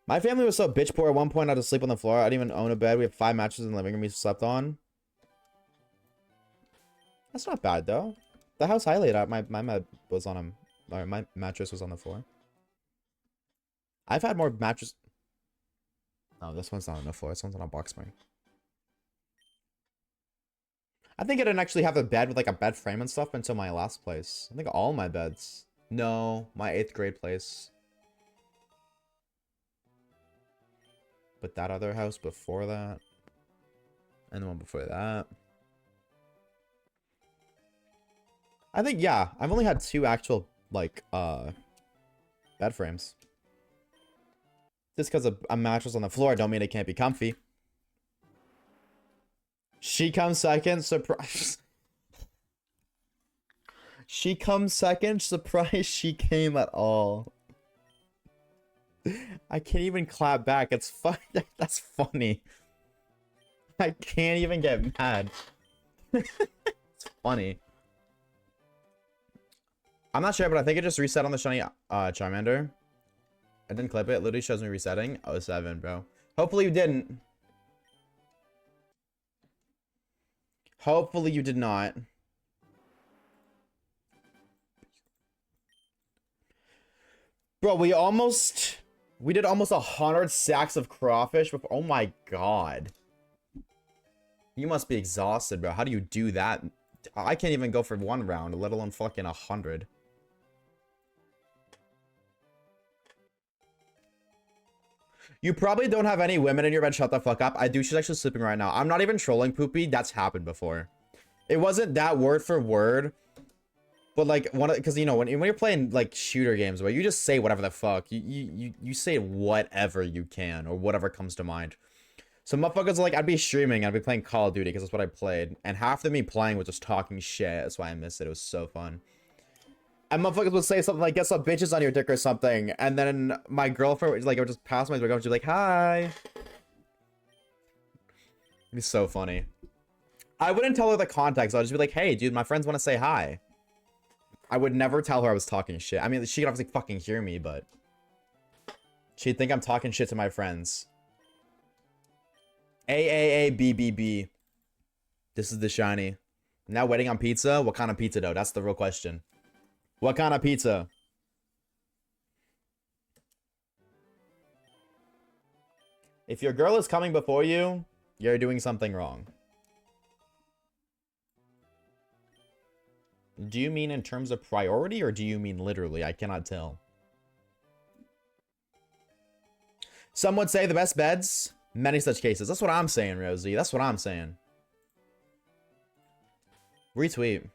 My family was so bitch poor at one point I had to sleep on the floor. I didn't even own a bed. We have 5 mattresses in the living room we slept on. That's not bad, though. The house I laid out, my bed was on a... Or my mattress was on the floor. I've had more mattress... No, this one's not on the floor. This one's on a box spring. I think I didn't actually have a bed with like a bed frame and stuff until my last place. I think all my beds. No, my 8th grade place. But that other house before that. And the one before that. I think, yeah, I've only had 2 actual like, bed frames. Just because a mattress on the floor don't mean it can't be comfy. She comes second, surprise. She comes second, surprise she came at all. I can't even clap back. It's fun. That's funny. I can't even get mad. It's funny. I'm not sure, but I think it just reset on the shiny Charmander. I didn't clip it. It literally shows me resetting. Oh, 7, bro. Hopefully you didn't. Hopefully you did not. Bro, we did almost 100 sacks of crawfish before. Oh my god. You must be exhausted, bro. How do you do that? I can't even go for 1 round, let alone fucking 100. You probably don't have any women in your bed. Shut the fuck up. I do. She's actually sleeping right now. I'm not even trolling, Poopy. That's happened before. It wasn't that word for word. But like, because you know, when you're playing like shooter games where you just say whatever the fuck. You say whatever you can or whatever comes to mind. So motherfuckers are like, I'd be streaming, I'd be playing Call of Duty because that's what I played. And half of me playing was just talking shit. That's why I missed it. It was so fun. And motherfuckers would say something like, get some bitches on your dick or something. And then my girlfriend would, like, I would just pass my girlfriend. She'd be like, hi. It'd be so funny. I wouldn't tell her the context. I'd just be like, hey, dude, my friends want to say hi. I would never tell her I was talking shit. I mean, she could obviously fucking hear me, but she'd think I'm talking shit to my friends. AAABBB. This is the shiny. Now waiting on pizza? What kind of pizza, though? That's the real question. What kind of pizza? If your girl is coming before you, you're doing something wrong. Do you mean in terms of priority or do you mean literally? I cannot tell. Some would say the best beds, many such cases. That's what I'm saying, Rosie. That's what I'm saying. Retweet.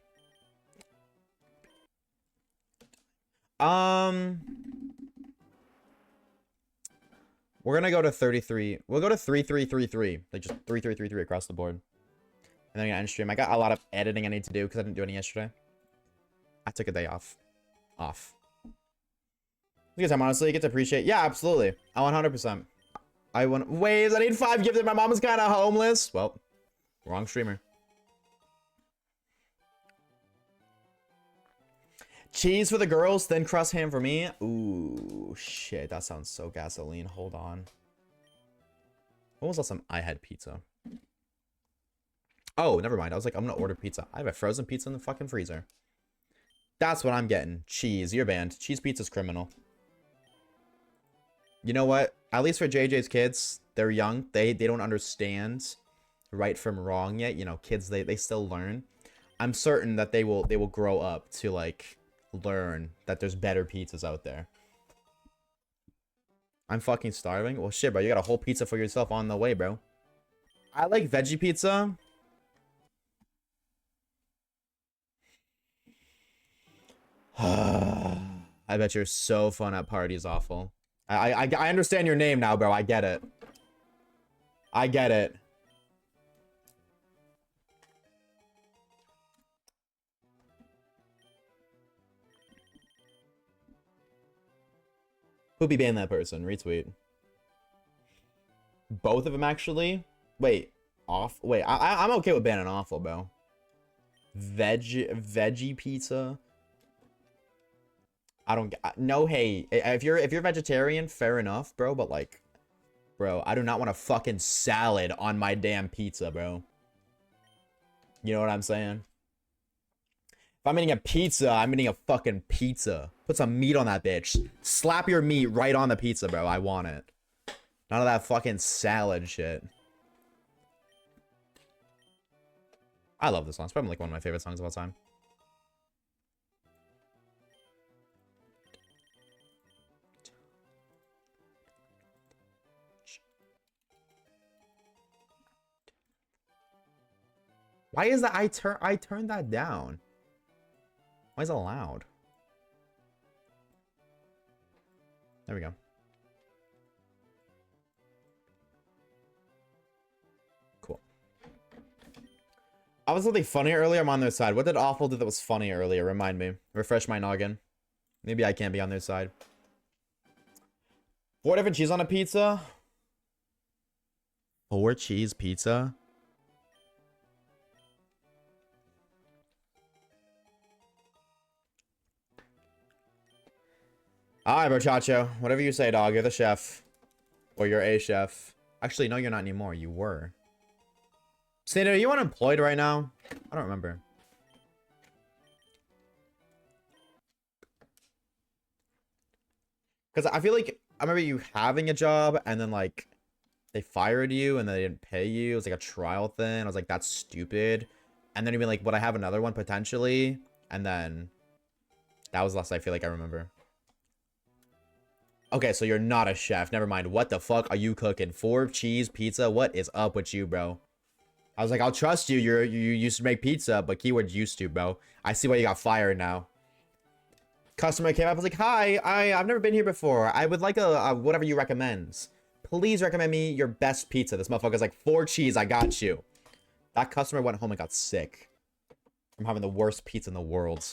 We're gonna go to 33. We'll go to 3333. Like just 3333 across the board. And then I'm gonna end stream. I got a lot of editing I need to do because I didn't do any yesterday. I took a day off. Because I'm honestly get to appreciate. Yeah, absolutely. I 100%. I want waves. I need 5 gifted. My mom is kind of homeless. Well, wrong streamer. Cheese for the girls, thin crust ham for me. Ooh, shit. That sounds so gasoline. Hold on. When was the last time I had pizza? Oh, never mind. I was like, I'm gonna order pizza. I have a frozen pizza in the fucking freezer. That's what I'm getting. Cheese. You're banned. Cheese pizza's criminal. You know what? At least for JJ's kids, they're young. They don't understand right from wrong yet. You know, kids, they still learn. I'm certain that they will grow up to like learn that there's better pizzas out there. I'm fucking starving. Well, shit, bro. You got a whole pizza for yourself on the way, bro. I like veggie pizza. I bet you're so fun at parties, awful. I understand your name now, bro. I get it. I get it. Who'd be ban that person? Retweet. Both of them, actually? Wait. Off? Wait, I'm okay with banning awful, bro. Veggie pizza? I don't... No, hey. If you're vegetarian, fair enough, bro. But, like... Bro, I do not want a fucking salad on my damn pizza, bro. You know what I'm saying? If I'm eating a pizza, I'm eating a fucking pizza. Put some meat on that bitch. Slap your meat right on the pizza, bro. I want it. None of that fucking salad shit. I love this song. It's probably like one of my favorite songs of all time. Why is that? I turned that down. Why is it loud? There we go. Cool. I was something funny earlier. I'm on their side. What did Awful do that was funny earlier? Remind me. Refresh my noggin. Maybe I can't be on their side. 4 different cheese on a pizza? 4 cheese pizza? Alright, Brochacho. Whatever you say, dog. You're the chef. Or you're a chef. Actually, no, you're not anymore. You were. Santa, are you unemployed right now? I don't remember. Because I feel like I remember you having a job and then like they fired you and they didn't pay you. It was like a trial thing. I was like, that's stupid. And then you'd be like, would I have another one potentially? And then that was less I feel like I remember. Okay, so you're not a chef. Never mind. What the fuck are you cooking? 4 cheese pizza? What is up with you, bro? I was like, I'll trust you. You used to make pizza, but keyword used to, bro. I see why you got fired now. Customer came up, I was like, hi, I've never been here before. I would like a whatever you recommend. Please recommend me your best pizza. This motherfucker's like, 4 cheese, I got you. That customer went home and got sick from having the worst pizza in the world.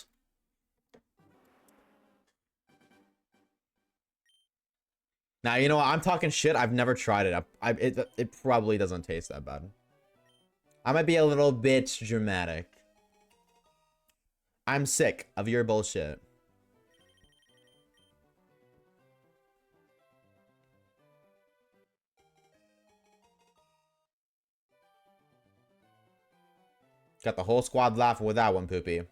Now, you know what? I'm talking shit. I've never tried it. It probably doesn't taste that bad. I might be a little bit dramatic. I'm sick of your bullshit. Got the whole squad laughing with that one, Poopy.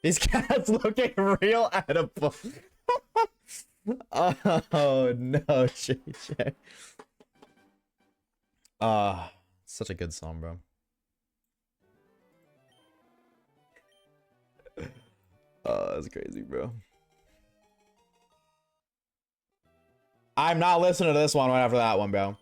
These cats looking real edible. Oh no, JJ. Such a good song, bro. That's crazy, bro. I'm not listening to this one right after that one, bro.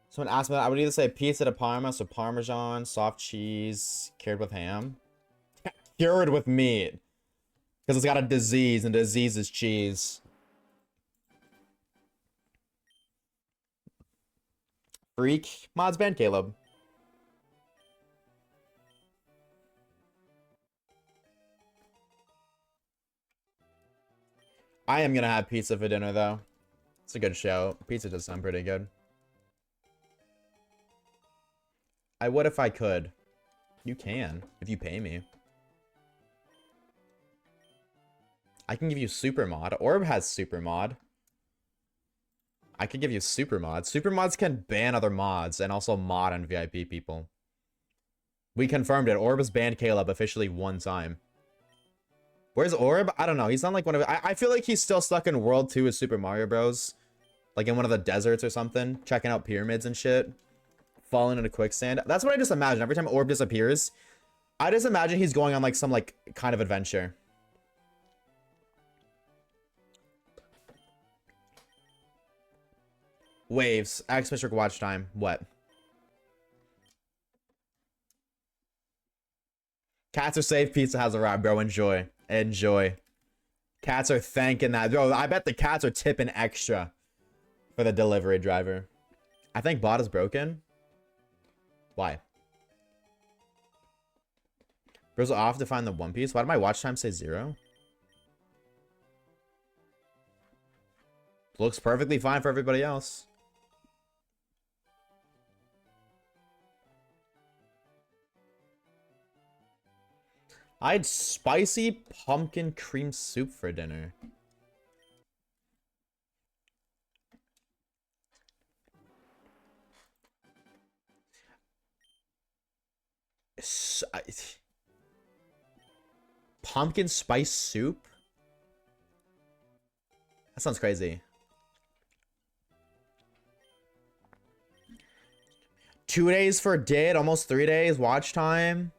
Someone asked me that. I would either say pizza de Parma, so Parmesan, soft cheese, cured with ham. Cured with meat. Because it's got a disease, and disease is cheese. Freak. Mods band, Caleb. I am gonna have pizza for dinner, though. It's a good show. Pizza does sound pretty good. I would if I could. You can, if you pay me. I can give you super mod. Orb has super mod. I could give you super mods. Super mods can ban other mods and also mod on VIP people. We confirmed it. Orb has banned Caleb officially 1 time. Where's Orb? I don't know. He's not like one of... I feel like he's still stuck in World 2 with Super Mario Bros. Like in one of the deserts or something. Checking out pyramids and shit. Falling into quicksand. That's what I just imagine. Every time Orb disappears, I just imagine he's going on like some like kind of adventure. Waves. X-Metric watch time. What? Cats are safe. Pizza has arrived, bro. Enjoy. Enjoy. Cats are thanking that. Bro, I bet the cats are tipping extra for the delivery driver. I think bot is broken. Why? Bro's off to find the One Piece. Why did my watch time say 0? Looks perfectly fine for everybody else. I had spicy pumpkin cream soup for dinner. Pumpkin spice soup? That sounds crazy. 2 days for did, almost 3 days watch time.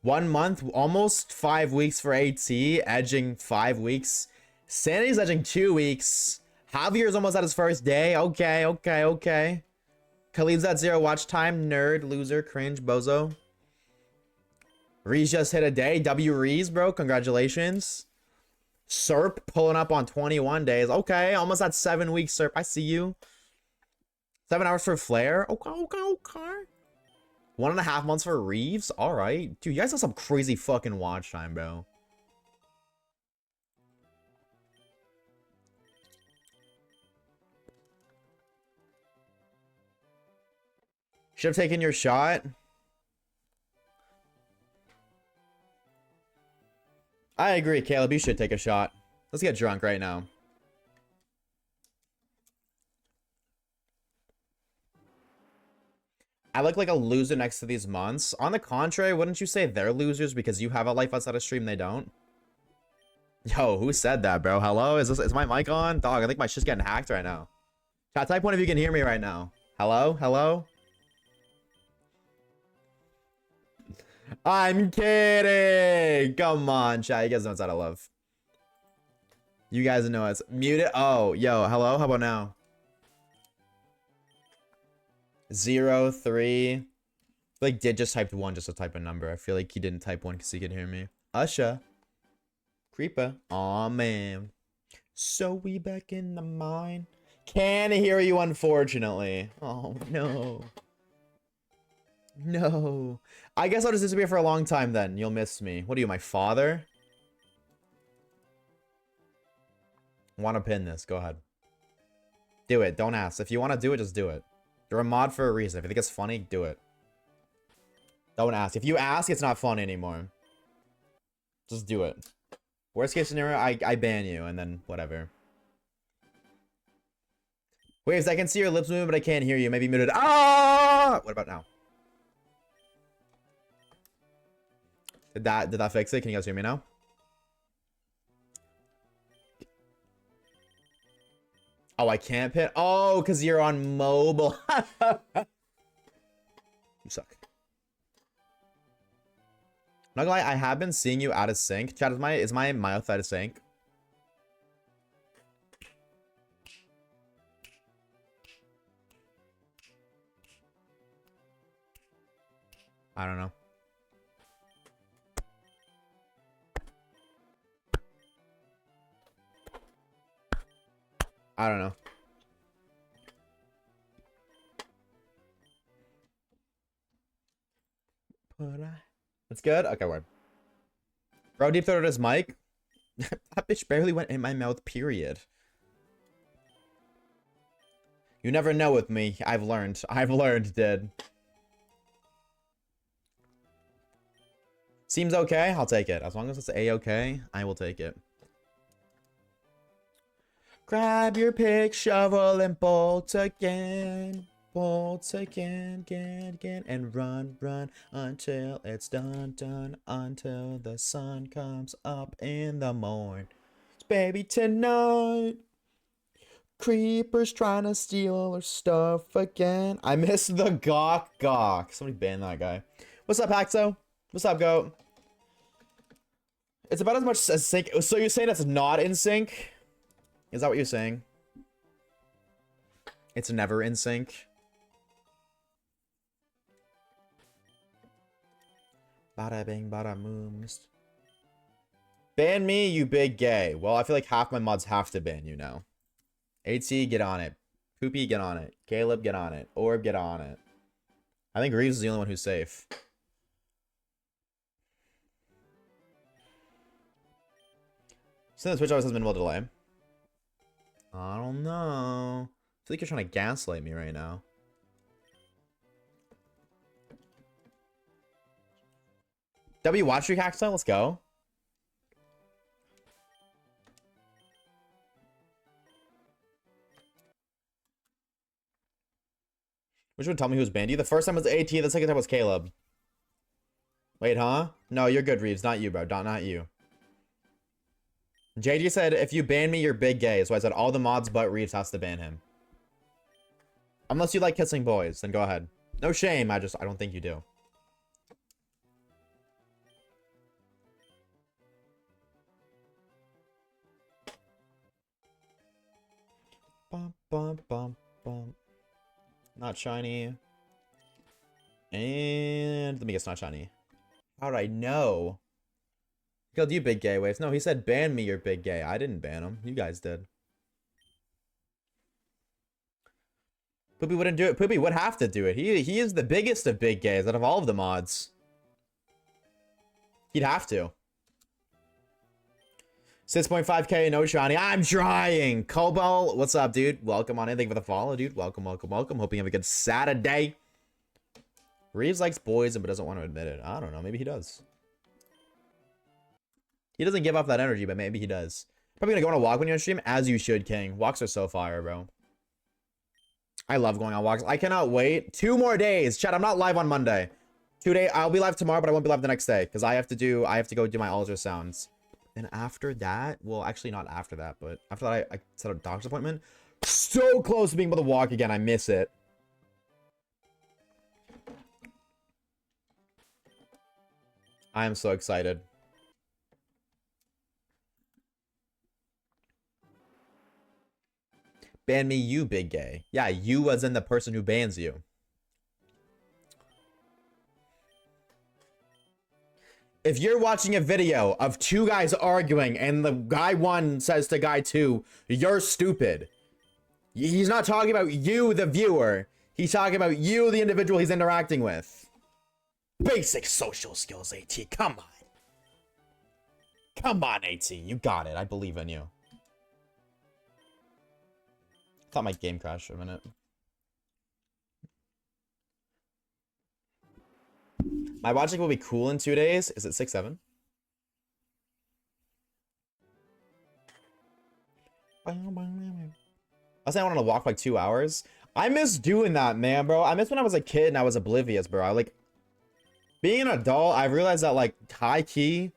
1 month, almost 5 weeks for AT, edging 5 weeks. Sanity's edging 2 weeks. Javier's almost at his first day. Okay. Khalid's at 0 watch time. Nerd, loser, cringe, bozo. Reese just hit a day. W Reese, bro. Congratulations. Serp pulling up on 21 days. Okay, almost at 7 weeks, Serp. I see you. 7 hours for Flair. Okay. 1.5 months for Reeves. All right. Dude, you guys have some crazy fucking watch time, bro. Should have taken your shot. I agree, Caleb. You should take a shot. Let's get drunk right now. I look like a loser next to these months. On the contrary, wouldn't you say they're losers because you have a life outside of stream they don't? Yo, who said that, bro? Hello? Is my mic on? Dog, I think my shit's getting hacked right now. Chat, type one if you can hear me right now. Hello? I'm kidding. Come on, chat. You guys know it's out of love. You guys know it's muted. Oh, yo, hello. How about now? 0, 3. Like, did just type 1 just to type a number. I feel like he didn't type 1 because he could hear me. Usha. Creeper. Aw, man. So we back in the mine. Can't hear you, unfortunately. Oh, no. No. I guess I'll just disappear for a long time then. You'll miss me. What are you, my father? Want to pin this? Go ahead. Do it. Don't ask. If you want to do it, just do it. You're a mod for a reason. If you think it's funny, do it. Don't ask. If you ask, it's not fun anymore. Just do it. Worst case scenario, I ban you, and then whatever. Waves, I can see your lips moving, but I can't hear you. Maybe muted. Ah! What about now? Did that fix it? Can you guys hear me now? Oh, I can't pin. Oh, because you're on mobile. You suck. Not gonna lie, I have been seeing you out of sync. Chat, is my mouth out of sync? I don't know. I don't know. That's good? Okay, word. Bro, deep throated his mic. That bitch barely went in my mouth, period. You never know with me. I've learned, dude. Seems okay? I'll take it. As long as it's A-okay, I will take it. Grab your pick, shovel, and bolt again. Bolt again, and run until it's done, until the sun comes up in the morning. Baby, tonight, creepers trying to steal our stuff again. I miss the gawk. Somebody ban that guy. What's up, Haxo? What's up, goat? It's about as much as sync. So you're saying it's not in sync? Is that what you're saying? It's never in sync? Bada bing, bada moons. Ban me, you big gay. Well, I feel like half my mods have to ban you now. AT, get on it. Poopy, get on it. Caleb, get on it. Orb, get on it. I think Reeves is the only one who's safe. So the Twitch always has minimal delay. I don't know. I feel like you're trying to gaslight me right now. W watch streak hackstyle, let's go. Which would tell me who's banned you? The first time was AT, the second time was Caleb. Wait, huh? No, you're good, Reeves. Not you, bro. Not you. JG said, if you ban me, you're big gay. So I said all the mods but Reeves has to ban him. Unless you like kissing boys, then go ahead. No shame, I don't think you do. Bum, bum, bum, bum. Not shiny. And let me guess, not shiny. How did I know? Killed you, big gay waves. No, he said ban me, you're big gay. I didn't ban him. You guys did. Poopy wouldn't do it. Poopy would have to do it. He is the biggest of big gays out of all of the mods. He'd have to. 6.5k, no shiny. I'm trying. Cobalt, what's up, dude? Welcome on in. Thank you for the follow, dude. Welcome, welcome, welcome. Hoping you have a good Saturday. Reeves likes boys, but doesn't want to admit it. I don't know. Maybe he does. He doesn't give off that energy, but maybe he does. Probably gonna go on a walk when you're on stream, as you should, King. Walks are so fire, bro. I love going on walks. I cannot wait. 2 more days. Chat, I'm not live on Monday. 2 days. I'll be live tomorrow, but I won't be live the next day because I have to go do my ultrasounds. And after that, well, actually not after that, but after that, I set a doctor's appointment. So close to being able to walk again. I miss it. I am so excited. Ban me, you big gay. Yeah, you as in the person who bans you. If you're watching a video of 2 guys arguing and the guy 1 says to guy 2, you're stupid. He's not talking about you, the viewer. He's talking about you, the individual he's interacting with. Basic social skills, AT. Come on. Come on, AT. You got it. I believe in you. Thought my game crashed for a minute. My watching will be cool in 2 days. Is it 6-7? I was saying I wanted to walk like 2 hours. I miss doing that, man, bro. I miss when I was a kid and I was oblivious, bro. Like, being an adult, I realized that, like, high key,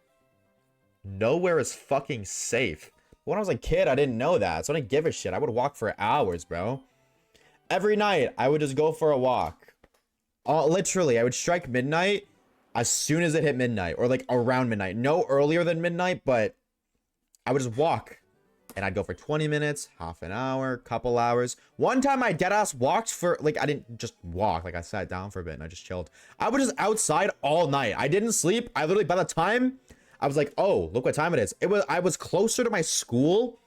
nowhere is fucking safe. When I was a kid, I didn't know that, so I didn't give a shit. I would walk for hours, bro. Every night, I would just go for a walk. Literally, I would strike midnight as soon as it hit midnight, or like around midnight. No earlier than midnight, but I would just walk. And I'd go for 20 minutes, half an hour, couple hours. One time I deadass walked for, like, I didn't just walk. Like, I sat down for a bit and I just chilled. I was just outside all night. I didn't sleep. I literally, by the time I was like, oh, look what time it is. I was closer to my school.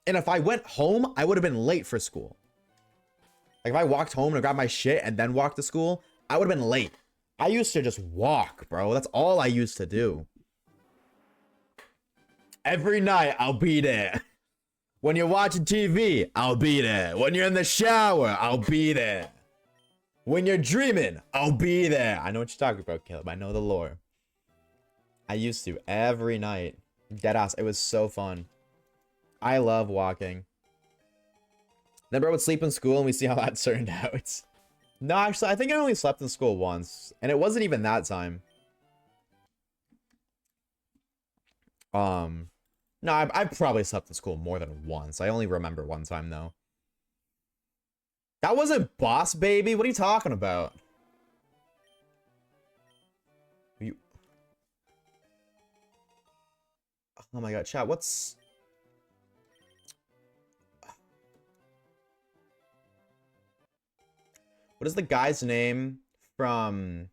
And if I went home, I would have been late for school. Like, if I walked home and grabbed my shit and then walked to school, I would have been late. I used to just walk, bro. That's all I used to do. Every night, I'll be there. When you're watching TV, I'll be there. When you're in the shower, I'll be there. When you're dreaming, I'll be there. I know what you're talking about, Caleb. I know the lore. I used to every night. Deadass. It was so fun. I love walking. Then bro would sleep in school and we see how that turned out. No, actually, I think I only slept in school once. And it wasn't even that time. No, I've probably slept in school more than once. I only remember one time, though. That wasn't Boss Baby. What are you talking about? You... Oh my god, chat, what's... What is the guy's name from...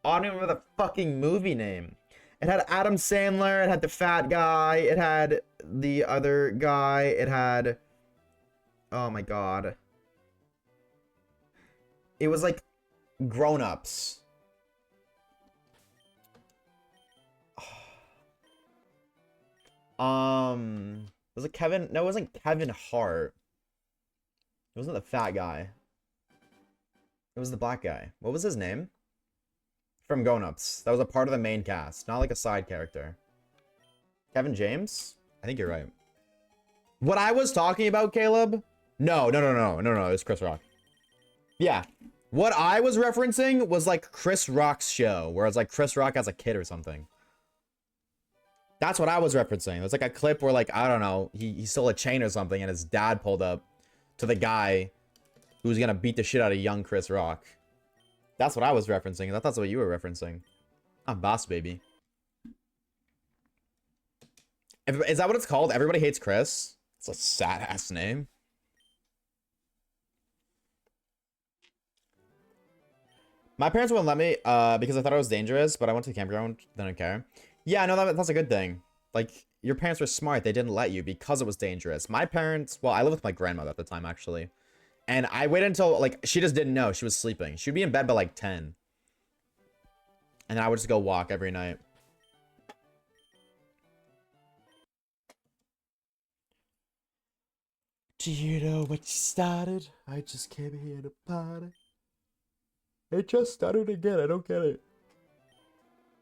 Oh, I don't even remember the fucking movie name. It had Adam Sandler, it had the fat guy, it had the other guy, it had... Oh my god. It was like grown-ups. Was it Kevin? No, it wasn't Kevin Hart. It wasn't the fat guy. It was the black guy. What was his name? From Grown Ups. That was a part of the main cast, not like a side character. Kevin James? I think you're right. What I was talking about, Caleb? No. It's Chris Rock. Yeah. What I was referencing was like Chris Rock's show, where it's like Chris Rock as a kid or something. That's what I was referencing. It was like a clip where, like, I don't know, he stole a chain or something and his dad pulled up to the guy who was gonna beat the shit out of young Chris Rock. That's what I was referencing. I thought that's what you were referencing. I'm Boss Baby. Is that what it's called? Everybody Hates Chris? It's a sad ass name. My parents wouldn't let me because I thought it was dangerous, but I went to the campground. They didn't care. Yeah, no, that's a good thing. Like, your parents were smart. They didn't let you because it was dangerous. My parents, well, I lived with my grandmother at the time, actually. And I waited until, like, she just didn't know. She was sleeping. She'd be in bed by, like, 10. And I would just go walk every night. Do you know what you started? I just came here to party. It just started again. I don't get it.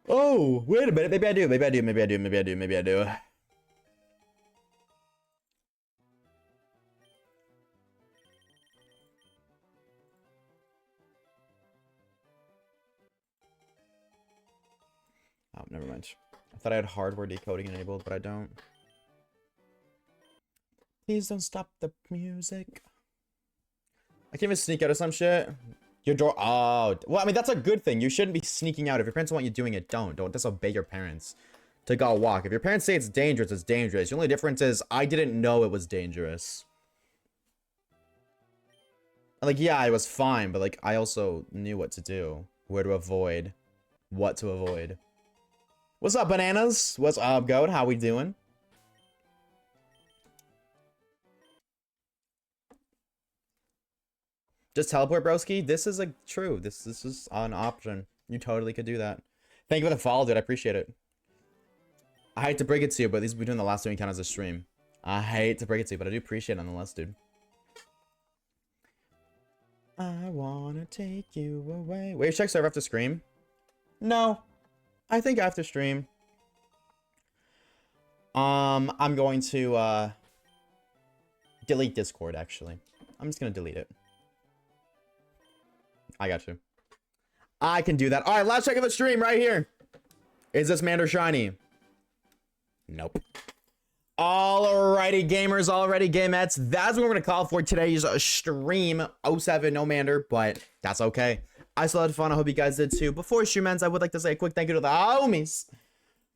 Oh, wait a minute. Maybe I do. Maybe I do. Maybe I do. Maybe I do. Maybe I do. Oh, never mind. I thought I had hardware decoding enabled, but I don't. Please don't stop the music. I can't even sneak out of some shit. Your door. Oh, well, I mean, that's a good thing. You shouldn't be sneaking out. If your parents want you doing it, don't disobey your parents to go walk. If your parents say it's dangerous, it's dangerous. The only difference is I didn't know it was dangerous. Like, yeah, it was fine, but like, I also knew what to do, where to avoid, what to avoid. What's up, bananas? What's up, goat? How we doing? Just teleport, broski. This is like true. This is an option. You totally could do that. Thank you for the follow, dude. I appreciate it. I hate to break it to you, but these will be doing the last 2 encounters of stream. I hate to break it to you, but I do appreciate it nonetheless, dude. I wanna take you away. Wait, check server after stream? No. I think after stream. I'm going to delete Discord, actually. I'm just gonna delete it. I got you. I can do that. All right, last check of the stream right here. Is this Mander shiny? Nope. Alrighty, gamers, already gamettes. That's what we're gonna call for today's stream. 07, no Mander, but that's okay. I still had fun. I hope you guys did too. Before stream ends, I would like to say a quick thank you to the homies.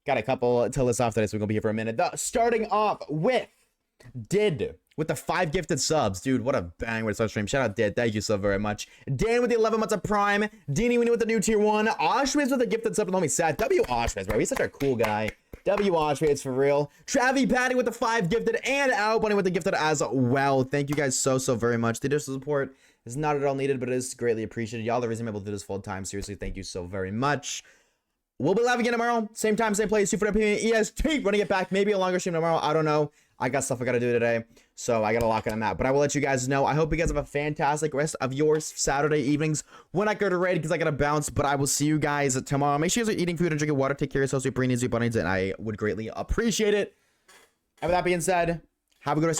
Got a couple till this off today, so we're gonna be here for a minute. Starting off with Did with the 5 gifted subs. Dude, what a bang with a stream. Shout out Did. Thank you so very much. Dan with the 11 months of Prime. Deanie with the new tier 1. Oshawaves with the gifted sub. And homie Sad. W Oshawaves, bro. He's such a cool guy. W Oshawaves for real. Travi Patty with the 5 gifted. And Al Bunny with the gifted as well. Thank you guys so very much. The additional support is not at all needed, but it is greatly appreciated. Y'all the reason I'm able to do this full time. Seriously, thank you so very much. We'll be live again tomorrow. Same time, same place. Super PM EST. Running it back. Maybe a longer stream tomorrow. I don't know. I got stuff I gotta do today, so I gotta lock in on that. But I will let you guys know. I hope you guys have a fantastic rest of your Saturday evenings. When I go to raid, because I gotta bounce. But I will see you guys tomorrow. Make sure you guys are eating food and drinking water. Take care of yourselves, sweet brainies, sweet bunnies, and I would greatly appreciate it. And with that being said, have a good rest of your